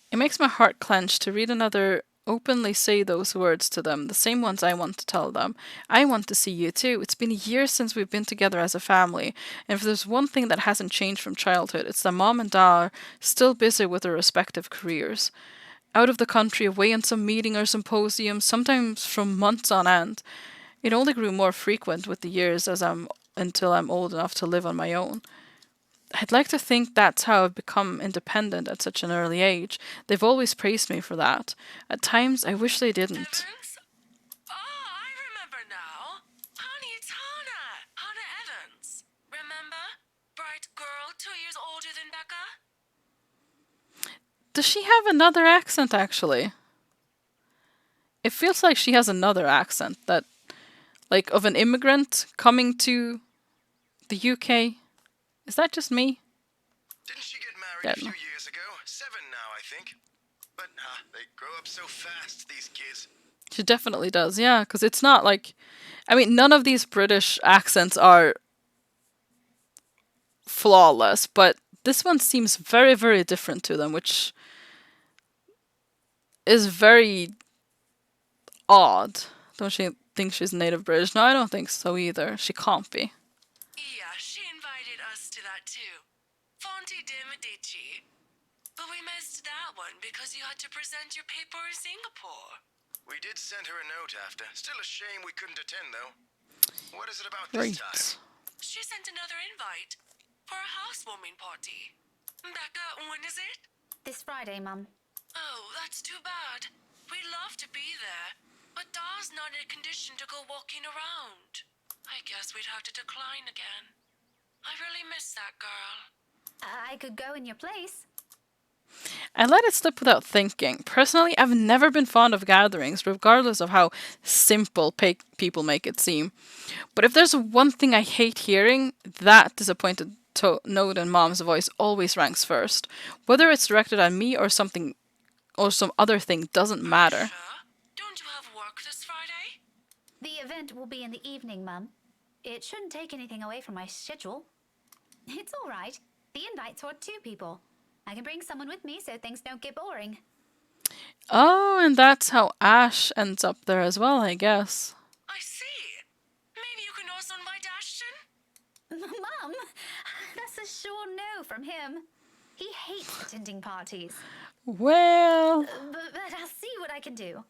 It makes my heart clench to read another openly say those words to them, the same ones I want to tell them. I want to see you too. It's been years since we've been together as a family, and if there's one thing that hasn't changed from childhood, it's that Mom and Dad are still busy with their respective careers. Out of the country, away on some meeting or symposium, sometimes from months on end. It only grew more frequent with the years until I'm old enough to live on my own. I'd like to think that's how I've become independent at such an early age. They've always praised me for that. At times, I wish they didn't. Honey, it's Hannah! Hannah Evans. Remember? Bright girl, 2 years older than Becca? Does she have another accent, actually? It feels like she has another accent that, like, of an immigrant coming to the UK. Is that just me? Didn't she get married a few years ago? 7 now, I think. But they grow up so fast, these kids. She definitely does, yeah, because it's not like... I mean, none of these British accents are flawless, but this one seems very, very different to them, which is very odd. Don't she think she's native British? No, I don't think so either. She can't be. Yeah, she invited us to that too. Fonte de Medici. But we missed that one because you had to present your paper in Singapore. We did send her a note after. Still a shame we couldn't attend, though. What is it about Right. this time? She sent another invite for a housewarming party. Becca, when is it? This Friday, Mum. Oh, that's too bad. We'd love to be there, but Da's not in a condition to go walking around. I guess we'd have to decline again. I really miss that girl. I could go in your place. I let it slip without thinking. Personally, I've never been fond of gatherings, regardless of how simple people make it seem. But if there's one thing I hate hearing, that disappointed note in Mom's voice always ranks first. Whether it's directed at me or something or some other thing doesn't matter. Don't you have work this Friday? The event will be in the evening, Mum. It shouldn't take anything away from my schedule. It's all right. The invite's for 2 people. I can bring someone with me so things don't get boring. Oh, and that's how Ash ends up there as well, I guess. I see. Maybe you can also invite Ashton? Mum, that's a sure no from him. He hates attending parties. Well... But I'll see what I can do.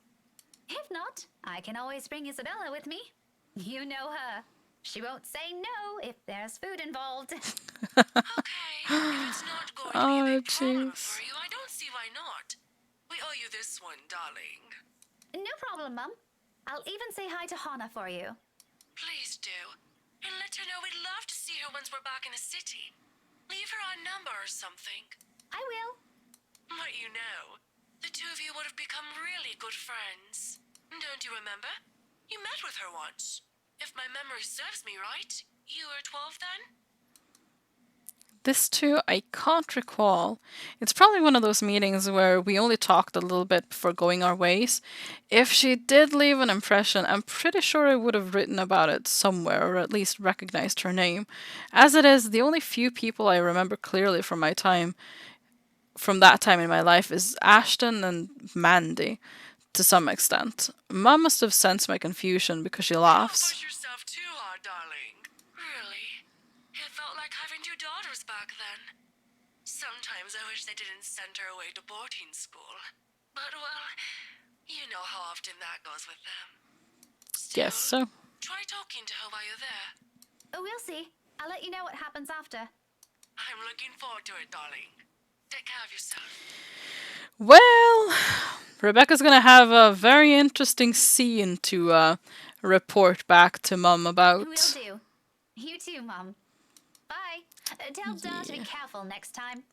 If not, I can always bring Isabella with me. You know her. She won't say no if there's food involved. Okay, if it's not going to be a big problem for you, I don't see why not. We owe you this one, darling. No problem, Mum. I'll even say hi to Hannah for you. Please do. And let her know we'd love to see her once we're back in the city. Leave her our number or something. I will. But you know, the 2 of you would have become really good friends. Don't you remember? You met with her once. If my memory serves me right, you were 12 then? This too, I can't recall. It's probably one of those meetings where we only talked a little bit before going our ways. If she did leave an impression, I'm pretty sure I would have written about it somewhere, or at least recognized her name. As it is, the only few people I remember clearly from that time in my life is Ashton and Mandy, to some extent. Mum must have sensed my confusion because she laughs. Don't push yourself too hard, darling. Really? It felt like having 2 daughters back then. Sometimes I wish they didn't send her away to boarding school. But, well, you know how often that goes with them. Still, Guess so. try talking to her while you're there. Oh, we'll see. I'll let you know what happens after. I'm looking forward to it, darling. Take care of yourself. Well, Rebecca's gonna have a very interesting scene to report back to Mum about. Will do. You too, Mum. Bye. Tell Dad to be careful next time.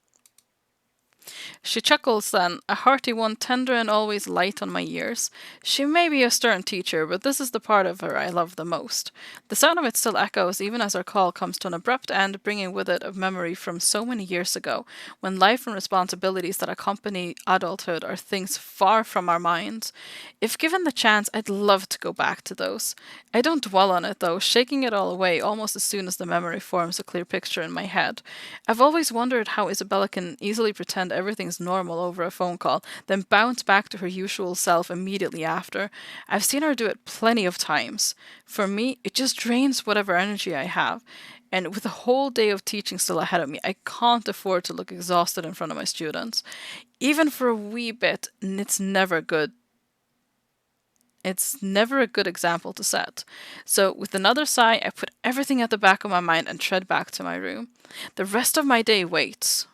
She chuckles then, a hearty one, tender and always light on my ears. She may be a stern teacher, but this is the part of her I love the most. The sound of it still echoes even as our call comes to an abrupt end, bringing with it a memory from so many years ago, when life and responsibilities that accompany adulthood are things far from our minds. If given the chance, I'd love to go back to those. I don't dwell on it though, shaking it all away almost as soon as the memory forms a clear picture in my head. I've always wondered how Isabella can easily pretend everything's normal over a phone call, then bounce back to her usual self immediately after. I've seen her do it plenty of times. For me, it just drains whatever energy I have. And with a whole day of teaching still ahead of me, I can't afford to look exhausted in front of my students. Even for a wee bit, and it's never good. It's never a good example to set. So, with another sigh, I put everything at the back of my mind and tread back to my room. The rest of my day waits.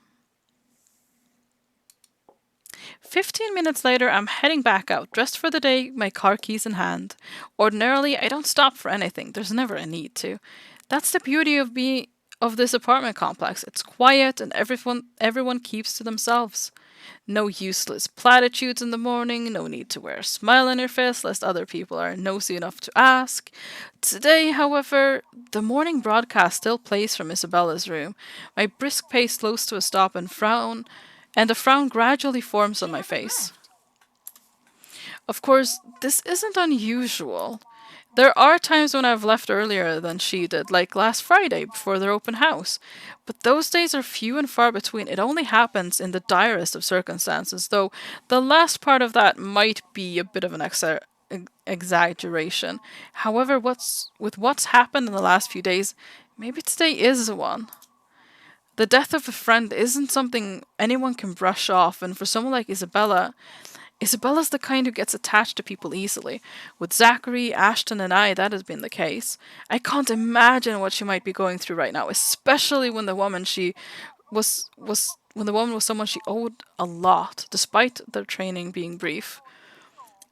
15 minutes later, I'm heading back out, dressed for the day, my car keys in hand. Ordinarily, I don't stop for anything. There's never a need to. That's the beauty of this apartment complex. It's quiet and everyone keeps to themselves. No useless platitudes in the morning, no need to wear a smile on your face lest other people are nosy enough to ask. Today, however, the morning broadcast still plays from Isabella's room. My brisk pace slows to a stop and a frown gradually forms on my face. Of course, this isn't unusual. There are times when I've left earlier than she did, like last Friday before their open house. But those days are few and far between. It only happens in the direst of circumstances, though the last part of that might be a bit of an exaggeration. However, with what's happened in the last few days, maybe today is one. The death of a friend isn't something anyone can brush off, and for someone like Isabella's the kind who gets attached to people easily. With Zachary, Ashton, and I, that has been the case. I can't imagine what she might be going through right now, especially when the woman was someone she owed a lot, despite their training being brief.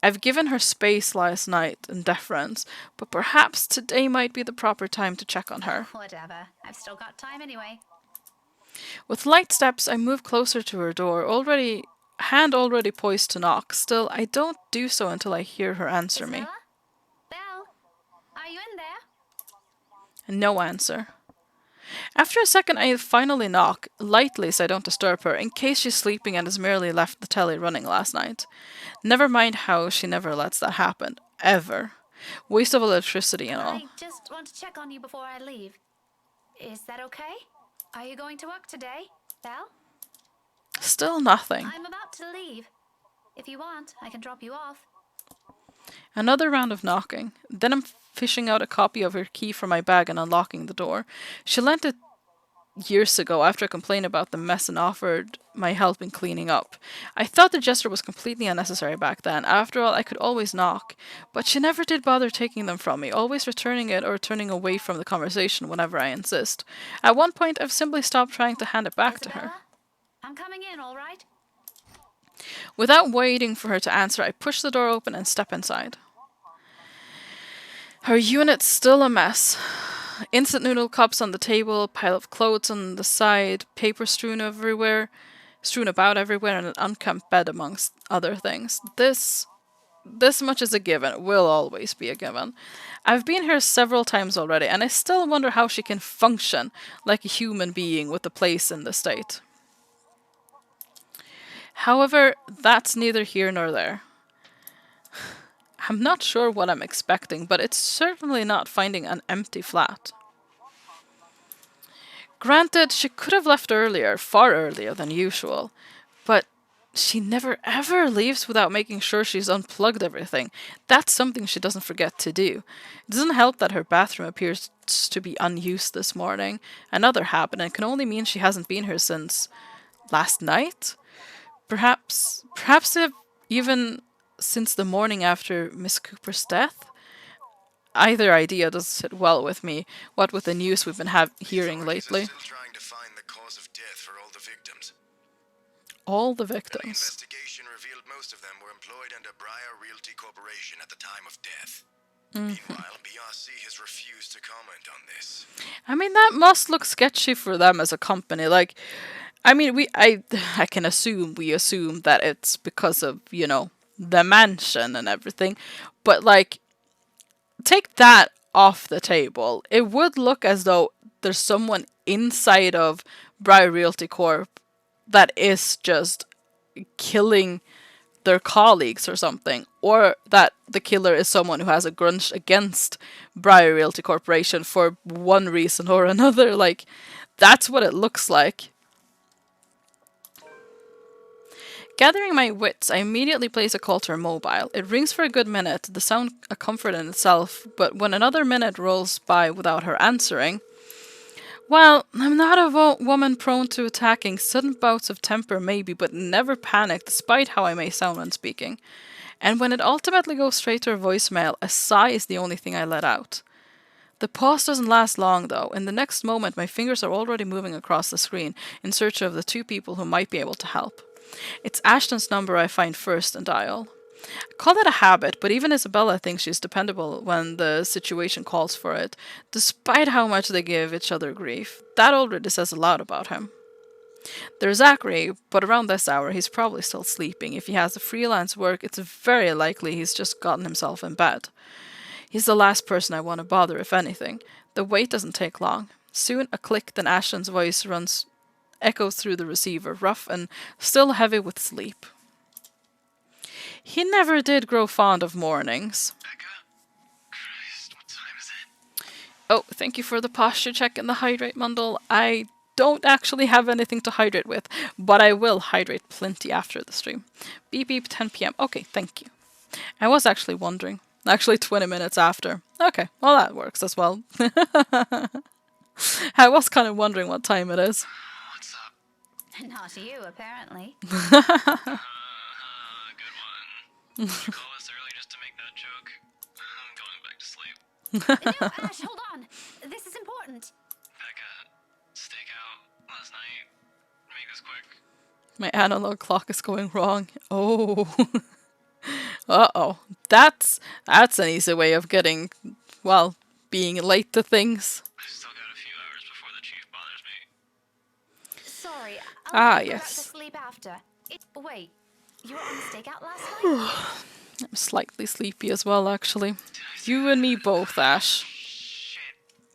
I've given her space last night and deference, but perhaps today might be the proper time to check on her. Whatever. I've still got time anyway. With light steps, I move closer to her door, hand already poised to knock. Still, I don't do so until I hear her answer me. Belle, are you in there? No answer. After a second, I finally knock, lightly so I don't disturb her, in case she's sleeping and has merely left the telly running last night. Never mind how she never lets that happen. Ever. Waste of electricity and all. I just want to check on you before I leave. Is that okay? Are you going to work today, Belle? Still nothing. I'm about to leave. If you want, I can drop you off. Another round of knocking. Then I'm fishing out a copy of her key from my bag and unlocking the door. She lent it years ago after I complained about the mess and offered my help in cleaning up. I thought the gesture was completely unnecessary back then. After all, I could always knock. But she never did bother taking them from me, always returning it or turning away from the conversation whenever I insist. At one point, I've simply stopped trying to hand it back to her. I'm coming in, all right? Without waiting for her to answer, I push the door open and step inside. Her unit's still a mess. Instant noodle cups on the table, pile of clothes on the side, paper strewn about everywhere, and an unkempt bed amongst other things. This much is a given, will always be a given. I've been here several times already, and I still wonder how she can function like a human being with the place in the state. However, that's neither here nor there. I'm not sure what I'm expecting, but it's certainly not finding an empty flat. Granted, she could have left earlier, far earlier than usual, but she never ever leaves without making sure she's unplugged everything. That's something she doesn't forget to do. It doesn't help that her bathroom appears to be unused this morning. Another habit, and it can only mean she hasn't been here since last night? Perhaps even since the morning after Miss Cooper's death? Either idea doesn't sit well with me, what with the news we've been hearing lately. Still trying to find the cause of death for all the victims. All the The victims. investigation revealed most of them were employed under Briar Realty Corporation at the time of death. Meanwhile, BRC has refused to comment on this. I mean, that must look sketchy for them as a company. Like, I mean, I can we assume that it's because of, you know, the mansion and everything. But, like, take that off the table. It would look as though there's someone inside of Briar Realty Corp that is just killing their colleagues or something, or that the killer is someone who has a grudge against Briar Realty Corporation for one reason or another. Like, that's what it looks like. Gathering my wits, I immediately place a call to her mobile. It rings for a good minute, the sound a comfort in itself, but when another minute rolls by without her answering, well, I'm not a woman prone to attacking. Sudden bouts of temper maybe, but never panic, despite how I may sound when speaking. And when it ultimately goes straight to her voicemail, a sigh is the only thing I let out. The pause doesn't last long, though. In the next moment, my fingers are already moving across the screen in search of the two people who might be able to help. It's Ashton's number I find first and dial. I call that a habit, but even Isabella thinks she's dependable when the situation calls for it, despite how much they give each other grief. That already says a lot about him. There's Zachary, but around this hour he's probably still sleeping. If he has a freelance work, it's very likely he's just gotten himself in bed. He's the last person I want to bother, if anything. The wait doesn't take long. Soon a click, then Ashton's voice echoes through the receiver, rough and still heavy with sleep. He never did grow fond of mornings. Oh, thank you for the posture check and the hydrate bundle. I don't actually have anything to hydrate with, but I will hydrate plenty after the stream. Beep beep, 10 p.m. Okay, thank you. I was actually wondering. Actually, 20 minutes after. Okay, well that works as well. I was kind of wondering what time it is. Not you, apparently. Good one. Did you call us early just to make that joke? I'm going back to sleep. No, Ash, hold on. This is important. Becca, stakeout last night. Make this quick. My analog clock is going wrong. Oh. Uh-oh. That's an easy way of getting, well, being late to things. I've still got a few hours before the chief bothers me. Sorry, I'll go back to yes. sleep after. Wait, you were on the stakeout last night? I'm slightly sleepy as well, actually. You and me both, Ash.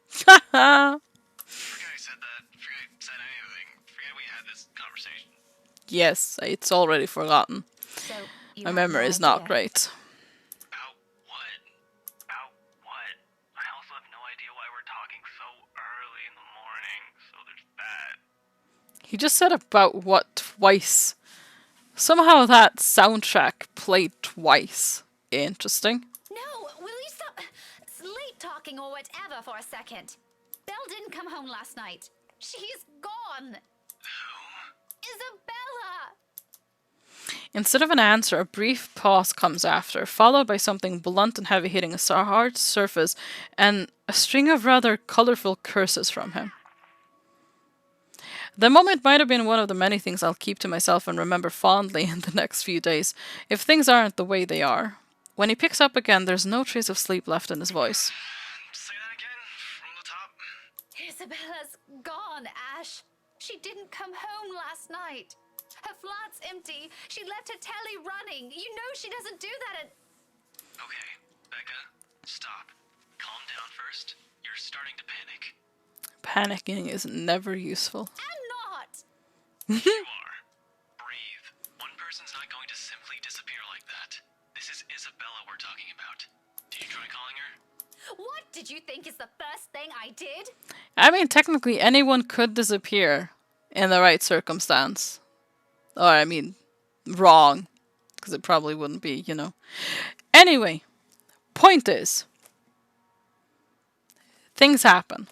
Forget I said that. Forget I said anything. Forget we had this conversation. Yes, it's already forgotten. So, My memory is not great. About what? About what? I also have no idea why we're talking so early in the morning, so there's that. He just said about what twice. Somehow that soundtrack played twice. Interesting. No, will you stop sleep talking or whatever for a second? Belle didn't come home last night. She's gone. Who? Isabella! Instead of an answer, a brief pause comes after, followed by something blunt and heavy hitting a hard surface and a string of rather colorful curses from him. The moment might have been one of the many things I'll keep to myself and remember fondly in the next few days, if things aren't the way they are. When he picks up again, there's no trace of sleep left in his voice. Say that again, from the top. Isabella's gone, Ash. She didn't come home last night. Her flat's empty. She left her telly running. You know she doesn't do that Okay, Becca, stop. Calm down first. You're starting to panic. Panicking is never useful. I'm not! You are. Breathe. One person's not going to simply disappear like that. This is Isabella we're talking about. Did you try calling her? What did you think is the first thing I did? I mean, technically anyone could disappear in the right circumstance. Or, I mean, wrong. Because it probably wouldn't be, you know. Anyway, point is, things happen.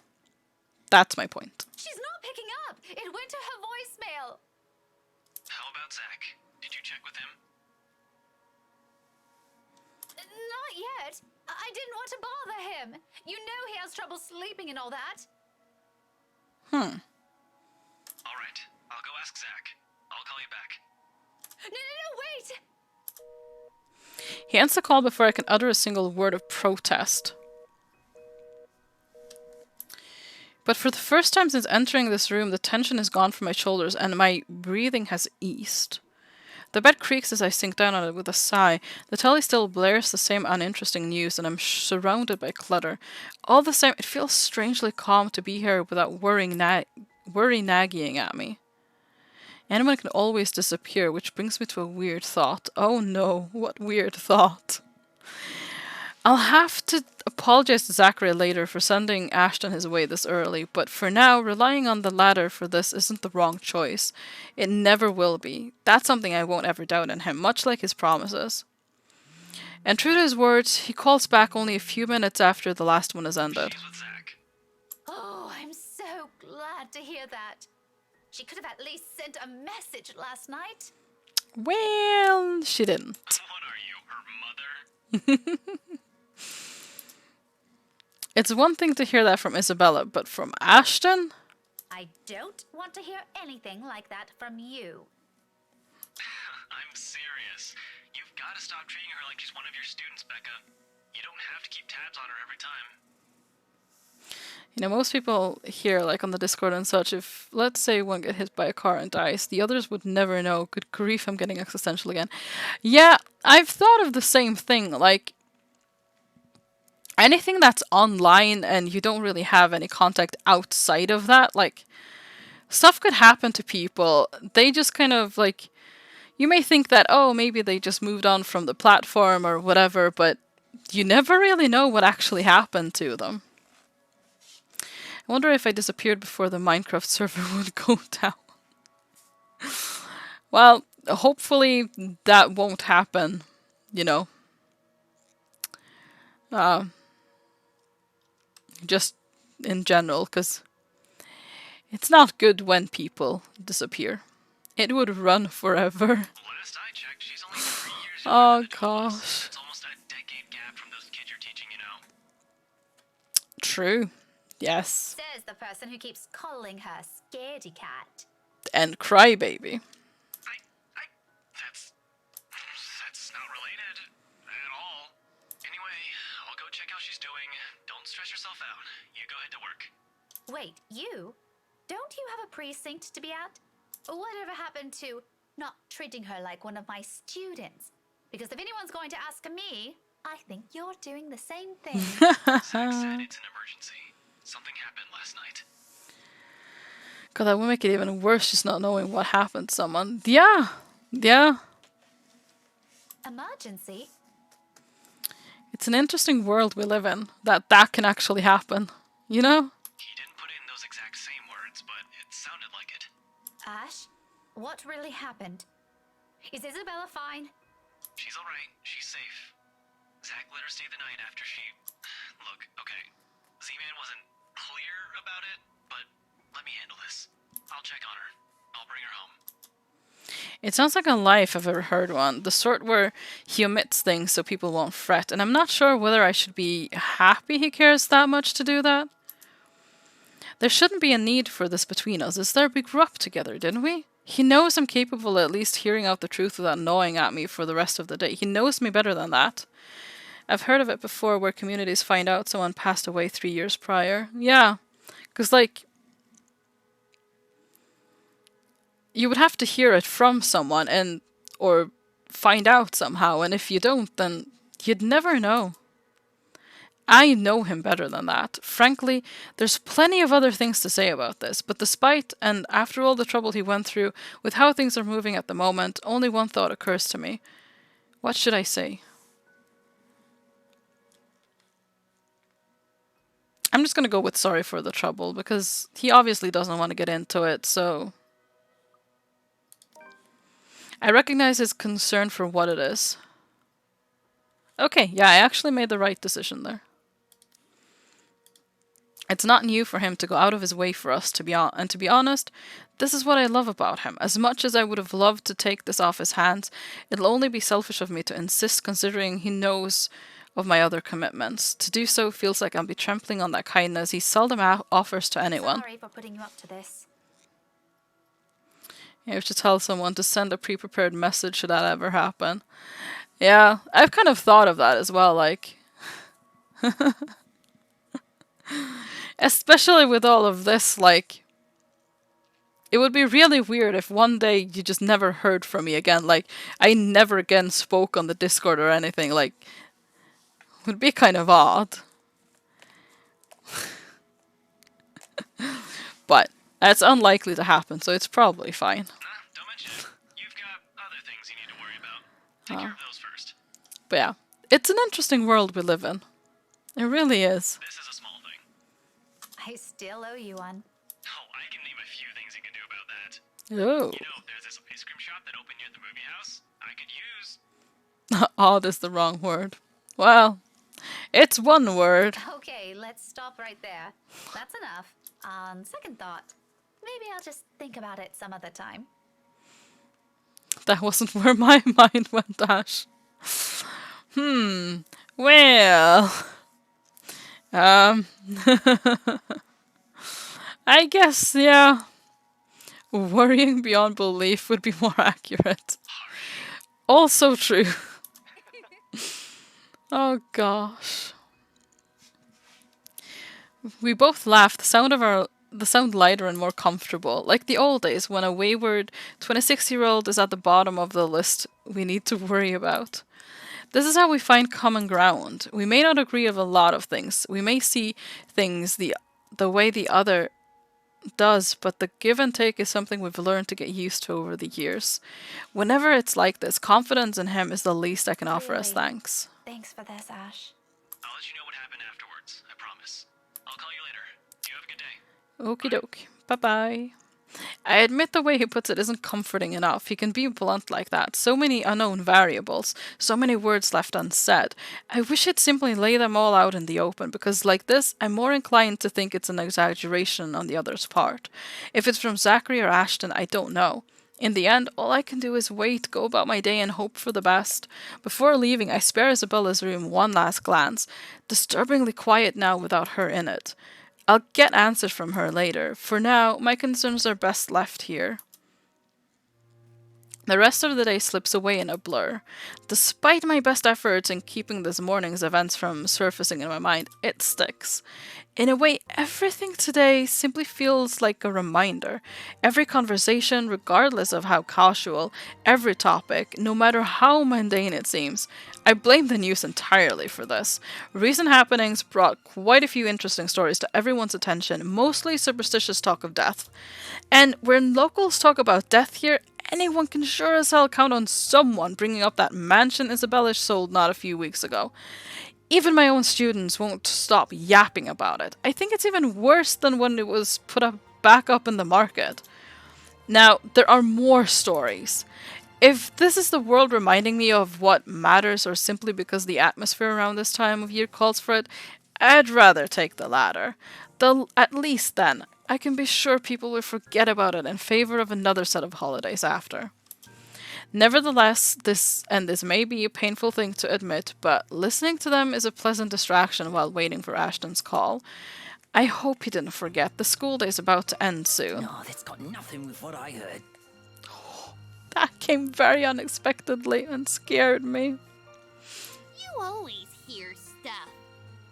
That's my point. She's not picking up. It went to her voicemail. How about Zach? Did you check with him? Not yet. I didn't want to bother him. You know he has trouble sleeping and all that. All right, I'll go ask Zach. I'll call you back. No, wait! He ends the call before I can utter a single word of protest. But for the first time since entering this room, the tension is gone from my shoulders and my breathing has eased. The bed creaks as I sink down on it with a sigh. The telly still blares the same uninteresting news, and I'm surrounded by clutter. All the same, it feels strangely calm to be here without worry nagging at me. Anyone can always disappear, which brings me to a weird thought. Oh no, what weird thought. I'll have to apologize to Zachary later for sending Ashton his way this early, but for now, relying on the ladder for this isn't the wrong choice. It never will be. That's something I won't ever doubt in him, much like his promises. And true to his words, he calls back only a few minutes after the last one has ended. Oh, I'm so glad to hear that. She could have at least sent a message last night. Well, she didn't. What are you, her mother? It's one thing to hear that from Isabella, but from Ashton? I don't want to hear anything like that from you. I'm serious. You've got to stop treating her like she's one of your students, Becca. You don't have to keep tabs on her every time. You know, most people here, like on the Discord and such, if, let's say, one get hit by a car and dies, the others would never know. Good grief, I'm getting existential again. Yeah, I've thought of the same thing, like, anything that's online and you don't really have any contact outside of that, like, stuff could happen to people. They just kind of, like, you may think that, oh, maybe they just moved on from the platform or whatever, but you never really know what actually happened to them. I wonder if I disappeared before the Minecraft server would go down. Well, hopefully that won't happen, you know. Just in general, because it's not good when people disappear. It would run forever. Last I checked, she's only 3 years Oh gosh. It's almost a decade gap from those kids you're teaching, you know. True. Yes. Says the person who keeps calling her scaredy cat. And crybaby. That's not related at all. Anyway, I'll go check how she's doing. Don't stress yourself out. You go ahead to work. Wait, you? Don't you have a precinct to be at? Whatever happened to not treating her like one of my students? Because if anyone's going to ask me, I think you're doing the same thing. Zach said it's an emergency. Something happened last night. God, that would make it even worse just not knowing what happened to someone. Yeah. Yeah. Emergency? It's an interesting world we live in, that can actually happen. You know? He didn't put in those exact same words, but it sounded like it. Ash, what really happened? Is Isabella fine? She's alright. She's safe. Zach let her stay the night after she... Look, okay. Z-Man wasn't clear about it, but let me handle this. I'll check on her. I'll bring her home. It sounds like a lie if I've ever heard one. The sort where he omits things so people won't fret. And I'm not sure whether I should be happy he cares that much to do that. There shouldn't be a need for this between us, is there? We grew up together, didn't we? He knows I'm capable of at least hearing out the truth without gnawing at me for the rest of the day. He knows me better than that. I've heard of it before where communities find out someone passed away 3 years prior. Yeah. Because, like, you would have to hear it from someone and or find out somehow, and if you don't, then you'd never know. I know him better than that. Frankly, there's plenty of other things to say about this, but despite and after all the trouble he went through with how things are moving at the moment, only one thought occurs to me. What should I say? I'm just gonna go with sorry for the trouble, because he obviously doesn't want to get into it, so... I recognize his concern for what it is. Okay, yeah, I actually made the right decision there. It's not new for him to go out of his way for us, and to be honest, this is what I love about him. As much as I would have loved to take this off his hands, it'll only be selfish of me to insist, considering he knows of my other commitments. To do so feels like I'll be trampling on that kindness he seldom offers to anyone. Sorry for putting you up to this. You have to tell someone to send a pre-prepared message should that ever happen. Yeah, I've kind of thought of that as well, like, especially with all of this, like, it would be really weird if one day you just never heard from me again. Like, I never again spoke on the Discord or anything. Like, it would be kind of odd. But that's unlikely to happen, so it's probably fine. Don't mention it. You've got other things you need to worry about. Take care of those first. But yeah, it's an interesting world we live in. It really is. This is a small thing. I still owe you one. Oh, I can name a few things you can do about that. Oh. You know, there's this ice cream shop that opened near the movie house. I could use. Odd is the wrong word. Well, it's one word. Okay, let's stop right there. That's enough. On second thought, maybe I'll just think about it some other time. That wasn't where my mind went, Ash. Well. I guess, yeah. Worrying beyond belief would be more accurate. Also true. Oh gosh. We both laughed. The sound lighter and more comfortable, like the old days when a wayward 26-year-old is at the bottom of the list we need to worry about. This is how we find common ground. We may not agree of a lot of things. We may see things the way the other does, but the give and take is something we've learned to get used to over the years. Whenever it's like this, confidence in him is the least I can offer as thanks. Thanks for this, Ash. I'll let you know what happened afterwards. I promise. I'll call you later. You have a good day. Okie doke. Bye-bye. I admit the way he puts it isn't comforting enough. He can be blunt like that. So many unknown variables. So many words left unsaid. I wish he'd simply lay them all out in the open, because like this, I'm more inclined to think it's an exaggeration on the other's part. If it's from Zachary or Ashton, I don't know. In the end, all I can do is wait, go about my day and hope for the best. Before leaving, I spare Isabella's room one last glance. Disturbingly quiet now without her in it. I'll get answers from her later. For now, my concerns are best left here. The rest of the day slips away in a blur. Despite my best efforts in keeping this morning's events from surfacing in my mind, it sticks. In a way, everything today simply feels like a reminder. Every conversation, regardless of how casual, every topic, no matter how mundane it seems. I blame the news entirely for this. Recent happenings brought quite a few interesting stories to everyone's attention, mostly superstitious talk of death. And when locals talk about death here, anyone can sure as hell count on someone bringing up that mansion Isabella sold not a few weeks ago. Even my own students won't stop yapping about it. I think it's even worse than when it was put up back up in the market. Now, there are more stories. If this is the world reminding me of what matters, or simply because the atmosphere around this time of year calls for it, I'd rather take the latter. Though at least then, I can be sure people will forget about it in favor of another set of holidays after. Nevertheless, this may be a painful thing to admit, but listening to them is a pleasant distraction while waiting for Ashton's call. I hope he didn't forget. The school day's about to end soon. No, that's got nothing with what I heard. That came very unexpectedly and scared me. You always hear stuff.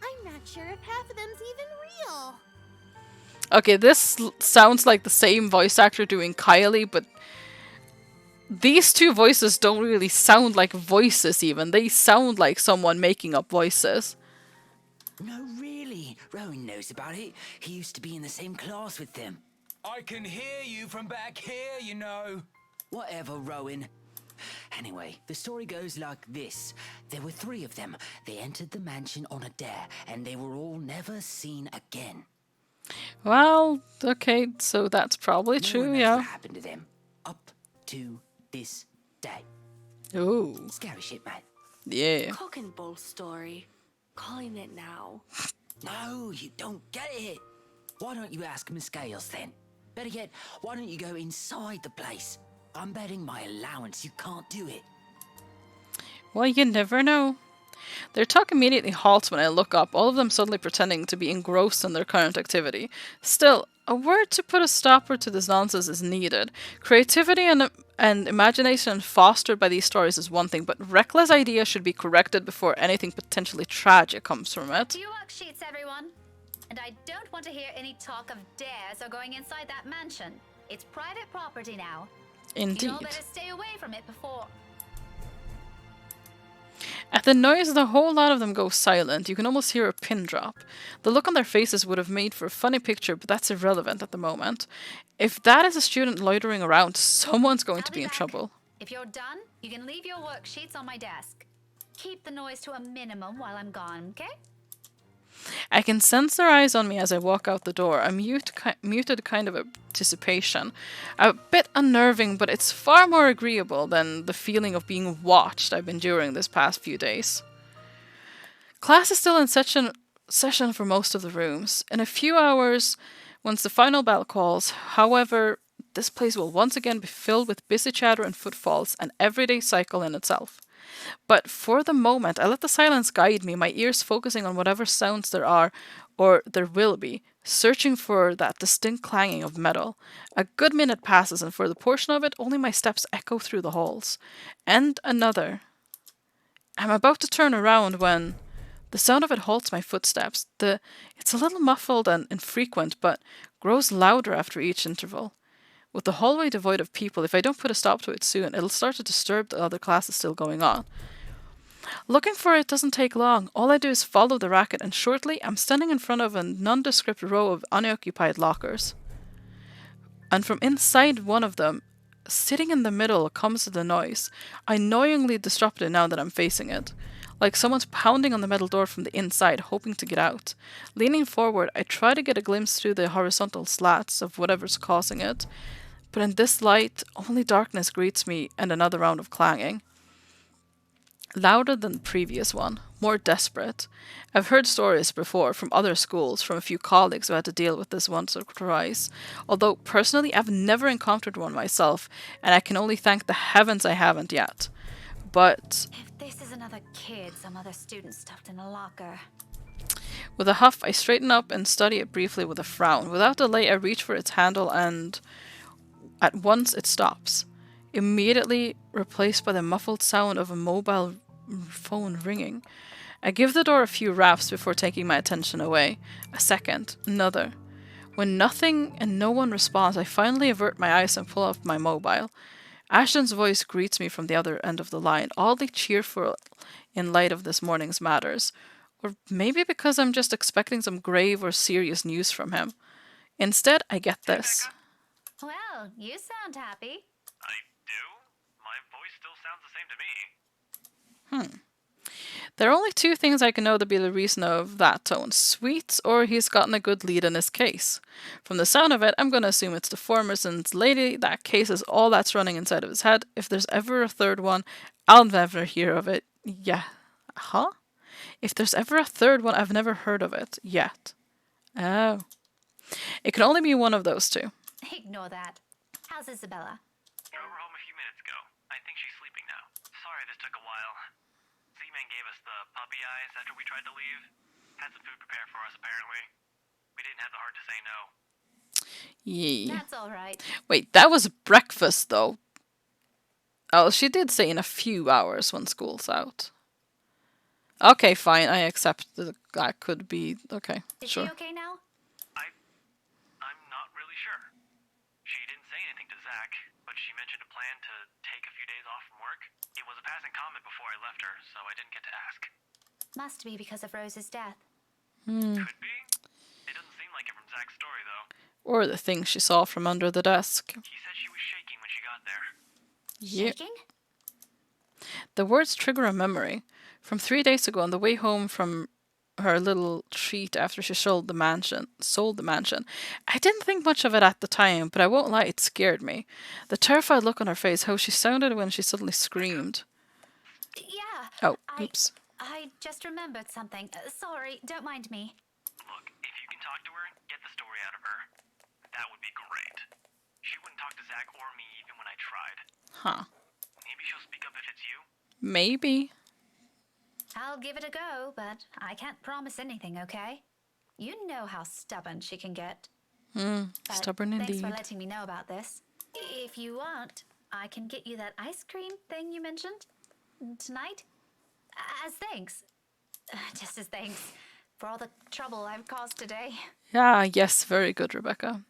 I'm not sure if half of them's even real. Okay, this sounds like the same voice actor doing Kylie, but these two voices don't really sound like voices even. They sound like someone making up voices. No, really. Rowan knows about it. He used to be in the same class with them. I can hear you from back here, you know. Whatever, Rowan. Anyway, the story goes like this. There were 3 of them. They entered the mansion on a dare, and they were all never seen again. Well, okay, so that's probably true, yeah. What happened to them up to this day? Ooh. Scary shit, man. Yeah. Cock and bull story. Calling it now. No, you don't get it. Why don't you ask Miss Gales then? Better yet, why don't you go inside the place? I'm betting my allowance you can't do it. Well, you never know. Their talk immediately halts when I look up, all of them suddenly pretending to be engrossed in their current activity. Still, a word to put a stopper to this nonsense is needed. Creativity and and imagination fostered by these stories is one thing, but reckless ideas should be corrected before anything potentially tragic comes from it. Do worksheets, everyone. And I don't want to hear any talk of dares or going inside that mansion. It's private property now. Indeed. You all better stay away from it before... At the noise, the whole lot of them go silent. You can almost hear a pin drop. The look on their faces would have made for a funny picture, but that's irrelevant at the moment. If that is a student loitering around, someone's going to be in trouble. If you're done, you can leave your worksheets on my desk. Keep the noise to a minimum while I'm gone, okay? I can sense their eyes on me as I walk out the door, a muted kind of anticipation. A bit unnerving, but it's far more agreeable than the feeling of being watched I've been enduring this past few days. Class is still in session for most of the rooms. In a few hours, once the final bell calls, however, this place will once again be filled with busy chatter and footfalls, an everyday cycle in itself. But for the moment, I let the silence guide me, my ears focusing on whatever sounds there are, or there will be, searching for that distinct clanging of metal. A good minute passes, and for the portion of it, only my steps echo through the halls. And another. I'm about to turn around when the sound of it halts my footsteps. It's a little muffled and infrequent, but grows louder after each interval. With the hallway devoid of people, if I don't put a stop to it soon, it'll start to disturb the other classes still going on. Looking for it doesn't take long. All I do is follow the racket, and shortly I'm standing in front of a nondescript row of unoccupied lockers. And from inside one of them, sitting in the middle, comes the noise. I annoyingly disrupt it now that I'm facing it. Like someone's pounding on the metal door from the inside, hoping to get out. Leaning forward, I try to get a glimpse through the horizontal slats of whatever's causing it. But in this light, only darkness greets me and another round of clanging. Louder than the previous one, more desperate. I've heard stories before from other schools, from a few colleagues who had to deal with this once or twice, although personally I've never encountered one myself, and I can only thank the heavens I haven't yet. But if this is another kid, some other student stuffed in a locker. With a huff, I straighten up and study it briefly with a frown. Without delay, I reach for its handle, and at once it stops, immediately replaced by the muffled sound of a mobile phone ringing. I give the door a few raps before taking my attention away. A second, another. When nothing and no one responds, I finally avert my eyes and pull up my mobile. Ashton's voice greets me from the other end of the line, oddly cheerful in light of this morning's matters. Or maybe because I'm just expecting some grave or serious news from him. Instead, I get this. Well, you sound happy. I do? My voice still sounds the same to me. There are only two things I can know to be the reason of that tone. Sweets, or he's gotten a good lead in his case. From the sound of it, I'm going to assume it's the former, since lately that case is all that's running inside of his head. If there's ever a third one, I'll never hear of it. Yeah. Huh? If there's ever a third one, I've never heard of it. Yet. Oh. It can only be one of those two. Ignore that. How's Isabella? Drove her home a few minutes ago. I think she's sleeping now. Sorry this took a while. Z-Man gave us the puppy eyes after we tried to leave. Had some food prepared for us, apparently. We didn't have the heart to say no. Yeah. That's all right. Wait, that was breakfast, though. Oh, she did say in a few hours when school's out. Okay, fine. I accept that could be... Okay, Is sure. she okay now? I'm not really sure. She didn't say anything to Zach, but she mentioned a plan to take a few days off from work. It was a passing comment before I left her, so I didn't get to ask. Must be because of Rose's death. Could be. It doesn't seem like it from Zach's story, though. Or the thing she saw from under the desk. He said she was shaking when she got there. Yeah. Shaking? The words trigger a memory. From 3 days ago, on the way home from her little treat after she sold the mansion. I didn't think much of it at the time, but I won't lie, it scared me. The terrified look on her face, how she sounded when she suddenly screamed. Yeah. Oh, oops. I just remembered something. Sorry, don't mind me. Look, if you can talk to her, get the story out of her. That would be great. She wouldn't talk to Zach or me even when I tried. Huh. Maybe she'll speak up if it's you? Maybe. I'll give it a go, but I can't promise anything, okay? You know how stubborn she can get. But Stubborn thanks indeed. for letting me know about this. If you want, I can get you that ice cream thing you mentioned tonight. As thanks. Just as thanks for all the trouble I've caused today. Yeah, yes, very good, Rebecca.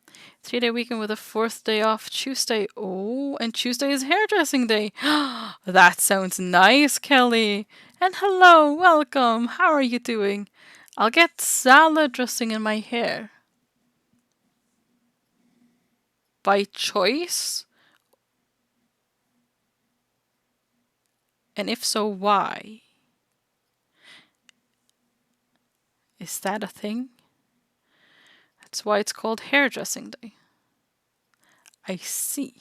3-day weekend with a 4th day off Tuesday. Oh, and Tuesday is hairdressing day. That sounds nice, Kelly. And hello, welcome. How are you doing? I'll get salad dressing in my hair. By choice? And if so, why? Is that a thing? That's why it's called hairdressing day. I see.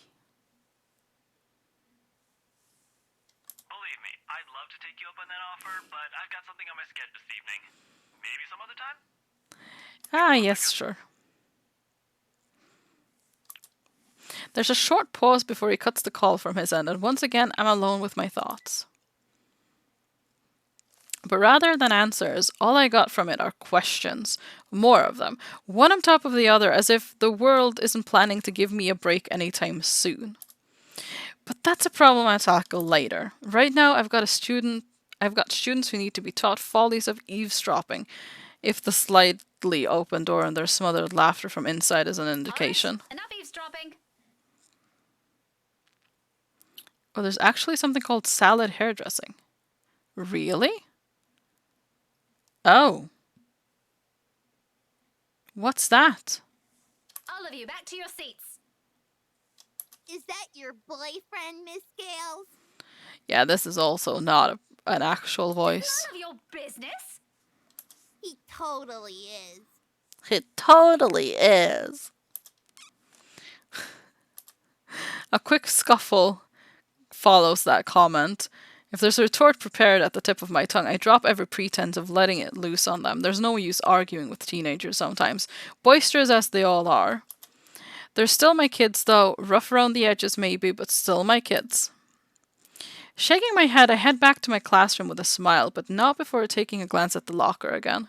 Believe me, I'd love to take you up on that offer, but I've got something on my schedule this evening. Maybe some other time? Ah, yes, sure. There's a short pause before he cuts the call from his end, and once again I'm alone with my thoughts. But rather than answers, all I got from it are questions. More of them. One on top of the other, as if the world isn't planning to give me a break anytime soon. But that's a problem I'll tackle later. Right now I've got students who need to be taught follies of eavesdropping, if the slightly open door and their smothered laughter from inside is an indication. Enough eavesdropping. Oh, there's actually something called salad hairdressing. Really? Oh. What's that? All of you, back to your seats. Is that your boyfriend, Miss Gales? Yeah, this is also not an actual voice. None of your business. He totally is. It totally is. A quick scuffle follows that comment. If there's a retort prepared at the tip of my tongue, I drop every pretense of letting it loose on them. There's no use arguing with teenagers sometimes, boisterous as they all are. They're still my kids though, rough around the edges maybe, but still my kids. Shaking my head, I head back to my classroom with a smile, but not before taking a glance at the locker again.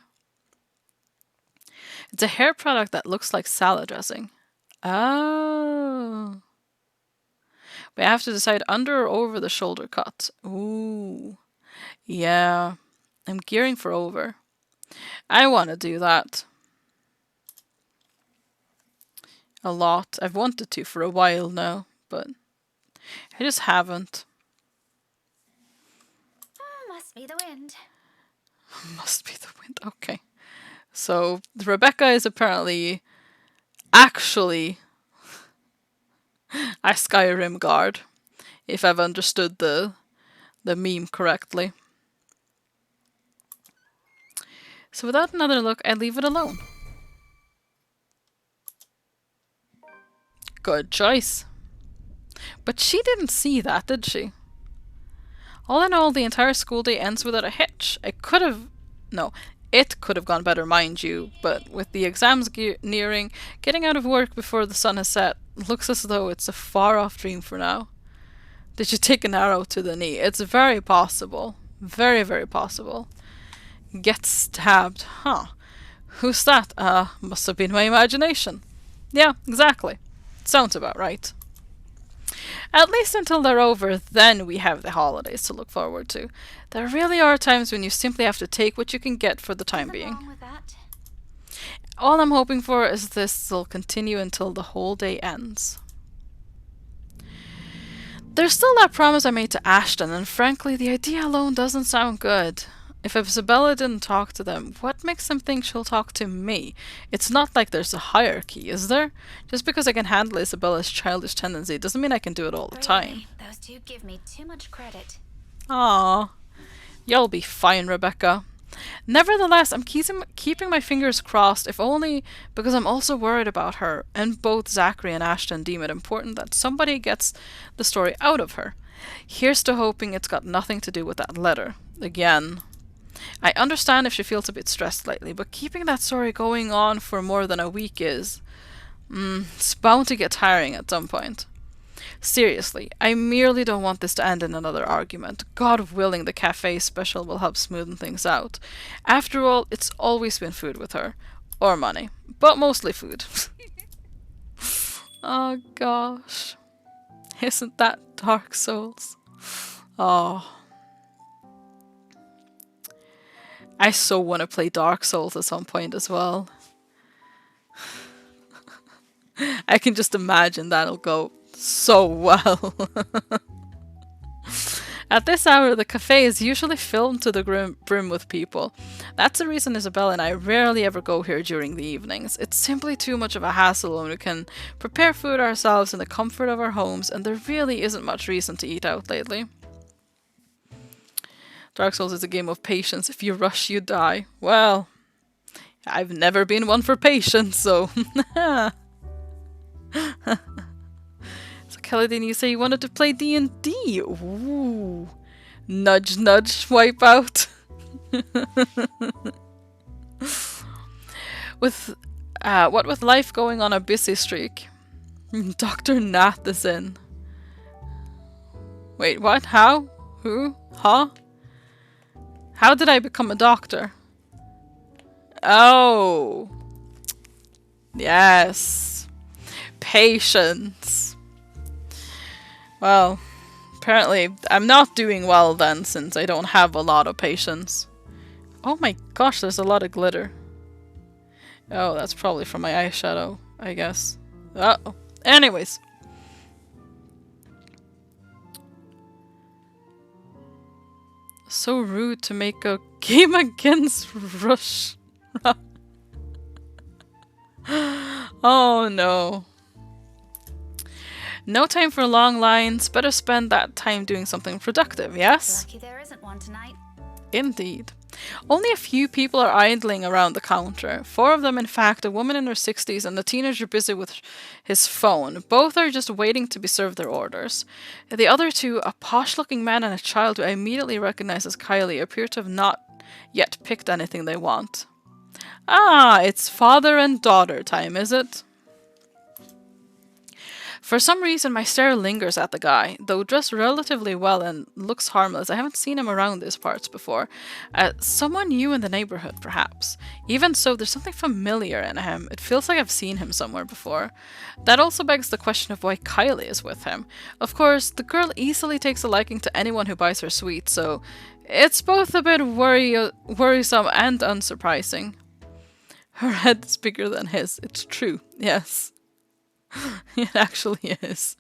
It's a hair product that looks like salad dressing. Oh. But I have to decide under or over the shoulder cut. Ooh. Yeah. I'm gearing for over. I want to do that. A lot. I've wanted to for a while now, but I just haven't. Oh, must be the wind. Must be the wind. Okay. So Rebecca is apparently actually a Skyrim guard, if I've understood the meme correctly. So without another look, I leave it alone. Good choice. But she didn't see that, did she? All in all, the entire school day ends without a hitch. It could have gone better, mind you, but with the exams nearing, getting out of work before the sun has set looks as though it's a far-off dream for now. Did you take an arrow to the knee? It's very possible. Very, very possible. Get stabbed. Huh. Who's that? Must have been my imagination. Yeah, exactly. Sounds about right. At least until they're over, then we have the holidays to look forward to. There really are times when you simply have to take what you can get for the time being. Wrong with that? All I'm hoping for is this will continue until the whole day ends. There's still that promise I made to Ashton, and frankly, the idea alone doesn't sound good. If Isabella didn't talk to them, what makes them think she'll talk to me? It's not like there's a hierarchy, is there? Just because I can handle Isabella's childish tendency doesn't mean I can do it all the time. Those two give me too much credit. Aww. You'll be fine, Rebecca. Nevertheless, I'm keeping my fingers crossed, if only because I'm also worried about her, and both Zachary and Ashton deem it important that somebody gets the story out of her. Here's to hoping it's got nothing to do with that letter. Again. I understand if she feels a bit stressed lately, but keeping that story going on for more than a week is... it's bound to get tiring at some point. Seriously, I merely don't want this to end in another argument. God willing, the cafe special will help smoothen things out. After all, it's always been food with her. Or money. But mostly food. Oh gosh. Isn't that Dark Souls? Oh. I so want to play Dark Souls at some point as well. I can just imagine that'll go so well. At this hour, the cafe is usually filled to the brim with people. That's the reason Isabella and I rarely ever go here during the evenings. It's simply too much of a hassle when we can prepare food ourselves in the comfort of our homes, and there really isn't much reason to eat out lately. Dark Souls is a game of patience. If you rush, you die. Well, I've never been one for patience, so... So Kelly, didn't you say you wanted to play D&D? Ooh. Nudge, nudge, wipe out. What with life going on a busy streak. Dr. Nath is in. Wait, what? How? Who? Huh? How did I become a doctor? Oh. Yes. Patience. Well, apparently I'm not doing well then, since I don't have a lot of patience. Oh my gosh, there's a lot of glitter. Oh, that's probably from my eyeshadow, I guess. Uh-oh. Anyways. So rude to make a game against Rush. Oh no. No time for long lines. Better spend that time doing something productive, yes? Lucky there isn't one tonight. Indeed. Only a few people are idling around the counter. 4 of them, in fact, a woman in her 60s and the teenager busy with his phone. Both are just waiting to be served their orders. The other 2, a posh-looking man and a child who I immediately recognize as Kylie, appear to have not yet picked anything they want. Ah, it's father and daughter time, is it? For some reason, my stare lingers at the guy, though dressed relatively well and looks harmless. I haven't seen him around these parts before. Someone new in the neighborhood, perhaps. Even so, there's something familiar in him. It feels like I've seen him somewhere before. That also begs the question of why Kylie is with him. Of course, the girl easily takes a liking to anyone who buys her sweets, so it's both a bit worrisome and unsurprising. Her head is bigger than his. It's true, yes. It actually is.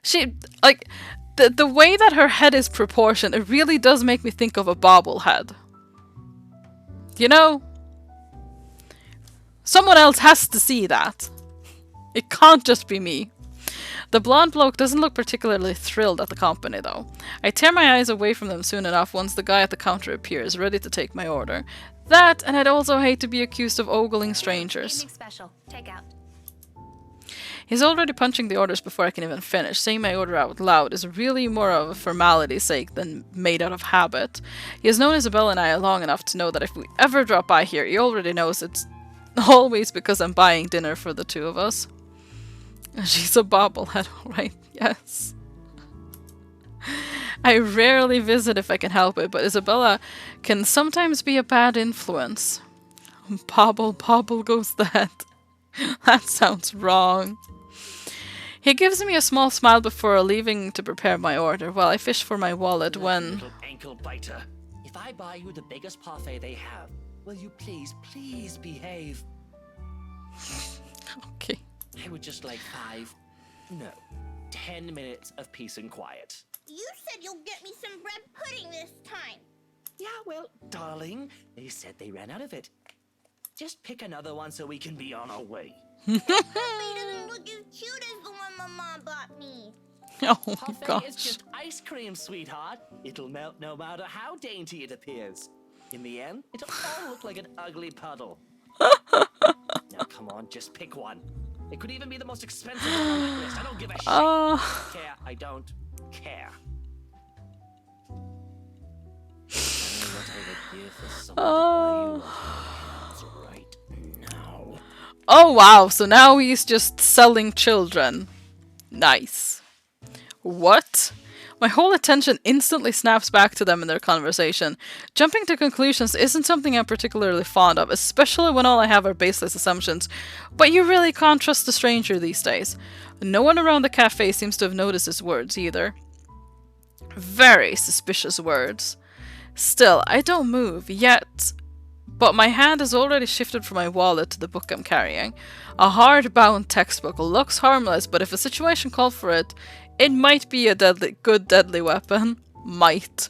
She, like, the way that her head is proportioned, it really does make me think of a bobblehead. You know? Someone else has to see that. It can't just be me. The blonde bloke doesn't look particularly thrilled at the company, though. I tear my eyes away from them soon enough once the guy at the counter appears, ready to take my order. That, and I'd also hate to be accused of ogling strangers. Evening special. Take out. He's already punching the orders before I can even finish. Saying my order out loud is really more of a formality's sake than made out of habit. He has known Isabella and I long enough to know that if we ever drop by here, he already knows it's always because I'm buying dinner for the 2 of us. She's a bobblehead, alright, yes. I rarely visit if I can help it, but Isabella can sometimes be a bad influence. Pobble, pobble goes that. That sounds wrong. He gives me a small smile before leaving to prepare my order, while I fish for my wallet when... Little ankle biter. If I buy you the biggest parfait they have, will you please behave? Okay. I would just like 10 minutes of peace and quiet. You said you'll get me some bread pudding this time. Yeah, well, darling, they said they ran out of it. Just pick another one so we can be on our way. That puppy doesn't look as cute as the one my mom bought me. Oh my Parfait gosh. is just ice cream, sweetheart. It'll melt no matter how dainty it appears. In the end, it'll all look like an ugly puddle. Now, come on, just pick one. It could even be the most expensive one on that list. I don't give a shit. I don't care. I know what I would give for someone to buy you hands right now. Oh wow, so now he's just selling children. Nice. What? My whole attention instantly snaps back to them in their conversation. Jumping to conclusions isn't something I'm particularly fond of, especially when all I have are baseless assumptions. But you really can't trust a stranger these days. No one around the cafe seems to have noticed his words either. Very suspicious words. Still, I don't move, yet. But my hand has already shifted from my wallet to the book I'm carrying. A hard-bound textbook looks harmless, but if a situation called for it, it might be a good deadly weapon. Might.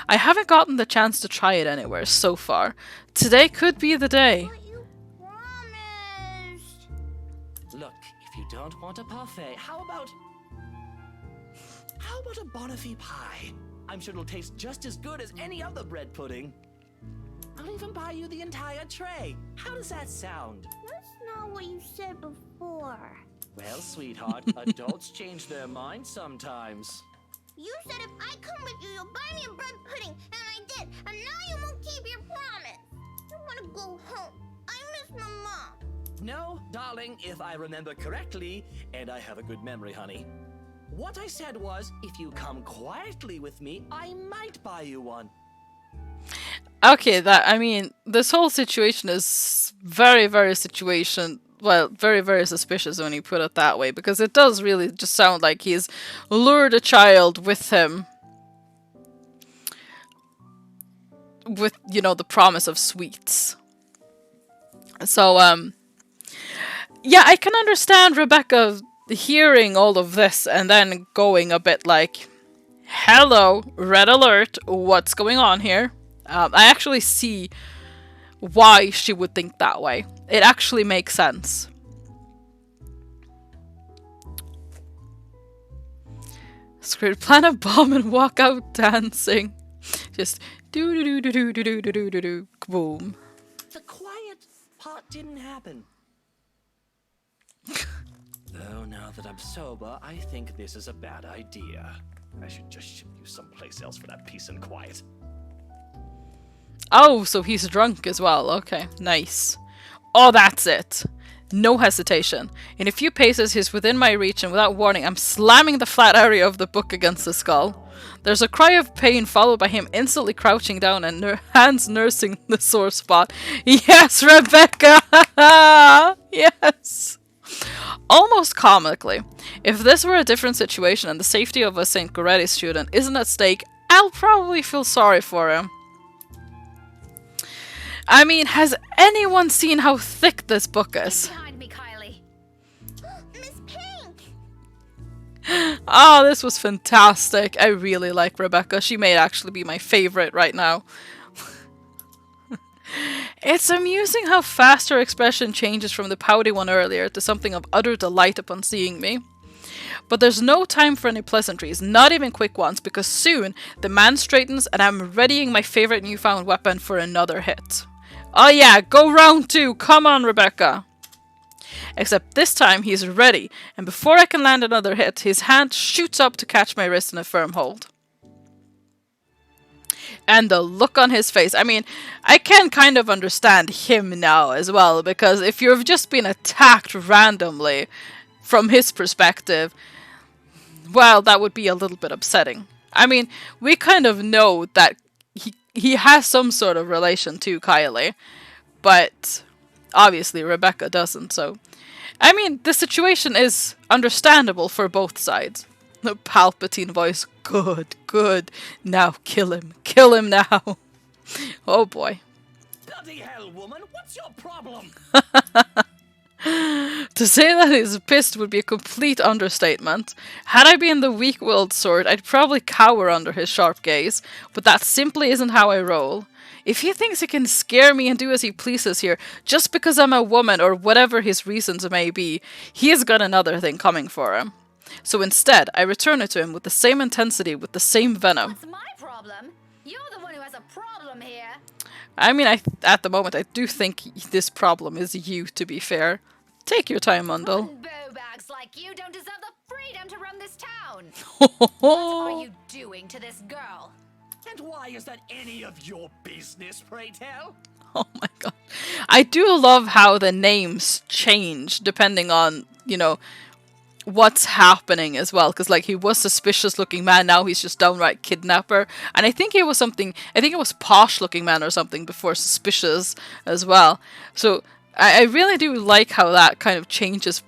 I haven't gotten the chance to try it anywhere so far. Today could be the day. Look, if you don't want a parfait, how about a Bonifay pie? I'm sure it'll taste just as good as any other bread pudding. I'll even buy you the entire tray. How does that sound? That's not what you said before. Well, sweetheart, adults change their minds sometimes. You said if I come with you, you'll buy me a bread pudding, and I did. And now you won't keep your promise. I want to go home. I miss my mom. No, darling, if I remember correctly, and I have a good memory, honey. What I said was, if you come quietly with me, I might buy you one. Okay, this whole situation is very, very very, very suspicious when you put it that way, because it does really just sound like he's lured a child with him. With, the promise of sweets. So, yeah, I can understand Rebecca hearing all of this and then going a bit like, hello, red alert, what's going on here? I actually see why she would think that way. It actually makes sense. Screwed, plan a bomb and walk out dancing. Just do do do do do do do do do do boom. The quiet part didn't happen. Though now that I'm sober, I think this is a bad idea. I should just ship you someplace else for that peace and quiet. Oh, so he's drunk as well. Okay, nice. Oh, that's it. No hesitation. In a few paces, he's within my reach, and without warning, I'm slamming the flat area of the book against the skull. There's a cry of pain, followed by him instantly crouching down and hands nursing the sore spot. Yes, Rebecca! Yes! Almost comically. If this were a different situation and the safety of a St. Goretti student isn't at stake, I'll probably feel sorry for him. I mean, has anyone seen how thick this book is? Behind me, Kylie. Miss Pink! Oh, this was fantastic. I really like Rebecca. She may actually be my favorite right now. It's amusing how fast her expression changes from the pouty one earlier to something of utter delight upon seeing me. But there's no time for any pleasantries, not even quick ones, because soon the man straightens and I'm readying my favorite newfound weapon for another hit. Oh yeah, go round two, come on Rebecca! Except this time he's ready, and before I can land another hit, his hand shoots up to catch my wrist in a firm hold. And the look on his face, I mean, I can kind of understand him now as well, because if you've just been attacked randomly, from his perspective, well, that would be a little bit upsetting. I mean, we kind of know that he has some sort of relation to Kylie, but obviously Rebecca doesn't, so... I mean, the situation is understandable for both sides. The Palpatine voice, good, good, now kill him now. Oh boy. Bloody hell, woman, what's your problem? To say that he's pissed would be a complete understatement. Had I been the weak-willed sort, I'd probably cower under his sharp gaze, but that simply isn't how I roll. If he thinks he can scare me and do as he pleases here, just because I'm a woman or whatever his reasons may be, he has got another thing coming for him. So instead, I return it to him with the same intensity, with the same venom. What's my problem? You're the one who has a problem here. I mean, at the moment, I do think this problem is you, to be fair. Take your time, Mundle. Bowbags like you don't deserve the freedom to run this town. What are you doing to this girl? And why is that any of your business, pray tell? Oh my god. I do love how the names change depending on, what's happening as well, because like he was suspicious looking man, now he's just downright kidnapper. And I think it was posh looking man or something before suspicious as well. So I really do like how that kind of changes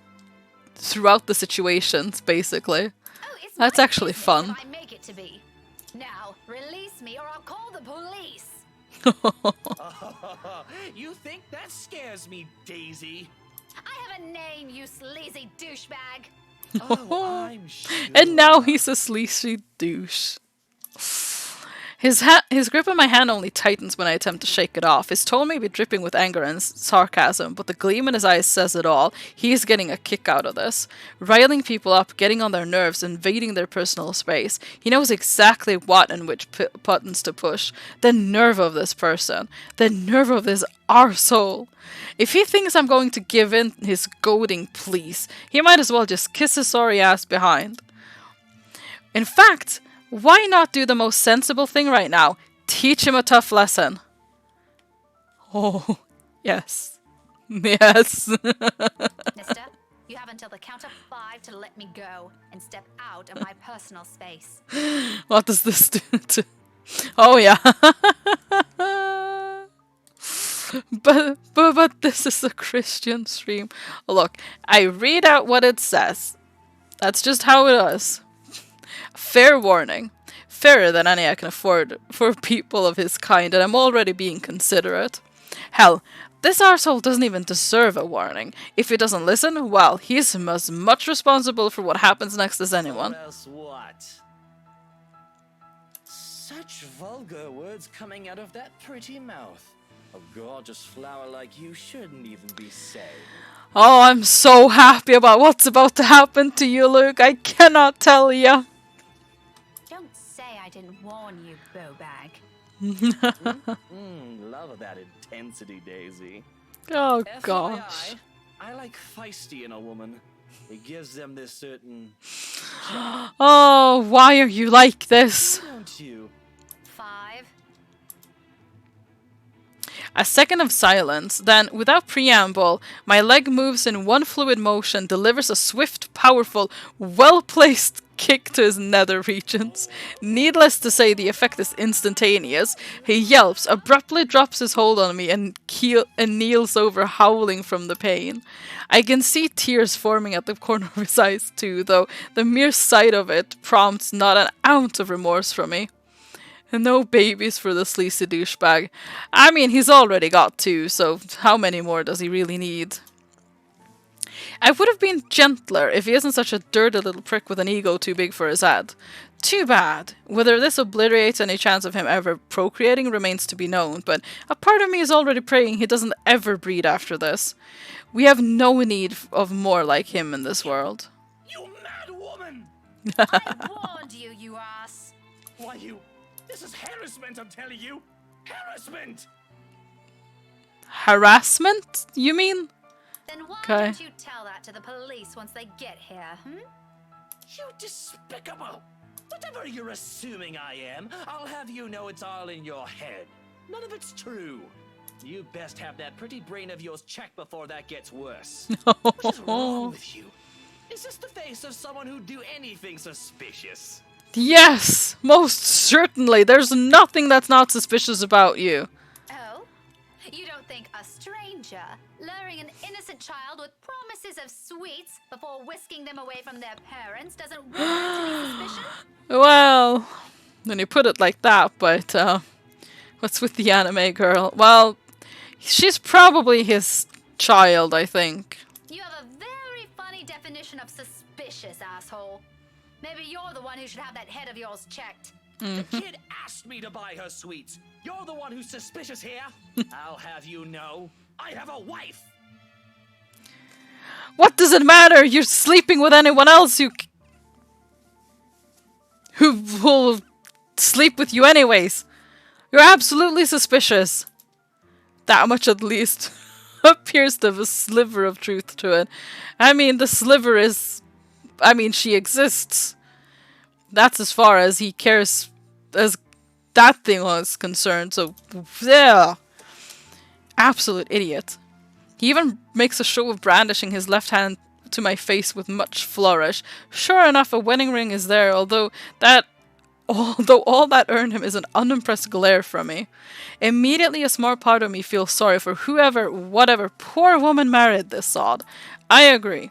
throughout the situations, basically. That's actually fun. I make it to be. Now, release me or I'll call the police. You think that scares me, Daisy? I have a name, you sleazy douchebag. Oh, I'm sure. And now he's a sleazy douche. His grip on my hand only tightens when I attempt to shake it off. His tone may be dripping with anger and sarcasm, but the gleam in his eyes says it all. He's getting a kick out of this. Riling people up, getting on their nerves, invading their personal space. He knows exactly what and which buttons to push. The nerve of this person. The nerve of this arsehole. If he thinks I'm going to give in his goading pleas, he might as well just kiss his sorry ass behind. In fact, why not do the most sensible thing right now? Teach him a tough lesson. Oh, yes. Yes. Mister, you have until the count of 5 to let me go and step out of my personal space. What does this do to... Oh, yeah. But this is a Christian stream. Look, I read out what it says. That's just how it is. Fair warning. Fairer than any I can afford for people of his kind, and I'm already being considerate. Hell, this arsehole doesn't even deserve a warning. If he doesn't listen, well, he's as much responsible for what happens next as anyone. Or else what? Such vulgar words coming out of that pretty mouth. A gorgeous flower like you shouldn't even be saying. Oh, I'm so happy about what's about to happen to you, Luke. I cannot tell ya. Don't say I didn't warn you, Bowbag. Love that intensity, Daisy. Oh, FYI, gosh. I like feisty in a woman. It gives them this certain... Oh, why are you like this? Don't you? 5. A second of silence, then, without preamble, my leg moves in one fluid motion, delivers a swift, powerful, well-placed kick to his nether regions. Needless to say, the effect is instantaneous. He yelps, abruptly drops his hold on me, and kneels over, howling from the pain. I can see tears forming at the corner of his eyes too, though the mere sight of it prompts not an ounce of remorse from me. And no babies for the sleazy douchebag. I mean, he's already got 2, so how many more does he really need? I would have been gentler if he isn't such a dirty little prick with an ego too big for his head. Too bad. Whether this obliterates any chance of him ever procreating remains to be known, but a part of me is already praying he doesn't ever breed after this. We have no need of more like him in this world. You mad woman! I warned you, you ass. Why, you... This is harassment, I'm telling you! Harassment! Harassment, you mean? Then why Okay. don't you tell that to the police once they get here, You despicable! Whatever you're assuming I am, I'll have you know it's all in your head. None of it's true. You best have that pretty brain of yours checked before that gets worse. What is wrong with you? Is this the face of someone who'd do anything suspicious? Yes, most certainly. There's nothing that's not suspicious about you. Oh? You don't think a stranger luring an innocent child with promises of sweets before whisking them away from their parents doesn't warrant any suspicion? Well, when you put it like that, but what's with the anime girl? Well, she's probably his child, I think. You have a very funny definition of suspicious, asshole. Maybe you're the one who should have that head of yours checked. The kid asked me to buy her sweets. You're the one who's suspicious here. I'll have you know, I have a wife. What does it matter? You're sleeping with anyone else who will sleep with you anyways. You're absolutely suspicious. That much at least appears to have a sliver of truth to it. I mean, the sliver is... I mean, she exists. That's as far as he cares as that thing was concerned, so... Yeah. Absolute idiot. He even makes a show of brandishing his left hand to my face with much flourish. Sure enough, a wedding ring is there, although all that earned him is an unimpressed glare from me. Immediately a small part of me feels sorry for whatever poor woman married this sod. I agree.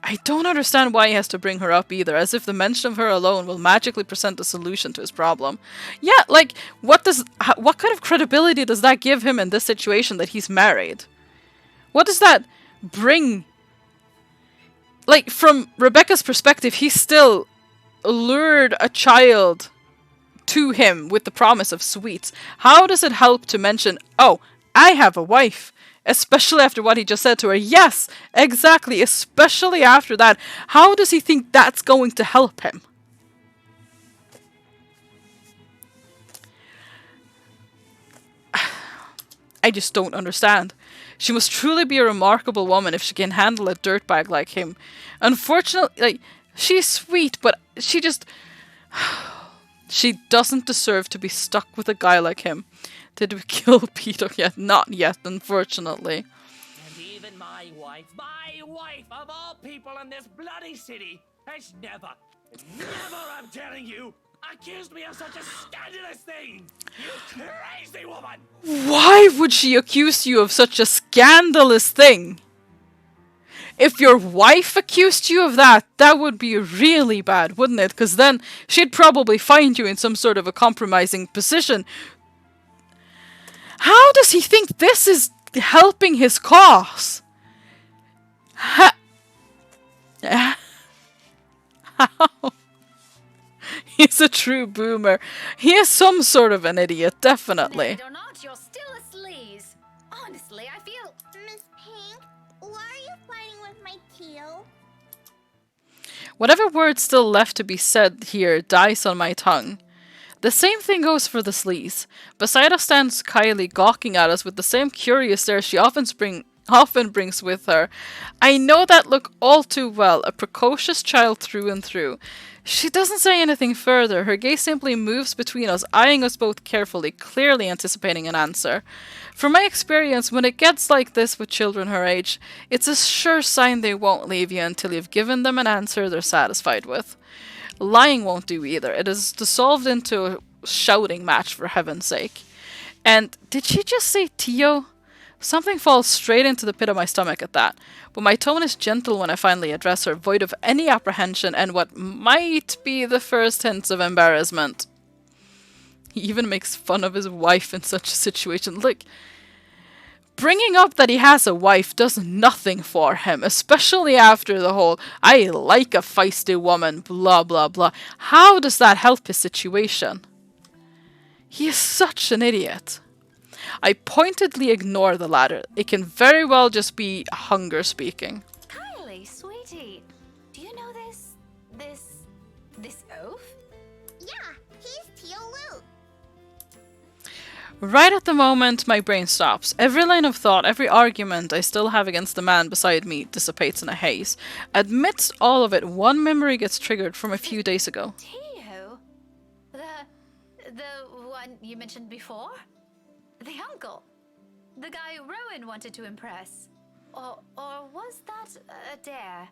I don't understand why he has to bring her up either, as if the mention of her alone will magically present a solution to his problem. Yeah, like, what kind of credibility does that give him in this situation that he's married? What does that bring? Like, from Rebecca's perspective, he still lured a child to him with the promise of sweets. How does it help to mention, oh, I have a wife? Especially after what he just said to her. Yes, exactly. Especially after that. How does he think that's going to help him? I just don't understand. She must truly be a remarkable woman if she can handle a dirtbag like him. Unfortunately, like, she's sweet, but she just... She doesn't deserve to be stuck with a guy like him. Did we kill Peter yet? Not yet, unfortunately. And even my wife of all people in this bloody city, has never, I'm telling you, accused me of such a scandalous thing! You crazy woman! Why would she accuse you of such a scandalous thing? If your wife accused you of that, that would be really bad, wouldn't it? Because then she'd probably find you in some sort of a compromising position. How does he think this is helping his cause? How? He's a true boomer. He is some sort of an idiot, definitely. Or not, you're still a sleaze. Honestly, I feel... Miss Pink, why are you fighting with my teal? Whatever word still left to be said here dies on my tongue. The same thing goes for the sleaze. Beside us stands Kylie, gawking at us with the same curious stare she often brings with her. I know that look all too well, a precocious child through and through. She doesn't say anything further. Her gaze simply moves between us, eyeing us both carefully, clearly anticipating an answer. From my experience, when it gets like this with children her age, it's a sure sign they won't leave you until you've given them an answer they're satisfied with. Lying won't do either. It is dissolved into a shouting match, for heaven's sake. And did she just say Tio? Something falls straight into the pit of my stomach at that, but my tone is gentle when I finally address her, void of any apprehension and what might be the first hints of embarrassment. He even makes fun of his wife in such a situation. Look, bringing up that he has a wife does nothing for him, especially after the whole, I like a feisty woman, blah blah blah. How does that help his situation? He is such an idiot. I pointedly ignore the latter. It can very well just be hunger speaking. Kylie, sweetie, do you know this oaf? Yeah, he's Teal Luke. Right at the moment, my brain stops. Every line of thought, every argument I still have against the man beside me dissipates in a haze. Amidst all of it, one memory gets triggered from a few days ago. Tio? The one you mentioned before? The uncle? The guy Rowan wanted to impress? Or was that a dare?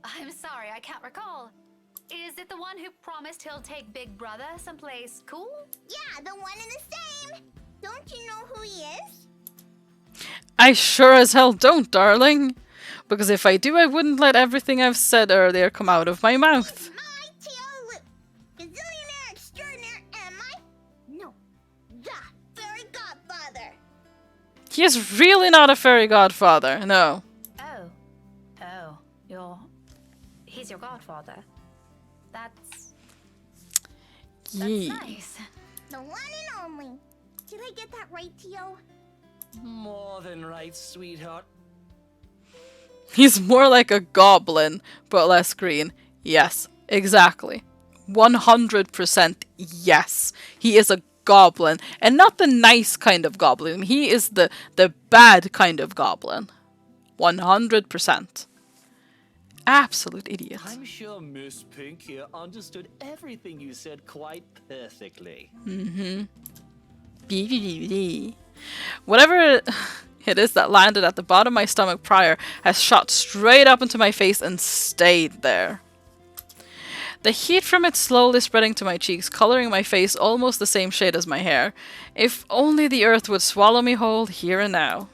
I'm sorry, I can't recall. Is it the one who promised he'll take Big Brother someplace cool? Yeah, the one in the same. Don't you know who he is? I sure as hell don't, darling. Because if I do, I wouldn't let everything I've said earlier come out of my mouth. My Teal Luke. Gazillionaire extraordinaire, am I? No, the fairy godfather. He is really not a fairy godfather, no. He's your godfather. That's Yee. nice. The one and only. Did I get that right, Tio? More than right, sweetheart. He's more like a goblin, but less green. Yes, exactly. 100% yes. He is a goblin, and not the nice kind of goblin. He is the bad kind of goblin. 100%. Absolute idiot. I'm sure Miss Pink here understood everything you said quite perfectly. Whatever it is that landed at the bottom of my stomach prior has shot straight up into my face and stayed there. The heat from it slowly spreading to my cheeks, coloring my face almost the same shade as my hair. If only the earth would swallow me whole here and now.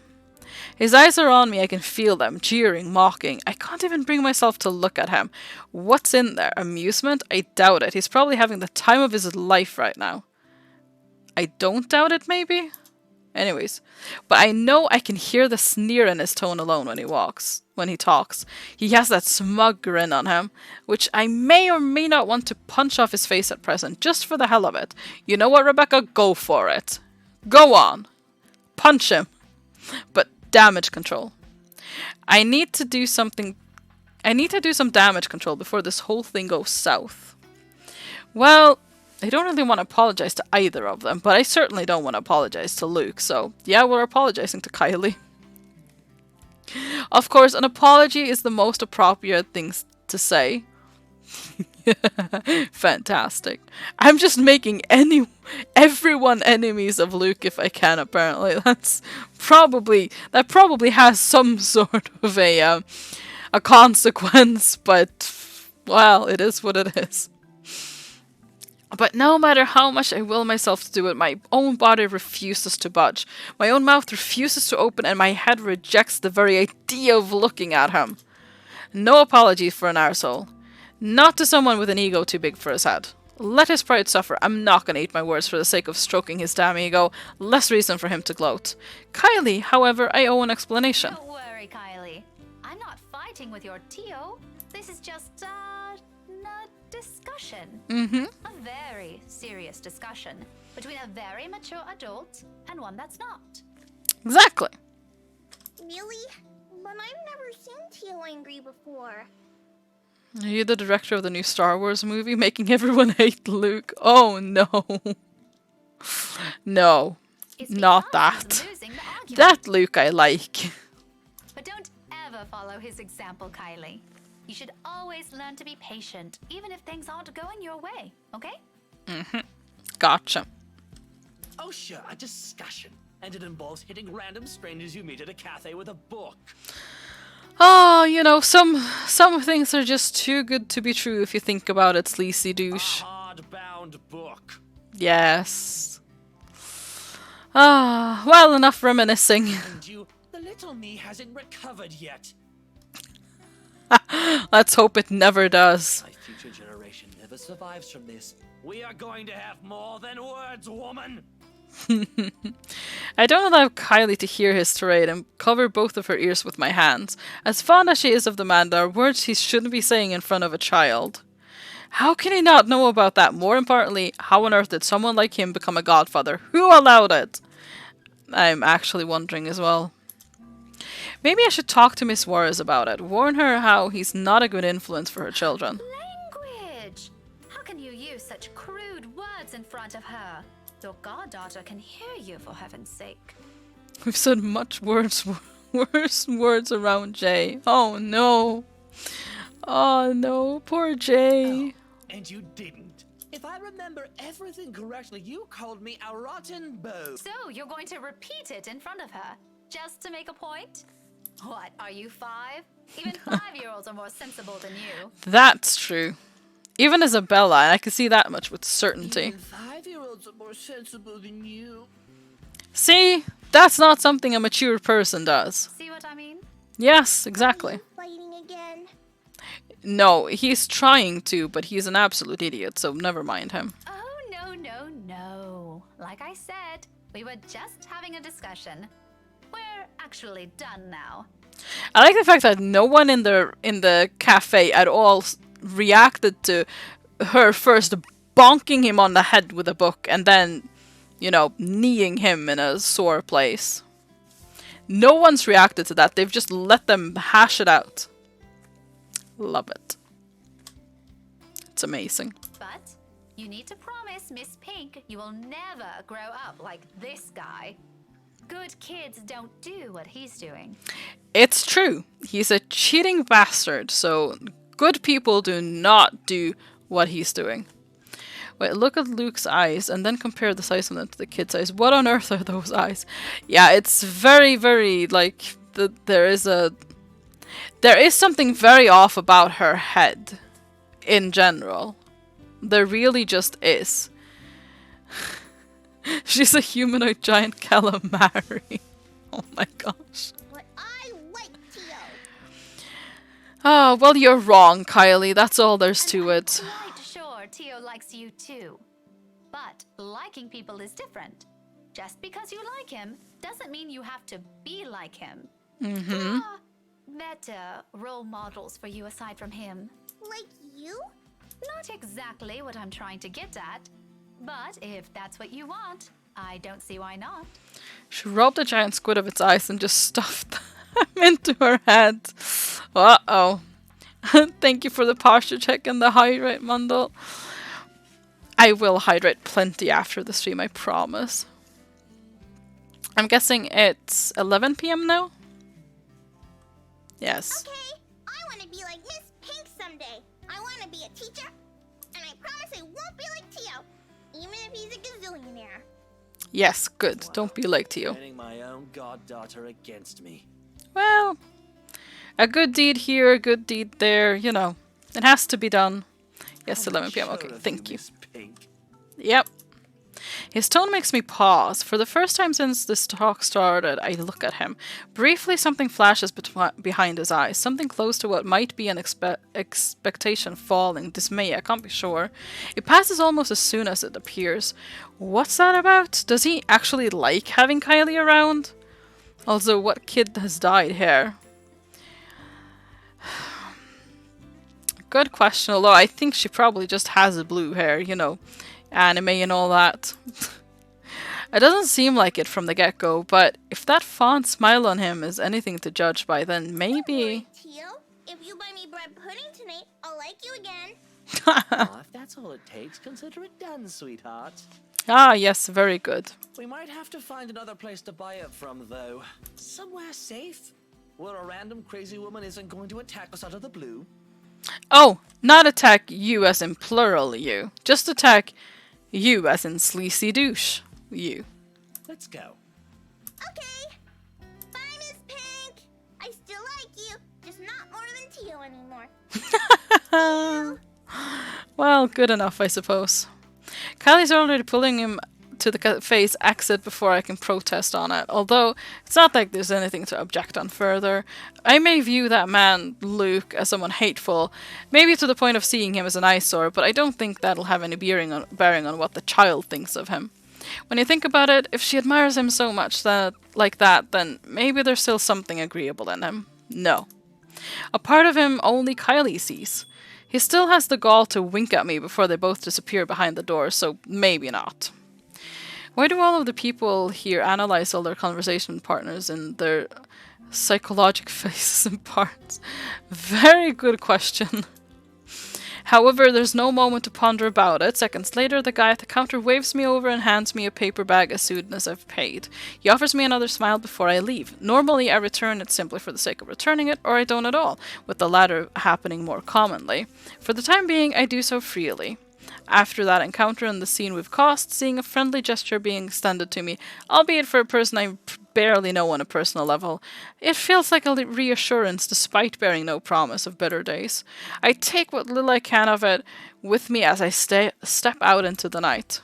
His eyes are on me, I can feel them, jeering, mocking. I can't even bring myself to look at him. What's in there? Amusement? I doubt it. He's probably having the time of his life right now. I don't doubt it, maybe? Anyways, but I know I can hear the sneer in his tone alone when he talks. He has that smug grin on him, which I may or may not want to punch off his face at present, just for the hell of it. You know what, Rebecca? Go for it. Go on. Punch him. But damage control. I need to do some damage control before this whole thing goes south. Well, I don't really want to apologize to either of them, but I certainly don't want to apologize to Luke, so yeah, we're apologizing to Kylie. Of course, an apology is the most appropriate thing to say. Fantastic. I'm just making everyone enemies of Luke if I can, apparently. That probably has some sort of a consequence, but well, it is what it is. But no matter how much I will myself to do it, my own body refuses to budge. My own mouth refuses to open and my head rejects the very idea of looking at him. No apology for an arsehole. Not to someone with an ego too big for his head. Let his pride suffer. I'm not going to eat my words for the sake of stroking his damn ego. Less reason for him to gloat. Kylie, however, I owe an explanation. Don't worry, Kylie. I'm not fighting with your Tio. This is just, a discussion. A very serious discussion between a very mature adult and one that's not. Exactly. Really? But I've never seen Teal angry before. Are you the director of the new Star Wars movie, making everyone hate Luke? Oh no. No. Not that. That Luke I like. But don't ever follow his example, Kylie. You should always learn to be patient, even if things aren't going your way, okay? Gotcha. Oh sure, a discussion. And it involves hitting random strangers you meet at a cafe with a book. Oh, you know, some things are just too good to be true if you think about it, sleazy douche. A hardbound book. Yes. Ah, well, enough reminiscing. And the little me hasn't recovered yet. Let's hope it never does. My future generation never survives from this. We are going to have more than words, woman. I don't allow Kylie to hear his tirade and cover both of her ears with my hands. As fond as she is of the man, there are words he shouldn't be saying in front of a child. How can he not know about that? More importantly, how on earth did someone like him become a godfather? Who allowed it? I'm actually wondering as well. Maybe I should talk to Miss Warres about it. Warn her how he's not a good influence for her children. Language! How can you use such crude words in front of her? Your goddaughter can hear you, for heaven's sake. We've said much worse words around Jay. Oh no. Oh no, poor Jay. Oh, and you didn't. If I remember everything correctly, you called me a rotten bow. So you're going to repeat it in front of her, just to make a point? What, are you 5? Even 5-year-olds are more sensible than you. That's true. Even Isabella, and I can see that much with certainty. Even 5-year-olds are more sensible than you. See? That's not something a mature person does. See what I mean? Yes, exactly. Fighting again? No, he's trying to, but he's an absolute idiot, so never mind him. Oh, no. Like I said, we were just having a discussion. We're actually done now. I like the fact that no one in the cafe at all reacted to her first bonking him on the head with a book and then, you know, kneeing him in a sore place. No one's reacted to that. They've just let them hash it out. Love it. It's amazing. But you need to promise Miss Pink you will never grow up like this guy. Good kids don't do what he's doing. It's true. He's a cheating bastard, so good people do not do what he's doing. Wait, look at Luke's eyes and then compare the size of them to the kid's eyes. What on earth are those eyes? Yeah, it's very, very, like, there is something very off about her head in general. There really just is. She's a humanoid giant calamari. Oh my gosh. But I like Tio. Oh, well, you're wrong, Kylie. That's all there's to it. Quite sure Tio likes you too. But liking people is different. Just because you like him doesn't mean you have to be like him. Mm-hmm. There are better role models for you aside from him. Like you? Not exactly what I'm trying to get at. But if that's what you want, I don't see why not. She robbed a giant squid of its eyes and just stuffed them into her head. Uh-oh. Thank you for the posture check and the hydrate, Mundle. I will hydrate plenty after the stream, I promise. I'm guessing it's 11 p.m. now? Yes. Okay, I want to be like Miss Pink someday. I want to be a teacher, and I promise I won't be like Tio, even if he's a gazillionaire. Yes, good. Don't be like Tio. Turning my own goddaughter against me. Well, a good deed here, a good deed there, you know. It has to be done. Yes, 11 p.m. Okay, thank you. Yep. His tone makes me pause. For the first time since this talk started, I look at him. Briefly, something flashes behind his eyes. Something close to what might be an expectation falling. Dismay, I can't be sure. It passes almost as soon as it appears. What's that about? Does he actually like having Kylie around? Also, what kid has dyed hair? Good question, although I think she probably just has a blue hair, you know, anime and all that. It doesn't seem like it from the get-go, but if that fond smile on him is anything to judge by, then maybe... Tio, if you buy me bread pudding tonight, I'll like you again. Well, if that's all it takes, consider it done, sweetheart. Ah, yes, very good. We might have to find another place to buy it from, though. Somewhere safe, where a random crazy woman isn't going to attack us out of the blue. Oh, not attack you as in plural you. Just attack you as in sleazy douche you. Let's go. Okay. Bye, Miss Pink. I still like you, just not more than Tio anymore. Well, good enough, I suppose. Kylie's already pulling him to the cafe's exit before I can protest on it, although it's not like there's anything to object on further. I may view that man, Luke, as someone hateful, maybe to the point of seeing him as an eyesore, but I don't think that'll have any bearing on what the child thinks of him. When you think about it, if she admires him so much like that, then maybe there's still something agreeable in him. No. A part of him only Kylie sees. He still has the gall to wink at me before they both disappear behind the door, so maybe not. Why do all of the people here analyze all their conversation partners in their psychologic faces and parts? Very good question. However, there's no moment to ponder about it. Seconds later, the guy at the counter waves me over and hands me a paper bag as soon as I've paid. He offers me another smile before I leave. Normally, I return it simply for the sake of returning it, or I don't at all, with the latter happening more commonly. For the time being, I do so freely. After that encounter and the scene we've caused, seeing a friendly gesture being extended to me, albeit for a person I barely know on a personal level, it feels like a reassurance despite bearing no promise of better days. I take what little I can of it with me as I step out into the night.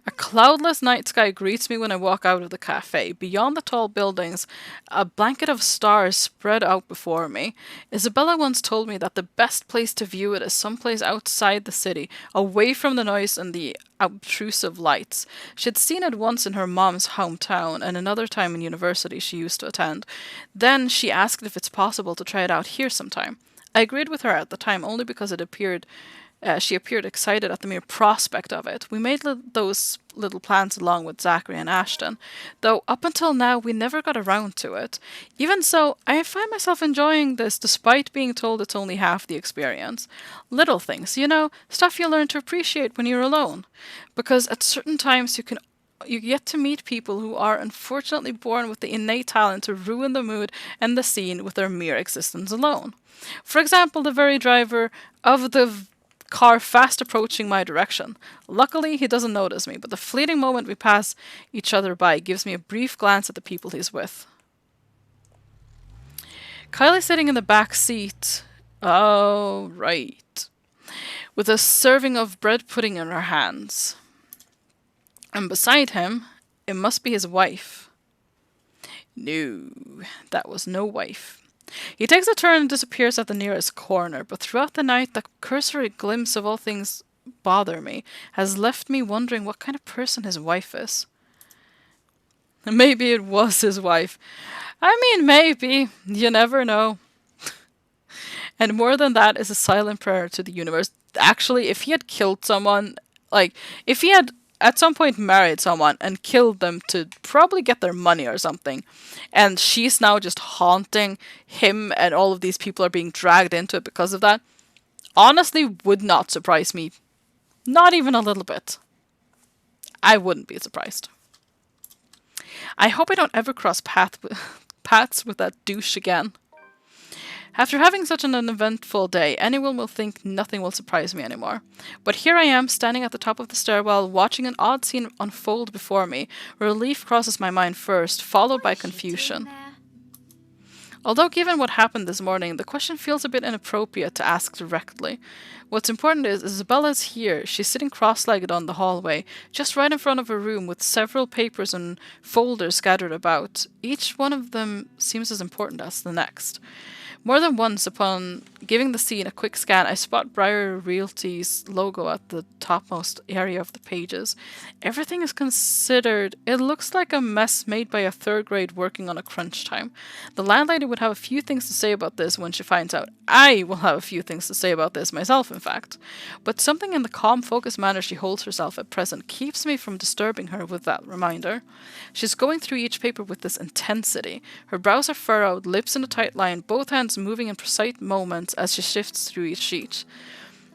A cloudless night sky greets me when I walk out of the cafe. Beyond the tall buildings, a blanket of stars spread out before me. Isabella once told me that the best place to view it is someplace outside the city, away from the noise and the obtrusive lights. She had seen it once in her mom's hometown and another time in university she used to attend. Then she asked if it's possible to try it out here sometime. I agreed with her at the time only because she appeared excited at the mere prospect of it. We made those little plans along with Zachary and Ashton, though up until now we never got around to it. Even so, I find myself enjoying this despite being told it's only half the experience. Little things, you know, stuff you learn to appreciate when you're alone. Because at certain times you get to meet people who are unfortunately born with the innate talent to ruin the mood and the scene with their mere existence alone. For example, the very driver of the car fast approaching my direction. Luckily, he doesn't notice me, but the fleeting moment we pass each other by gives me a brief glance at the people he's with. Kylie's sitting in the back seat. Oh, right. With a serving of bread pudding in her hands. And beside him, it must be his wife. No, that was no wife. He takes a turn and disappears at the nearest corner, but throughout the night, the cursory glimpse of all things bother me has left me wondering what kind of person his wife is. Maybe it was his wife. I mean, maybe. You never know. And more than that is a silent prayer to the universe. Actually, if he had killed someone, like, if he had at some point married someone and killed them to probably get their money or something, and she's now just haunting him and all of these people are being dragged into it because of that, honestly would not surprise me. Not even a little bit. I wouldn't be surprised. I hope I don't ever cross paths with that douche again. After having such an uneventful day, anyone will think nothing will surprise me anymore. But here I am, standing at the top of the stairwell, watching an odd scene unfold before me. Relief crosses my mind first, followed by confusion. Although given what happened this morning, the question feels a bit inappropriate to ask directly. What's important is Isabella's here. She's sitting cross-legged on the hallway, just right in front of her room with several papers and folders scattered about. Each one of them seems as important as the next. More than once, upon giving the scene a quick scan, I spot Briar Realty's logo at the topmost area of the pages. Everything is considered. It looks like a mess made by a third grade working on a crunch time. The landlady would have a few things to say about this when she finds out. I will have a few things to say about this myself, in fact. But something in the calm, focused manner she holds herself at present keeps me from disturbing her with that reminder. She's going through each paper with this intensity. Her brows are furrowed, lips in a tight line, both hands moving in precise moments as she shifts through each sheet.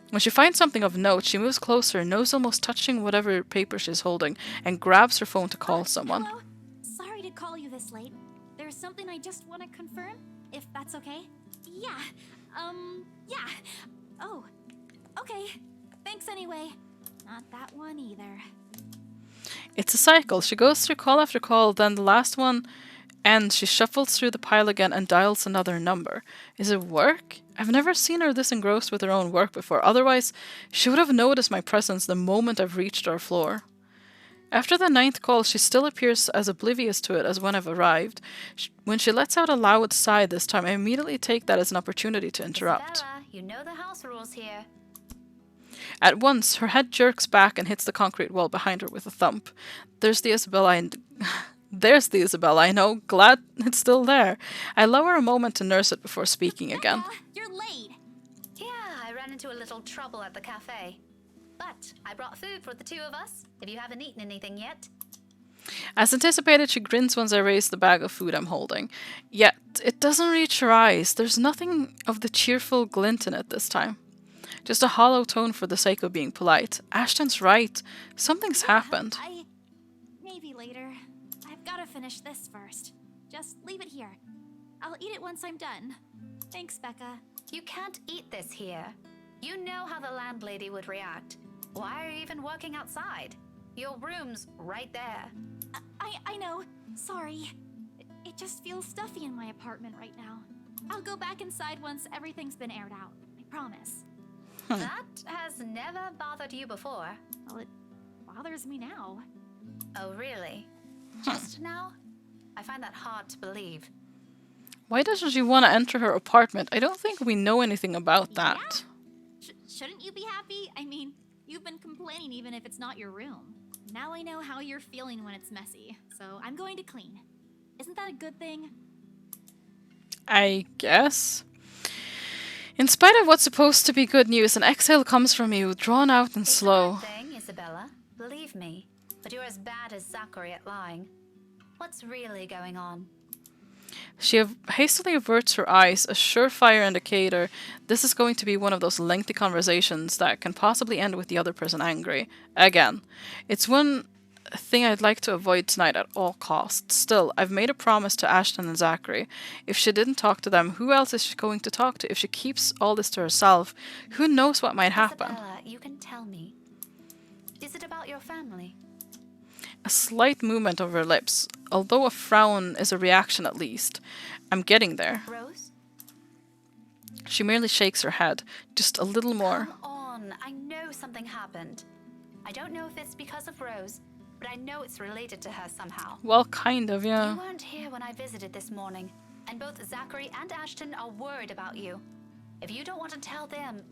When she finds something of note, she moves closer, nose almost touching whatever paper she's holding, and grabs her phone to call someone. Hello? Sorry to call you this late. There's something I just want to confirm, if that's okay. Yeah. Yeah. Oh. Okay. Thanks anyway. Not that one either. It's a cycle. She goes through call after call, then the last one ends. She shuffles through the pile again and dials another number. Is it work? I've never seen her this engrossed with her own work before. Otherwise, she would have noticed my presence the moment I've reached our floor. After the 9th call, she still appears as oblivious to it as when I've arrived. When she lets out a loud sigh this time, I immediately take that as an opportunity to interrupt. Isabella, you know the house rules here. At once, her head jerks back and hits the concrete wall behind her with a thump. There's the Isabella I know. Glad it's still there. I lower a moment to nurse it before speaking again. You're late. Yeah, I ran into a little trouble at the cafe. But I brought food for the two of us, if you haven't eaten anything yet. As anticipated, she grins once I raise the bag of food I'm holding. Yet, it doesn't reach her eyes. There's nothing of the cheerful glint in it this time. Just a hollow tone for the sake of being polite. Ashton's right. Something's happened. Maybe later. I've got to finish this first. Just leave it here. I'll eat it once I'm done. Thanks, Becca. You can't eat this here. You know how the landlady would react. Why are you even working outside? Your room's right there. I know. Sorry. It just feels stuffy in my apartment right now. I'll go back inside once everything's been aired out. I promise. That has never bothered you before. Well, it bothers me now. Oh, really? Just now? I find that hard to believe. Why doesn't she want to enter her apartment? I don't think we know anything about that. Yeah. Shouldn't you be happy? I mean, you've been complaining even if it's not your room. Now I know how you're feeling when it's messy, so I'm going to clean. Isn't that a good thing? I guess. In spite of what's supposed to be good news, an exhale comes from you, drawn out and slow. It's a good thing, Isabella. Believe me. But you're as bad as Zachary at lying. What's really going on? She hastily averts her eyes, a surefire indicator this is going to be one of those lengthy conversations that can possibly end with the other person angry. Again. It's when thing I'd like to avoid tonight at all costs. Still, I've made a promise to Ashton and Zachary. If she didn't talk to them, who else is she going to talk to? If she keeps all this to herself, who knows what might happen? Isabella, you can tell me. Is it about your family? A slight movement of her lips, although a frown is a reaction at least. I'm getting there. Rose? She merely shakes her head, just a little more. Come on, I know something happened. I don't know if it's because of Rose, but I know it's related to her somehow. Well, kind of, yeah. You weren't here when I visited this morning, and both Zachary and Ashton are worried about you. If you don't want to tell them,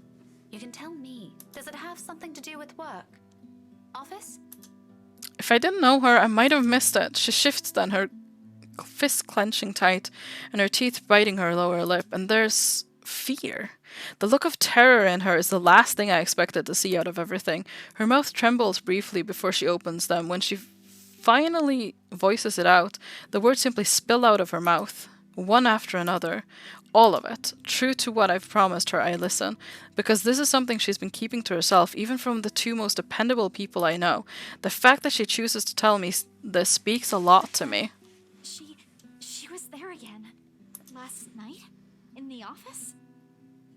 you can tell me. Does it have something to do with work? Office? If I didn't know her, I might have missed it. She shifts then, her fist clenching tight, and her teeth biting her lower lip, and there's fear. The look of terror in her is the last thing I expected to see out of everything. Her mouth trembles briefly before she opens them. When she finally voices it out, the words simply spill out of her mouth, one after another. All of it. True to what I've promised her, I listen, because this is something she's been keeping to herself, even from the two most dependable people I know. The fact that she chooses to tell me this speaks a lot to me. She was there again. Last night? In the office?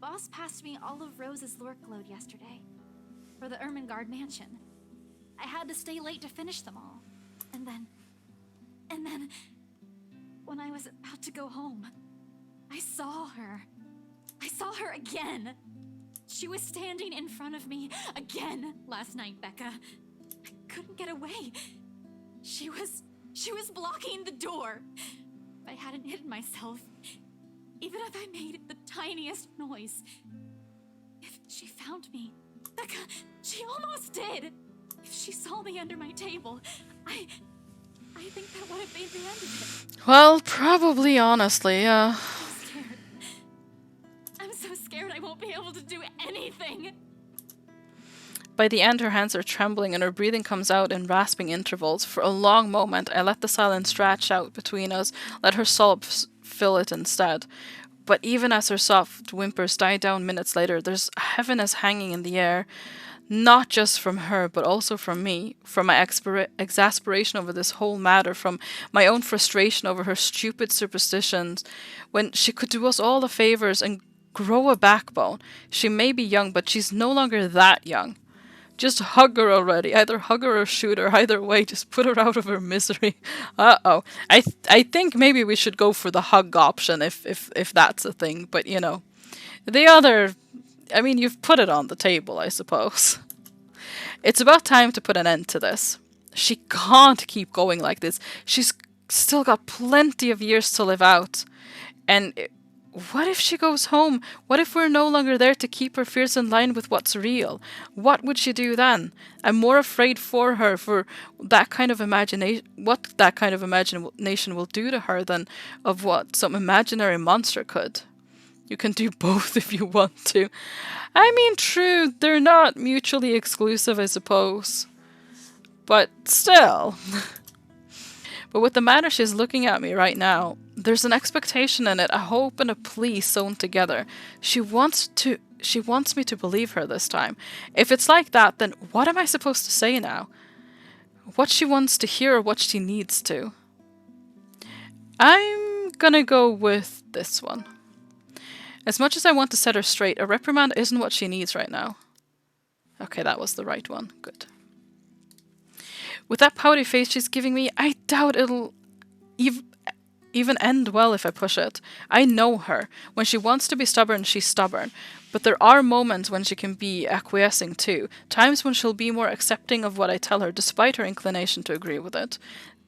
Boss passed me all of Rose's lurk load yesterday. For the Ermengarde mansion. I had to stay late to finish them all. And then... when I was about to go home, I saw her. I saw her again. She was standing in front of me again last night, Becca. I couldn't get away. She was blocking the door. If I hadn't hidden myself, even if I made the tiniest noise, if she found me, Becca, she almost did. If she saw me under my table, I think that would have made the end of it. Well, probably, honestly, yeah. I'm so scared I won't be able to do anything. By the end, her hands are trembling and her breathing comes out in rasping intervals. For a long moment, I let the silence stretch out between us, let her sobs fill it instead. But even as her soft whimpers die down minutes later, there's a heaviness hanging in the air, not just from her, but also from me, from my exasperation over this whole matter, from my own frustration over her stupid superstitions, when she could do us all the favors and grow a backbone. She may be young, but she's no longer that young. Just hug her already. Either hug her or shoot her. Either way, just put her out of her misery. Uh-oh. I think maybe we should go for the hug option if that's a thing. But, you know, the other... I mean, you've put it on the table, I suppose. It's about time to put an end to this. She can't keep going like this. She's still got plenty of years to live out. And... what if she goes home? What if we're no longer there to keep her fears in line with what's real? What would she do then? I'm more afraid for her, for that kind of imagination, what that kind of imagination will do to her than of what some imaginary monster could. You can do both if you want to. I mean, true, they're not mutually exclusive, I suppose. But still... But with the manner she's looking at me right now, there's an expectation in it, a hope and a plea sewn together. She wants me to believe her this time. If it's like that, then what am I supposed to say now? What she wants to hear or what she needs to? I'm gonna go with this one. As much as I want to set her straight, a reprimand isn't what she needs right now. Okay, that was the right one. Good. With that pouty face she's giving me, I doubt it'll even end well if I push it. I know her. When she wants to be stubborn, she's stubborn. But there are moments when she can be acquiescing too. Times when she'll be more accepting of what I tell her, despite her inclination to agree with it.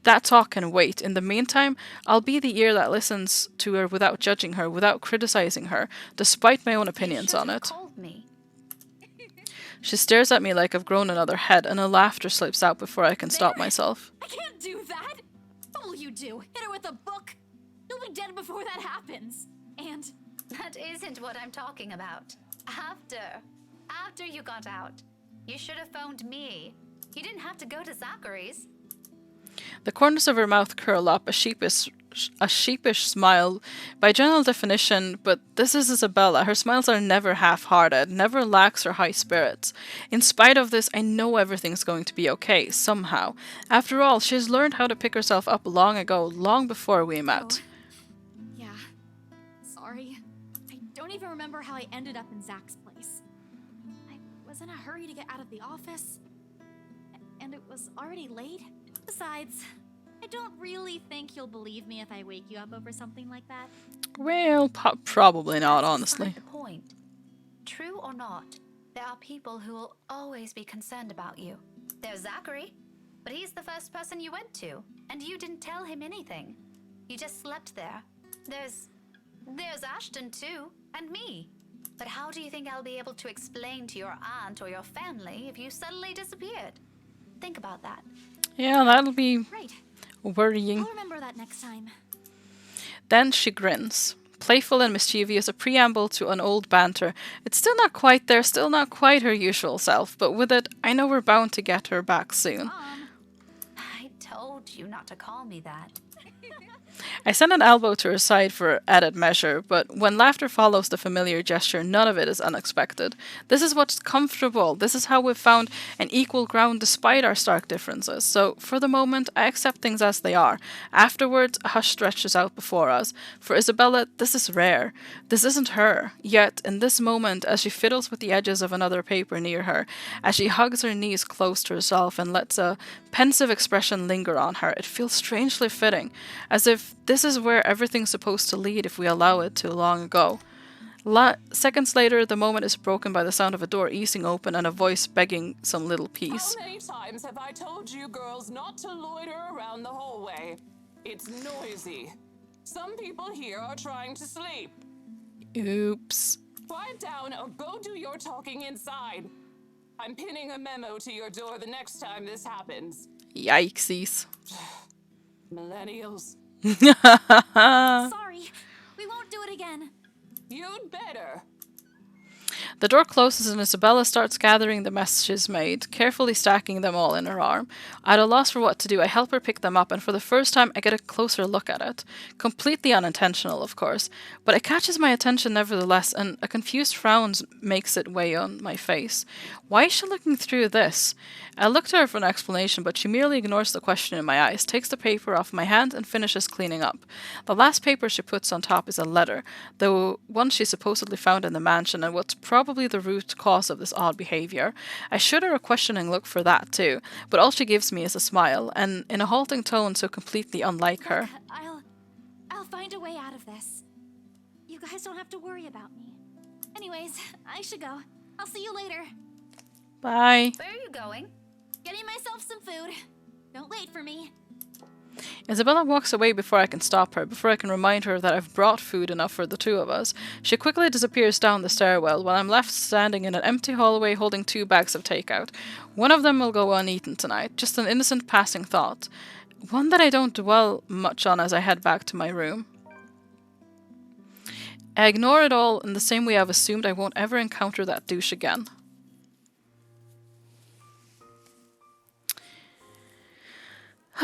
That talk can wait. In the meantime, I'll be the ear that listens to her without judging her, without criticizing her, despite my own opinions on it. She stares at me like I've grown another head, and a laughter slips out before I can stop myself. I can't do that! What will you do? Hit her with a book? You'll be dead before that happens. And... that isn't what I'm talking about. After you got out, you should have phoned me. You didn't have to go to Zachary's. The corners of her mouth curl up, a a sheepish smile by general definition, but this is Isabella. Her smiles are never half-hearted, never lax or high spirits. In spite of this, I know everything's going to be okay, somehow. After all, she's learned how to pick herself up long ago, long before we met. Yeah. Sorry. I don't even remember how I ended up in Zach's place. I was in a hurry to get out of the office, and it was already late. Besides, I don't really think you'll believe me if I wake you up over something like that. Well, probably not, honestly. That's beside the point. True or not, there are people who will always be concerned about you. There's Zachary, but he's the first person you went to, and you didn't tell him anything. You just slept there. There's Ashton too, and me. But how do you think I'll be able to explain to your aunt or your family if you suddenly disappeared? Think about that. Yeah, that'll be Right. worrying. I'll remember that next time. Then she grins. Playful and mischievous, a preamble to an old banter. It's still not quite there, still not quite her usual self, but with it, I know we're bound to get her back soon. I told you not to call me that. I send an elbow to her side for added measure, but when laughter follows the familiar gesture, none of it is unexpected. This is what's comfortable. This is how we've found an equal ground despite our stark differences. So, for the moment, I accept things as they are. Afterwards, a hush stretches out before us. For Isabella, this is rare. This isn't her. Yet, in this moment, as she fiddles with the edges of another paper near her, as she hugs her knees close to herself and lets a pensive expression linger on her, it feels strangely fitting, as if this is where everything's supposed to lead if we allow it to long ago. Seconds later, the moment is broken by the sound of a door easing open and a voice begging some little peace. How many times have I told you girls not to loiter around the hallway? It's noisy. Some people here are trying to sleep. Oops. Quiet down or go do your talking inside. I'm pinning a memo to your door the next time this happens. Yikesies. Millennials. Sorry, we won't do it again. You'd better. The door closes and Isabella starts gathering the mess she's made, carefully stacking them all in her arm. At a loss for what to do, I help her pick them up, and for the first time I get a closer look at it. Completely unintentional, of course, but it catches my attention nevertheless, and a confused frown makes its way on my face. Why is she looking through this? I look to her for an explanation, but she merely ignores the question in my eyes, takes the paper off my hand, and finishes cleaning up. The last paper she puts on top is a letter, the one she supposedly found in the mansion, and what's probably the root cause of this odd behavior. I shoot her a questioning look for that too, but all she gives me is a smile, and in a halting tone so completely unlike her. I'll find a way out of this. You guys don't have to worry about me. Anyways, I should go. I'll see you later. Bye. Where are you going? Getting myself some food. Don't wait for me. Isabella walks away before I can stop her, before I can remind her that I've brought food enough for the two of us. She quickly disappears down the stairwell, while I'm left standing in an empty hallway holding 2 bags of takeout. One of them will go uneaten tonight, just an innocent passing thought. One that I don't dwell much on as I head back to my room. I ignore it all in the same way I've assumed I won't ever encounter that douche again.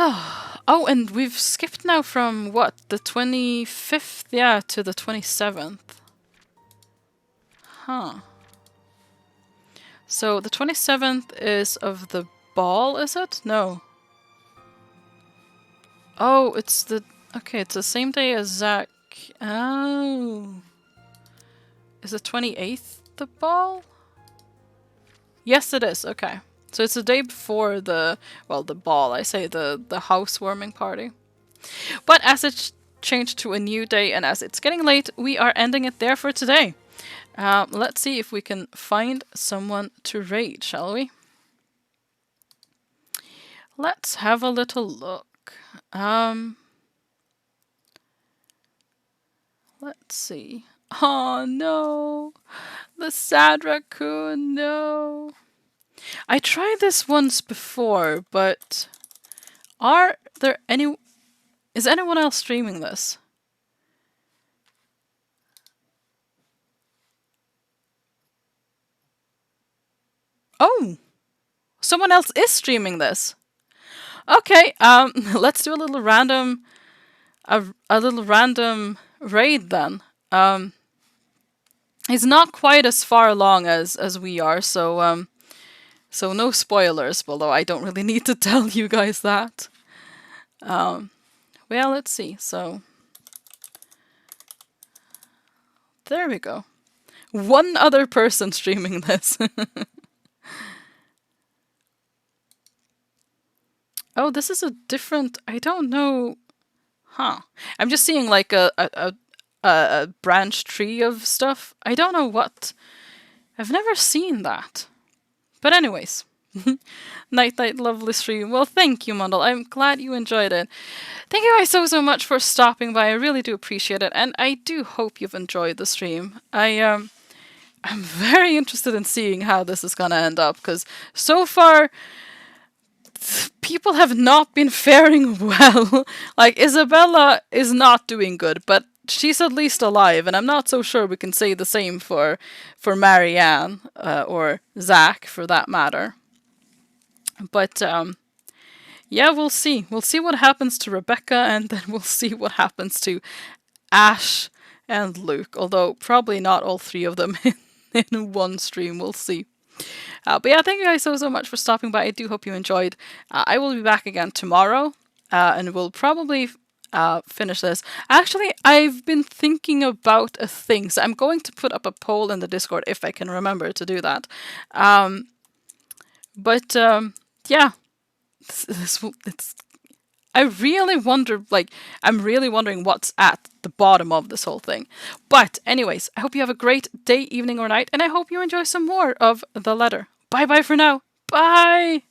Oh, and we've skipped now from, what, the 25th? Yeah, to the 27th. Huh. So, the 27th is of the ball, is it? No. Oh, it's the... Okay, it's the same day as Zach. Oh. Is the 28th the ball? Yes, it is. Okay. So it's the day before the, well, the ball, I say the housewarming party. But as it's changed to a new day and as it's getting late, we are ending it there for today. Let's see if we can find someone to raid, shall we? Let's have a little look. Let's see. Oh no! The sad raccoon, no! I tried this once before, but are there any... Is anyone else streaming this? Oh! Someone else is streaming this! Okay, let's do a little random a little random raid then. It's not quite as far along as we are, so so no spoilers, although I don't really need to tell you guys that. Well, let's see. So there we go. One other person streaming this. Oh, this is a different. I don't know. Huh. I'm just seeing like a branch tree of stuff. I don't know what. I've never seen that. But anyways. Night lovely stream. Well, thank you, Mundle. I'm glad you enjoyed it. Thank you guys so much for stopping by. I really do appreciate it, and I do hope you've enjoyed the stream. I'm very interested in seeing how this is gonna end up, because so far people have not been faring well. Like, Isabella is not doing good, but she's at least alive, and I'm not so sure we can say the same for Marianne, or Zach for that matter. But yeah, we'll see. We'll see what happens to Rebecca, and then we'll see what happens to Ash and Luke. Although probably not all three of them in one stream. We'll see. But yeah, thank you guys so much for stopping by. I do hope you enjoyed. I will be back again tomorrow, and we'll probably finish this. Actually, I've been thinking about a thing, so I'm going to put up a poll in the Discord if I can remember to do that. But yeah, it's. I really wonder, like, I'm really wondering what's at the bottom of this whole thing. But anyways, I hope you have a great day, evening, or night, and I hope you enjoy some more of The Letter. Bye bye for now. Bye!